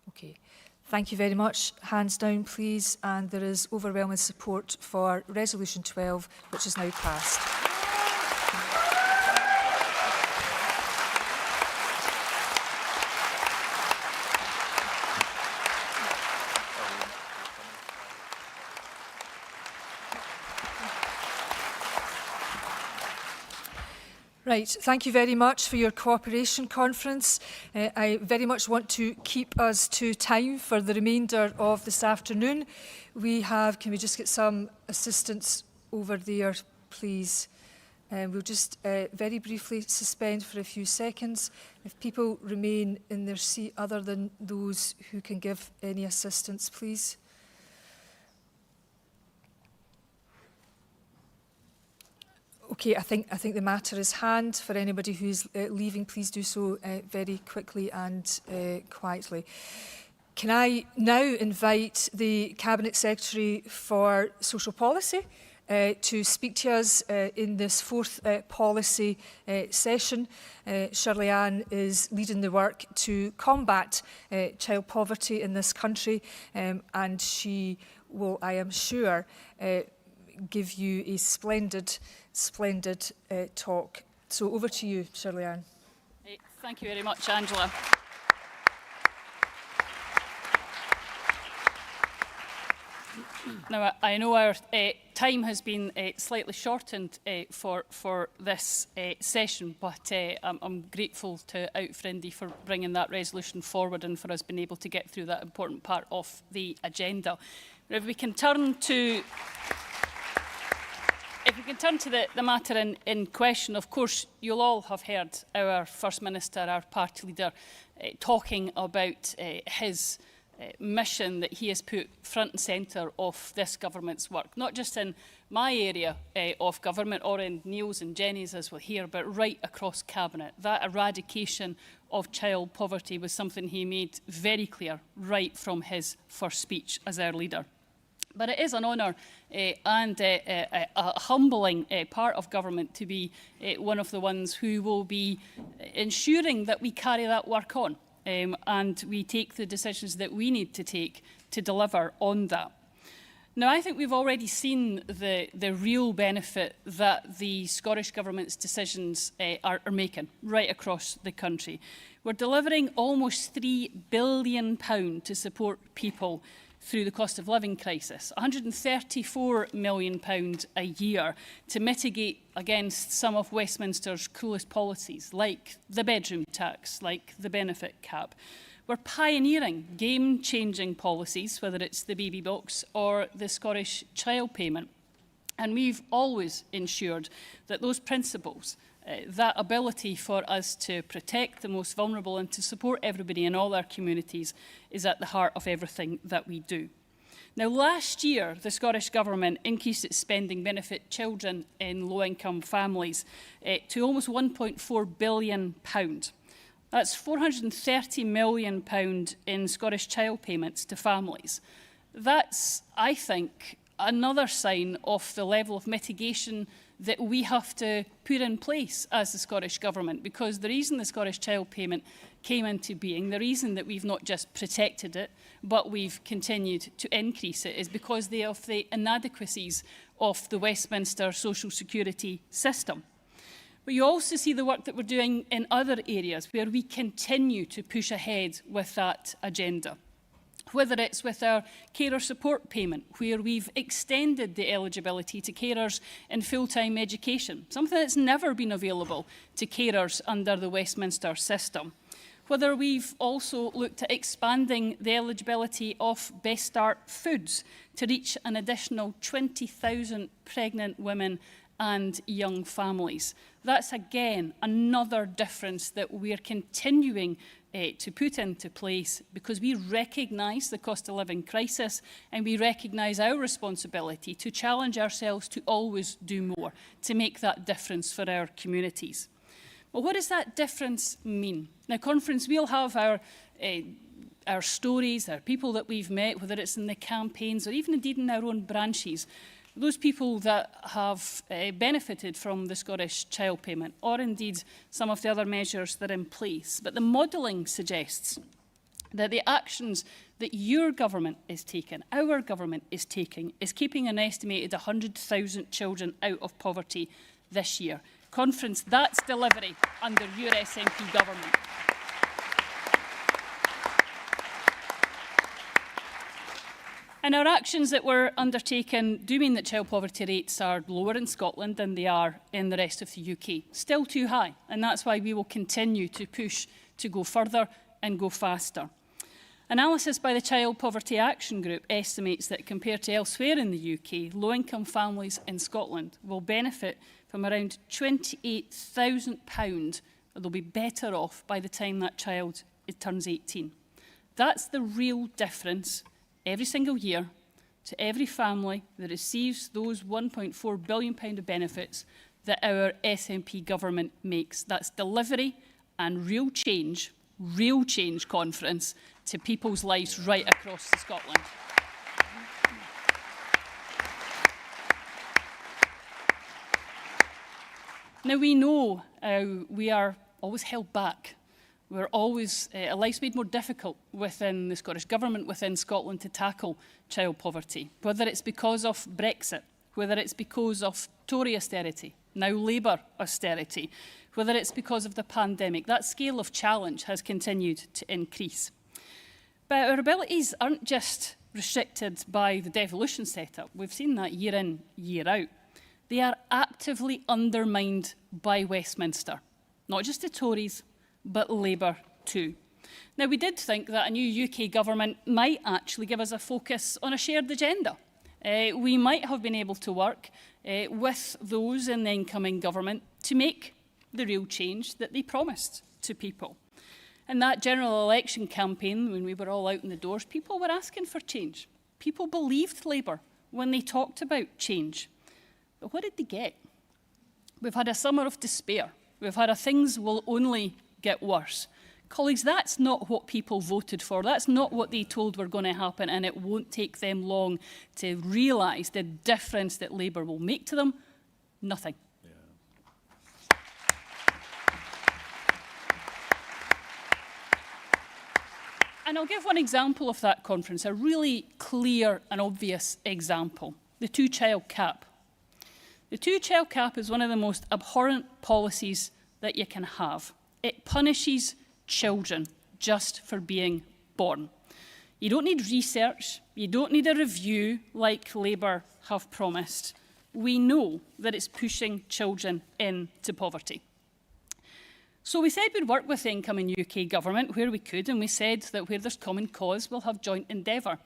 Okay. Thank you very much. Hands down, please. And there is overwhelming support for Resolution 12, which is now passed. Right, thank you very much for your cooperation, Conference. I very much want to keep us to time for the remainder of this afternoon. We have, can we just get some assistance over there, please? We'll just very briefly suspend for a few seconds. If people remain in their seat other than those who can give any assistance, please. Okay, I think the matter is hand. For anybody who's leaving, please do so very quickly and quietly. Can I now invite the Cabinet Secretary for Social Policy to speak to us in this fourth policy session. Shirley-Anne is leading the work to combat child poverty in this country, and she will, I am sure, give you a splendid talk. So over to you, Shirley-Anne. Thank you very much, Angela. Now, I know our time has been slightly shortened for this session, but I'm grateful to Outfrindy for bringing that resolution forward and for us being able to get through that important part of the agenda. If we can turn to the matter in question, of course, you'll all have heard our First Minister, our party leader, talking about his mission that he has put front and centre of this government's work, not just in my area of government or in Neil's and Jenny's, as we'll hear, but right across Cabinet. That eradication of child poverty was something he made very clear right from his first speech as our leader. But it is an honour and a humbling part of government to be one of the ones who will be ensuring that we carry that work on and we take the decisions that we need to take to deliver on that. Now, I think we've already seen the real benefit that the Scottish Government's decisions are making right across the country. We're delivering almost £3 billion to support people through the cost of living crisis, £134 million a year to mitigate against some of Westminster's cruelest policies, like the bedroom tax, like the benefit cap. We're pioneering game-changing policies, whether it's the baby box or the Scottish child payment. And we've always ensured that those principles, that ability for us to protect the most vulnerable and to support everybody in all our communities is at the heart of everything that we do. Now, last year, the Scottish Government increased its spending benefit children in low-income families to almost £1.4 billion. That's £430 million in Scottish child payments to families. That's, I think, another sign of the level of mitigation that we have to put in place as the Scottish Government, because the reason the Scottish Child Payment came into being, the reason that we've not just protected it, but we've continued to increase it, is because of the inadequacies of the Westminster social security system. But you also see the work that we're doing in other areas where we continue to push ahead with that agenda. Whether it's with our carer support payment, where we've extended the eligibility to carers in full-time education, something that's never been available to carers under the Westminster system. Whether we've also looked at expanding the eligibility of Best Start foods to reach an additional 20,000 pregnant women and young families. That's again another difference that we're continuing to put into place, because we recognise the cost of living crisis and we recognise our responsibility to challenge ourselves to always do more, to make that difference for our communities. Well, what does that difference mean? Now, Conference, we'll have our stories, our people that we've met, whether it's in the campaigns or even indeed in our own branches, those people that have benefited from the Scottish Child Payment, or indeed some of the other measures that are in place. But the modelling suggests that the actions that your government is taking, our government is taking, is keeping an estimated 100,000 children out of poverty this year. Conference, that's delivery under your SNP government. And our actions that were undertaken do mean that child poverty rates are lower in Scotland than they are in the rest of the UK. Still too high, and that's why we will continue to push to go further and go faster. Analysis by the Child Poverty Action Group estimates that compared to elsewhere in the UK, low-income families in Scotland will benefit from around £28,000. They'll be better off by the time that child turns 18. That's the real difference every single year to every family that receives those £1.4 billion of benefits that our SNP government makes. That's delivery and real change, Conference, to people's lives right across Scotland. Now, we know we are always held back. We're always, life's made more difficult within the Scottish Government, within Scotland, to tackle child poverty. Whether it's because of Brexit, whether it's because of Tory austerity, now Labour austerity, whether it's because of the pandemic, that scale of challenge has continued to increase. But our abilities aren't just restricted by the devolution setup. We've seen that year in, year out. They are actively undermined by Westminster, not just the Tories, but Labour too. Now, we did think that a new UK government might actually give us a focus on a shared agenda. We might have been able to work with those in the incoming government to make the real change that they promised to people. In that general election campaign, when we were all out in the doors, people were asking for change. People believed Labour when they talked about change. But what did they get? We've had a summer of despair. We've had a things will only get worse. Colleagues, that's not what people voted for. That's not what they told were going to happen, and it won't take them long to realise the difference that Labour will make to them. Nothing. Yeah. And I'll give one example of that, Conference, a really clear and obvious example. The two-child cap. The two-child cap is one of the most abhorrent policies that you can have. It punishes children just for being born. You don't need research. You don't need a review like Labour have promised. We know that it's pushing children into poverty. So we said we'd work with the incoming UK government where we could, and we said that where there's common cause, we'll have joint endeavour.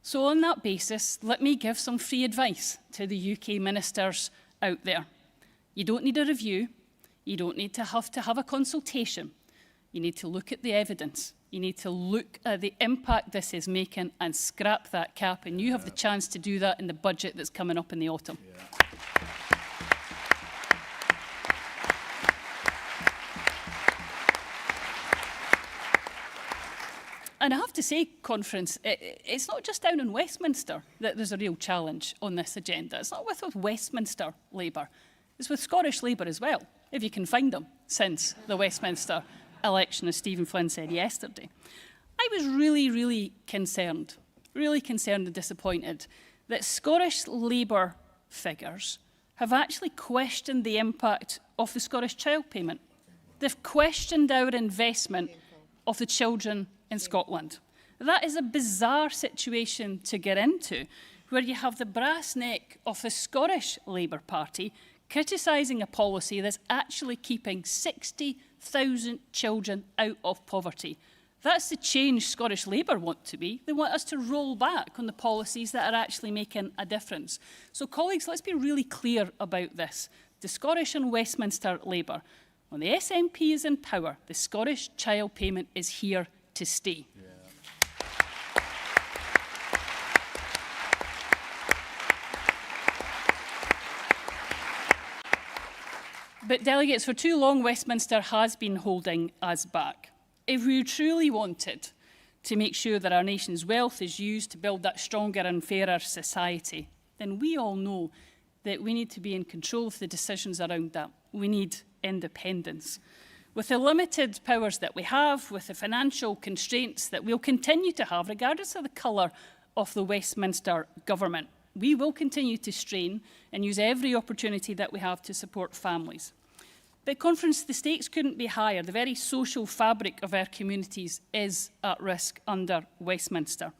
So on that basis, let me give some free advice to the UK ministers out there. You don't need a review. You don't need to have a consultation. You need to look at the evidence. You need to look at the impact this is making and scrap that cap. And you have the chance to do that in the budget that's coming up in the autumn. Yeah. And I have to say, Conference, it's not just down in Westminster that there's a real challenge on this agenda. It's not with Westminster Labour. is with Scottish Labour as well, if you can find them, since the Westminster election, as Stephen Flynn said yesterday. I was really concerned and disappointed that Scottish Labour figures have actually questioned the impact of the Scottish child payment. They've questioned our investment of the children in Scotland. That is a bizarre situation to get into, where you have the brass neck of the Scottish Labour Party criticising a policy that's actually keeping 60,000 children out of poverty. That's the change Scottish Labour want to be. They want us to roll back on the policies that are actually making a difference. So, colleagues, let's be really clear about this. The Scottish and Westminster Labour, when the SNP is in power, the Scottish child payment is here to stay. Yeah. But, delegates, for too long, Westminster has been holding us back. If we truly wanted to make sure that our nation's wealth is used to build that stronger and fairer society, then we all know that we need to be in control of the decisions around that. We need independence. With the limited powers that we have, with the financial constraints that we'll continue to have, regardless of the colour of the Westminster government, we will continue to strain and use every opportunity that we have to support families. But, Conference, the stakes couldn't be higher. The very social fabric of our communities is at risk under Westminster.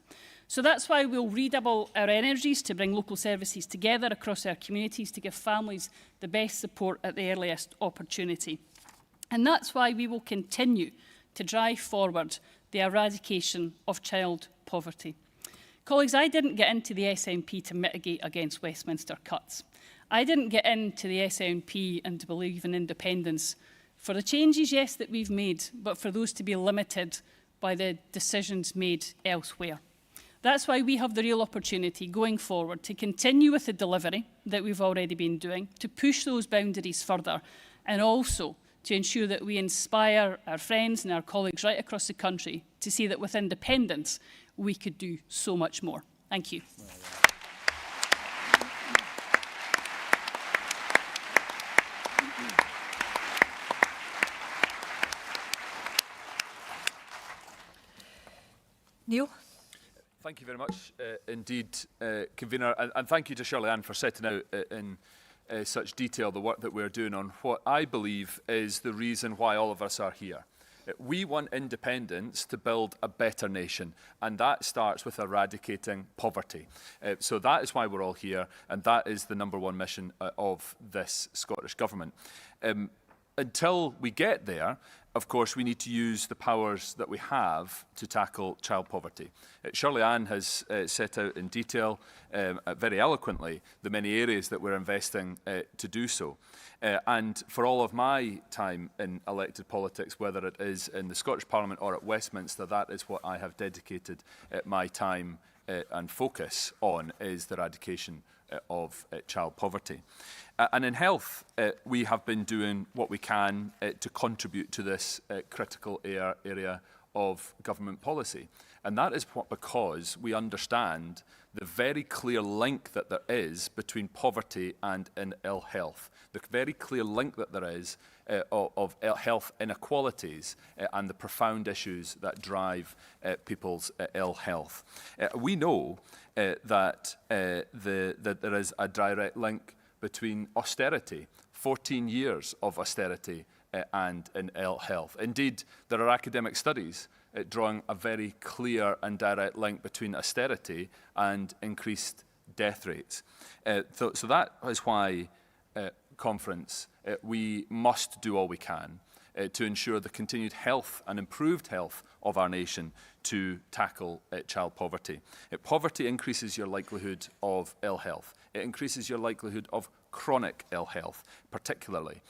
So that's why we'll redouble our energies to bring local services together across our communities to give families the best support at the earliest opportunity. And that's why we will continue to drive forward the eradication of child poverty. Colleagues, I didn't get into the SNP to mitigate against Westminster cuts. I didn't get into the SNP and to believe in independence for the changes, yes, that we've made, but for those to be limited by the decisions made elsewhere. That's why we have the real opportunity going forward to continue with the delivery that we've already been doing, to push those boundaries further, and also to ensure that we inspire our friends and our colleagues right across the country to see that with independence we could do so much more. Thank you. Neil? Thank you very much indeed, Convener, and thank you to Shirley-Anne for setting out in such detail the work that we're doing on what I believe is the reason why all of us are here. We want independence to build a better nation, and that starts with eradicating poverty. So that is why we're all here, and that is the #1 mission of this Scottish Government. Until we get there, of course, we need to use the powers that we have to tackle child poverty. Shirley-Anne has set out in detail, very eloquently, the many areas that we're investing to do so. And for all of my time in elected politics, whether it is in the Scottish Parliament or at Westminster, that is what I have dedicated my time and focus on, is the eradication of child poverty. And in health, we have been doing what we can to contribute to this critical area of government policy. And that is because we understand the very clear link that there is between poverty and ill health, the very clear link that there is of health inequalities and the profound issues that drive people's ill health. We know that there is a direct link between austerity, 14 years of austerity, and ill health. Indeed, there are academic studies drawing a very clear and direct link between austerity and increased death rates. So that is why, Conference, we must do all we can to ensure the continued health and improved health of our nation to tackle child poverty. Poverty increases your likelihood of ill health. It increases your likelihood of chronic ill health, particularly.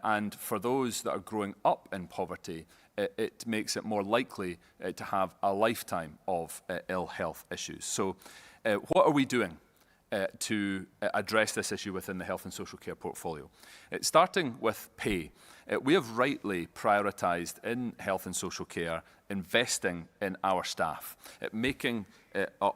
And for those that are growing up in poverty, it makes it more likely to have a lifetime of ill health issues. So what are we doing to address this issue within the health and social care portfolio? Starting with pay, we have rightly prioritised in health and social care investing in our staff, making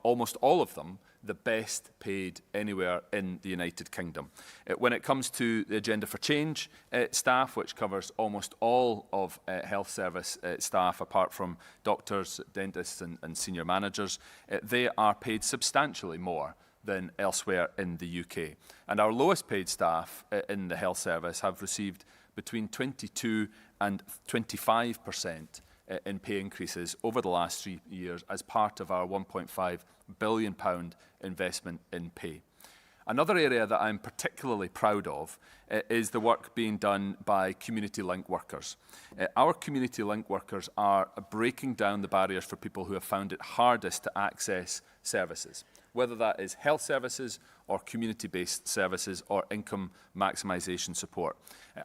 almost all of them the best paid anywhere in the United Kingdom. When it comes to the Agenda for Change staff, which covers almost all of health service staff, apart from doctors, dentists and senior managers, they are paid substantially more than elsewhere in the UK. And our lowest paid staff in the health service have received between 22 and 25% in pay increases over the last 3 years as part of our £1.5 billion investment in pay. Another area that I'm particularly proud of is the work being done by community link workers. Our community link workers are breaking down the barriers for people who have found it hardest to access services, whether that is health services or community-based services or income maximisation support.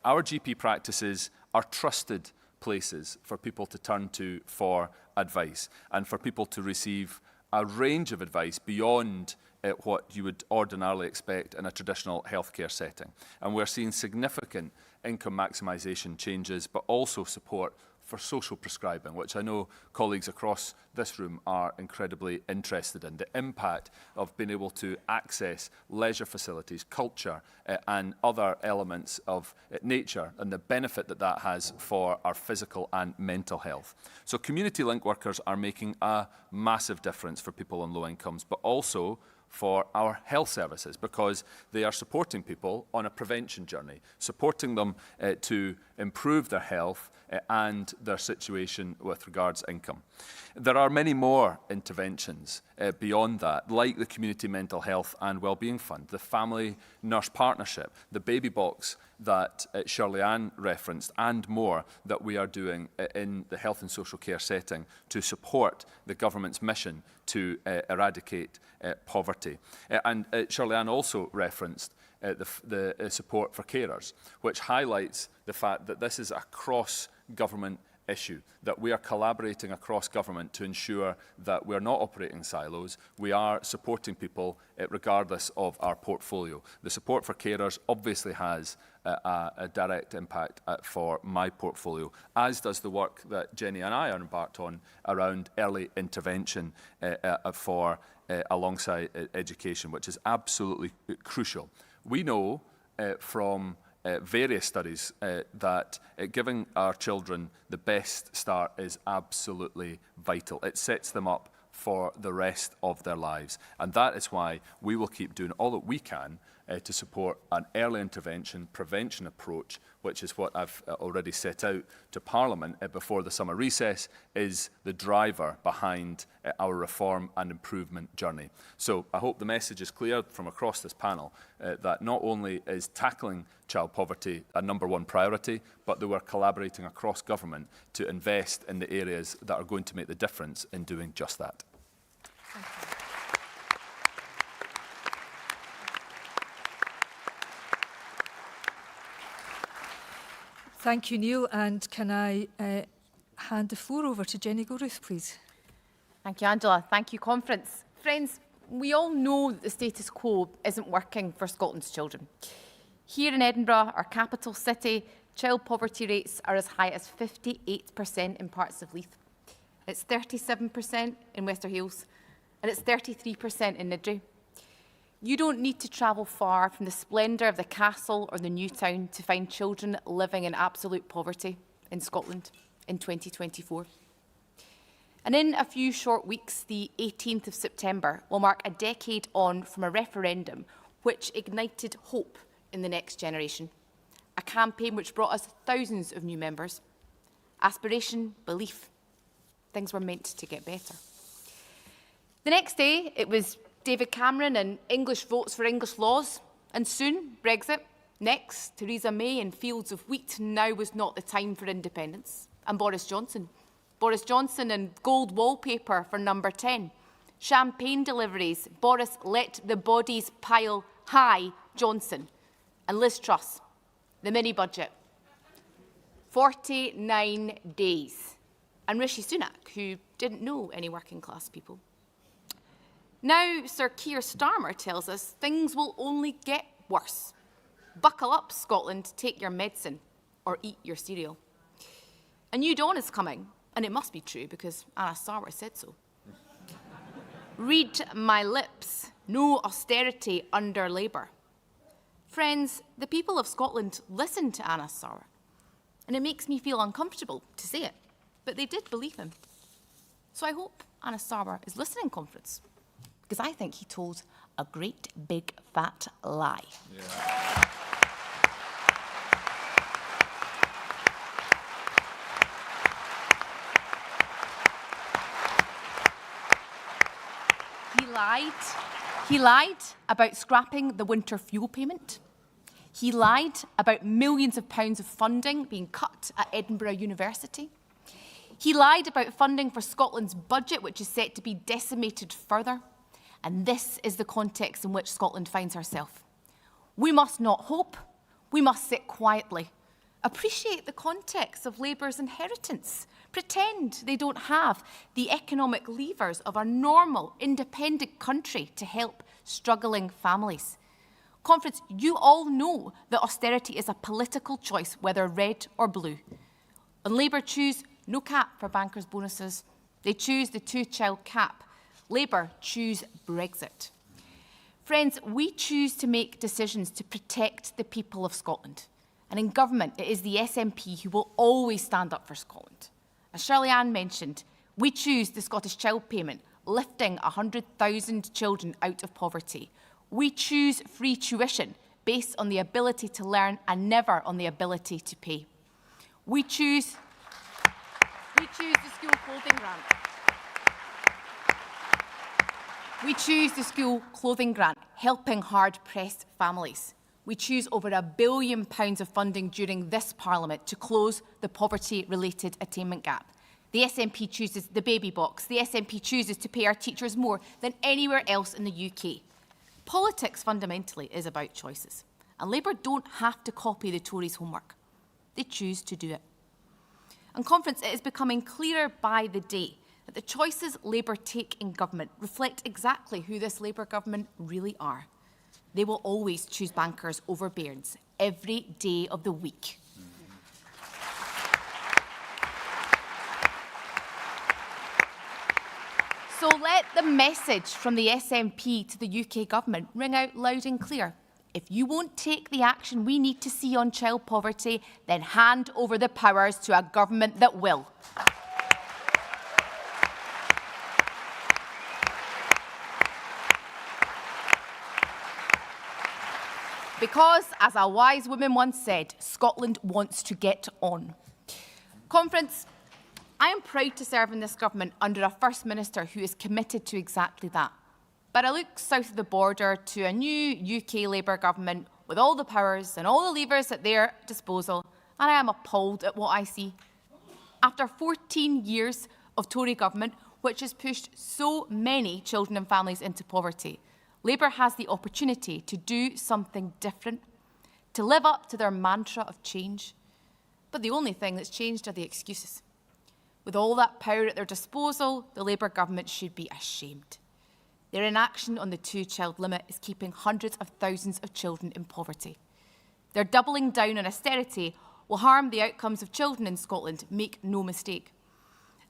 Our GP practices are trusted places for people to turn to for advice and for people to receive a range of advice beyond what you would ordinarily expect in a traditional healthcare setting. And we're seeing significant income maximisation changes, but also support for social prescribing, which I know colleagues across this room are incredibly interested in. The impact of being able to access leisure facilities, culture and other elements of nature, and the benefit that that has for our physical and mental health. So community link workers are making a massive difference for people on low incomes, but also for our health services, because they are supporting people on a prevention journey, supporting them to improve their health and their situation with regards to income. There are many more interventions beyond that, like the Community Mental Health and Wellbeing Fund, the Family Nurse Partnership, the Baby Box that Shirley-Anne referenced, and more that we are doing in the health and social care setting to support the government's mission to eradicate poverty. And Shirley-Anne also referenced the support for carers, which highlights the fact that this is a cross-government issue, that we are collaborating across government to ensure that we're not operating in silos. We are supporting people regardless of our portfolio. The support for carers obviously has a direct impact for my portfolio, as does the work that Jenny and I are embarked on around early intervention alongside education, which is absolutely crucial. We know from various studies that giving our children the best start is absolutely vital. It sets them up for the rest of their lives. And that is why we will keep doing all that we can to support an early intervention, prevention approach, which is what I've already set out to Parliament before the summer recess, is the driver behind our reform and improvement journey. So I hope the message is clear from across this panel that not only is tackling child poverty a #1 priority, but that we're collaborating across government to invest in the areas that are going to make the difference in doing just that. Thank you. Thank you, Neil. And can I hand the floor over to Jenny Goruth, please? Thank you, Angela. Thank you, Conference. Friends, we all know that the status quo isn't working for Scotland's children. Here in Edinburgh, our capital city, child poverty rates are as high as 58% in parts of Leith. It's 37% in Wester Hailes, and it's 33% in Niddrie. You don't need to travel far from the splendour of the castle or the new town to find children living in absolute poverty in Scotland in 2024. And in a few short weeks, the 18th of September will mark a decade on from a referendum which ignited hope in the next generation, a campaign which brought us thousands of new members. Aspiration, belief, things were meant to get better. The next day, it was David Cameron and English votes for English laws, and soon Brexit. Next, Theresa May and fields of wheat. Now was not the time for independence. And Boris Johnson. Boris Johnson and gold wallpaper for number 10. Champagne deliveries. Boris let the bodies pile high. Johnson. And Liz Truss. The mini-budget. 49 days. And Rishi Sunak, who didn't know any working class people. Now, Sir Keir Starmer tells us things will only get worse. Buckle up, Scotland, take your medicine, or eat your cereal. A new dawn is coming, and it must be true because Anna Sarwar said so. Read my lips. No austerity under Labour. Friends, the people of Scotland listened to Angus Sarwar, and it makes me feel uncomfortable to say it, but they did believe him. So I hope Angus Sarwar is listening, Conference, because I think he told a great big fat lie. Yeah. He lied about scrapping the winter fuel payment. He lied about millions of pounds of funding being cut at Edinburgh University. He lied about funding for Scotland's budget, which is set to be decimated further. And this is the context in which Scotland finds herself. We must not hope. We must sit quietly. Appreciate the context of Labour's inheritance. Pretend they don't have the economic levers of a normal, independent country to help struggling families. Conference, you all know that austerity is a political choice, whether red or blue. And Labour choose no cap for bankers' bonuses. They choose the two-child cap. Labour choose Brexit. Friends, we choose to make decisions to protect the people of Scotland. And in government, it is the SNP who will always stand up for Scotland. As Shirley-Anne mentioned, we choose the Scottish Child Payment, lifting 100,000 children out of poverty. We choose free tuition based on the ability to learn and never on the ability to pay. We choose the school clothing grant. We choose the school clothing grant, helping hard-pressed families. We choose over £1 billion of funding during this Parliament to close the poverty-related attainment gap. The SNP chooses the baby box. The SNP chooses to pay our teachers more than anywhere else in the UK. Politics, fundamentally, is about choices. And Labour don't have to copy the Tories' homework. They choose to do it. And Conference, it is becoming clearer by the day that the choices Labour take in government reflect exactly who this Labour government really are. They will always choose bankers over bairns every day of the week. So let the message from the SNP to the UK government ring out loud and clear. If you won't take the action we need to see on child poverty, then hand over the powers to a government that will. Because, as a wise woman once said, Scotland wants to get on. Conference, I am proud to serve in this government under a First Minister who is committed to exactly that. But I look south of the border to a new UK Labour government with all the powers and all the levers at their disposal, and I am appalled at what I see. After 14 years of Tory government, which has pushed so many children and families into poverty, Labour has the opportunity to do something different, to live up to their mantra of change. But the only thing that's changed are the excuses. With all that power at their disposal, the Labour government should be ashamed. Their inaction on the two-child limit is keeping hundreds of thousands of children in poverty. Their doubling down on austerity will harm the outcomes of children in Scotland, make no mistake.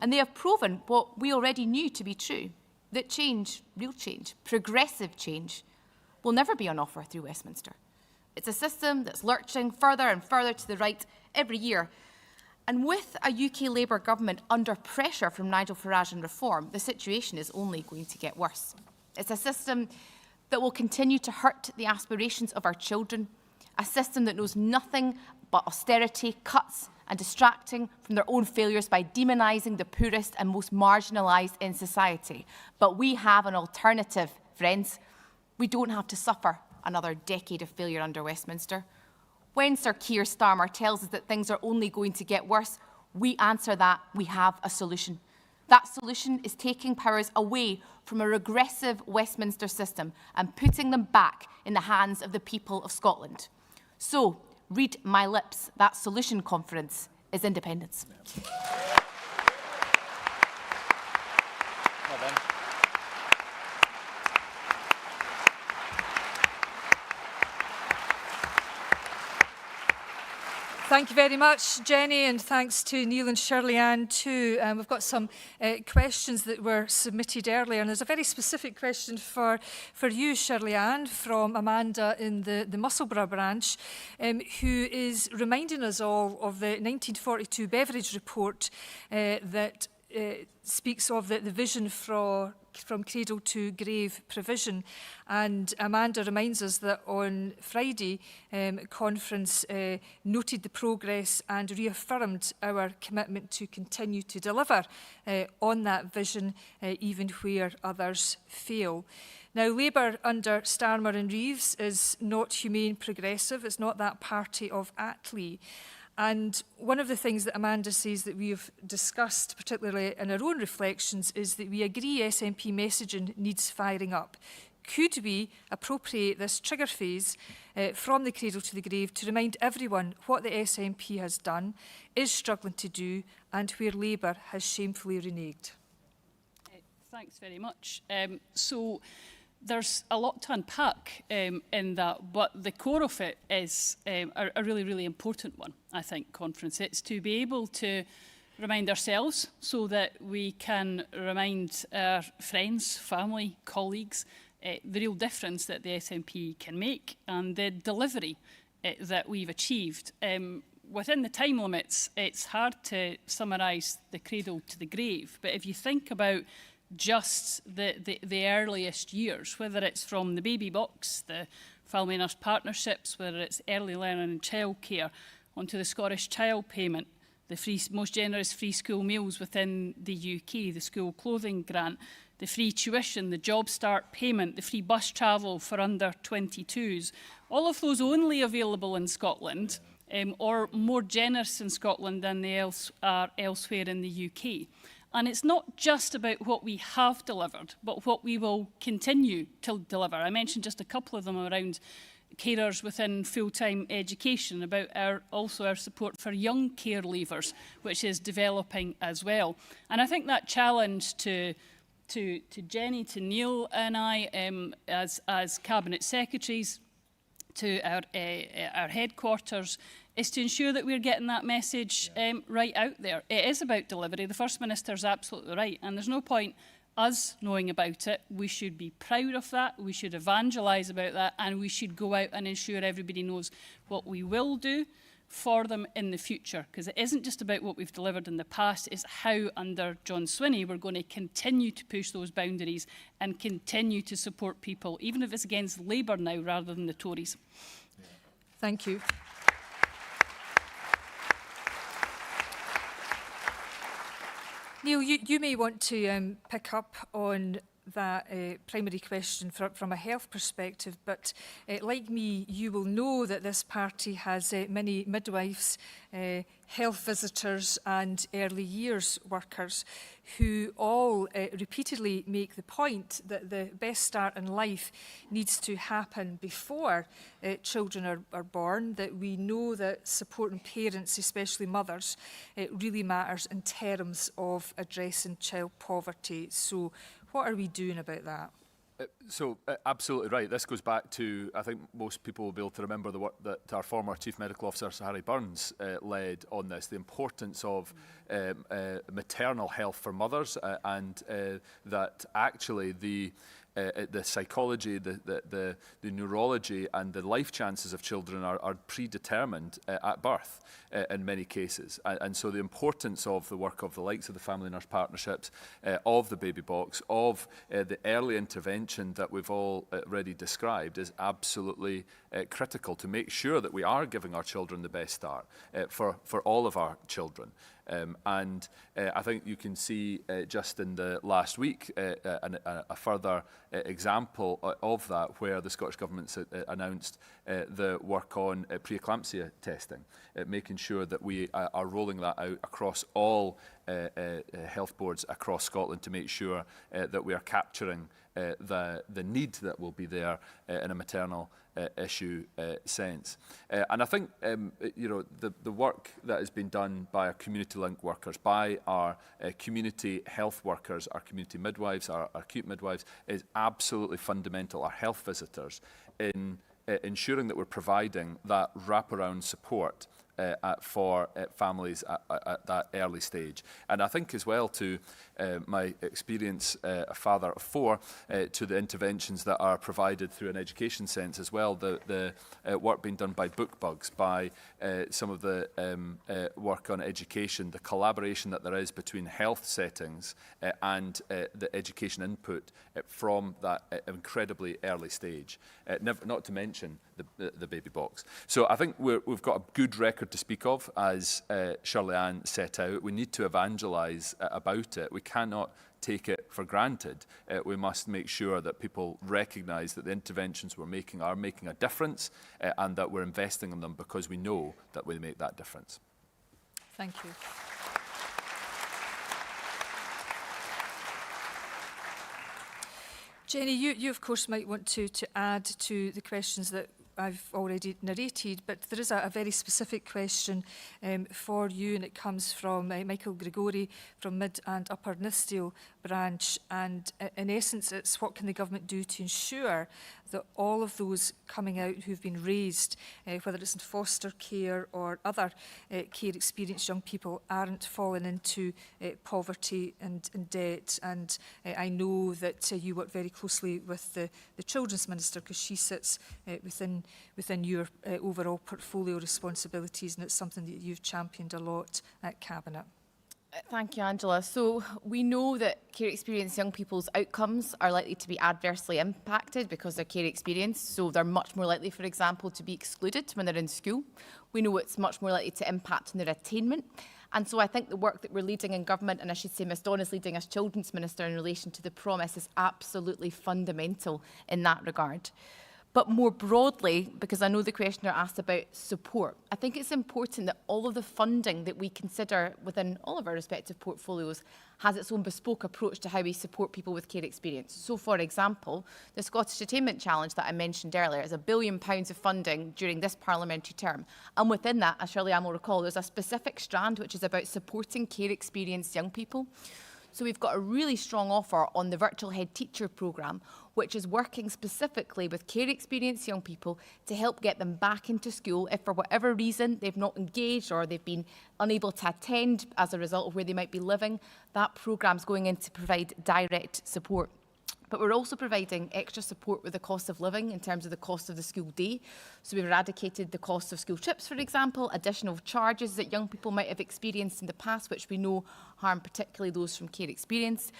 And they have proven what we already knew to be true, that change, real change, progressive change, will never be on offer through Westminster. It's a system that's lurching further and further to the right every year. And with a UK Labour government under pressure from Nigel Farage and Reform, the situation is only going to get worse. It's a system that will continue to hurt the aspirations of our children, a system that knows nothing but austerity, cuts and distracting from their own failures by demonising the poorest and most marginalised in society. But we have an alternative, friends. We don't have to suffer another decade of failure under Westminster. When Sir Keir Starmer tells us that things are only going to get worse, we answer that we have a solution. That solution is taking powers away from a regressive Westminster system and putting them back in the hands of the people of Scotland. So, read my lips, that solution, Conference, is independence. Well done. Thank you very much, Jenny, and thanks to Neil and Shirley-Anne too. We've got some questions that were submitted earlier, and there's a very specific question for you, Shirley-Anne, from Amanda in the Musselburgh branch, who is reminding us all of the 1942 Beveridge report that speaks of the vision from cradle to grave provision. And Amanda reminds us that on Friday, conference noted the progress and reaffirmed our commitment to continue to deliver on that vision, even where others fail. Now, Labour under Starmer and Reeves is not humane progressive. It's not that party of Attlee. And one of the things that Amanda says that we have discussed, particularly in our own reflections, is that we agree SNP messaging needs firing up. Could we appropriate this trigger phase from the cradle to the grave to remind everyone what the SNP has done, is struggling to do, and where Labour has shamefully reneged? Thanks very much. So there's a lot to unpack in that, but the core of it is a really, really important one, I think, conference. It's to be able to remind ourselves so that we can remind our friends, family, colleagues, the real difference that the SNP can make and the delivery that we've achieved. Within the time limits, it's hard to summarise the cradle to the grave, but if you think about just the earliest years, whether it's from the baby box, the family nurse partnerships, whether it's early learning and childcare, onto the Scottish Child Payment, the most generous free school meals within the UK, the school clothing grant, the free tuition, the Job Start payment, the free bus travel for under 22s, all of those only available in Scotland, or more generous in Scotland than they are elsewhere in the UK. And it's not just about what we have delivered, but what we will continue to deliver. I mentioned just a couple of them around carers within full-time education, about also our support for young care leavers, which is developing as well. And I think that challenge to Jenny, to Neil and I, as Cabinet Secretaries, to our headquarters, is to ensure that we're getting that message right out there. It is about delivery. The First Minister's absolutely right, and there's no point us knowing about it. We should be proud of that, we should evangelise about that, and we should go out and ensure everybody knows what we will do for them in the future, because it isn't just about what we've delivered in the past, it's how under John Swinney we're going to continue to push those boundaries and continue to support people, even if it's against Labour now rather than the Tories. Thank you. Neil, you may want to pick up on that primary question from a health perspective, but like me, you will know that this party has many midwives, health visitors and early years workers who all repeatedly make the point that the best start in life needs to happen before children are born, that we know that supporting parents, especially mothers, really matters in terms of addressing child poverty. So what are we doing about that? Absolutely right. This goes back to, I think most people will be able to remember the work that our former Chief Medical Officer, Sir Harry Burns, led on this, the importance of maternal health for mothers, and that actually the psychology, the neurology and the life chances of children are predetermined at birth in many cases. And so the importance of the work of the likes of the family nurse partnerships, of the baby box, of the early intervention that we've already described is absolutely critical to make sure that we are giving our children the best start for all of our children. I think you can see just in the last week a further example of that, where the Scottish Government's announced the work on preeclampsia testing, making sure that we are rolling that out across all health boards across Scotland to make sure that we are capturing the need that will be there in a maternal issue sense. And I think the work that has been done by our community link workers, by our community health workers, our community midwives, our acute midwives, is absolutely fundamental. Our health visitors in ensuring that we're providing that wraparound support for families at that early stage. And I think as well, to my experience, a father of 4, to the interventions that are provided through an education sense as well, the work being done by book bugs, by some of the work on education, the collaboration that there is between health settings and the education input from that incredibly early stage, not to mention the baby box. So I think we've got a good record to speak of, as Shirley-Anne set out. We need to evangelise about it. We cannot take it for granted. We must make sure that people recognise that the interventions we're making are making a difference and that we're investing in them because we know that we make that difference. Thank you. Jenny, you of course might want to add to the questions that I've already narrated, but there is a very specific question for you, and it comes from Michael Grigori from Mid and Upper Nithsdale branch, and in essence it's what can the government do to ensure that all of those coming out who've been raised, whether it's in foster care or other care experienced young people, aren't falling into poverty and debt. And I know that you work very closely with the Children's Minister, because she sits within your overall portfolio responsibilities, and it's something that you've championed a lot at Cabinet. Thank you, Angela. So we know that care experienced young people's outcomes are likely to be adversely impacted because they're care experienced. So they're much more likely, for example, to be excluded when they're in school. We know it's much more likely to impact on their attainment. And so I think the work that we're leading in government, and I should say Ms Donna's leading as Children's Minister in relation to the promise, is absolutely fundamental in that regard. But more broadly, because I know the questioner asked about support, I think it's important that all of the funding that we consider within all of our respective portfolios has its own bespoke approach to how we support people with care experience. So, for example, the Scottish Attainment Challenge that I mentioned earlier is £1 billion of funding during this parliamentary term. And within that, as Shirley-Anne will recall, there's a specific strand which is about supporting care experienced young people. So we've got a really strong offer on the Virtual Head Teacher programme, which is working specifically with care experienced young people to help get them back into school if for whatever reason they've not engaged or they've been unable to attend as a result of where they might be living. That programme's going in to provide direct support. But we're also providing extra support with the cost of living in terms of the cost of the school day. So we've eradicated the cost of school trips, for example, additional charges that young people might have experienced in the past, which we know harm particularly those from care experience.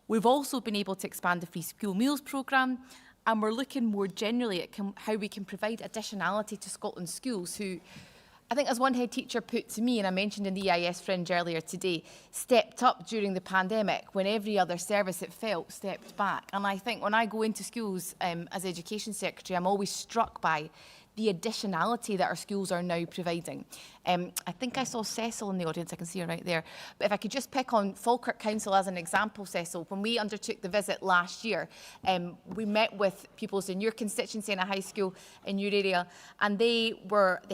We've also been able to expand the free school meals programme, and we're looking more generally at how we can provide additionality to Scotland's schools who, I think as one head teacher put to me, and I mentioned in the EIS Fringe earlier today, stepped up during the pandemic when every other service it felt stepped back. And I think when I go into schools as Education Secretary, I'm always struck by the additionality that our schools are now providing. I think I saw Cecil in the audience, I can see her right there. But if I could just pick on Falkirk Council as an example, Cecil, when we undertook the visit last year, we met with pupils in your constituency in a high school in your area, and they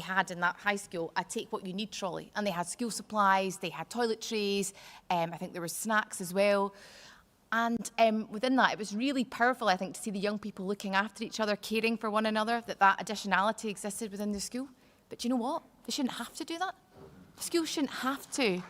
had in that high school a take what you need trolley, and they had school supplies, they had toiletries, I think there were snacks as well. And within that, it was really powerful, I think, to see the young people looking after each other, caring for one another, that additionality existed within the school. But you know what? They shouldn't have to do that. The school shouldn't have to.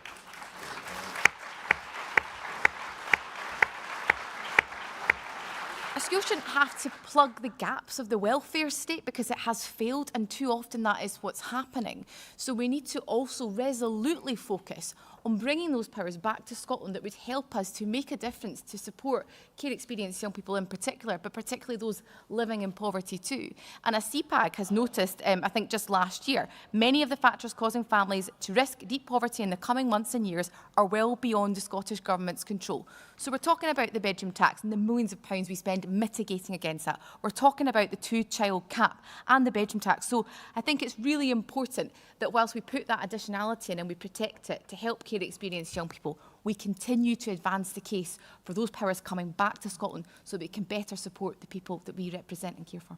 A school shouldn't have to plug the gaps of the welfare state because it has failed, and too often that is what's happening. So we need to also resolutely focus on bringing those powers back to Scotland that would help us to make a difference to support care experienced young people in particular, but particularly those living in poverty too. And as CPAG has noticed, I think just last year, many of the factors causing families to risk deep poverty in the coming months and years are well beyond the Scottish Government's control. So we're talking about the bedroom tax and the millions of pounds we spend mitigating against that. We're talking about the 2-child cap and the bedroom tax. So I think it's really important that whilst we put that additionality in and we protect it to help care experienced young people, we continue to advance the case for those powers coming back to Scotland so that we can better support the people that we represent and care for.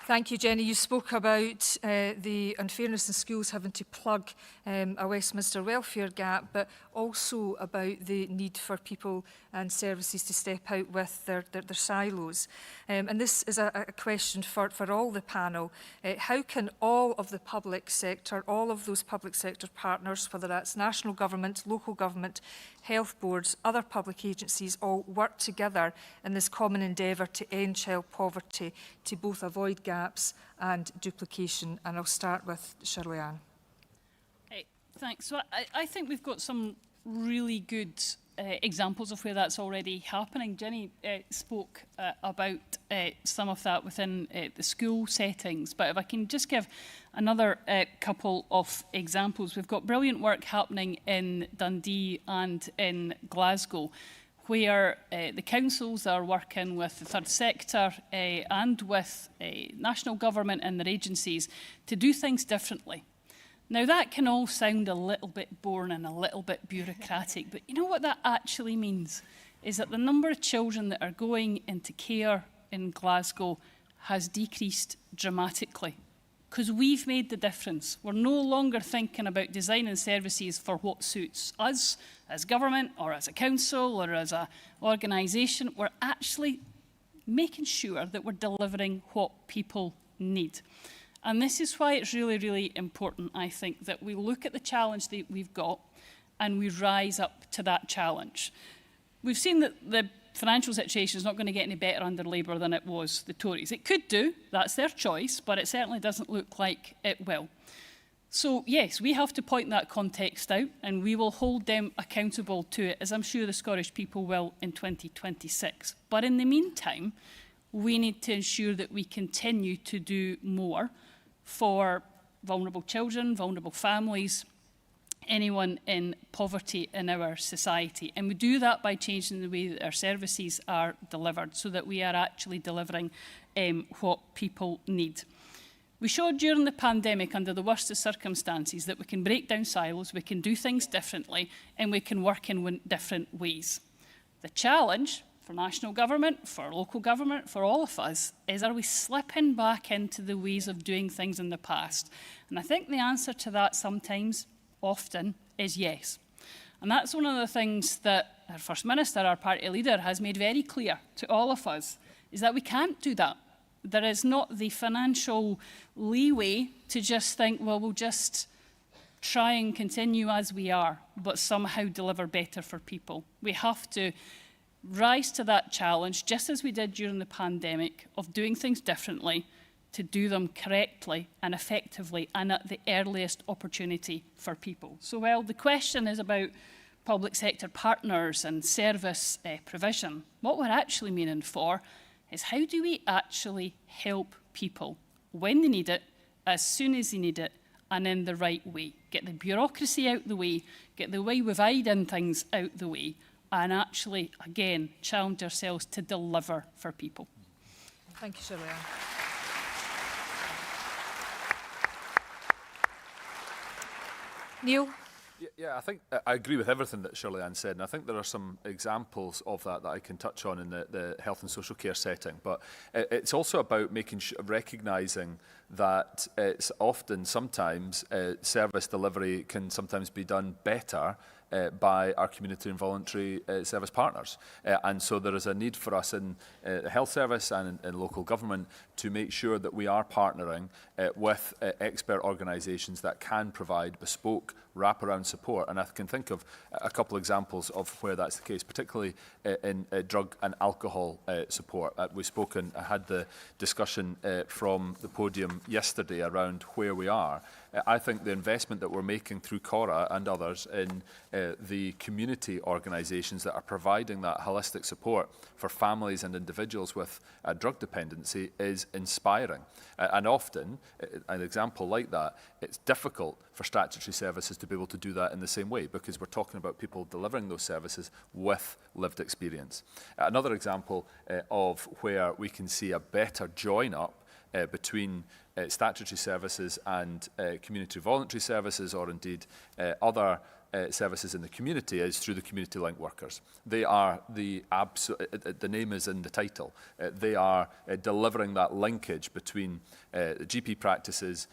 Thank you, Jenny. You spoke about the unfairness in schools having to plug a Westminster welfare gap, but also about the need for people and services to step out with their silos. And this is a question for all the panel. How can all of the public sector, all of those public sector partners, whether that's national government, local government, health boards, other public agencies, all work together in this common endeavour to end child poverty, to both avoid gaps and duplication? And I'll start with Shirley-Anne. Thanks. So I think we've got some really good examples of where that's already happening. Jenny spoke about some of that within the school settings, but if I can just give another couple of examples. We've got brilliant work happening in Dundee and in Glasgow, where the councils are working with the third sector and with national government and their agencies to do things differently. Now, that can all sound a little bit boring and a little bit bureaucratic, but you know what that actually means? Is that the number of children that are going into care in Glasgow has decreased dramatically. Because we've made the difference. We're no longer thinking about designing services for what suits us as government or as a council or as an organisation. We're actually making sure that we're delivering what people need. And this is why it's really, really important, I think, that we look at the challenge that we've got and we rise up to that challenge. We've seen that the financial situation is not going to get any better under Labour than it was the Tories. It could do, that's their choice, but it certainly doesn't look like it will. So yes, we have to point that context out and we will hold them accountable to it, as I'm sure the Scottish people will in 2026. But in the meantime, we need to ensure that we continue to do more for vulnerable children, vulnerable families, anyone in poverty in our society. And we do that by changing the way that our services are delivered so that we are actually delivering what people need. We showed during the pandemic, under the worst of circumstances, that we can break down silos, we can do things differently, and we can work in different ways. The challenge for national government, for local government, for all of us, is are we slipping back into the ways of doing things in the past? And I think the answer to that sometimes, often, is yes. And that's one of the things that our First Minister, our party leader, has made very clear to all of us, is that we can't do that. There is not the financial leeway to just think, well, we'll just try and continue as we are, but somehow deliver better for people. We have to rise to that challenge, just as we did during the pandemic, of doing things differently, to do them correctly and effectively and at the earliest opportunity for people. So while the question is about public sector partners and service provision, what we're actually meaning for is how do we actually help people when they need it, as soon as they need it, and in the right way. Get the bureaucracy out the way, get the way we've eyed in things out the way, and actually, again, challenge ourselves to deliver for people. Thank you, Shirley-Anne. Neil? Yeah, I think I agree with everything that Shirley-Anne said, and I think there are some examples of that I can touch on in the health and social care setting. But it's also about recognising that it's often, sometimes, service delivery can sometimes be done better by our community and voluntary service partners. And so there is a need for us in the health service and in local government to make sure that we are partnering with expert organisations that can provide bespoke wraparound support. And I can think of a couple of examples of where that's the case, particularly in drug and alcohol support. We've spoken, I had the discussion from the podium yesterday around where we are. I think the investment that we're making through CORA and others in the community organisations that are providing that holistic support for families and individuals with drug dependency is inspiring. And often, an example like that, it's difficult for statutory services to be able to do that in the same way because we're talking about people delivering those services with lived experience. Another example of where we can see a better join up between statutory services and community voluntary services, or indeed other services in the community is through the community link workers. They are the name is in the title. They are delivering that linkage between GP practices,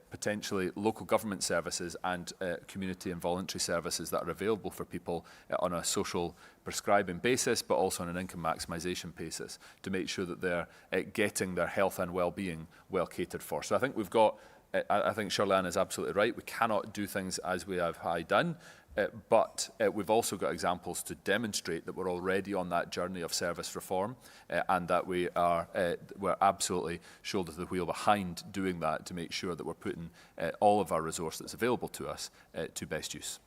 potentially local government services and community and voluntary services that are available for people on a social prescribing basis, but also on an income maximisation basis to make sure that they're getting their health and well-being well catered for. So I think we've got, I think Shirley-Anne is absolutely right. We cannot do things as we have done, but we've also got examples to demonstrate that we're already on that journey of service reform and that we're absolutely shoulder to the wheel behind doing that to make sure that we're putting all of our resource that's available to us to best use.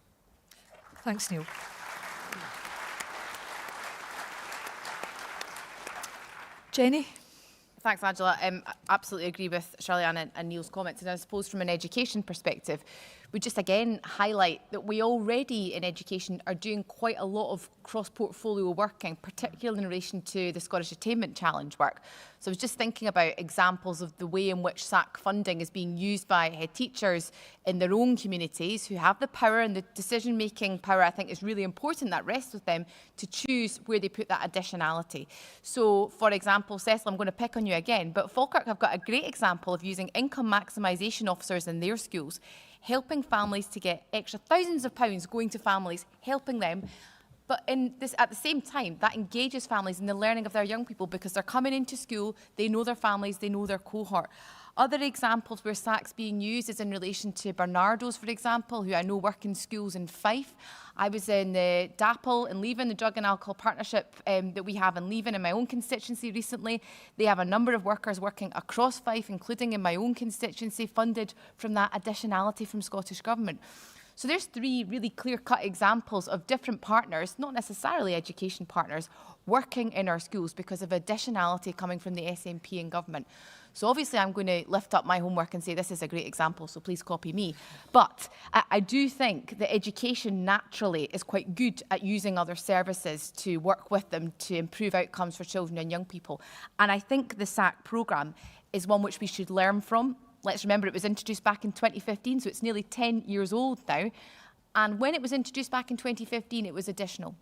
Thanks, Neil. Jenny? Thanks, Angela. I absolutely agree with Shirley-Anne and Neil's comments. And I suppose from an education perspective, we just again highlight that we already in education are doing quite a lot of cross-portfolio working, particularly in relation to the Scottish Attainment Challenge work. So I was just thinking about examples of the way in which SAC funding is being used by head teachers in their own communities who have the power, and the decision-making power, I think, is really important, that rests with them to choose where they put that additionality. So, for example, Cecil, I'm going to pick on you again, but Falkirk have got a great example of using income maximisation officers in their schools, helping families to get extra thousands of pounds going to families, helping them. But at the same time, that engages families in the learning of their young people because they're coming into school, they know their families, they know their cohort. Other examples where SAC's being used is in relation to Bernardo's, for example, who I know work in schools in Fife. I was in the DAPL in Leven, the Drug and Alcohol Partnership that we have in Leven in my own constituency recently. They have a number of workers working across Fife, including in my own constituency, funded from that additionality from Scottish Government. So there's three really clear-cut examples of different partners, not necessarily education partners, working in our schools because of additionality coming from the SNP and government. So obviously I'm going to lift up my homework and say this is a great example, so please copy me. But I do think that education naturally is quite good at using other services to work with them to improve outcomes for children and young people. And I think the SAC programme is one which we should learn from. Let's remember it was introduced back in 2015, so it's nearly 10 years old now. And when it was introduced back in 2015, it was additional.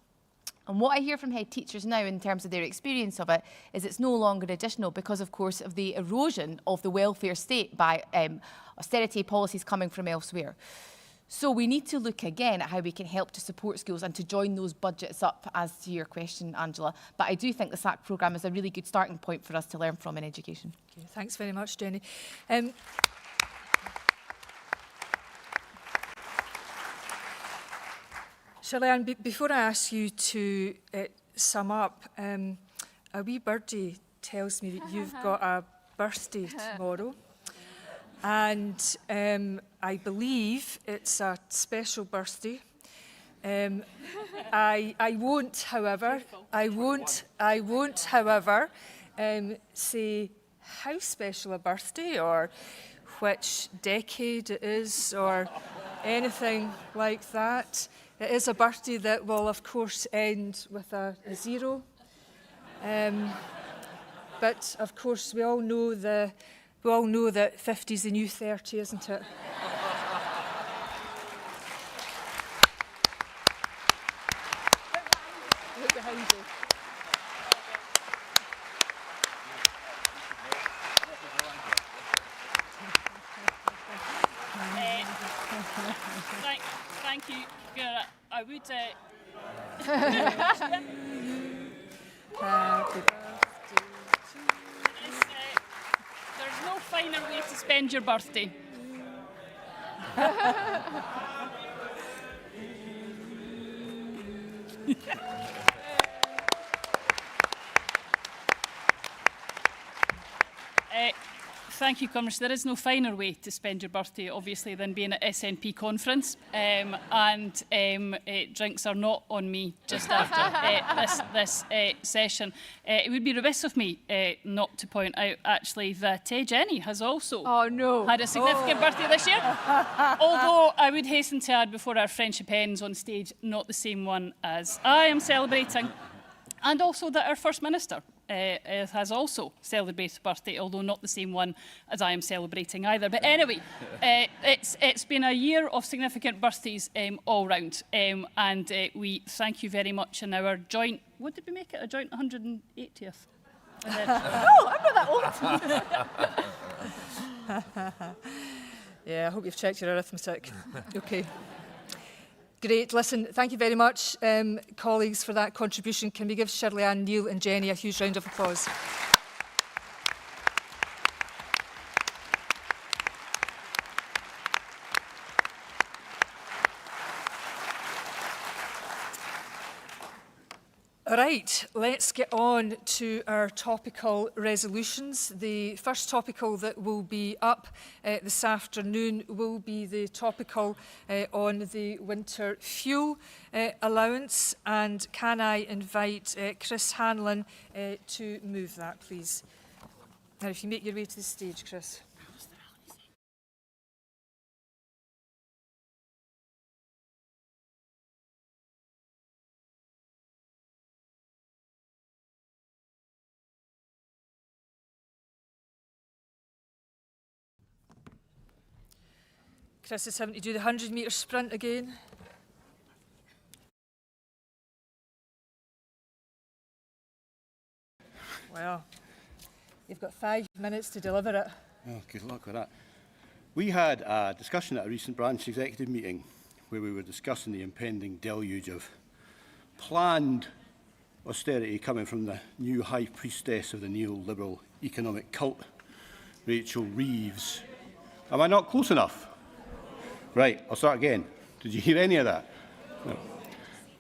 And what I hear from head teachers now in terms of their experience of it is it's no longer additional because, of course, of the erosion of the welfare state by austerity policies coming from elsewhere. So we need to look again at how we can help to support schools and to join those budgets up, as to your question, Angela. But I do think the SAC programme is a really good starting point for us to learn from in education. Okay, thanks very much, Jenny. Shirley-Anne, before I ask you to sum up, a wee birdie tells me that you've got a birthday tomorrow. And I believe it's a special birthday. I won't, however, say how special a birthday or which decade it is or anything like that. It is a birthday that will, of course, end with a 0. But of course, we all know that 50 is the new 30, isn't it? Look behind you. Thank you. I would... Happy birthday to you. There's no finer way to spend your birthday. Thank you, Commissioner. There is no finer way to spend your birthday, obviously, than being at SNP Conference. Drinks are not on me just after this session. It would be remiss of me not to point out, actually, that Jenny has also had a significant birthday this year. Although I would hasten to add, before our friendship ends on stage, not the same one as I am celebrating. And also that our First Minister has also celebrated a birthday, although not the same one as I am celebrating either. But anyway, it's been a year of significant birthdays all round, and we thank you very much in our joint, what did we make it, a joint 180th? Oh, I'm not that old. Yeah, I hope you've checked your arithmetic. Okay. Great. Listen, thank you very much, colleagues, for that contribution. Can we give Shirley-Anne, Neil and Jenny a huge round of applause? Right, let's get on to our topical resolutions. The first topical that will be up this afternoon will be the topical on the winter fuel allowance. And can I invite Chris Hanlon to move that, please? Now, if you make your way to the stage, Chris. Chris is having to do the 100-metre sprint again. Well, you've got 5 minutes to deliver it. Oh, good luck with that. We had a discussion at a recent branch executive meeting where we were discussing the impending deluge of planned austerity coming from the new high priestess of the neoliberal economic cult, Rachel Reeves. Am I not close enough? Right, I'll start again. Did you hear any of that? No.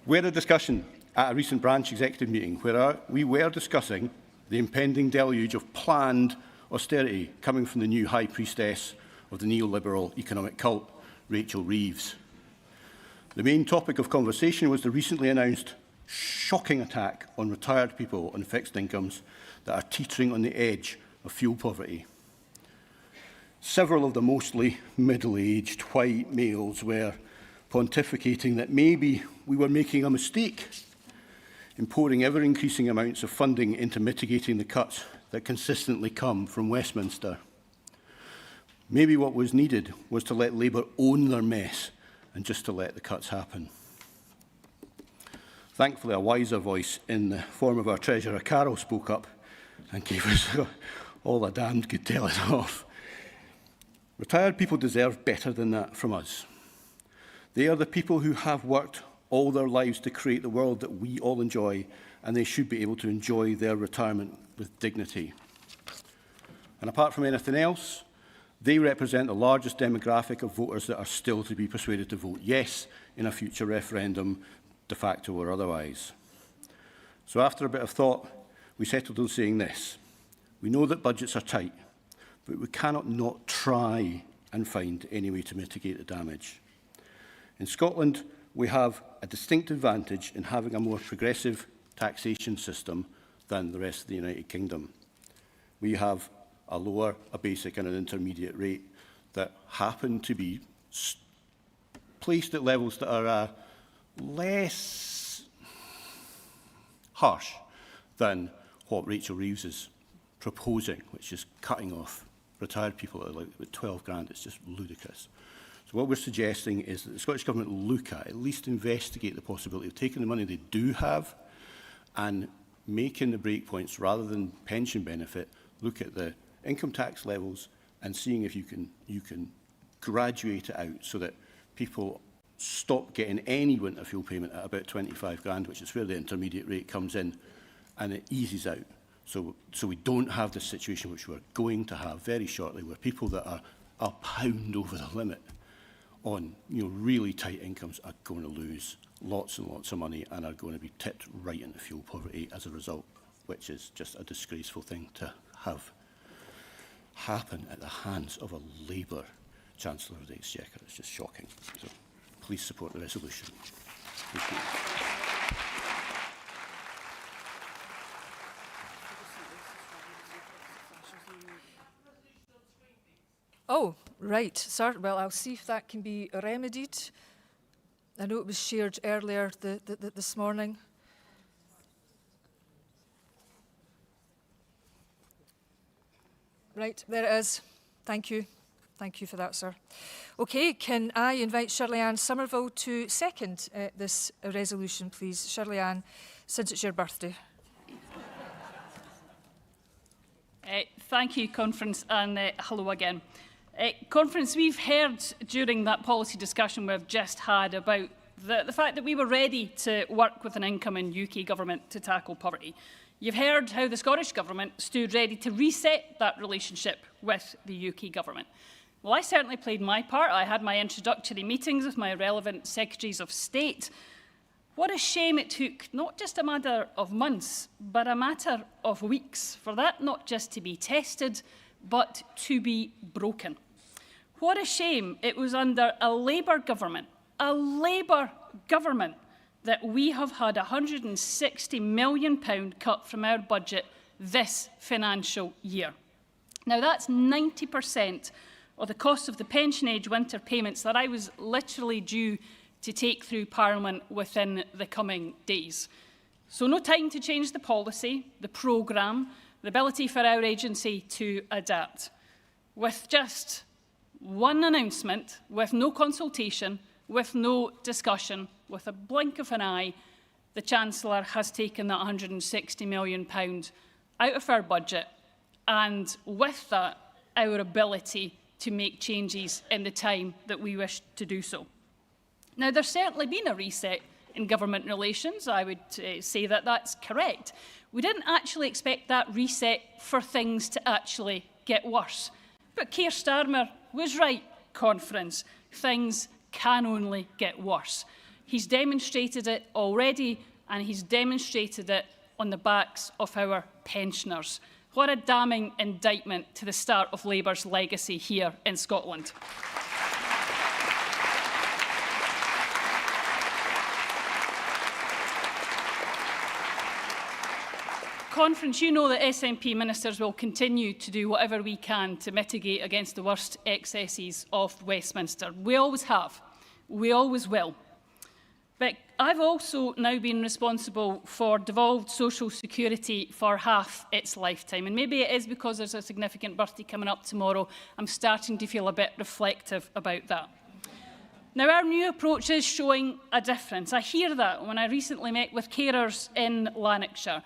We had a discussion at a recent branch executive meeting where we were discussing the impending deluge of planned austerity coming from the new high priestess of the neoliberal economic cult, Rachel Reeves. The main topic of conversation was the recently announced shocking attack on retired people on fixed incomes that are teetering on the edge of fuel poverty. Several of the mostly middle-aged white males were pontificating that maybe we were making a mistake in pouring ever-increasing amounts of funding into mitigating the cuts that consistently come from Westminster. Maybe what was needed was to let Labour own their mess and just to let the cuts happen. Thankfully, a wiser voice in the form of our Treasurer, Carol, spoke up and gave us all a damned could tell us off. Retired people deserve better than that from us. They are the people who have worked all their lives to create the world that we all enjoy, and they should be able to enjoy their retirement with dignity. And apart from anything else, they represent the largest demographic of voters that are still to be persuaded to vote yes in a future referendum, de facto or otherwise. So after a bit of thought, we settled on saying this. We know that budgets are tight, but we cannot not try and find any way to mitigate the damage. In Scotland, we have a distinct advantage in having a more progressive taxation system than the rest of the United Kingdom. We have a lower, a basic and an intermediate rate that happen to be placed at levels that are less harsh than what Rachel Reeves is proposing, which is cutting off retired people at like 12 grand. It's just ludicrous. So what we're suggesting is that the Scottish Government look at least investigate the possibility of taking the money they do have and making the breakpoints, rather than pension benefit, look at the income tax levels and seeing if you can graduate it out so that people stop getting any winter fuel payment at about 25 grand, which is where the intermediate rate comes in, and it eases out. So we don't have this situation which we're going to have very shortly, where people that are a pound over the limit on really tight incomes are going to lose lots and lots of money and are going to be tipped right into fuel poverty as a result, which is just a disgraceful thing to have happen at the hands of a Labour Chancellor of the Exchequer. It's just shocking. So please support the resolution. Thank you. Oh, right, sir. Well, I'll see if that can be remedied. I know it was shared earlier this morning. Right, there it is. Thank you. Thank you for that, sir. Okay, can I invite Shirley-Anne Somerville to second this resolution, please? Shirley-Anne, since it's your birthday. Thank you, Conference, and hello again. Conference, we've heard during that policy discussion we've just had about the fact that we were ready to work with an incoming UK government to tackle poverty. You've heard how the Scottish Government stood ready to reset that relationship with the UK Government. Well, I certainly played my part. I had my introductory meetings with my relevant Secretaries of State. What a shame it took not just a matter of months, but a matter of weeks for that not just to be tested, but to be broken. What a shame it was under a Labour government, that we have had £160 million cut from our budget this financial year. Now, that's 90% of the cost of the pension age winter payments that I was literally due to take through Parliament within the coming days. So no time to change the policy, the programme, the ability for our agency to adapt. With just one announcement, with no consultation, with no discussion, with a blink of an eye, the Chancellor has taken that £160 million out of our budget, and with that, our ability to make changes in the time that we wish to do so. Now, there's certainly been a reset in government relations. I would say that that's correct. We didn't actually expect that reset for things to actually get worse. But Keir Starmer was right, Conference. Things can only get worse. He's demonstrated it already, and he's demonstrated it on the backs of our pensioners. What a damning indictment to the start of Labour's legacy here in Scotland. Conference, you know that SNP ministers will continue to do whatever we can to mitigate against the worst excesses of Westminster. We always have. We always will. But I've also now been responsible for devolved social security for half its lifetime. And maybe it is because there's a significant birthday coming up tomorrow. I'm starting to feel a bit reflective about that. Now, our new approach is showing a difference. I hear that when I recently met with carers in Lanarkshire,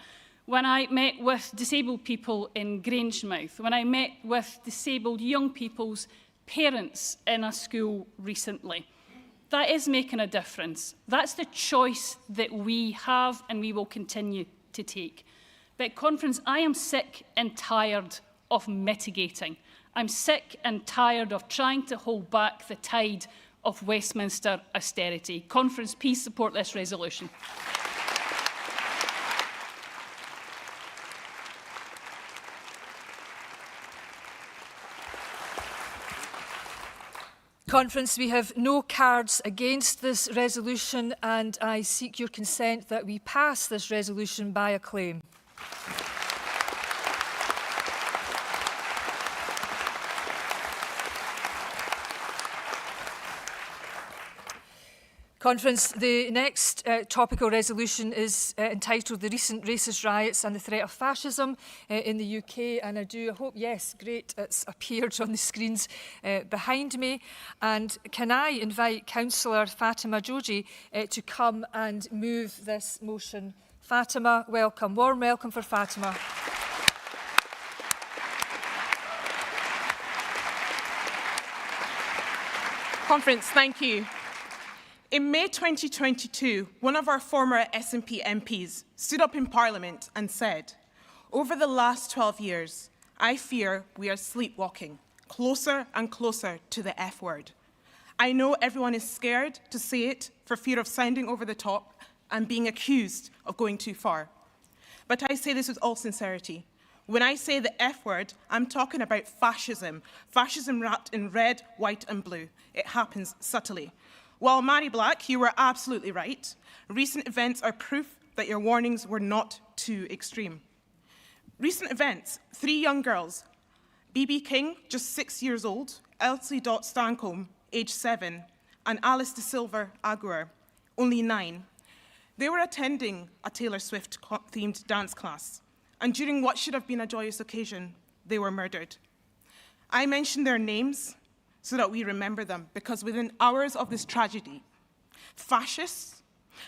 when I met with disabled people in Grangemouth, when I met with disabled young people's parents in a school recently. That is making a difference. That's the choice that we have and we will continue to take. But, Conference, I am sick and tired of mitigating. I'm sick and tired of trying to hold back the tide of Westminster austerity. Conference, please support this resolution. Conference, we have no cards against this resolution, and I seek your consent that we pass this resolution by acclaim. Conference, the next topical resolution is entitled The Recent Racist Riots and the Threat of Fascism in the UK. And I hope, yes, great, it's appeared on the screens behind me. And can I invite Councillor Fatima Joji to come and move this motion? Fatima, welcome. Warm welcome for Fatima. Conference, thank you. In May 2022, one of our former SNP MPs stood up in Parliament and said, "Over the last 12 years, I fear we are sleepwalking, closer and closer to the F word. I know everyone is scared to say it for fear of sounding over the top and being accused of going too far. But I say this with all sincerity. When I say the F word, I'm talking about fascism, fascism wrapped in red, white and blue. It happens subtly. While Mary Black, you were absolutely right. Recent events are proof that your warnings were not too extreme. Recent events, 3 young girls, BB King, just 6 years old, Elsie Dot Stancombe, age 7, and Alice De Silva Aguirre, only 9. They were attending a Taylor Swift-themed dance class, and during what should have been a joyous occasion, they were murdered. I mention their names so that we remember them, because within hours of this tragedy, fascists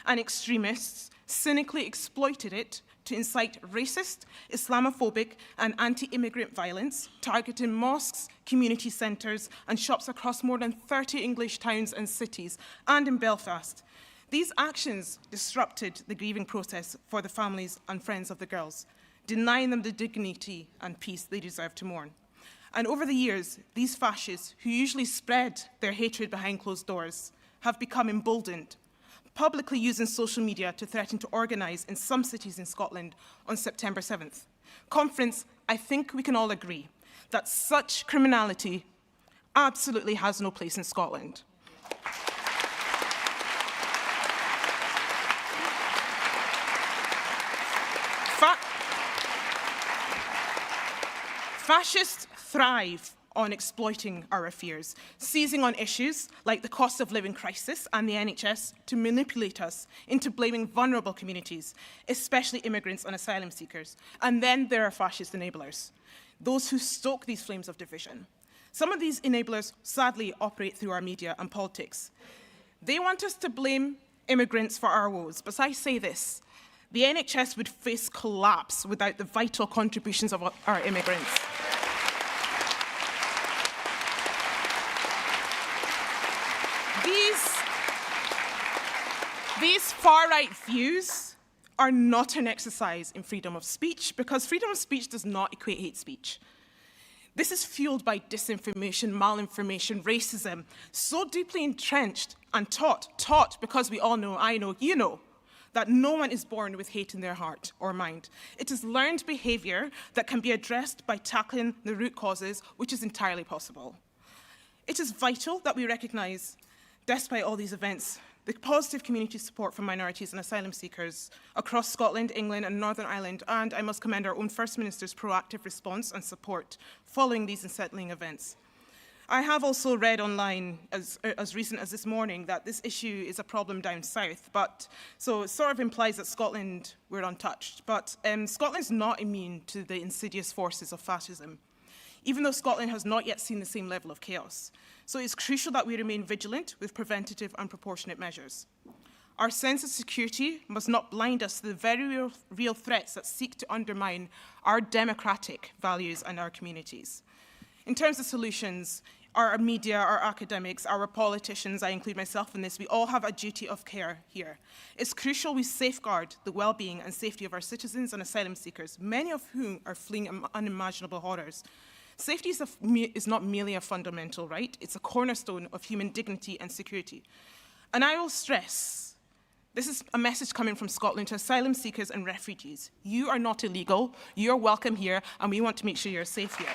and extremists cynically exploited it to incite racist, Islamophobic, and anti-immigrant violence, targeting mosques, community centres, and shops across more than 30 English towns and cities, and in Belfast. These actions disrupted the grieving process for the families and friends of the girls, denying them the dignity and peace they deserve to mourn. And over the years, these fascists, who usually spread their hatred behind closed doors, have become emboldened, publicly using social media to threaten to organise in some cities in Scotland on September 7th. Conference, I think we can all agree that such criminality absolutely has no place in Scotland. Fascists thrive on exploiting our fears, seizing on issues like the cost of living crisis and the NHS to manipulate us into blaming vulnerable communities, especially immigrants and asylum seekers. And then there are fascist enablers, those who stoke these flames of division. Some of these enablers sadly operate through our media and politics. They want us to blame immigrants for our woes, but I say this: the NHS would face collapse without the vital contributions of our immigrants. These far-right views are not an exercise in freedom of speech, because freedom of speech does not equate hate speech. This is fueled by disinformation, malinformation, racism, so deeply entrenched and taught because we all know, I know, you know, that no one is born with hate in their heart or mind. It is learned behaviour that can be addressed by tackling the root causes, which is entirely possible. It is vital that we recognise, despite all these events, the positive community support for minorities and asylum seekers across Scotland, England and Northern Ireland, and I must commend our own First Minister's proactive response and support following these unsettling events. I have also read online, as recent as this morning, that this issue is a problem down south, so it sort of implies that Scotland were untouched. But Scotland's not immune to the insidious forces of fascism, even though Scotland has not yet seen the same level of chaos. So it's crucial that we remain vigilant with preventative and proportionate measures. Our sense of security must not blind us to the very real threats that seek to undermine our democratic values and our communities. In terms of solutions, our media, our academics, our politicians, I include myself in this, we all have a duty of care here. It's crucial we safeguard the well-being and safety of our citizens and asylum seekers, many of whom are fleeing unimaginable horrors. Safety is not merely a fundamental right, it's a cornerstone of human dignity and security. And I will stress, this is a message coming from Scotland to asylum seekers and refugees. You are not illegal, you're welcome here, and we want to make sure you're safe here.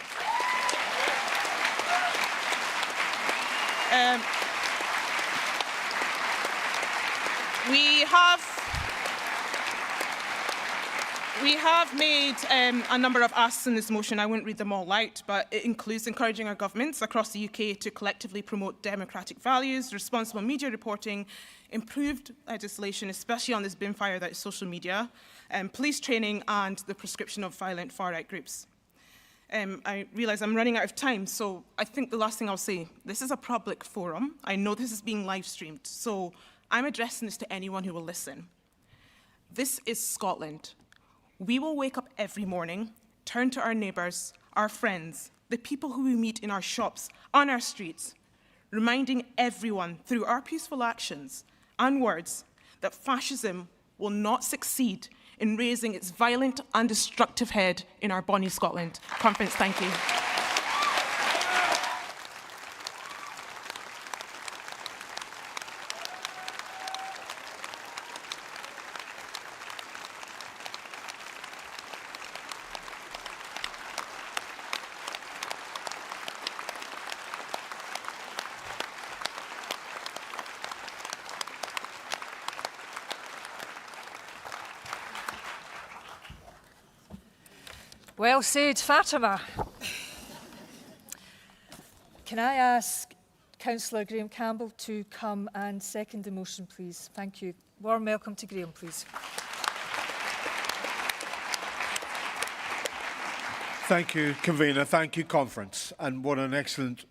We have made a number of asks in this motion. I won't read them all out, but it includes encouraging our governments across the UK to collectively promote democratic values, responsible media reporting, improved legislation, especially on this bin fire that is social media, police training, and the prescription of violent far-right groups. I realise I'm running out of time, so I think the last thing I'll say, this is a public forum. I know this is being live-streamed, so I'm addressing this to anyone who will listen. This is Scotland. We will wake up every morning, turn to our neighbours, our friends, the people who we meet in our shops, on our streets, reminding everyone through our peaceful actions and words that fascism will not succeed in raising its violent and destructive head in our bonny Scotland. Conference, thank you. Well said, Fatima. Can I ask Councillor Graham Campbell to come and second the motion, please? Thank you. Warm welcome to Graham, please. Thank you, Convener. Thank you, Conference. And what an excellent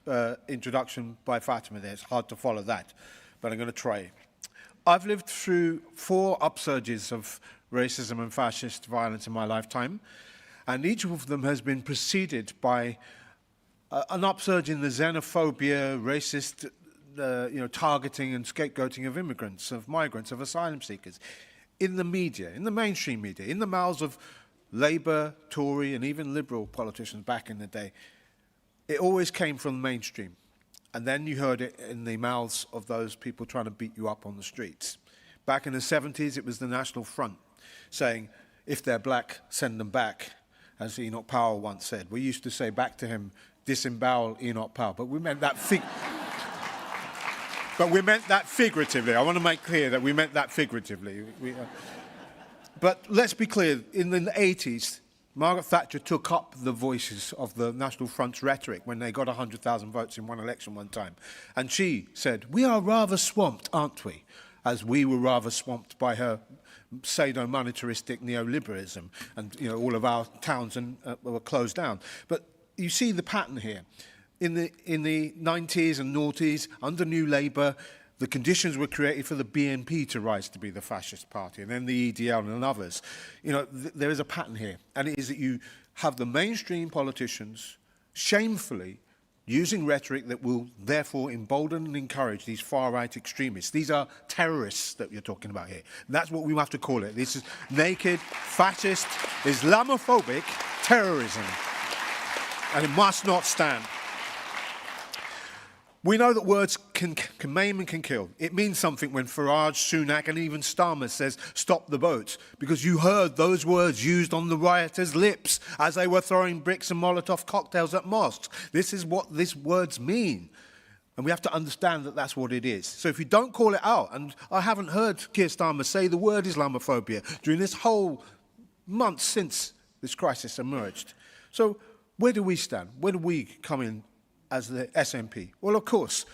introduction by Fatima there. It's hard to follow that, but I'm going to try. I've lived through 4 upsurges of racism and fascist violence in my lifetime, and each of them has been preceded by an upsurge in the xenophobia, racist targeting and scapegoating of immigrants, of migrants, of asylum seekers, in the media, in the mainstream media, in the mouths of Labour, Tory and even Liberal politicians back in the day. It always came from the mainstream. And then you heard it in the mouths of those people trying to beat you up on the streets. Back in the 70s, it was the National Front saying, if they're black, send them back, as Enoch Powell once said. We used to say back to him, disembowel Enoch Powell, but we meant that figuratively. I want to make clear that we meant that figuratively. But let's be clear, in the 80s, Margaret Thatcher took up the voices of the National Front's rhetoric when they got 100,000 votes in one election one time. And she said, we are rather swamped, aren't we? As we were rather swamped by her pseudo-monetaristic neoliberalism. And all of our towns were closed down. But you see the pattern here. In the 90s and noughties, under New Labour, the conditions were created for the BNP to rise to be the fascist party, and then the EDL and others. There is a pattern here, and it is that you have the mainstream politicians shamefully using rhetoric that will therefore embolden and encourage these far-right extremists. These are terrorists that you're talking about here. And that's what we have to call it. This is naked, fascist, Islamophobic terrorism. And it must not stand. We know that words can maim and can kill. It means something when Farage, Sunak and even Starmer says, stop the boats, because you heard those words used on the rioters' lips as they were throwing bricks and Molotov cocktails at mosques. This is what these words mean. And we have to understand that that's what it is. So if you don't call it out, and I haven't heard Keir Starmer say the word Islamophobia during this whole month since this crisis emerged. So where do we stand? Where do we come in as the SNP? Well, of course,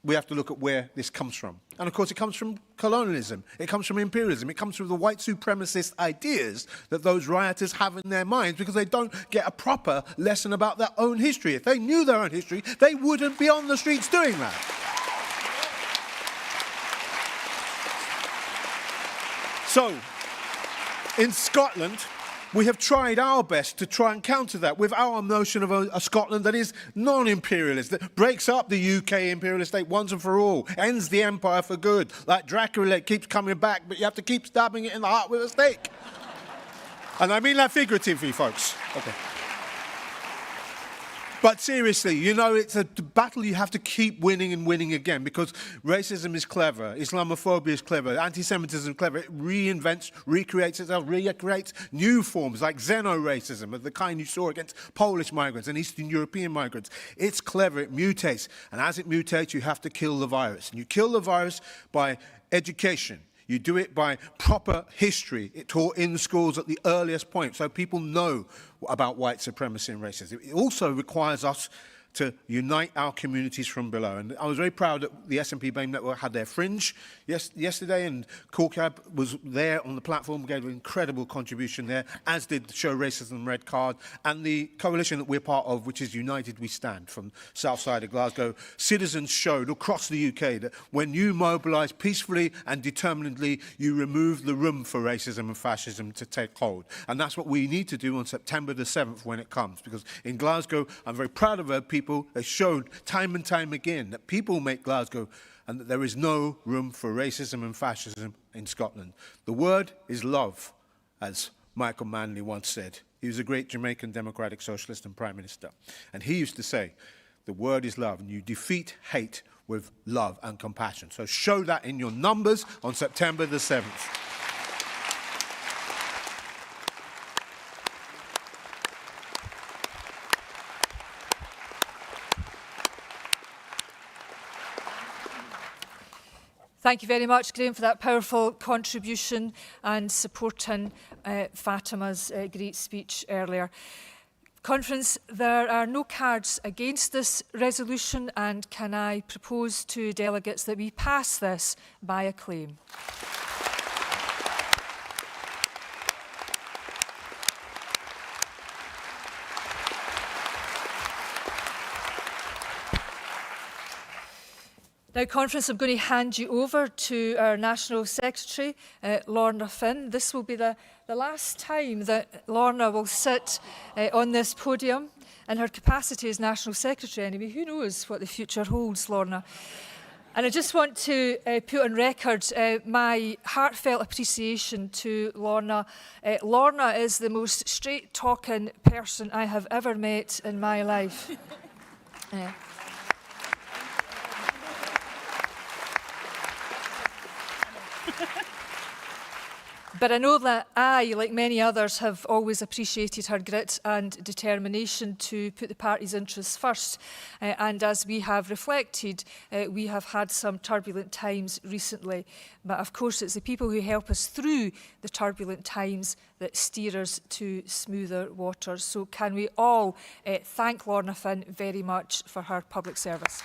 we have to look at where this comes from. And of course, it comes from colonialism. It comes from imperialism. It comes from the white supremacist ideas that those rioters have in their minds because they don't get a proper lesson about their own history. If they knew their own history, they wouldn't be on the streets doing that. So, in Scotland, we have tried our best to try and counter that with our notion of a Scotland that is non-imperialist, that breaks up the UK imperialist state once and for all, ends the empire for good. Like Dracula, it keeps coming back, but you have to keep stabbing it in the heart with a stake. And I mean that figuratively, folks. Okay. But seriously, it's a battle you have to keep winning and winning again, because racism is clever, Islamophobia is clever, anti-Semitism is clever. It reinvents, recreates itself, recreates new forms like xeno-racism, of the kind you saw against Polish migrants and Eastern European migrants. It's clever, it mutates. And as it mutates, you have to kill the virus. And you kill the virus by education. You do it by proper history, taught in schools at the earliest point, so people know about white supremacy and racism. It also requires us to unite our communities from below. And I was very proud that the SNP BAME Network had their fringe yesterday, and Corcab was there on the platform, gave an incredible contribution there, as did Show Racism Red Card, and the coalition that we're part of, which is United We Stand, from south side of Glasgow. Citizens showed across the UK that when you mobilise peacefully and determinedly, you remove the room for racism and fascism to take hold. And that's what we need to do on September the 7th when it comes, because in Glasgow, I'm very proud of our people. They showed time and time again that people make Glasgow, and that there is no room for racism and fascism in Scotland. The word is love, as Michael Manley once said. He was a great Jamaican democratic socialist and prime minister. And he used to say, the word is love, and you defeat hate with love and compassion. So show that in your numbers on September the 7th. Thank you very much, Graham, for that powerful contribution and supporting Fatima's great speech earlier. Conference, there are no cards against this resolution, and can I propose to delegates that we pass this by acclaim? Now, Conference, I'm going to hand you over to our National Secretary, Lorna Finn. This will be the last time that Lorna will sit on this podium in her capacity as National Secretary. Anyway, who knows what the future holds, Lorna? And I just want to put on record my heartfelt appreciation to Lorna. Lorna is the most straight-talking person I have ever met in my life. But I know that I, like many others, have always appreciated her grit and determination to put the party's interests first. And as we have reflected, we have had some turbulent times recently. But of course, it's the people who help us through the turbulent times that steer us to smoother waters. So can we all thank Lorna Finn very much for her public service.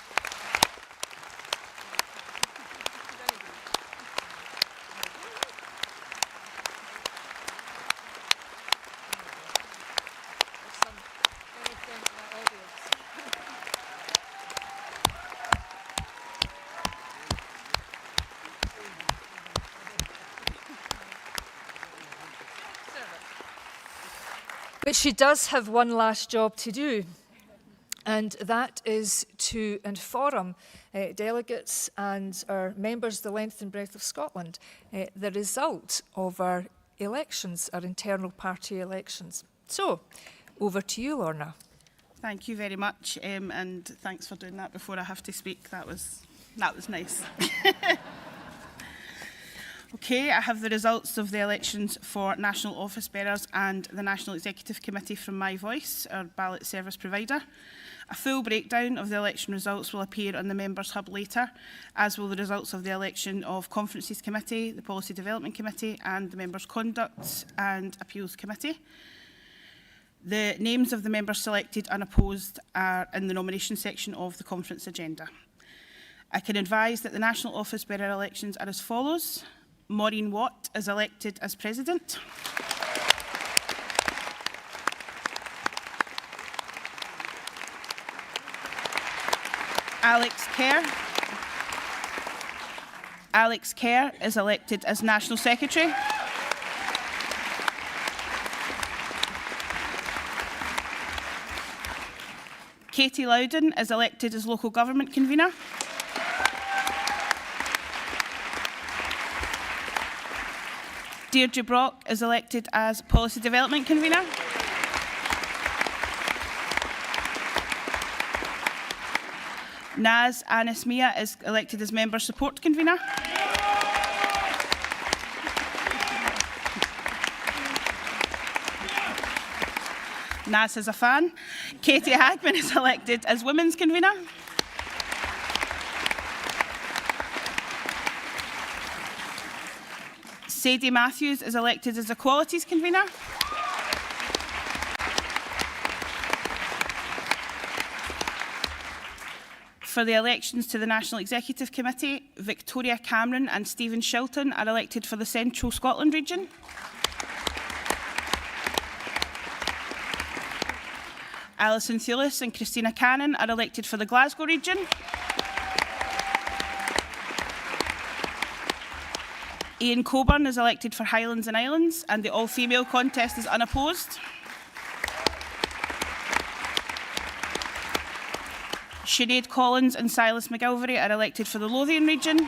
But she does have one last job to do, and that is to inform delegates and our members, the length and breadth of Scotland, the result of our elections, our internal party elections. So, over to you, Lorna. Thank you very much, and thanks for doing that before I have to speak. That was nice. Okay, I have the results of the elections for National Office Bearers and the National Executive Committee from My Voice, our ballot service provider. A full breakdown of the election results will appear on the Members Hub later, as will the results of the election of Conferences Committee, the Policy Development Committee and the Members' Conduct and Appeals Committee. The names of the members selected unopposed are in the nomination section of the conference agenda. I can advise that the National Office Bearer elections are as follows. Maureen Watt is elected as President. Alex Kerr is elected as National Secretary. Katie Loudon is elected as Local Government Convener. Deirdre Brock is elected as Policy Development Convener. Naz Anis Mia is elected as Member Support Convener. Naz is a fan. Katie Hagman is elected as Women's Convener. Sadie Matthews is elected as Equalities Convener. For the elections to the National Executive Committee, Victoria Cameron and Stephen Shilton are elected for the Central Scotland region. Alison Thewlis and Christina Cannon are elected for the Glasgow region. Ian Coburn is elected for Highlands and Islands, and the all-female contest is unopposed. Sinead Collins and Silas McGilvery are elected for the Lothian region.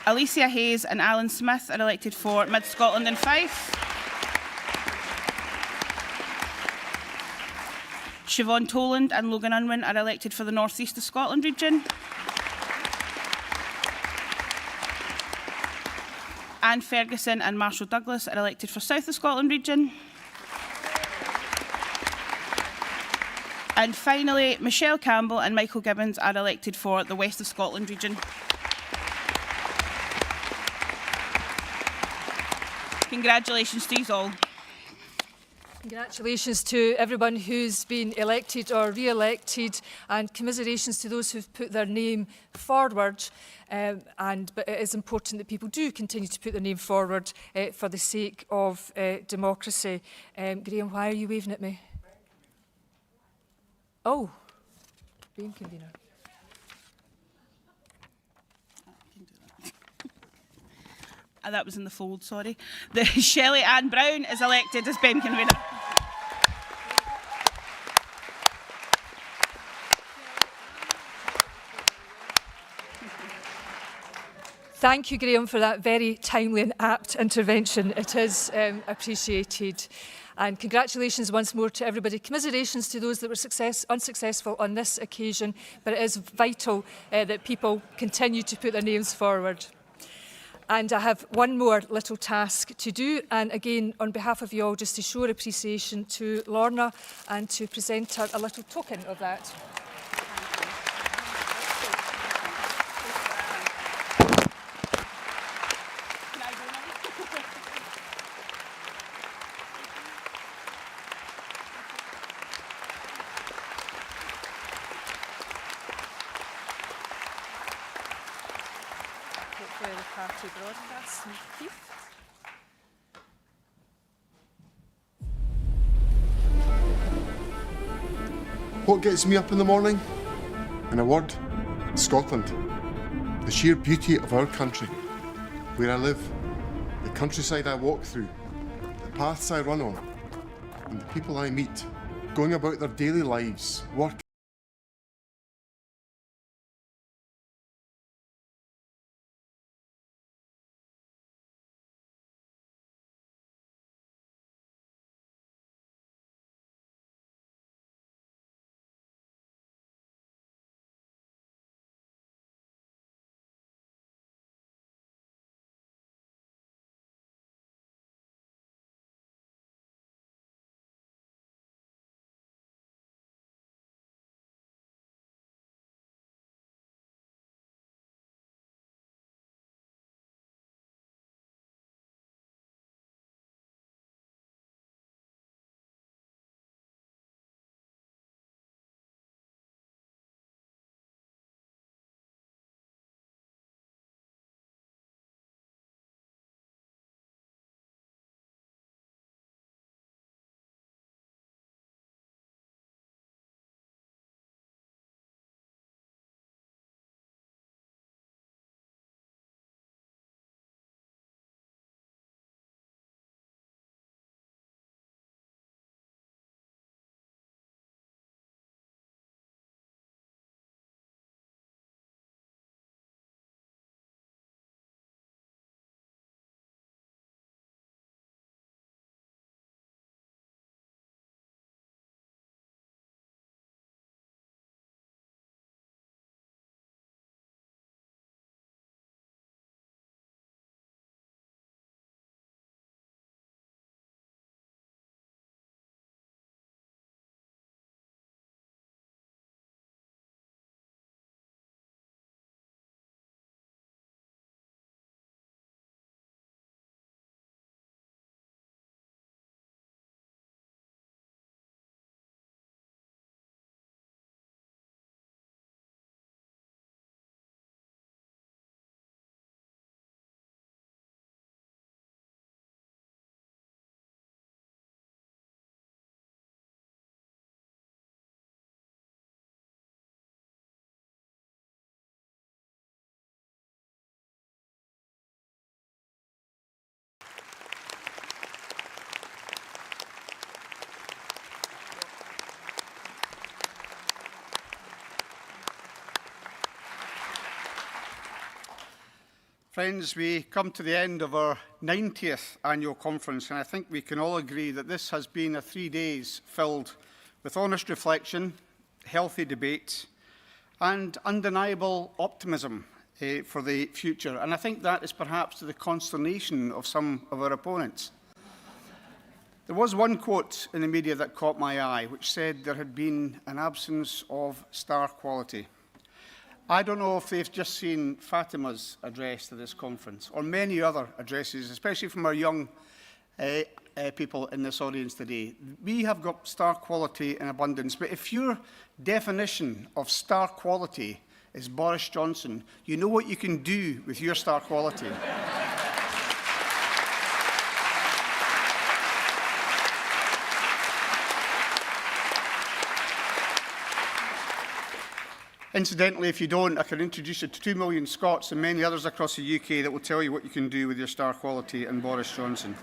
Alicia Hayes and Alan Smith are elected for Mid-Scotland and Fife. Siobhan Toland and Logan Unwin are elected for the North East of Scotland region. Anne Ferguson and Marshall Douglas are elected for South of Scotland region. And finally, Michelle Campbell and Michael Gibbons are elected for the West of Scotland region. Congratulations to you all. Congratulations to everyone who's been elected or re-elected, and commiserations to those who've put their name forward. But it is important that people do continue to put their name forward for the sake of democracy. Graham, why are you waving at me? Oh, Graham, convener. That was in the fold, sorry. The Shirley-Anne Brown is elected as Ben convener. Thank you, Graham, for that very timely and apt intervention. It is appreciated. And congratulations once more to everybody. Commiserations to those that were unsuccessful on this occasion, but it is vital that people continue to put their names forward. And I have one more little task to do, and again, on behalf of you all, just to show our appreciation to Lorna and to present her a little token of that. What gets me up in the morning? In a word, Scotland. The sheer beauty of our country, where I live, the countryside I walk through, the paths I run on, and the people I meet, going about their daily lives, work. Friends, we come to the end of our 90th annual conference, and I think we can all agree that this has been a 3 days filled with honest reflection, healthy debate, and undeniable optimism for the future. And I think that is perhaps to the consternation of some of our opponents. There was one quote in the media that caught my eye, which said there had been an absence of star quality. I don't know if they've just seen Fatima's address to this conference, or many other addresses, especially from our young people in this audience today. We have got star quality in abundance, but if your definition of star quality is Boris Johnson, you know what you can do with your star quality. Incidentally, if you don't, I can introduce you to 2 million Scots and many others across the UK that will tell you what you can do with your star quality and Boris Johnson.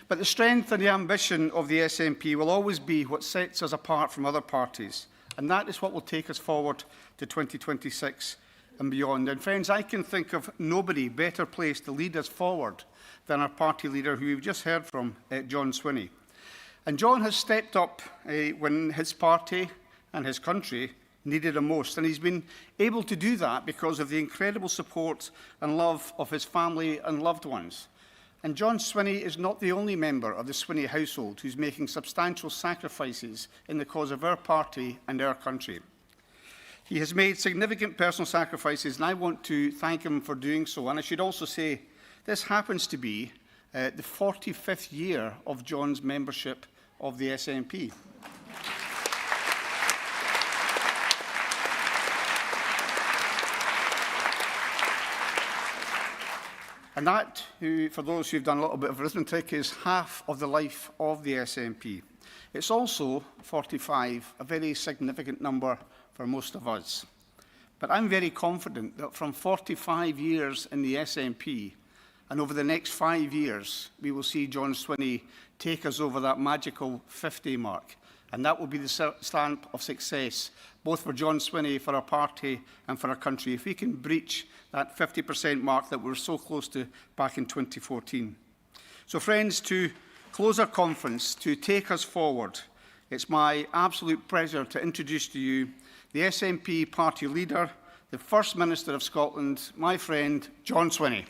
But the strength and the ambition of the SNP will always be what sets us apart from other parties, and that is what will take us forward to 2026 and beyond. And friends, I can think of nobody better placed to lead us forward than our party leader, who we've just heard from, John Swinney. And John has stepped up when his party and his country needed him most, and he's been able to do that because of the incredible support and love of his family and loved ones. And John Swinney is not the only member of the Swinney household who's making substantial sacrifices in the cause of our party and our country. He has made significant personal sacrifices, and I want to thank him for doing so. And I should also say, this happens to be the 45th year of John's membership of the SNP. And that, for those who've done a little bit of arithmetic, is half of the life of the SNP. It's also 45, a very significant number for most of us. But I'm very confident that from 45 years in the SNP, and over the next 5 years, we will see John Swinney take us over that magical 50 mark. And that will be the stamp of success, both for John Swinney, for our party and for our country, if we can breach that 50% mark that we were so close to back in 2014. So friends, to close our conference, to take us forward, it's my absolute pleasure to introduce to you the SNP party leader, the First Minister of Scotland, my friend, John Swinney.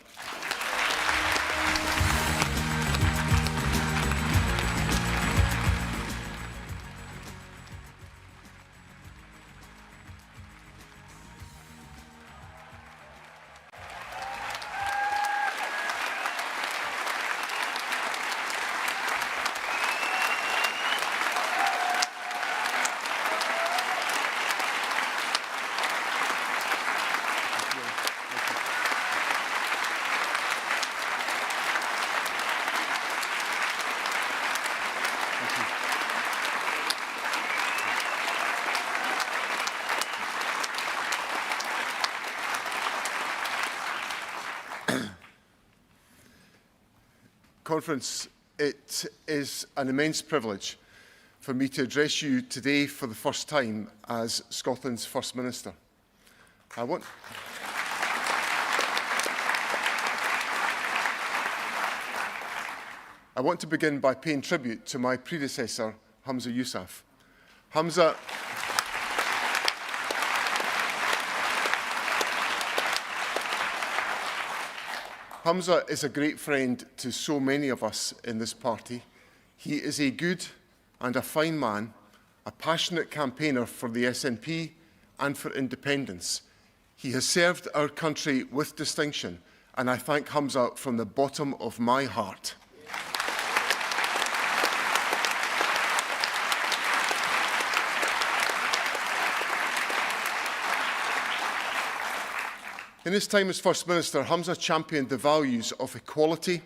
Conference, it is an immense privilege for me to address you today for the first time as Scotland's First Minister. I want to begin by paying tribute to my predecessor, Humza Yousaf. Humza is a great friend to so many of us in this party. He is a good and a fine man, a passionate campaigner for the SNP and for independence. He has served our country with distinction, and I thank Humza from the bottom of my heart. In his time as First Minister, Humza championed the values of equality,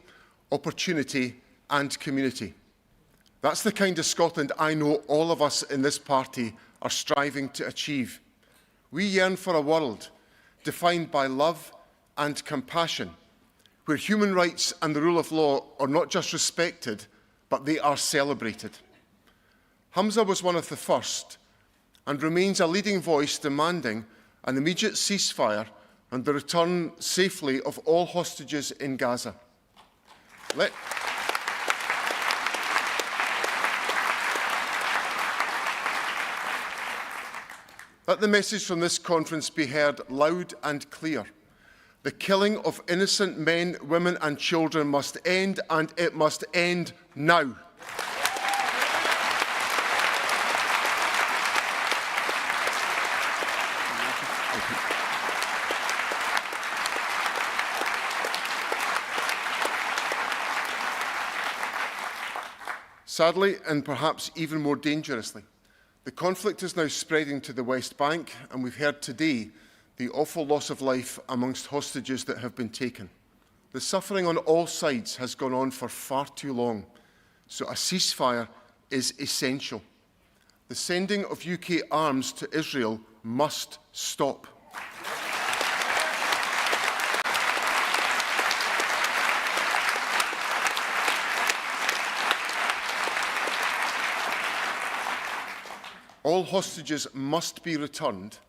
opportunity and community. That's the kind of Scotland I know all of us in this party are striving to achieve. We yearn for a world defined by love and compassion, where human rights and the rule of law are not just respected, but they are celebrated. Humza was one of the first and remains a leading voice demanding an immediate ceasefire and the return safely of all hostages in Gaza. Let the message from this conference be heard loud and clear. The killing of innocent men, women and children must end, and it must end now. Sadly, and perhaps even more dangerously, the conflict is now spreading to the West Bank, and we've heard today the awful loss of life amongst hostages that have been taken. The suffering on all sides has gone on for far too long, so a ceasefire is essential. The sending of UK arms to Israel must stop. All hostages must be returned.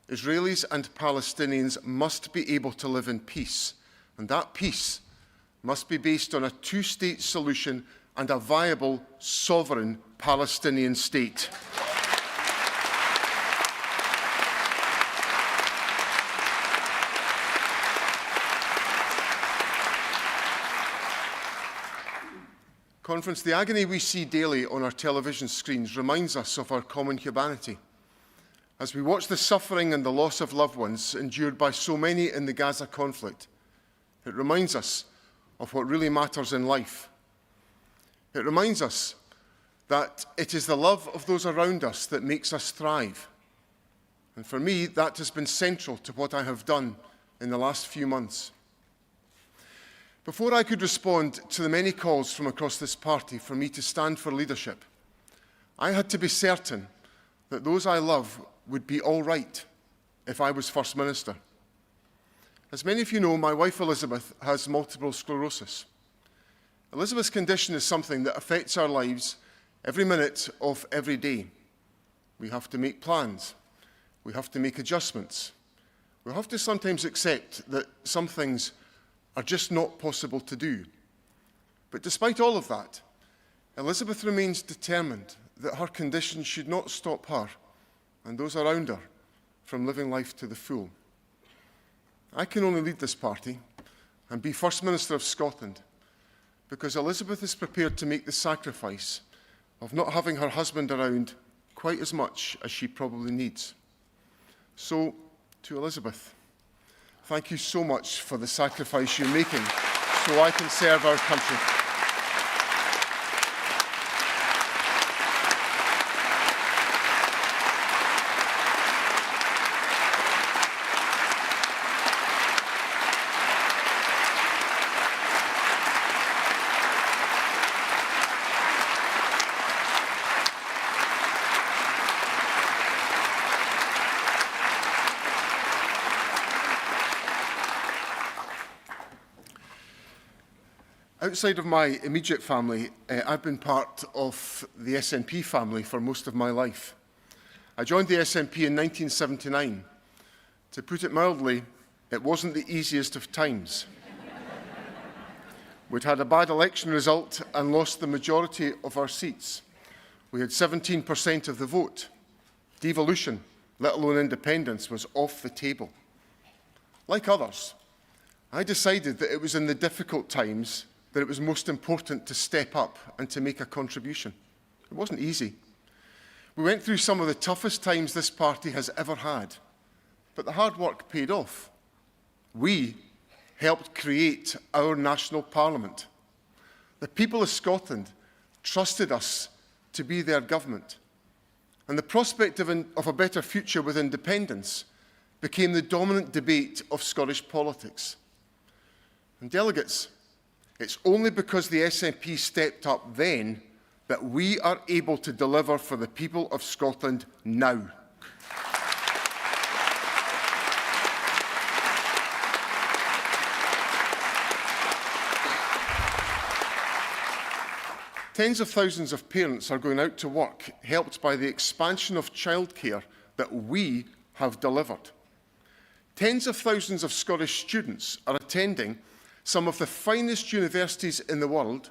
Israelis and Palestinians must be able to live in peace, and that peace must be based on a two-state solution and a viable, sovereign Palestinian state. Conference, the agony we see daily on our television screens reminds us of our common humanity. As we watch the suffering and the loss of loved ones endured by so many in the Gaza conflict, it reminds us of what really matters in life. It reminds us that it is the love of those around us that makes us thrive. And for me, that has been central to what I have done in the last few months. Before I could respond to the many calls from across this party for me to stand for leadership, I had to be certain that those I love would be all right if I was First Minister. As many of you know, my wife Elizabeth has multiple sclerosis. Elizabeth's condition is something that affects our lives every minute of every day. We have to make plans. We have to make adjustments. We have to sometimes accept that some things are just not possible to do. But despite all of that, Elizabeth remains determined that her condition should not stop her and those around her from living life to the full. I can only lead this party and be First Minister of Scotland because Elizabeth is prepared to make the sacrifice of not having her husband around quite as much as she probably needs. So, to Elizabeth, thank you so much for the sacrifice you're making so I can serve our country. Outside of my immediate family, I've been part of the SNP family for most of my life. I joined the SNP in 1979. To put it mildly, it wasn't the easiest of times. We'd had a bad election result and lost the majority of our seats. We had 17% of the vote. Devolution, let alone independence, was off the table. Like others, I decided that it was in the difficult times that it was most important to step up and to make a contribution. It wasn't easy. We went through some of the toughest times this party has ever had, but the hard work paid off. We helped create our national parliament. The people of Scotland trusted us to be their government, and the prospect of a better future with independence became the dominant debate of Scottish politics. And delegates, it's only because the SNP stepped up then that we are able to deliver for the people of Scotland now. Tens of thousands of parents are going out to work, helped by the expansion of childcare that we have delivered. Tens of thousands of Scottish students are attending some of the finest universities in the world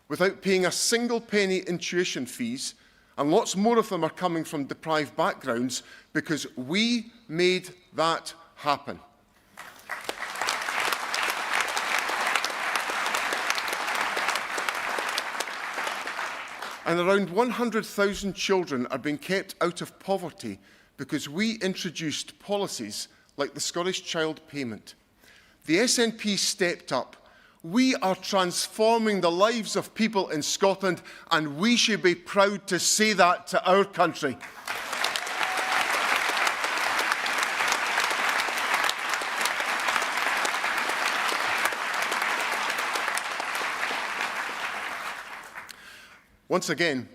without paying a single penny in tuition fees, and lots more of them are coming from deprived backgrounds because we made that happen. And around 100,000 children are being kept out of poverty because we introduced policies like the Scottish Child Payment. The SNP stepped up. We are transforming the lives of people in Scotland, and we should be proud to say that to our country. Once again,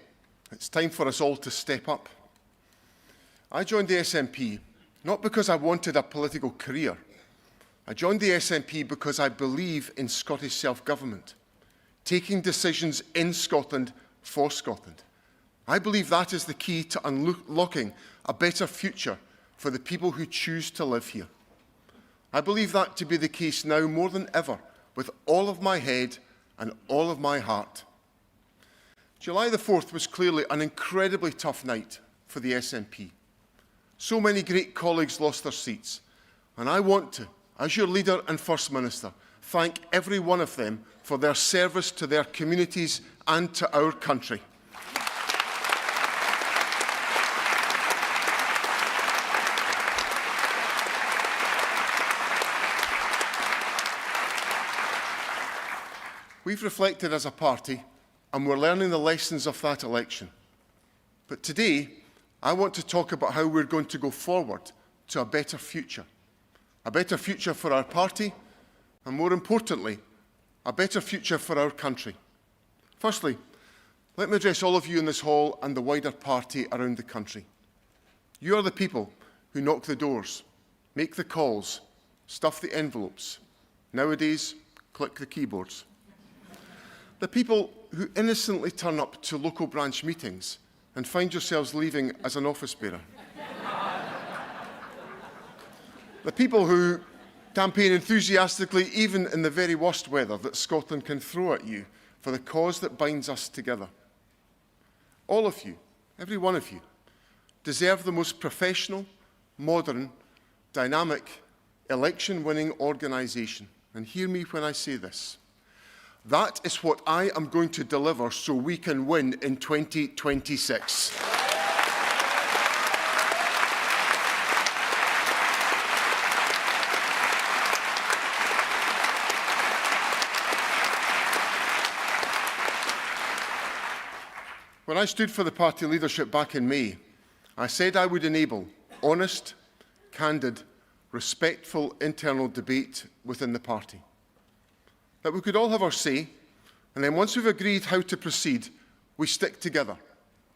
It's time for us all to step up. I joined the SNP not because I wanted a political career. I joined the SNP because I believe in Scottish self-government, taking decisions in Scotland for Scotland. I believe that is the key to unlocking a better future for the people who choose to live here. I believe that to be the case now more than ever, with all of my head and all of my heart. July the 4th was clearly an incredibly tough night for the SNP. So many great colleagues lost their seats, and I want to, as your leader and First Minister, thank every one of them for their service to their communities and to our country. We've reflected as a party, and we're learning the lessons of that election. But today, I want to talk about how we're going to go forward to a better future. A better future for our party, and more importantly, a better future for our country. Firstly, let me address all of you in this hall and the wider party around the country. You are the people who knock the doors, make the calls, stuff the envelopes. Nowadays, click the keyboards. The people who innocently turn up to local branch meetings and find yourselves leaving as an office bearer. The people who campaign enthusiastically even in the very worst weather that Scotland can throw at you for the cause that binds us together. All of you, every one of you, deserve the most professional, modern, dynamic, election-winning organisation. And hear me when I say this. That is what I am going to deliver so we can win in 2026. When I stood for the party leadership back in May, I said I would enable honest, candid, respectful internal debate within the party. That we could all have our say, and then once we've agreed how to proceed, we stick together.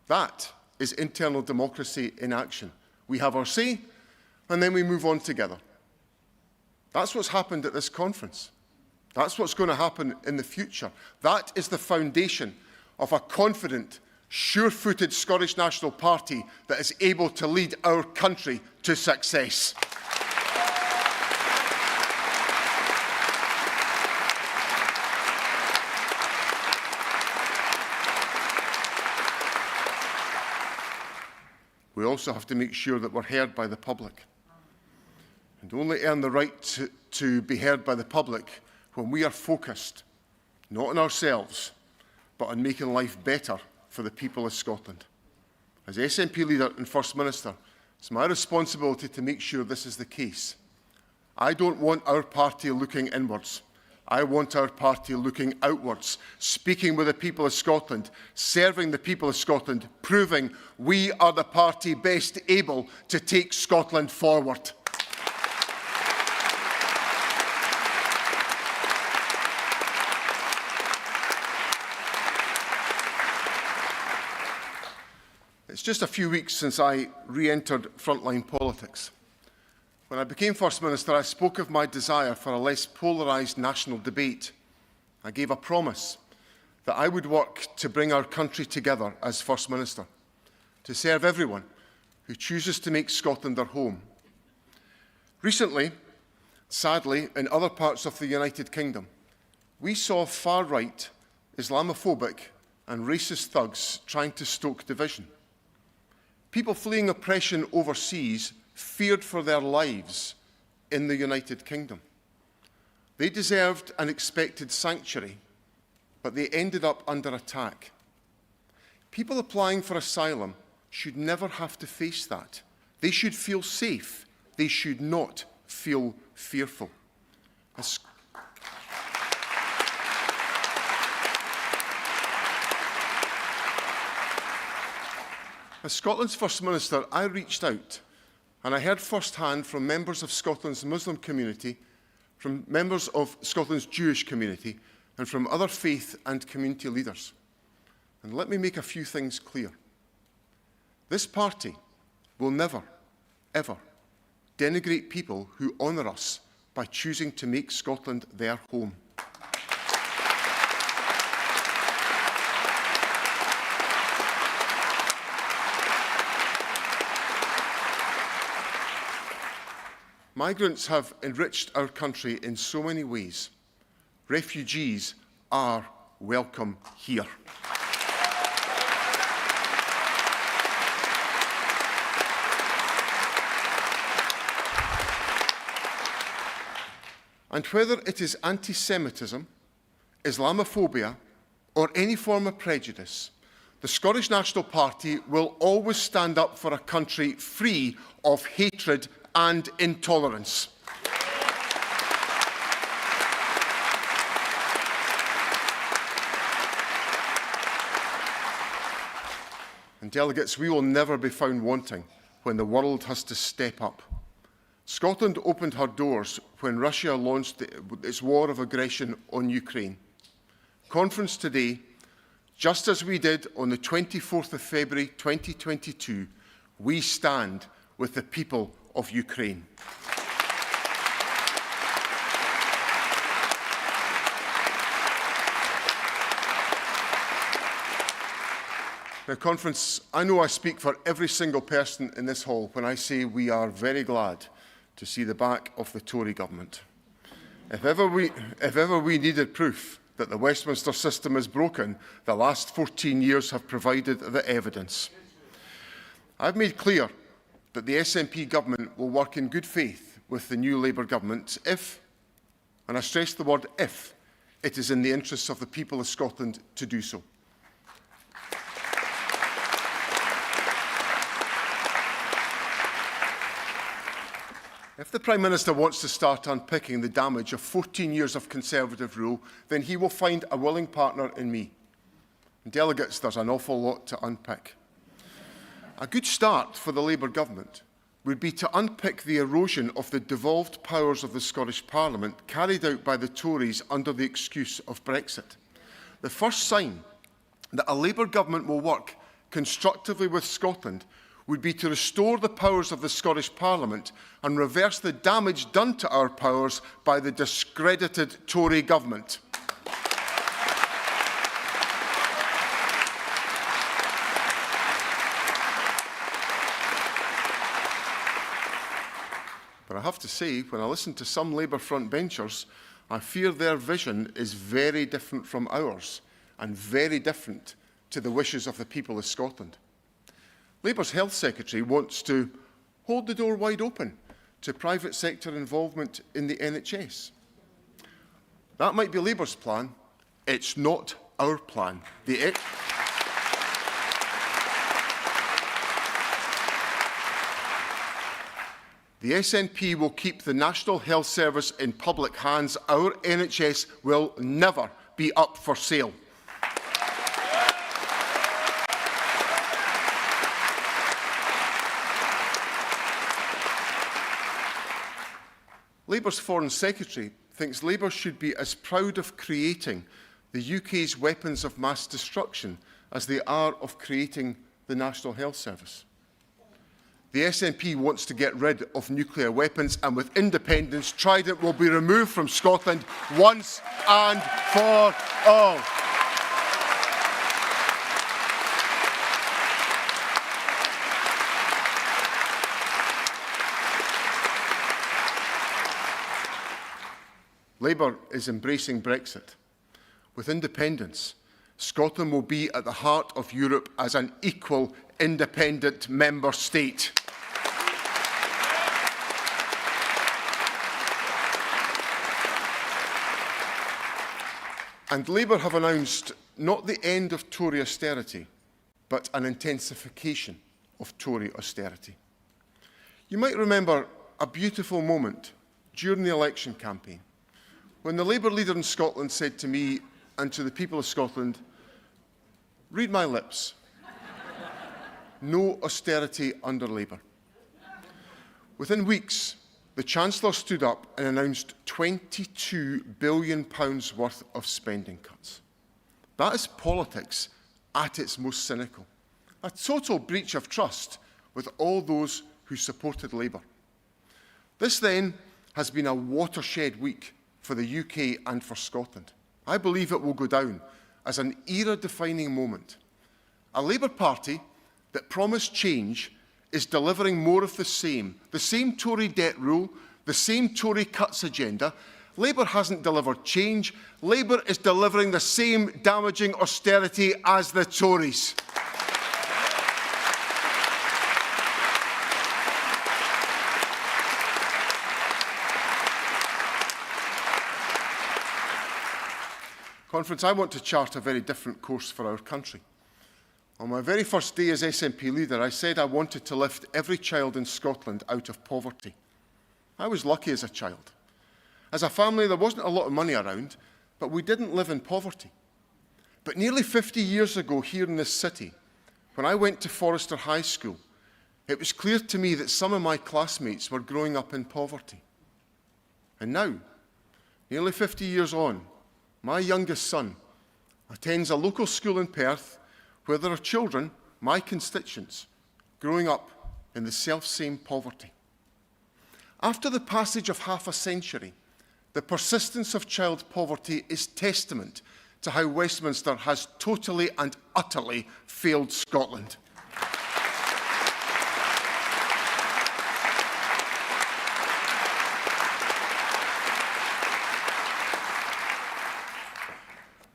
That is internal democracy in action. We have our say, and then we move on together. That's what's happened at this conference. That's what's going to happen in the future. That is the foundation of a confident, sure-footed Scottish National Party that is able to lead our country to success. We also have to make sure that we're heard by the public. And only earn the right to be heard by the public when we are focused, not on ourselves, but on making life better for the people of Scotland. As SNP leader and First Minister, it's my responsibility to make sure this is the case. I don't want our party looking inwards. I want our party looking outwards, speaking with the people of Scotland, serving the people of Scotland, proving we are the party best able to take Scotland forward. It's just a few weeks since I re-entered frontline politics. When I became First Minister, I spoke of my desire for a less polarised national debate. I gave a promise that I would work to bring our country together as First Minister, to serve everyone who chooses to make Scotland their home. Recently, sadly, in other parts of the United Kingdom, we saw far-right, Islamophobic and racist thugs trying to stoke division. People fleeing oppression overseas feared for their lives in the United Kingdom. They deserved and expected sanctuary, but they ended up under attack. People applying for asylum should never have to face that. They should feel safe. They should not feel fearful. As Scotland's First Minister, I reached out and I heard firsthand from members of Scotland's Muslim community, from members of Scotland's Jewish community, and from other faith and community leaders. And let me make a few things clear. This party will never, ever denigrate people who honour us by choosing to make Scotland their home. Migrants have enriched our country in so many ways. Refugees are welcome here. And whether it is anti-Semitism, Islamophobia, or any form of prejudice, the Scottish National Party will always stand up for a country free of hatred and intolerance. And delegates, we will never be found wanting when the world has to step up. Scotland opened her doors when Russia launched its war of aggression on Ukraine. Conference today, just as we did on the 24th of February 2022, we stand with the people of Ukraine. Now, Conference, I know I speak for every single person in this hall when I say we are very glad to see the back of the Tory government. If ever we needed proof that the Westminster system is broken, the last 14 years have provided the evidence. I've made clear that the SNP government will work in good faith with the new Labour government if, and I stress the word if, it is in the interests of the people of Scotland to do so. If the Prime Minister wants to start unpicking the damage of 14 years of Conservative rule, then he will find a willing partner in me. And delegates, there's an awful lot to unpick. A good start for the Labour government would be to unpick the erosion of the devolved powers of the Scottish Parliament carried out by the Tories under the excuse of Brexit. The first sign that a Labour government will work constructively with Scotland would be to restore the powers of the Scottish Parliament and reverse the damage done to our powers by the discredited Tory government. But I have to say, when I listen to some Labour frontbenchers, I fear their vision is very different from ours and very different to the wishes of the people of Scotland. Labour's Health Secretary wants to hold the door wide open to private sector involvement in the NHS. That might be Labour's plan. It's not our plan. The SNP will keep the National Health Service in public hands. Our NHS will never be up for sale. Labour's Foreign Secretary thinks Labour should be as proud of creating the UK's weapons of mass destruction as they are of creating the National Health Service. The SNP wants to get rid of nuclear weapons, and with independence, Trident will be removed from Scotland once and for all. Labour is embracing Brexit. With independence, Scotland will be at the heart of Europe as an equal, independent member state. And Labour have announced not the end of Tory austerity, but an intensification of Tory austerity. You might remember a beautiful moment during the election campaign when the Labour leader in Scotland said to me and to the people of Scotland, "Read my lips. No austerity under Labour." Within weeks, the Chancellor stood up and announced £22 billion worth of spending cuts. That is politics at its most cynical. a total breach of trust with all those who supported Labour. This then has been a watershed week for the UK and for Scotland. I believe it will go down as an era-defining moment. A Labour Party that promised change is delivering more of the same Tory debt rule, the same Tory cuts agenda. Labour hasn't delivered change. Labour is delivering the same damaging austerity as the Tories. Conference, I want to chart a very different course for our country. On my very first day as SNP leader, I said I wanted to lift every child in Scotland out of poverty. I was lucky as a child. As a family, there wasn't a lot of money around, but we didn't live in poverty. But nearly 50 years ago here in this city, when I went to Forester High School, it was clear to me that some of my classmates were growing up in poverty. And now, nearly 50 years on, my youngest son attends a local school in Perth where there are children, my constituents, growing up in the self-same poverty. After the passage of half a century, the persistence of child poverty is testament to how Westminster has totally and utterly failed Scotland.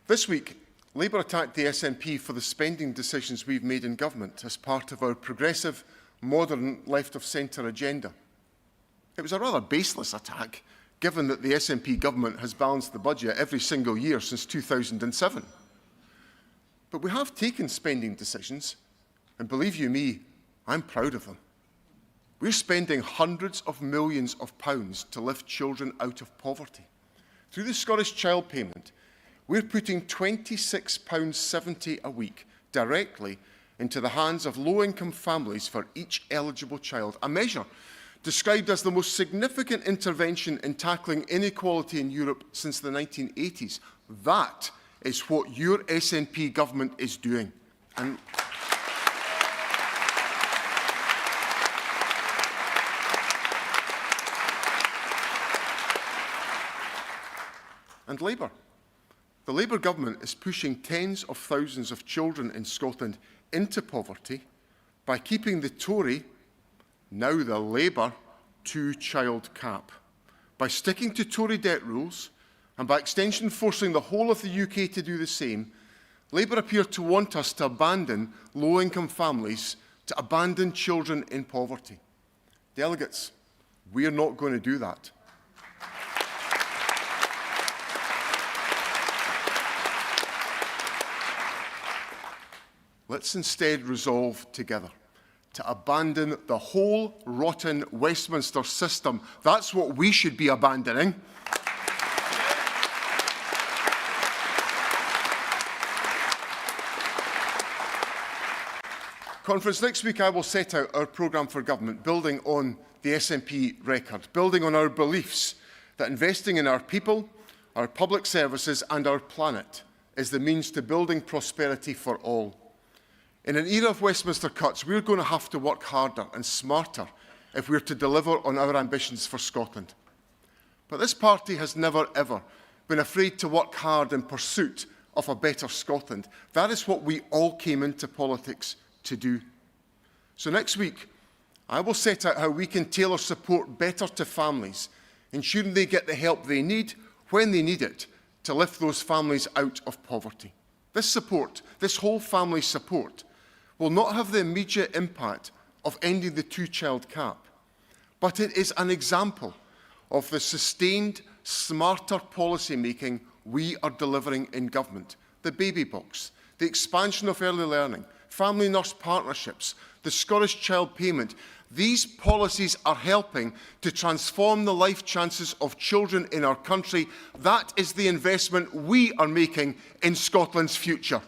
This week, Labour attacked the SNP for the spending decisions we've made in government as part of our progressive, modern, left-of-centre agenda. It was a rather baseless attack, given that the SNP government has balanced the budget every single year since 2007. But we have taken spending decisions, and believe you me, I'm proud of them. We're spending hundreds of millions of pounds to lift children out of poverty. Through the Scottish Child Payment, we're putting £26.70 a week directly into the hands of low-income families for each eligible child, a measure described as the most significant intervention in tackling inequality in Europe since the 1980s. That is what your SNP government is doing. And Labour. The Labour government is pushing tens of thousands of children in Scotland into poverty by keeping the Tory, now the Labour, two-child cap. By sticking to Tory debt rules and by extension forcing the whole of the UK to do the same, Labour appear to want us to abandon low-income families, to abandon children in poverty. Delegates, we are not going to do that. Let's instead resolve together to abandon the whole rotten Westminster system. That's what we should be abandoning. Conference, next week I will set out our programme for government, building on the SNP record, building on our beliefs that investing in our people, our public services and our planet is the means to building prosperity for all. In an era of Westminster cuts, we're going to have to work harder and smarter if we're to deliver on our ambitions for Scotland. But this party has never, ever been afraid to work hard in pursuit of a better Scotland. That is what we all came into politics to do. So next week, I will set out how we can tailor support better to families, ensuring they get the help they need when they need it to lift those families out of poverty. This support, this whole family support, will not have the immediate impact of ending the two-child cap, but it is an example of the sustained, smarter policy-making we are delivering in government. The baby box, the expansion of early learning, family nurse partnerships, the Scottish Child Payment. These policies are helping to transform the life chances of children in our country. That is the investment we are making in Scotland's future.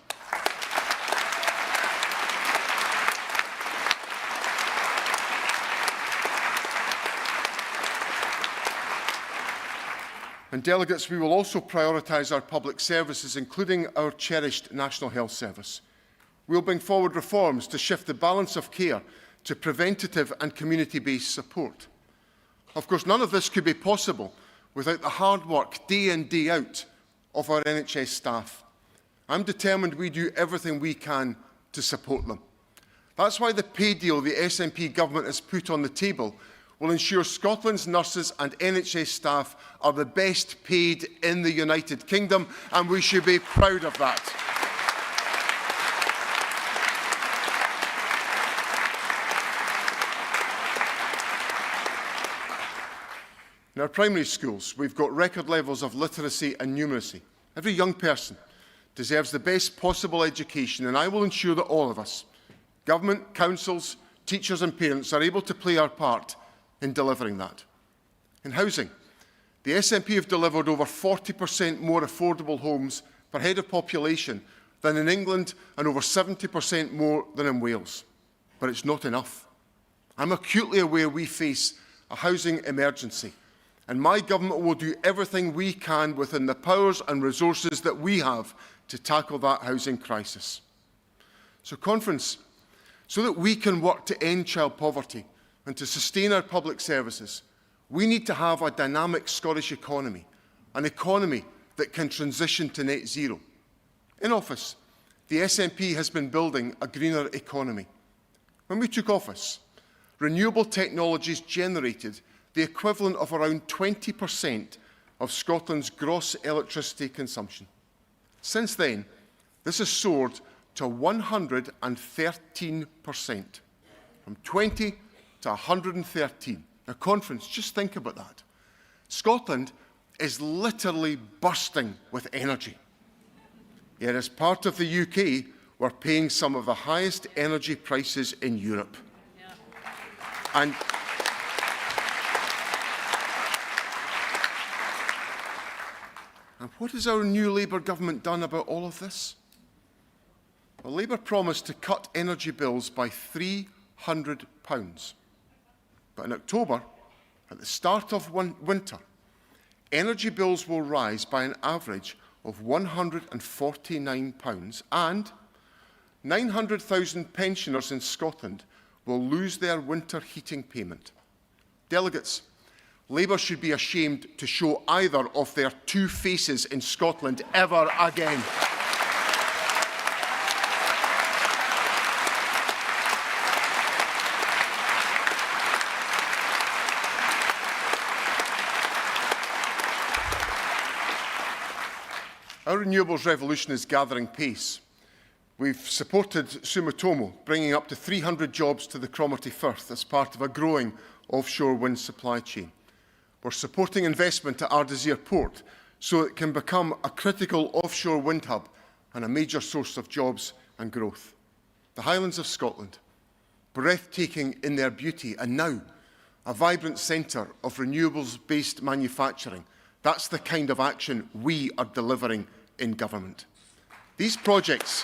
And delegates, we will also prioritise our public services, including our cherished National Health Service. We'll bring forward reforms to shift the balance of care to preventative and community-based support. Of course, none of this could be possible without the hard work, day in, day out, of our NHS staff. I'm determined we do everything we can to support them. That's why the pay deal the SNP government has put on the table will ensure Scotland's nurses and NHS staff are the best paid in the United Kingdom, and we should be proud of that. In our primary schools, we've got record levels of literacy and numeracy. Every young person deserves the best possible education, and I will ensure that all of us, government, councils, teachers and parents, are able to play our part in delivering that. In housing, the SNP have delivered over 40% more affordable homes per head of population than in England and over 70% more than in Wales. But it's not enough. I'm acutely aware we face a housing emergency, and my government will do everything we can within the powers and resources that we have to tackle that housing crisis. So, Conference, so that we can work to end child poverty and to sustain our public services, we need to have a dynamic Scottish economy, an economy that can transition to net zero. In office, the SNP has been building a greener economy. When we took office, renewable technologies generated the equivalent of around 20% of Scotland's gross electricity consumption. Since then, this has soared to 113%, from 20 to 113. Now, Conference, just think about that. Scotland is literally bursting with energy. Yet, as part of the UK, we're paying some of the highest energy prices in Europe. Yeah. And what has our new Labour government done about all of this? Well, Labour promised to cut energy bills by £300. But in October, at the start of winter, energy bills will rise by an average of £149, and 900,000 pensioners in Scotland will lose their winter heating payment. Delegates, Labour should be ashamed to show either of their two faces in Scotland ever again. Our renewables revolution is gathering pace. We've supported Sumitomo, bringing up to 300 jobs to the Cromarty Firth as part of a growing offshore wind supply chain. We're supporting investment at Ardesir Port so it can become a critical offshore wind hub and a major source of jobs and growth. The Highlands of Scotland, breathtaking in their beauty, and now a vibrant centre of renewables-based manufacturing. That's the kind of action we are delivering in government. These projects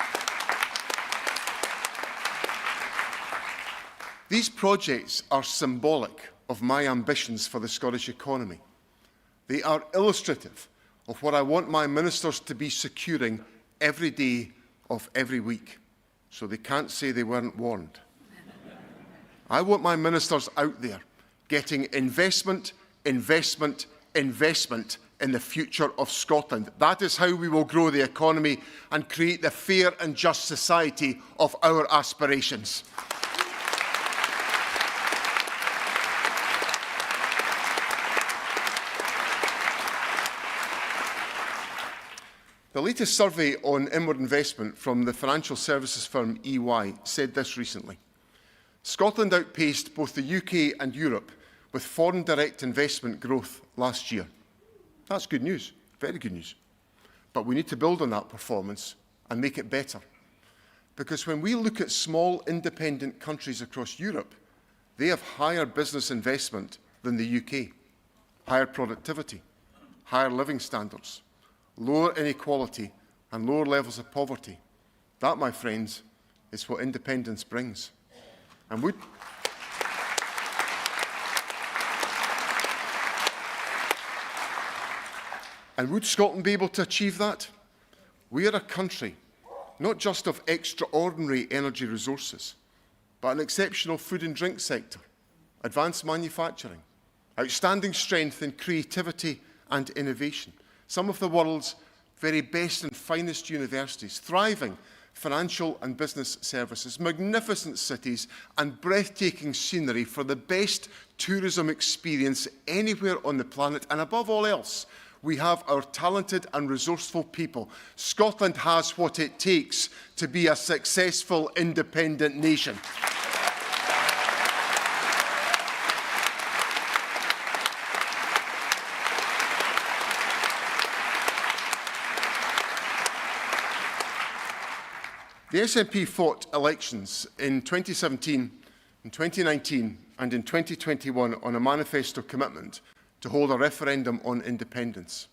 are symbolic of my ambitions for the Scottish economy. They are illustrative of what I want my ministers to be securing every day of every week, so they can't say they weren't warned. I want my ministers out there getting investment, investment, investment in the future of Scotland. That is how we will grow the economy and create the fair and just society of our aspirations. The latest survey on inward investment from the financial services firm EY said this recently. Scotland outpaced both the UK and Europe with foreign direct investment growth last year. That's good news, very good news. But we need to build on that performance and make it better. Because when we look at small independent countries across Europe, they have higher business investment than the UK, higher productivity, higher living standards, lower inequality and lower levels of poverty. That, my friends, is what independence brings. And would Scotland be able to achieve that? We are a country not just of extraordinary energy resources, but an exceptional food and drink sector, advanced manufacturing, outstanding strength in creativity and innovation, some of the world's very best and finest universities, thriving financial and business services, magnificent cities and breathtaking scenery for the best tourism experience anywhere on the planet, and above all else, we have our talented and resourceful people. Scotland has what it takes to be a successful independent nation. The SNP fought elections in 2017, in 2019 and in 2021 on a manifesto commitment to hold a referendum on independence.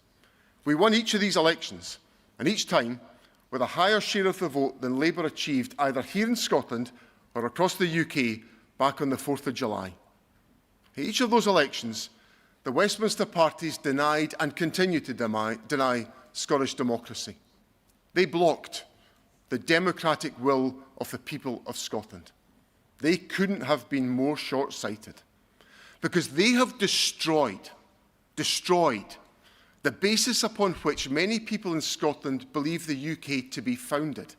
We won each of these elections, and each time with a higher share of the vote than Labour achieved either here in Scotland or across the UK back on the 4th of July. In each of those elections, the Westminster parties denied and continue to deny Scottish democracy. They blocked the democratic will of the people of Scotland. They couldn't have been more short-sighted, because they have destroyed the basis upon which many people in Scotland believe the UK to be founded,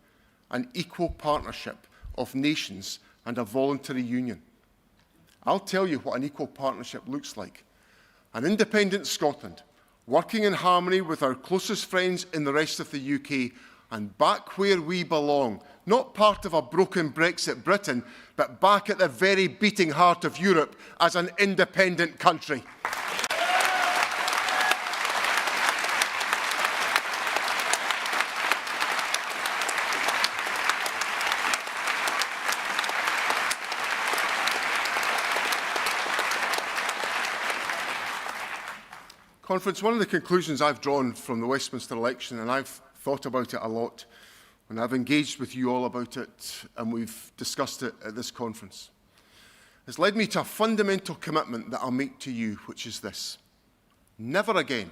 an equal partnership of nations and a voluntary union. I'll tell you what an equal partnership looks like. An independent Scotland, working in harmony with our closest friends in the rest of the UK, and back where we belong, not part of a broken Brexit Britain, but back at the very beating heart of Europe as an independent country. Conference, one of the conclusions I've drawn from the Westminster election, and I've thought about it a lot, and I've engaged with you all about it, and we've discussed it at this conference, has led me to a fundamental commitment that I'll make to you, which is this. Never again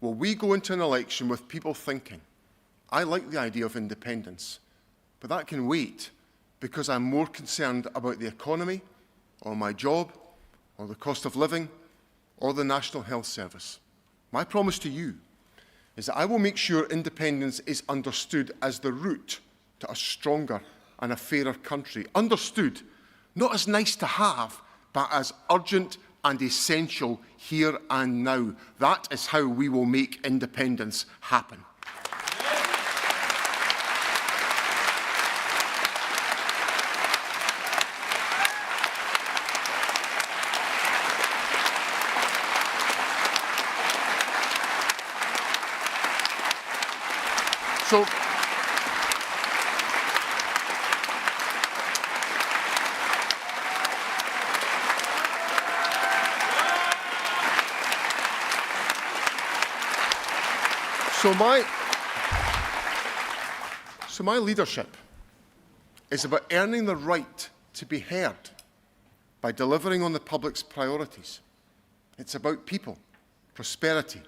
will we go into an election with people thinking, I like the idea of independence, but that can wait because I'm more concerned about the economy, or my job, or the cost of living, or the National Health Service. My promise to you is that I will make sure independence is understood as the route to a stronger and a fairer country. Understood not as nice to have, but as urgent and essential here and now. That is how we will make independence happen. So my leadership is about earning the right to be heard by delivering on the public's priorities. It's about people, prosperity,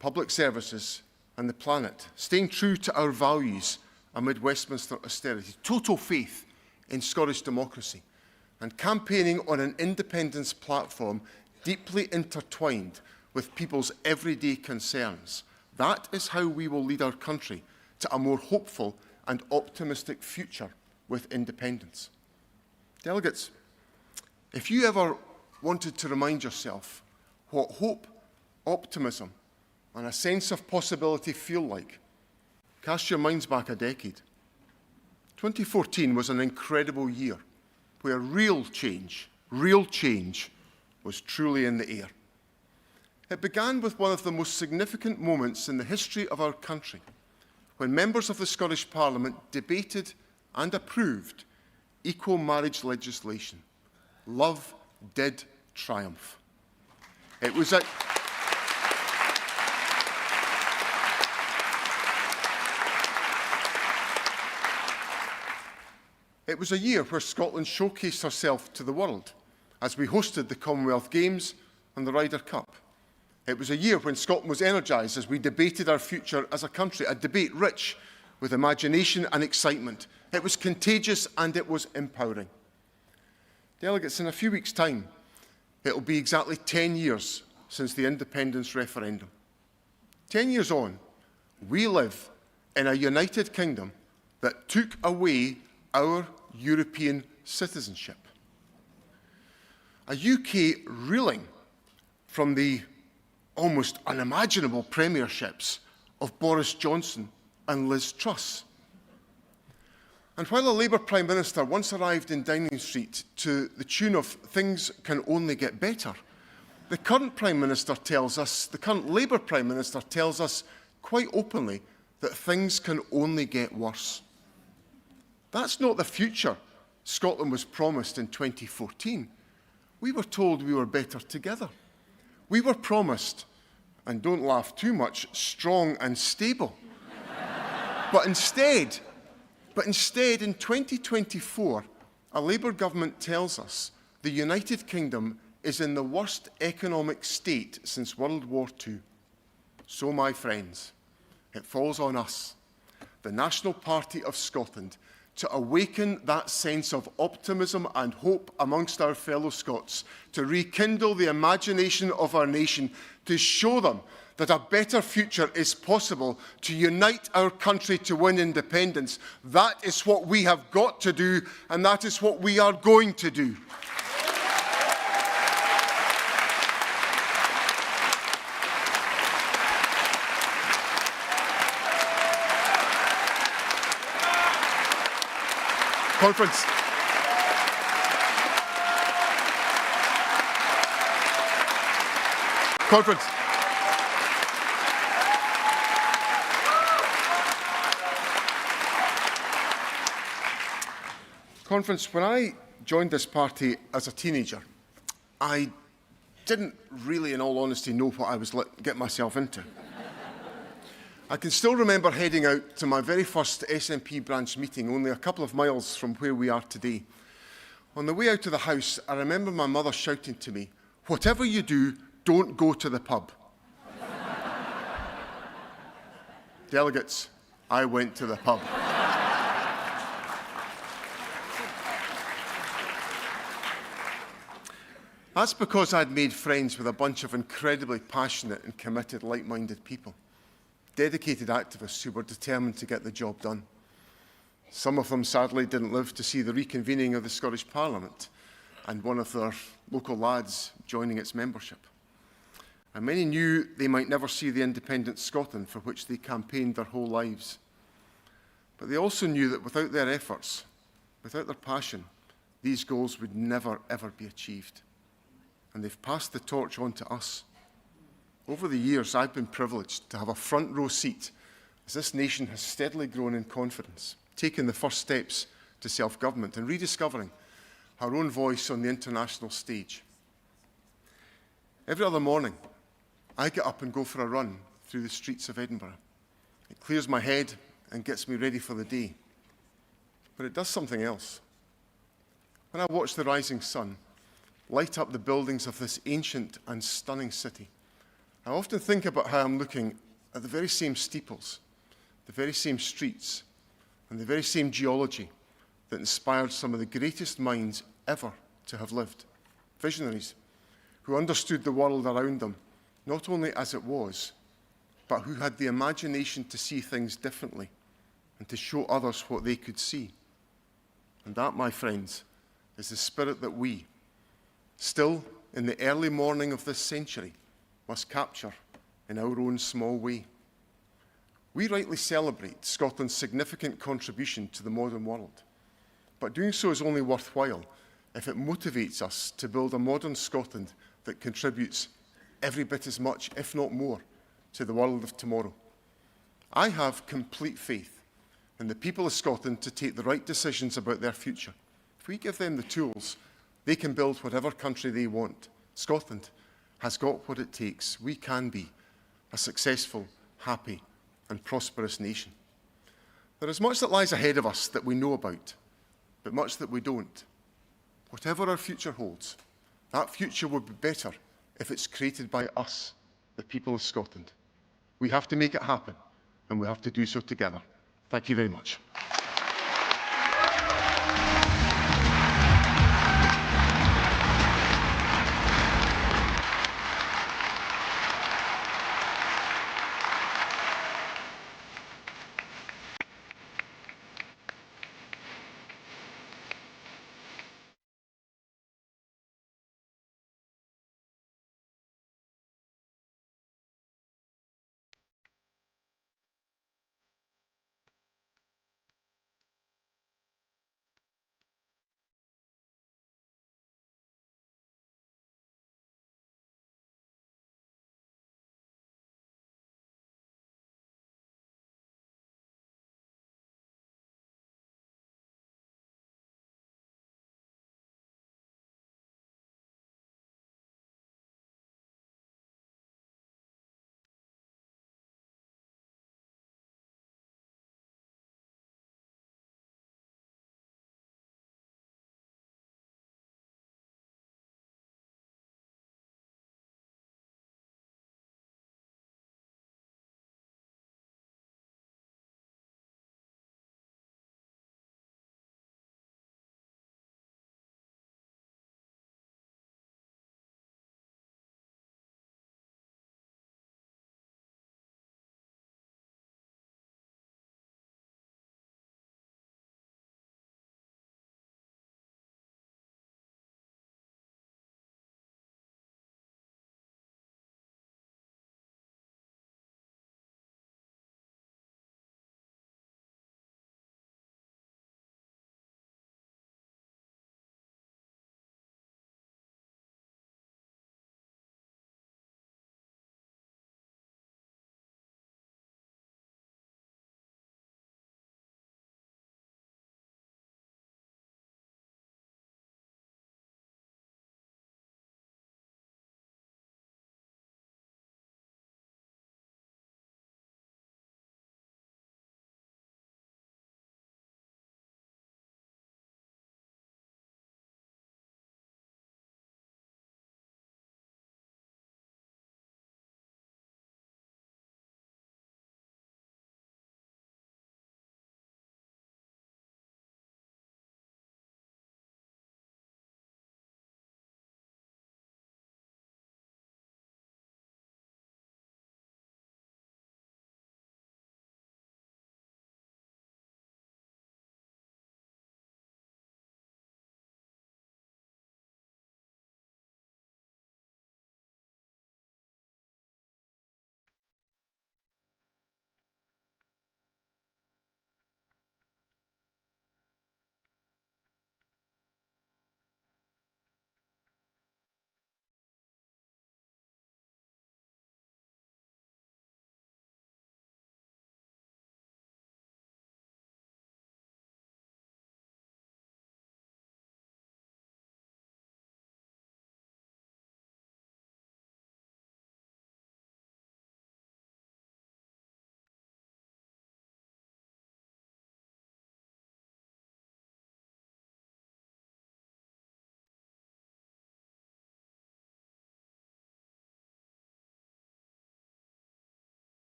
public services and the planet, staying true to our values amid Westminster austerity, total faith in Scottish democracy, and campaigning on an independence platform deeply intertwined with people's everyday concerns. That is how we will lead our country to a more hopeful and optimistic future with independence. Delegates, if you ever wanted to remind yourself what hope, optimism and a sense of possibility feel like, cast your minds back a decade. 2014 was an incredible year where real change was truly in the air. It began with one of the most significant moments in the history of our country, when members of the Scottish Parliament debated and approved equal marriage legislation. Love did triumph. It was a year where Scotland showcased herself to the world as we hosted the Commonwealth Games and the Ryder Cup. It was a year when Scotland was energised as we debated our future as a country, a debate rich with imagination and excitement. It was contagious and it was empowering. Delegates, in a few weeks' time, it will be exactly 10 years since the independence referendum. 10 years on, we live in a United Kingdom that took away our European citizenship. A UK reeling from the almost unimaginable premierships of Boris Johnson and Liz Truss. And while a Labour Prime Minister once arrived in Downing Street to the tune of "things can only get better," the current Prime Minister tells us, the current Labour Prime Minister tells us quite openly that things can only get worse. That's not the future Scotland was promised in 2014. We were told we were better together. We were promised, and don't laugh too much, strong and stable. But instead, in 2024, a Labour government tells us the United Kingdom is in the worst economic state since World War II. So, my friends, it falls on us, the National Party of Scotland, to awaken that sense of optimism and hope amongst our fellow Scots, to rekindle the imagination of our nation, to show them that a better future is possible, to unite our country to win independence. That is what we have got to do, and that is what we are going to do. Conference. Conference. Conference, when I joined this party as a teenager, I didn't really, in all honesty, know what I was getting myself into. I can still remember heading out to my very first SNP branch meeting, only a couple of miles from where we are today. On the way out of the house, I remember my mother shouting to me, "Whatever you do, don't go to the pub." Delegates, I went to the pub. That's because I'd made friends with a bunch of incredibly passionate and committed, like-minded people. Dedicated activists who were determined to get the job done. Some of them, sadly, didn't live to see the reconvening of the Scottish Parliament and one of their local lads joining its membership. And many knew they might never see the independent Scotland for which they campaigned their whole lives. But they also knew that without their efforts, without their passion, these goals would never, ever be achieved. And they've passed the torch on to us. Over the years, I've been privileged to have a front row seat as this nation has steadily grown in confidence, taken the first steps to self-government and rediscovering our own voice on the international stage. Every other morning, I get up and go for a run through the streets of Edinburgh. It clears my head and gets me ready for the day. But it does something else. When I watch the rising sun light up the buildings of this ancient and stunning city, I often think about how I'm looking at the very same steeples, the very same streets, and the very same geology that inspired some of the greatest minds ever to have lived. Visionaries who understood the world around them, not only as it was, but who had the imagination to see things differently and to show others what they could see. And that, my friends, is the spirit that we, still in the early morning of this century, must capture in our own small way. We rightly celebrate Scotland's significant contribution to the modern world, but doing so is only worthwhile if it motivates us to build a modern Scotland that contributes every bit as much, if not more, to the world of tomorrow. I have complete faith in the people of Scotland to take the right decisions about their future. If we give them the tools, they can build whatever country they want. Scotland has got what it takes. We can be a successful, happy, and prosperous nation. There is much that lies ahead of us that we know about, but much that we don't. Whatever our future holds, that future will be better if it's created by us, the people of Scotland. We have to make it happen, and we have to do so together. Thank you very much.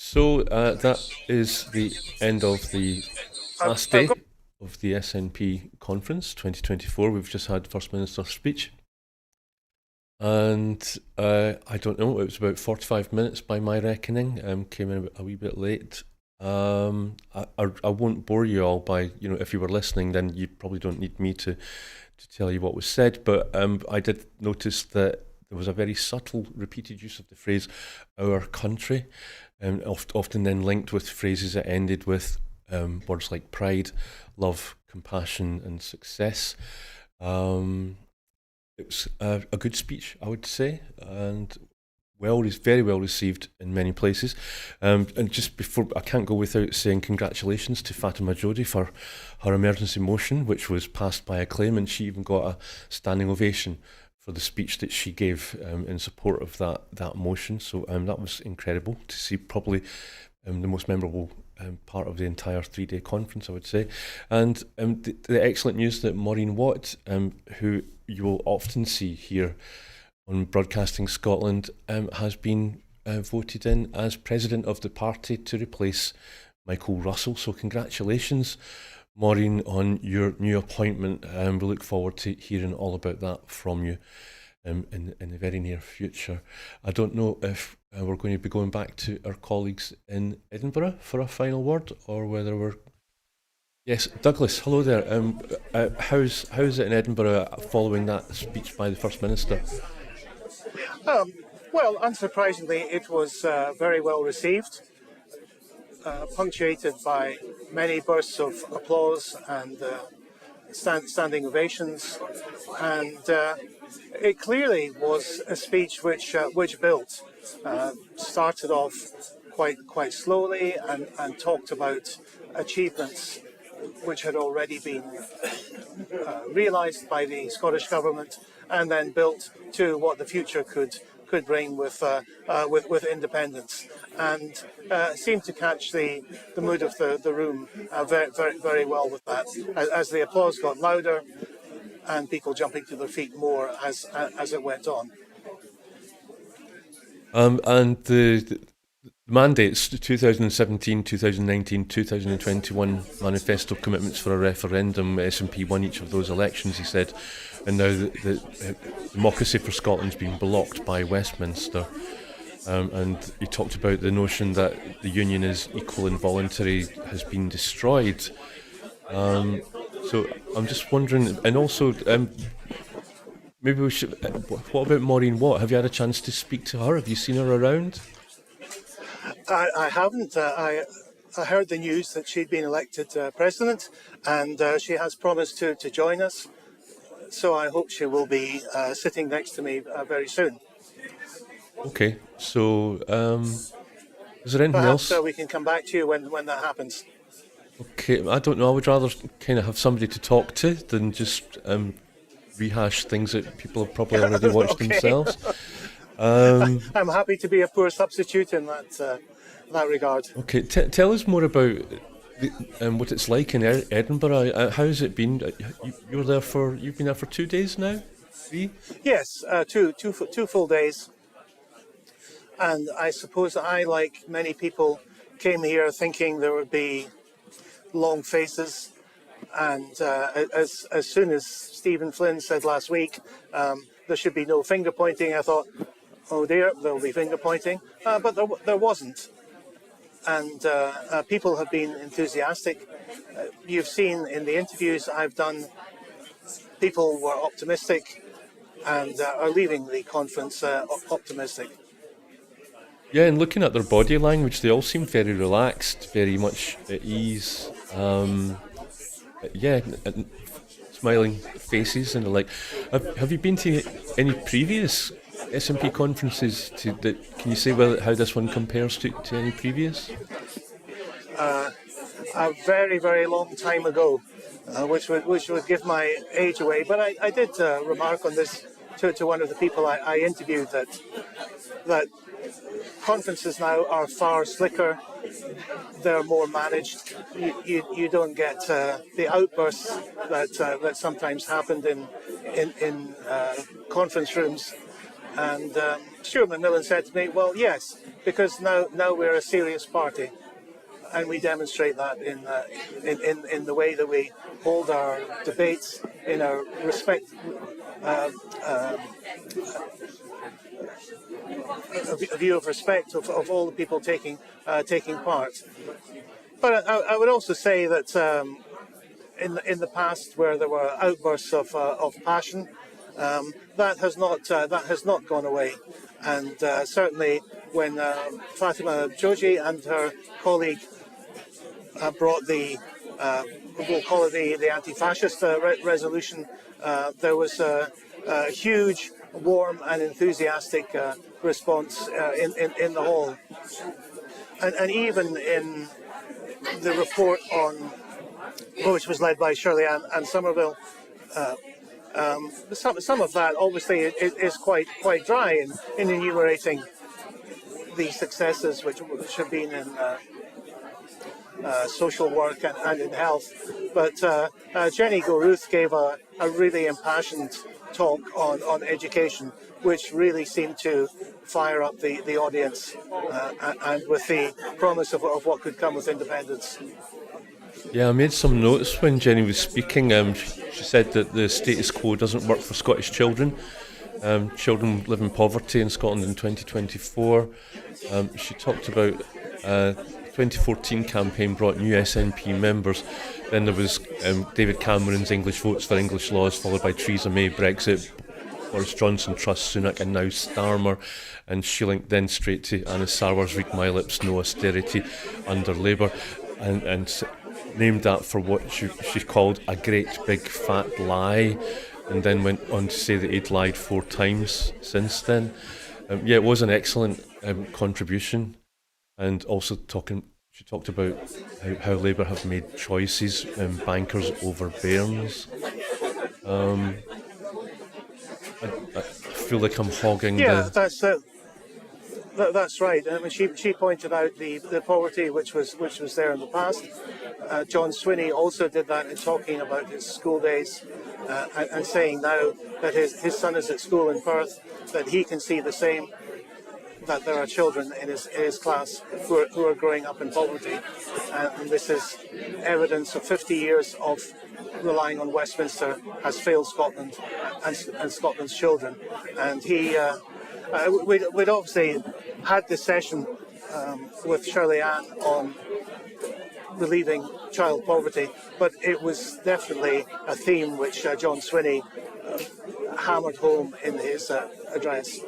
So that is the end of the last day of the SNP Conference 2024. We've just had First Minister's speech. And I don't know, it was about 45 minutes by my reckoning, came in a wee bit late. I won't bore you all by, if you were listening, then you probably don't need me to tell you what was said, but I did notice that there was a very subtle repeated use of the phrase, our country, often then linked with phrases that ended with words like pride, love, compassion and success. It's a good speech, I would say, and very well received in many places. And just before, I can't go without saying congratulations to Fatima Jodi for her emergency motion, which was passed by acclaim, and she even got a standing ovation for the speech that she gave in support of that motion. So that was incredible to see, probably the most memorable part of the entire 3-day conference, I would say. And the excellent news that Maureen Watt, who you will often see here on Broadcasting Scotland, has been voted in as president of the party to replace Michael Russell. So congratulations, Maureen, on your new appointment. We look forward to hearing all about that from you in the very near future. I don't know if we're going to be going back to our colleagues in Edinburgh for a final word, or whether we're... Yes, Douglas, hello there. How's it in Edinburgh following that speech by the First Minister? Well, unsurprisingly, it was very well received, punctuated by many bursts of applause and standing ovations, and it clearly was a speech which built. Started off quite slowly and talked about achievements which had already been realised by the Scottish Government, and then built to what the future could bring with independence, and seemed to catch the mood of the room very well with that. As the applause got louder, and people jumping to their feet more as it went on. And the mandates, 2017, 2019, 2021 manifesto commitments for a referendum, SNP won each of those elections, he said, and now the democracy for Scotland's been blocked by Westminster. And he talked about the notion that the union is equal and voluntary has been destroyed. So I'm just wondering, and also maybe we should, what about Maureen Watt? Have you had a chance to speak to her? Have you seen her around? I haven't. I heard the news that she'd been elected president, and she has promised to join us. So I hope she will be sitting next to me very soon. Okay, so is there anything Perhaps else? we can come back to you when that happens. Okay, I don't know. I would rather kind of have somebody to talk to than just rehash things that people have probably already watched Okay. themselves. I'm happy to be a poor substitute in that regard. Okay, tell us more about what it's like in Edinburgh. How's it been? You've been there for 2 days now? 3? Yes, two full days. And I suppose I, like many people, came here thinking there would be long faces. And as soon as Stephen Flynn said last week there should be no finger pointing, I thought, oh dear, there'll be finger pointing. But there wasn't. And people have been enthusiastic. You've seen in the interviews I've done, people were optimistic and are leaving the conference optimistic. Yeah, and looking at their body language, they all seem very relaxed, very much at ease. Yeah, and smiling faces and the like. Have you been to any previous SNP conferences? Can you say how this one compares to any previous? A very, very long time ago, which would give my age away. But I did remark on this to one of the people I interviewed that conferences now are far slicker. They're more managed. You don't get the outbursts that sometimes happened in conference rooms. And Stuart McMillan said to me, "Well, yes, because now we're a serious party, and we demonstrate that in the way that we hold our debates, in our respect." A view of respect of all the people taking part. But I would also say that in the past, where there were outbursts of passion, that has not gone away. And certainly when Fatima Jodi and her colleague brought we'll call it the anti-fascist resolution, there was huge, warm and enthusiastic response in the hall. And even in the report on, which was led by Shirley-Anne and Somerville, some of that obviously is quite dry in enumerating the successes which have been in social work and in health. But Jenny Goruth gave a really impassioned talk on education, which really seemed to fire up the audience and with the promise of what could come with independence. Yeah, I made some notes when Jenny was speaking. She said that the status quo doesn't work for Scottish children. Children live in poverty in Scotland in 2024. She talked about 2014 campaign brought new SNP members. Then there was David Cameron's English votes for English laws, followed by Theresa May, Brexit, Boris Johnson, Truss, Sunak, and now Starmer. And she linked then straight to Anna Sarwar's Read My Lips, No Austerity under Labour, and named that for what she called a great big fat lie, and then went on to say that he'd lied 4 times since then. Yeah, it was an excellent contribution, and also she talked about how Labour have made choices, bankers over bairns. I feel like I'm hogging that's right. I mean, she pointed out the poverty which was there in the past. John Swinney also did that in talking about his school days and saying now that his son is at school in Perth, that he can see the same, that there are children in his class who are growing up in poverty. And this is evidence of 50 years of relying on Westminster has failed Scotland and Scotland's children. And we'd obviously had this session with Shirley-Anne on relieving child poverty, but it was definitely a theme which John Swinney hammered home in his address.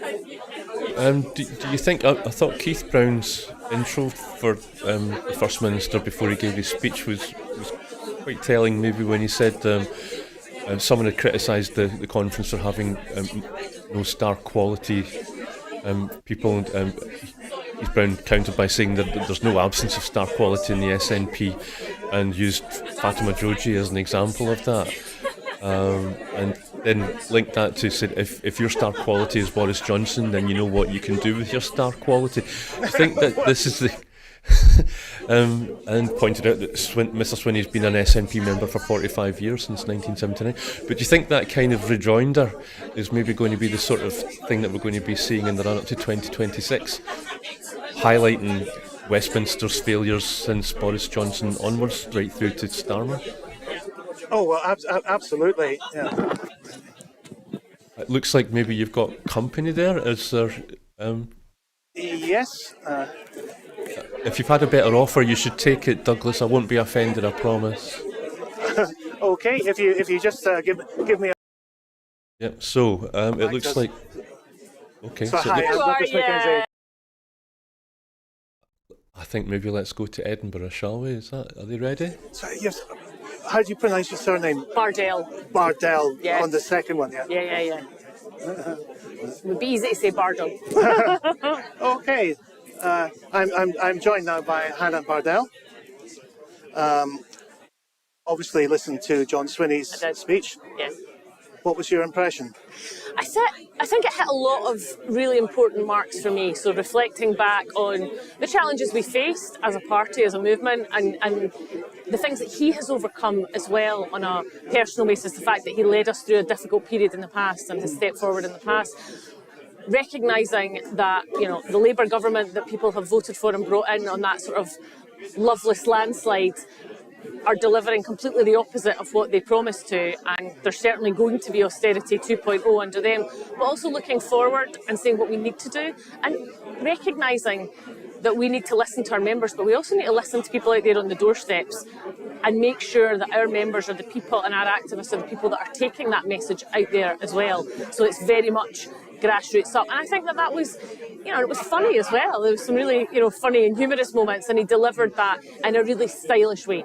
Do you think, I thought Keith Brown's intro for the First Minister before he gave his speech was quite telling, maybe when he said someone had criticised the conference for having no star quality people, and Keith Brown countered by saying that there's no absence of star quality in the SNP, and used Fatima Joji as an example of that. And then linked that to said, if your star quality is Boris Johnson, then you know what you can do with your star quality. I think that this is the and pointed out that Mr Swinney has been an SNP member for 45 years, since 1979. But do you think that kind of rejoinder is maybe going to be the sort of thing that we're going to be seeing in the run-up to 2026, highlighting Westminster's failures since Boris Johnson onwards, right through to Starmer? Oh, well, absolutely, yeah. It looks like maybe you've got company there. Is there... Yes. If you've had a better offer, you should take it, Douglas. I won't be offended, I promise. Okay, if you just give me a... Yep, so it looks like... Okay, so hi, I'm Douglas Mackenzie. I think maybe let's go to Edinburgh, shall we? Are they ready? So, yes. How do you pronounce your surname? Bardell. Bardell, yes. On the second one, yeah? Yeah. It would be easy to say Bardell. Okay. I'm joined now by Hannah Bardell. Obviously listened to John Swinney's speech. Yeah. What was your impression? I think it hit a lot of really important marks for me. So reflecting back on the challenges we faced as a party, as a movement, and the things that he has overcome as well on a personal basis, the fact that he led us through a difficult period in the past and has stepped forward in the past. Recognising that, the Labour government that people have voted for and brought in on that sort of loveless landslide are delivering completely the opposite of what they promised to, and there's certainly going to be austerity 2.0 under them, but also looking forward and saying what we need to do, and recognising that we need to listen to our members, but we also need to listen to people out there on the doorsteps and make sure that our members are the people and our activists are the people that are taking that message out there as well. So it's very much grassroots up. And I think that was, it was funny as well. There was some really, funny and humorous moments, and he delivered that in a really stylish way.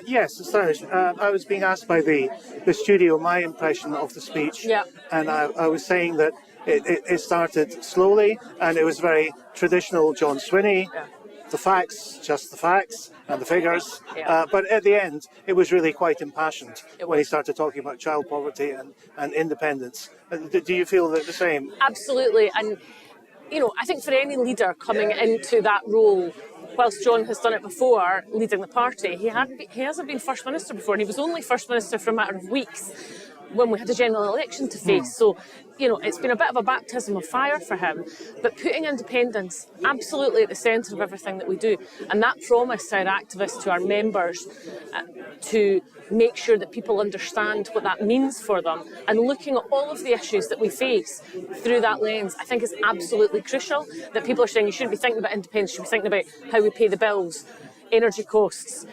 Yes, sorry. I was being asked by the studio my impression of the speech, and I was saying that it started slowly and it was very traditional John Swinney. The facts, just the facts, and the figures. But at the end, it was really quite impassioned when he started talking about child poverty and independence. Do you feel the same? Absolutely. And, you know, I think for any leader coming into that role, whilst John has done it before, leading the party, he hasn't been First Minister before, and he was only First Minister for a matter of weeks when we had a general election to face. So, you know, it's been a bit of a baptism of fire for him, but putting independence absolutely at the centre of everything that we do, and that promise to our activists, to our members, to make sure that people understand what that means for them, and looking at all of the issues that we face through that lens, I think is absolutely crucial. That people are saying you shouldn't be thinking about independence, you should be thinking about how we pay the bills, energy costs,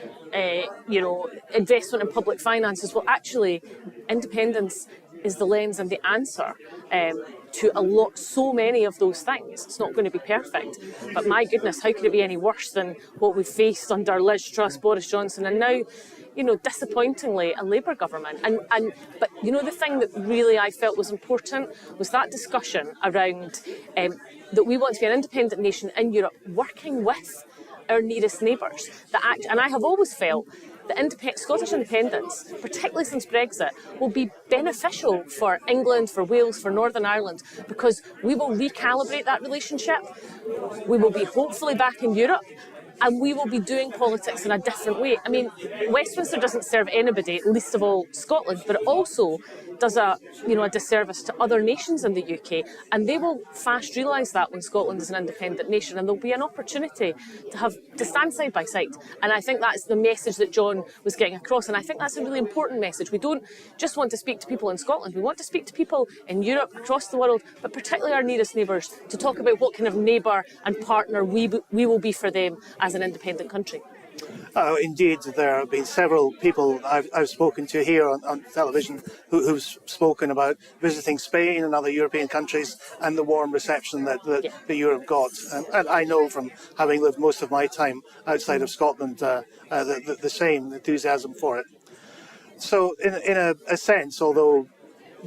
you know, investment in public finances. Well, actually, independence is the lens and the answer to so many of those things. It's not going to be perfect, but my goodness, how could it be any worse than what we faced under Liz Truss, Boris Johnson, and now, you know, disappointingly, a Labour government. But you know, the thing that really I felt was important was that discussion around that we want to be an independent nation in Europe, working with our nearest neighbours. And I have always felt that Scottish independence, particularly since Brexit, will be beneficial for England, for Wales, for Northern Ireland, because we will recalibrate that relationship. We will be hopefully back in Europe, and we will be doing politics in a different way. I mean, Westminster doesn't serve anybody, least of all Scotland, but it also does a disservice to other nations in the UK, and they will fast realise that when Scotland is an independent nation, and there'll be an opportunity to stand side by side. And I think that's the message that John was getting across, and I think that's a really important message. We don't just want to speak to people in Scotland, we want to speak to people in Europe, across the world, but particularly our nearest neighbours, to talk about what kind of neighbour and partner we will be for them as an independent country. Indeed, there have been several people I've spoken to here on television who've spoken about visiting Spain and other European countries and the warm reception that Europe got. And I know from having lived most of my time outside of Scotland the same enthusiasm for it. So in a sense, although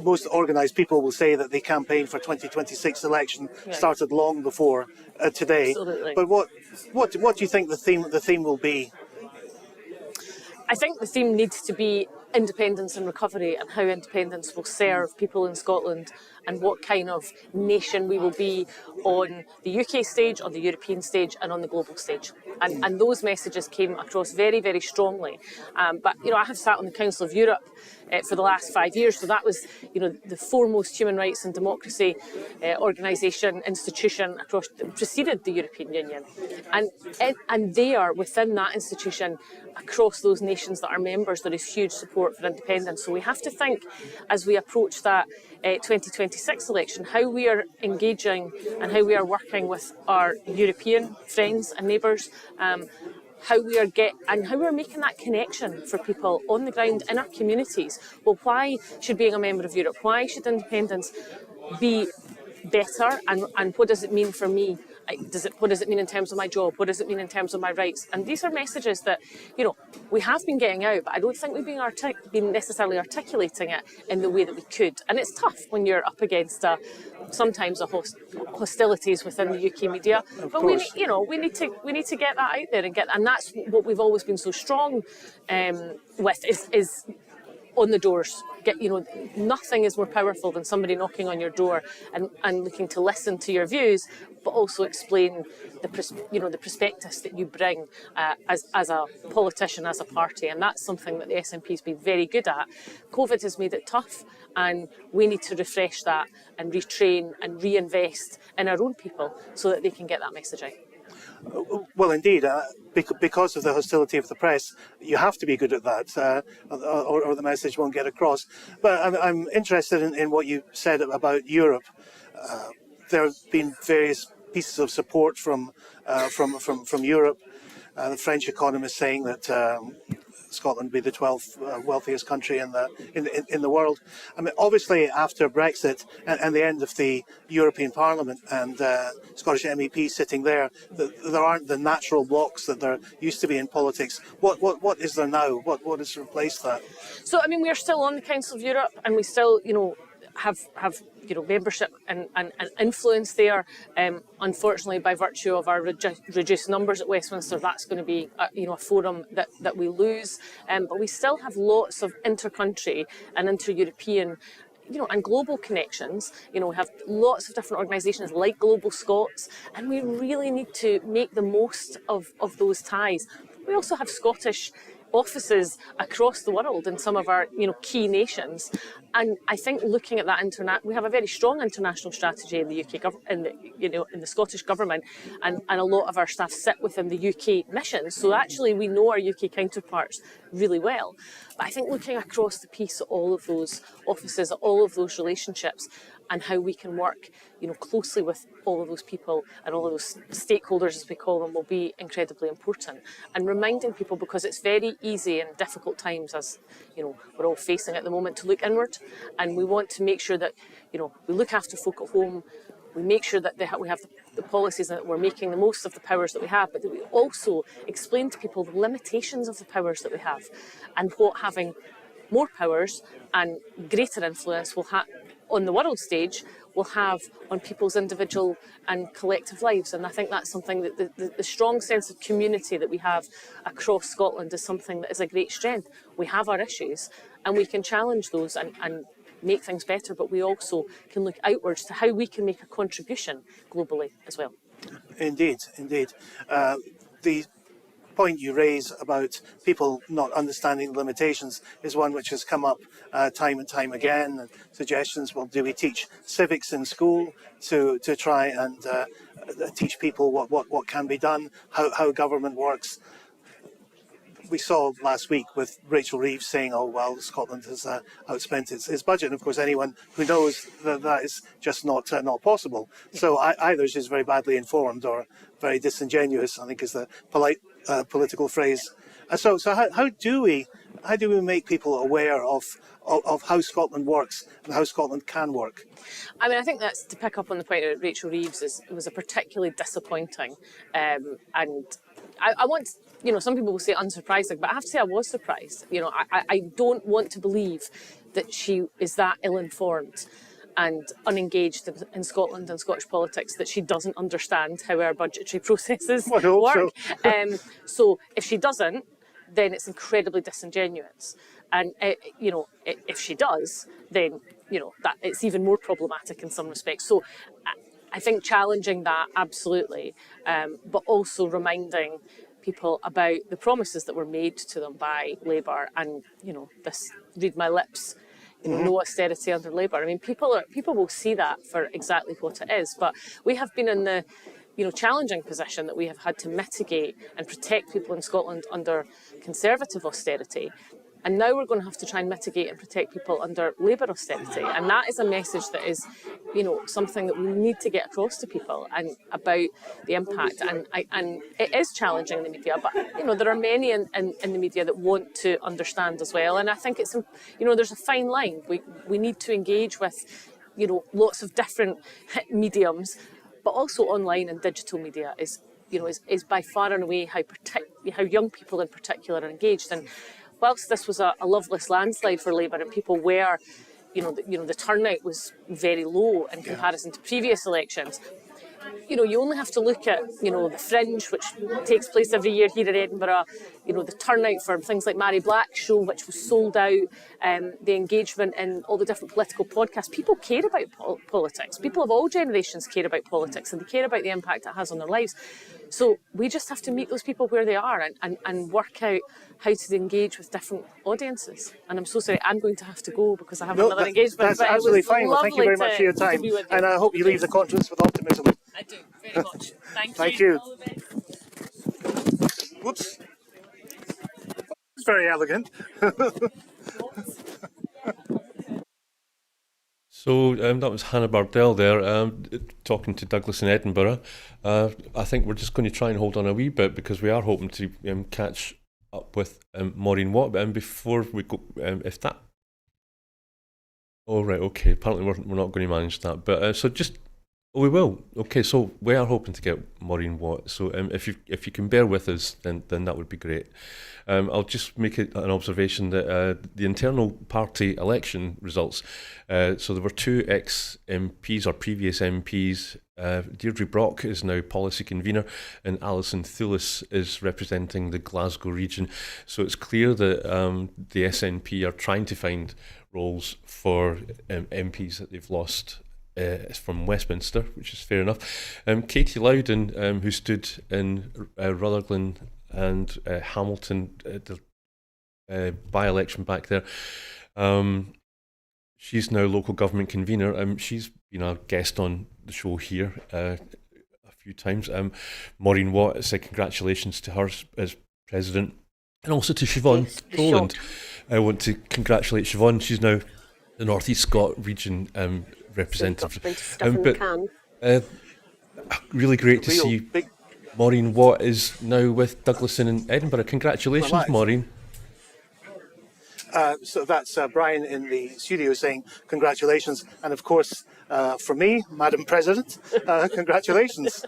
most organised people will say that the campaign for 2026 election started long before today. Absolutely. But what do you think the theme will be? I think the theme needs to be independence and recovery, and how independence will serve people in Scotland, and what kind of nation we will be on the UK stage, on the European stage, and on the global stage. And those messages came across very, very strongly. But, you know, I have sat on the Council of Europe for the last 5 years, so that was, you know, the foremost human rights and democracy organisation, institution preceded the European Union. And there, within that institution, across those nations that are members, there is huge support for independence. So we have to think, as we approach that 2026 election, how we are engaging and how we are working with our European friends and neighbours, how we are making that connection for people on the ground in our communities. Well, why should being a member of Europe, why should independence be better, and what does it mean for me? What does it mean in terms of my job? What does it mean in terms of my rights? And these are messages that, you know, we have been getting out, but I don't think we've been necessarily articulating it in the way that we could. And it's tough when you're up against sometimes hostilities within the UK media. But we need to get that out there and that's what we've always been so strong with is on the doors. Nothing is more powerful than somebody knocking on your door and looking to listen to your views, but also explain the prospectus that you bring as a politician, as a party, and that's something that the SNP has been very good at. COVID has made it tough, and we need to refresh that and retrain and reinvest in our own people so that they can get that message out. Well, indeed, because of the hostility of the press, you have to be good at that, or the message won't get across. But I'm interested in what you said about Europe. There have been various pieces of support from Europe. The French economist saying that Scotland be the 12th wealthiest country in the world. I mean, obviously, after Brexit and the end of the European Parliament and Scottish MEPs sitting there, there aren't the natural blocks that there used to be in politics. What is there now? What has replaced that? So, I mean, we are still on the Council of Europe, and we still, have membership and influence there. Unfortunately, by virtue of our reduced numbers at Westminster, that's going to be a forum that we lose. But we still have lots of inter-country and inter-European and global connections. We have lots of different organisations like Global Scots, and we really need to make the most of those ties. We also have Scottish offices across the world in some of our key nations, and I think looking at that we have a very strong international strategy in the UK in the Scottish government, and a lot of our staff sit within the UK mission, so actually we know our UK counterparts really well. But I think looking across the piece at all of those offices, at all of those relationships, and how we can work closely with all of those people and all of those stakeholders, as we call them, will be incredibly important. And reminding people, because it's very easy in difficult times, as we're all facing at the moment, to look inward, and we want to make sure that we look after folk at home, we make sure that we have the policies and that we're making the most of the powers that we have, but that we also explain to people the limitations of the powers that we have, and what having more powers and greater influence will have on the world stage will have on people's individual and collective lives. And I think that's something that the strong sense of community that we have across Scotland is something that is a great strength. We have our issues and we can challenge those and make things better, but we also can look outwards to how we can make a contribution globally as well. Indeed, indeed. The point you raise about people not understanding the limitations is one which has come up time and time again, and suggestions, well, do we teach civics in school to try and teach people what can be done, how government works? We saw last week with Rachel Reeves saying, oh, well, Scotland has outspent its budget. And of course, anyone who knows that is just not possible. So either she's very badly informed or very disingenuous, I think is the polite political phrase. So how do we make people aware of how Scotland works and how Scotland can work? I mean, I think that's, to pick up on the point of Rachel Reeves, it was a particularly disappointing and I want, some people will say unsurprising, but I have to say I was surprised. I don't want to believe that she is that ill-informed and unengaged in Scotland and Scottish politics that she doesn't understand how our budgetary processes work. So if she doesn't, then it's incredibly disingenuous. And if she does, then that it's even more problematic in some respects. So I think challenging that, absolutely, but also reminding people about the promises that were made to them by Labour, and this read my lips, no austerity under Labour. I mean, people will see that for exactly what it is, but we have been in the challenging position that we have had to mitigate and protect people in Scotland under Conservative austerity. And now we're going to have to try and mitigate and protect people under Labour austerity. And that is a message that is, something that we need to get across to people, and about the impact. And it is challenging in the media, but, there are many in the media that want to understand as well. And I think it's, there's a fine line. We need to engage with, lots of different mediums, but also online and digital media is by far and away how young people in particular are engaged. And whilst this was a loveless landslide for Labour and people were, the turnout was very low in comparison to previous elections, you only have to look at, the Fringe, which takes place every year here in Edinburgh, the turnout for things like Mary Black's show, which was sold out, the engagement in all the different political podcasts. People care about politics. People of all generations care about politics, and they care about the impact it has on their lives. So we just have to meet those people where they are and work out how to engage with different audiences. And I'm so sorry, I'm going to have to go because I have another engagement. That's absolutely fine. Well, thank you very much for your time. And I hope you leave the conference with optimism. I do, very much. Thank you. Whoops. It's very elegant. So that was Hannah Bardell there, talking to Douglas in Edinburgh. I think we're just going to try and hold on a wee bit because we are hoping to catch up with Maureen Watt. And before we go, if that... Oh, right, okay. Apparently we're not going to manage that. But so just... Oh, we will. Okay, so we are hoping to get Maureen Watt. So if you can bear with us, then that would be great. I'll just make an observation that the internal party election results. So there were 2 ex-MPs or previous MPs. Deirdre Brock is now policy convener, and Alison Thulis is representing the Glasgow region. So it's clear that the SNP are trying to find roles for MPs that they've lost. From Westminster, which is fair enough. Katie Loudon, who stood in Rutherglen and Hamilton, the by-election back there, she's now local government convener. She's been a guest on the show here a few times. Maureen Watt, congratulations to her as president, and also to Siobhan Toland. I want to congratulate Siobhan. She's now the North East Scot region representative. Really great to see Maureen Watt is now with Douglasson in Edinburgh. Congratulations, Maureen. So that's Brian in the studio saying congratulations, and of course for me, Madam President, congratulations.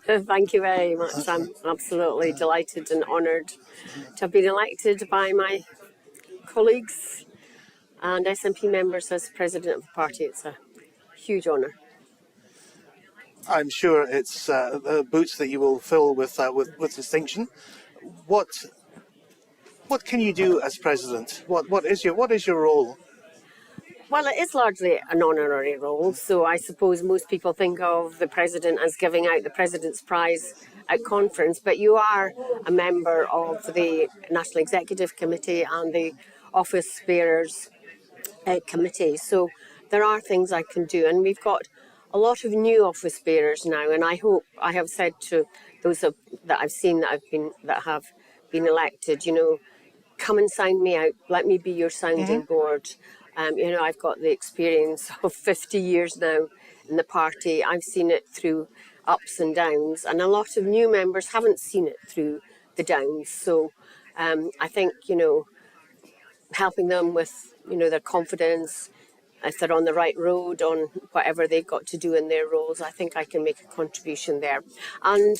Thank you very much. I'm absolutely delighted and honoured to have been elected by my colleagues and SNP members as President of the party. It's a huge honour. I'm sure it's boots that you will fill with distinction. What can you do as President? What is your role? Well, it is largely an honorary role, so I suppose most people think of the President as giving out the President's Prize at conference, but you are a member of the National Executive Committee and the Office Bearers Committee, so there are things I can do, and we've got a lot of new office bearers now, and I hope I have said to those that I've seen that have been elected, come and sign me out, let me be your sounding board. I've got the experience of 50 years now in the party. I've seen it through ups and downs, and a lot of new members haven't seen it through the downs, so I think helping them with their confidence, if they're on the right road on whatever they've got to do in their roles, I think I can make a contribution there. And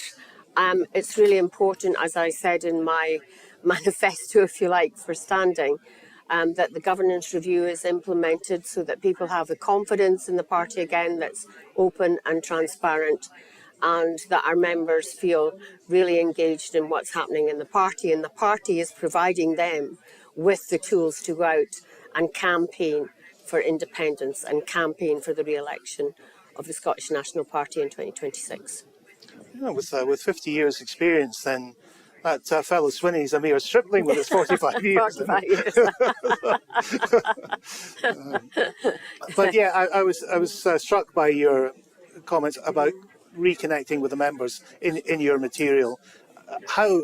it's really important, as I said in my manifesto, if you like, for standing, that the governance review is implemented so that people have the confidence in the party again, that's open and transparent, and that our members feel really engaged in what's happening in the party, and the party is providing them with the tools to go out and campaign for independence and campaign for the re-election of the Scottish National Party in 2026. With 50 years experience, then that fellow Swinney is a mere stripling with his 45 years. 45 years. But yeah, I was struck by your comments about reconnecting with the members in your material. How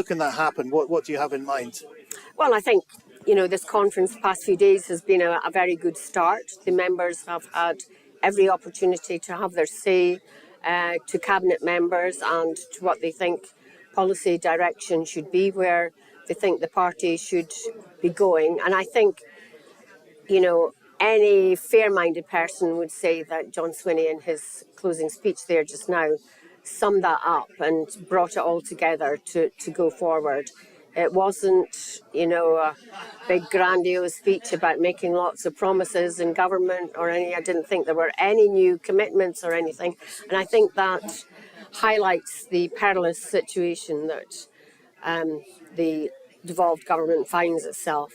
can that happen? What do you have in mind? Well, I think this conference the past few days has been a very good start. The members have had every opportunity to have their say to cabinet members and to what they think policy direction should be, where they think the party should be going. And I think, any fair-minded person would say that John Swinney in his closing speech there just now summed that up and brought it all together to go forward. It wasn't, a big grandiose speech about making lots of promises in government or I didn't think there were any new commitments or anything. And I think that highlights the perilous situation that the devolved government finds itself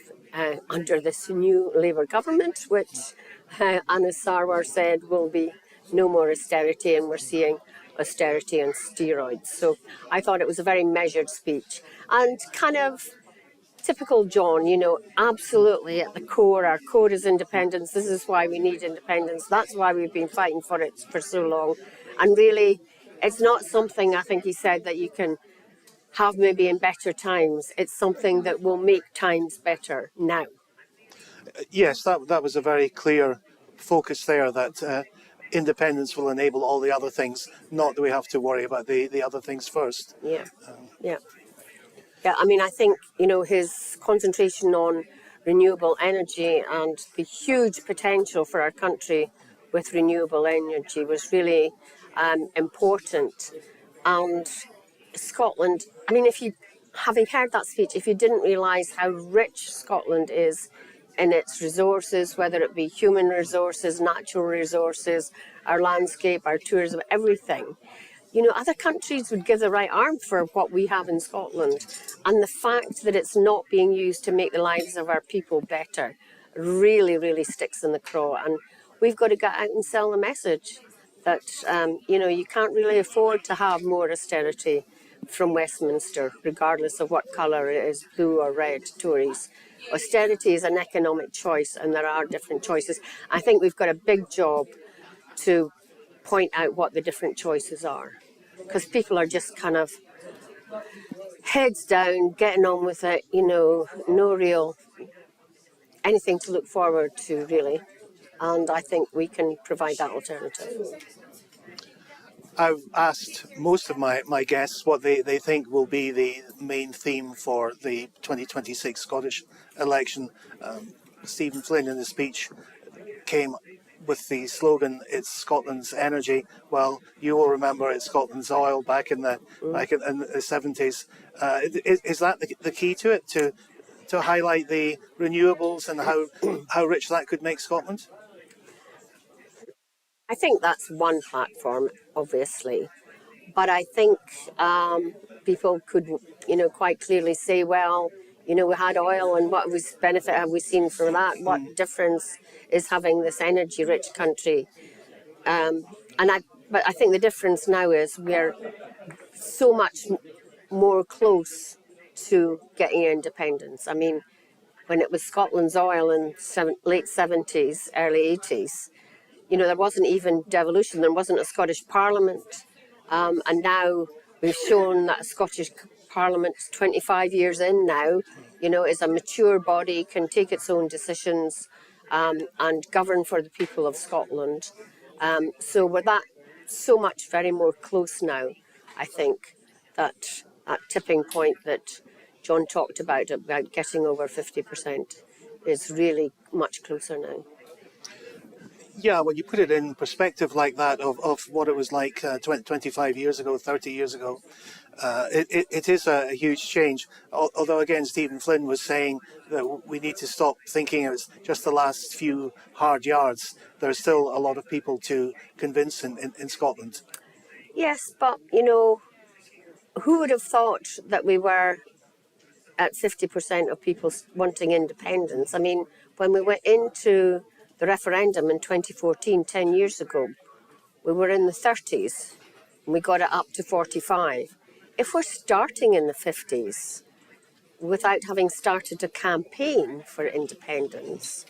under this new Labour government, which Anas Sarwar said will be no more austerity, and we're seeing austerity on steroids. So I thought it was a very measured speech and kind of typical John, absolutely at the core. Our core is independence. This is why we need independence. That's why we've been fighting for it for so long. And really, it's not something, I think he said, that you can have maybe in better times. It's something that will make times better now. Yes, that was a very clear focus there, that independence will enable all the other things, not that we have to worry about the other things first. Yeah, yeah. Yeah, I mean, I think, his concentration on renewable energy and the huge potential for our country with renewable energy was really important. And Scotland, I mean, having heard that speech, if you didn't realise how rich Scotland is in its resources, whether it be human resources, natural resources, our landscape, our tourism, everything, other countries would give the right arm for what we have in Scotland. And the fact that it's not being used to make the lives of our people better really, really sticks in the craw. And we've got to get out and sell the message that, you can't really afford to have more austerity from Westminster, regardless of what colour it is, blue or red, Tories. Austerity is an economic choice, and there are different choices. I think we've got a big job to point out what the different choices are, because people are just kind of heads down, getting on with it, no real anything to look forward to, really. And I think we can provide that alternative. I've asked most of my guests what they think will be the main theme for the 2026 Scottish election. Stephen Flynn in his speech came with the slogan, "It's Scotland's energy." Well, you will remember it's Scotland's oil back in the 70s. Is that the key to it, to highlight the renewables and how rich that could make Scotland? I think that's one platform, obviously. But I think people could, quite clearly say, well, we had oil, and what benefit have we seen from that? What difference is having this energy-rich country? But I think the difference now is we're so much more close to getting independence. I mean, when it was Scotland's oil in late 70s, early 80s, there wasn't even devolution, there wasn't a Scottish Parliament. And now we've shown that a Scottish Parliament, 25 years in now, is a mature body, can take its own decisions and govern for the people of Scotland. So we're so much very more close now, I think, that tipping point that John talked about getting over 50% is really much closer now. Yeah, when you put it in perspective like that of what it was like 25 years ago, 30 years ago, it is a huge change. Although, again, Stephen Flynn was saying that we need to stop thinking it's just the last few hard yards. There's still a lot of people to convince in Scotland. Yes, but, who would have thought that we were at 50% of people wanting independence? I mean, when we went into the referendum in 2014, 10 years ago, we were in the 30s and we got it up to 45. If we're starting in the 50s without having started a campaign for independence,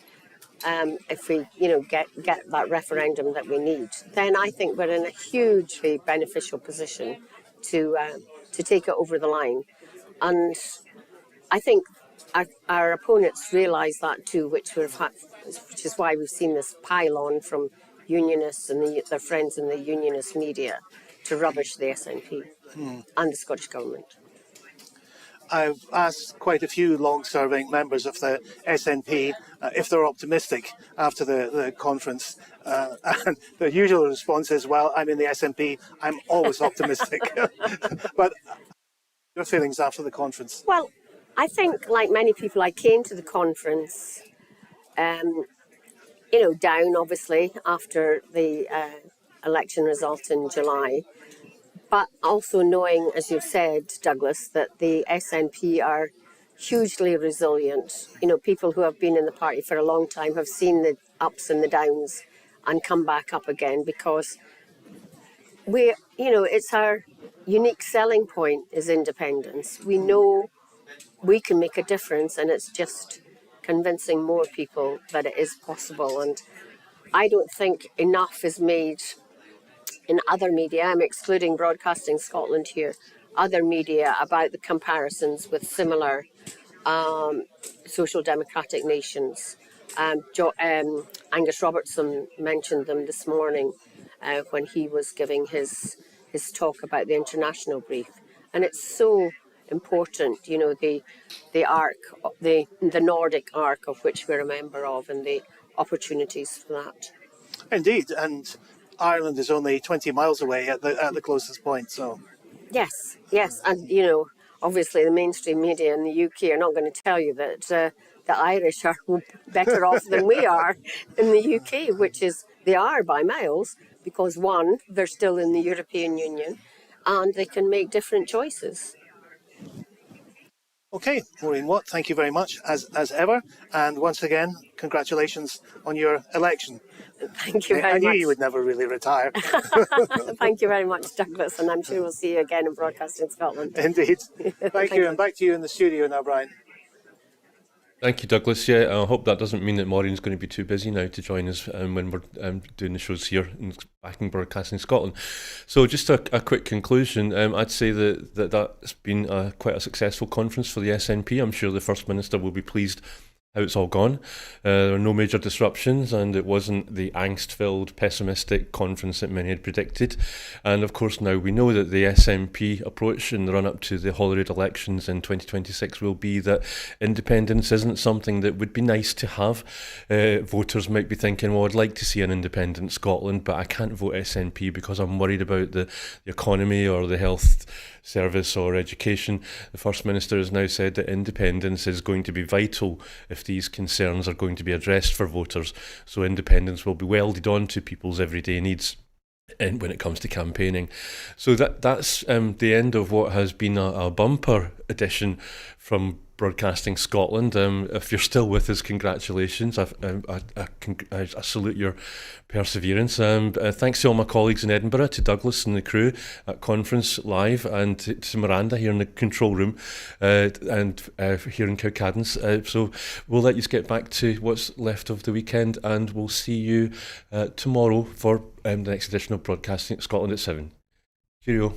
if we, get that referendum that we need, then I think we're in a hugely beneficial position to take it over the line. And I think our opponents realise that too, which is why we've seen this pile-on from unionists and their friends in the unionist media to rubbish the SNP and the Scottish Government. I've asked quite a few long-serving members of the SNP if they're optimistic after the conference, and the usual response is, well, I'm in the SNP, I'm always optimistic. But your feelings after the conference? Well, I think, like many people, I came to the conference, down, obviously, after the election result in July, but also knowing, as you've said, Douglas, that the SNP are hugely resilient. People who have been in the party for a long time have seen the ups and the downs and come back up again, because it's our unique selling point is independence. We know we can make a difference, and it's just convincing more people that it is possible. And I don't think enough is made in other media, I'm excluding Broadcasting Scotland here, other media about the comparisons with similar social democratic nations. Angus Robertson mentioned them this morning when he was giving his talk about the international brief. And it's so important, you know, the arc, the Nordic arc of which we're a member of, and the opportunities for that. Indeed, and Ireland is only 20 miles away at the closest point, so... Yes, and, you know, obviously the mainstream media in the UK are not going to tell you that the Irish are better off than we are in the UK, which is, they are by miles, because one, they're still in the European Union, and they can make different choices. Okay, Maureen Watt, thank you very much, as ever, and once again, congratulations on your election. Thank you very much. I knew you would never really retire. Thank you very much, Douglas, and I'm sure we'll see you again in Broadcasting Scotland. Indeed. Thank you, and back to you in the studio now, Brian. Thank you, Douglas. Yeah, I hope that doesn't mean that Maureen's going to be too busy now to join us when we're doing the shows here back in Broadcasting Scotland. So just a quick conclusion. I'd say that's been quite a successful conference for the SNP. I'm sure the First Minister will be pleased how it's all gone. There were no major disruptions, and it wasn't the angst-filled, pessimistic conference that many had predicted. And of course now we know that the SNP approach in the run-up to the Holyrood elections in 2026 will be that independence isn't something that would be nice to have. Voters might be thinking, well, I'd like to see an independent Scotland, but I can't vote SNP because I'm worried about the economy or the health service or education. The First Minister has now said that independence is going to be vital if these concerns are going to be addressed for voters. So independence will be welded onto people's everyday needs and when it comes to campaigning. So that's the end of what has been a bumper edition from Broadcasting Scotland. If you're still with us, congratulations. I salute your perseverance. Thanks to all my colleagues in Edinburgh, to Douglas and the crew at Conference Live, and to Miranda here in the control room, and here in Cowcaddens. So we'll let you get back to what's left of the weekend, and we'll see you tomorrow for the next edition of Broadcasting Scotland at 7. Cheerio.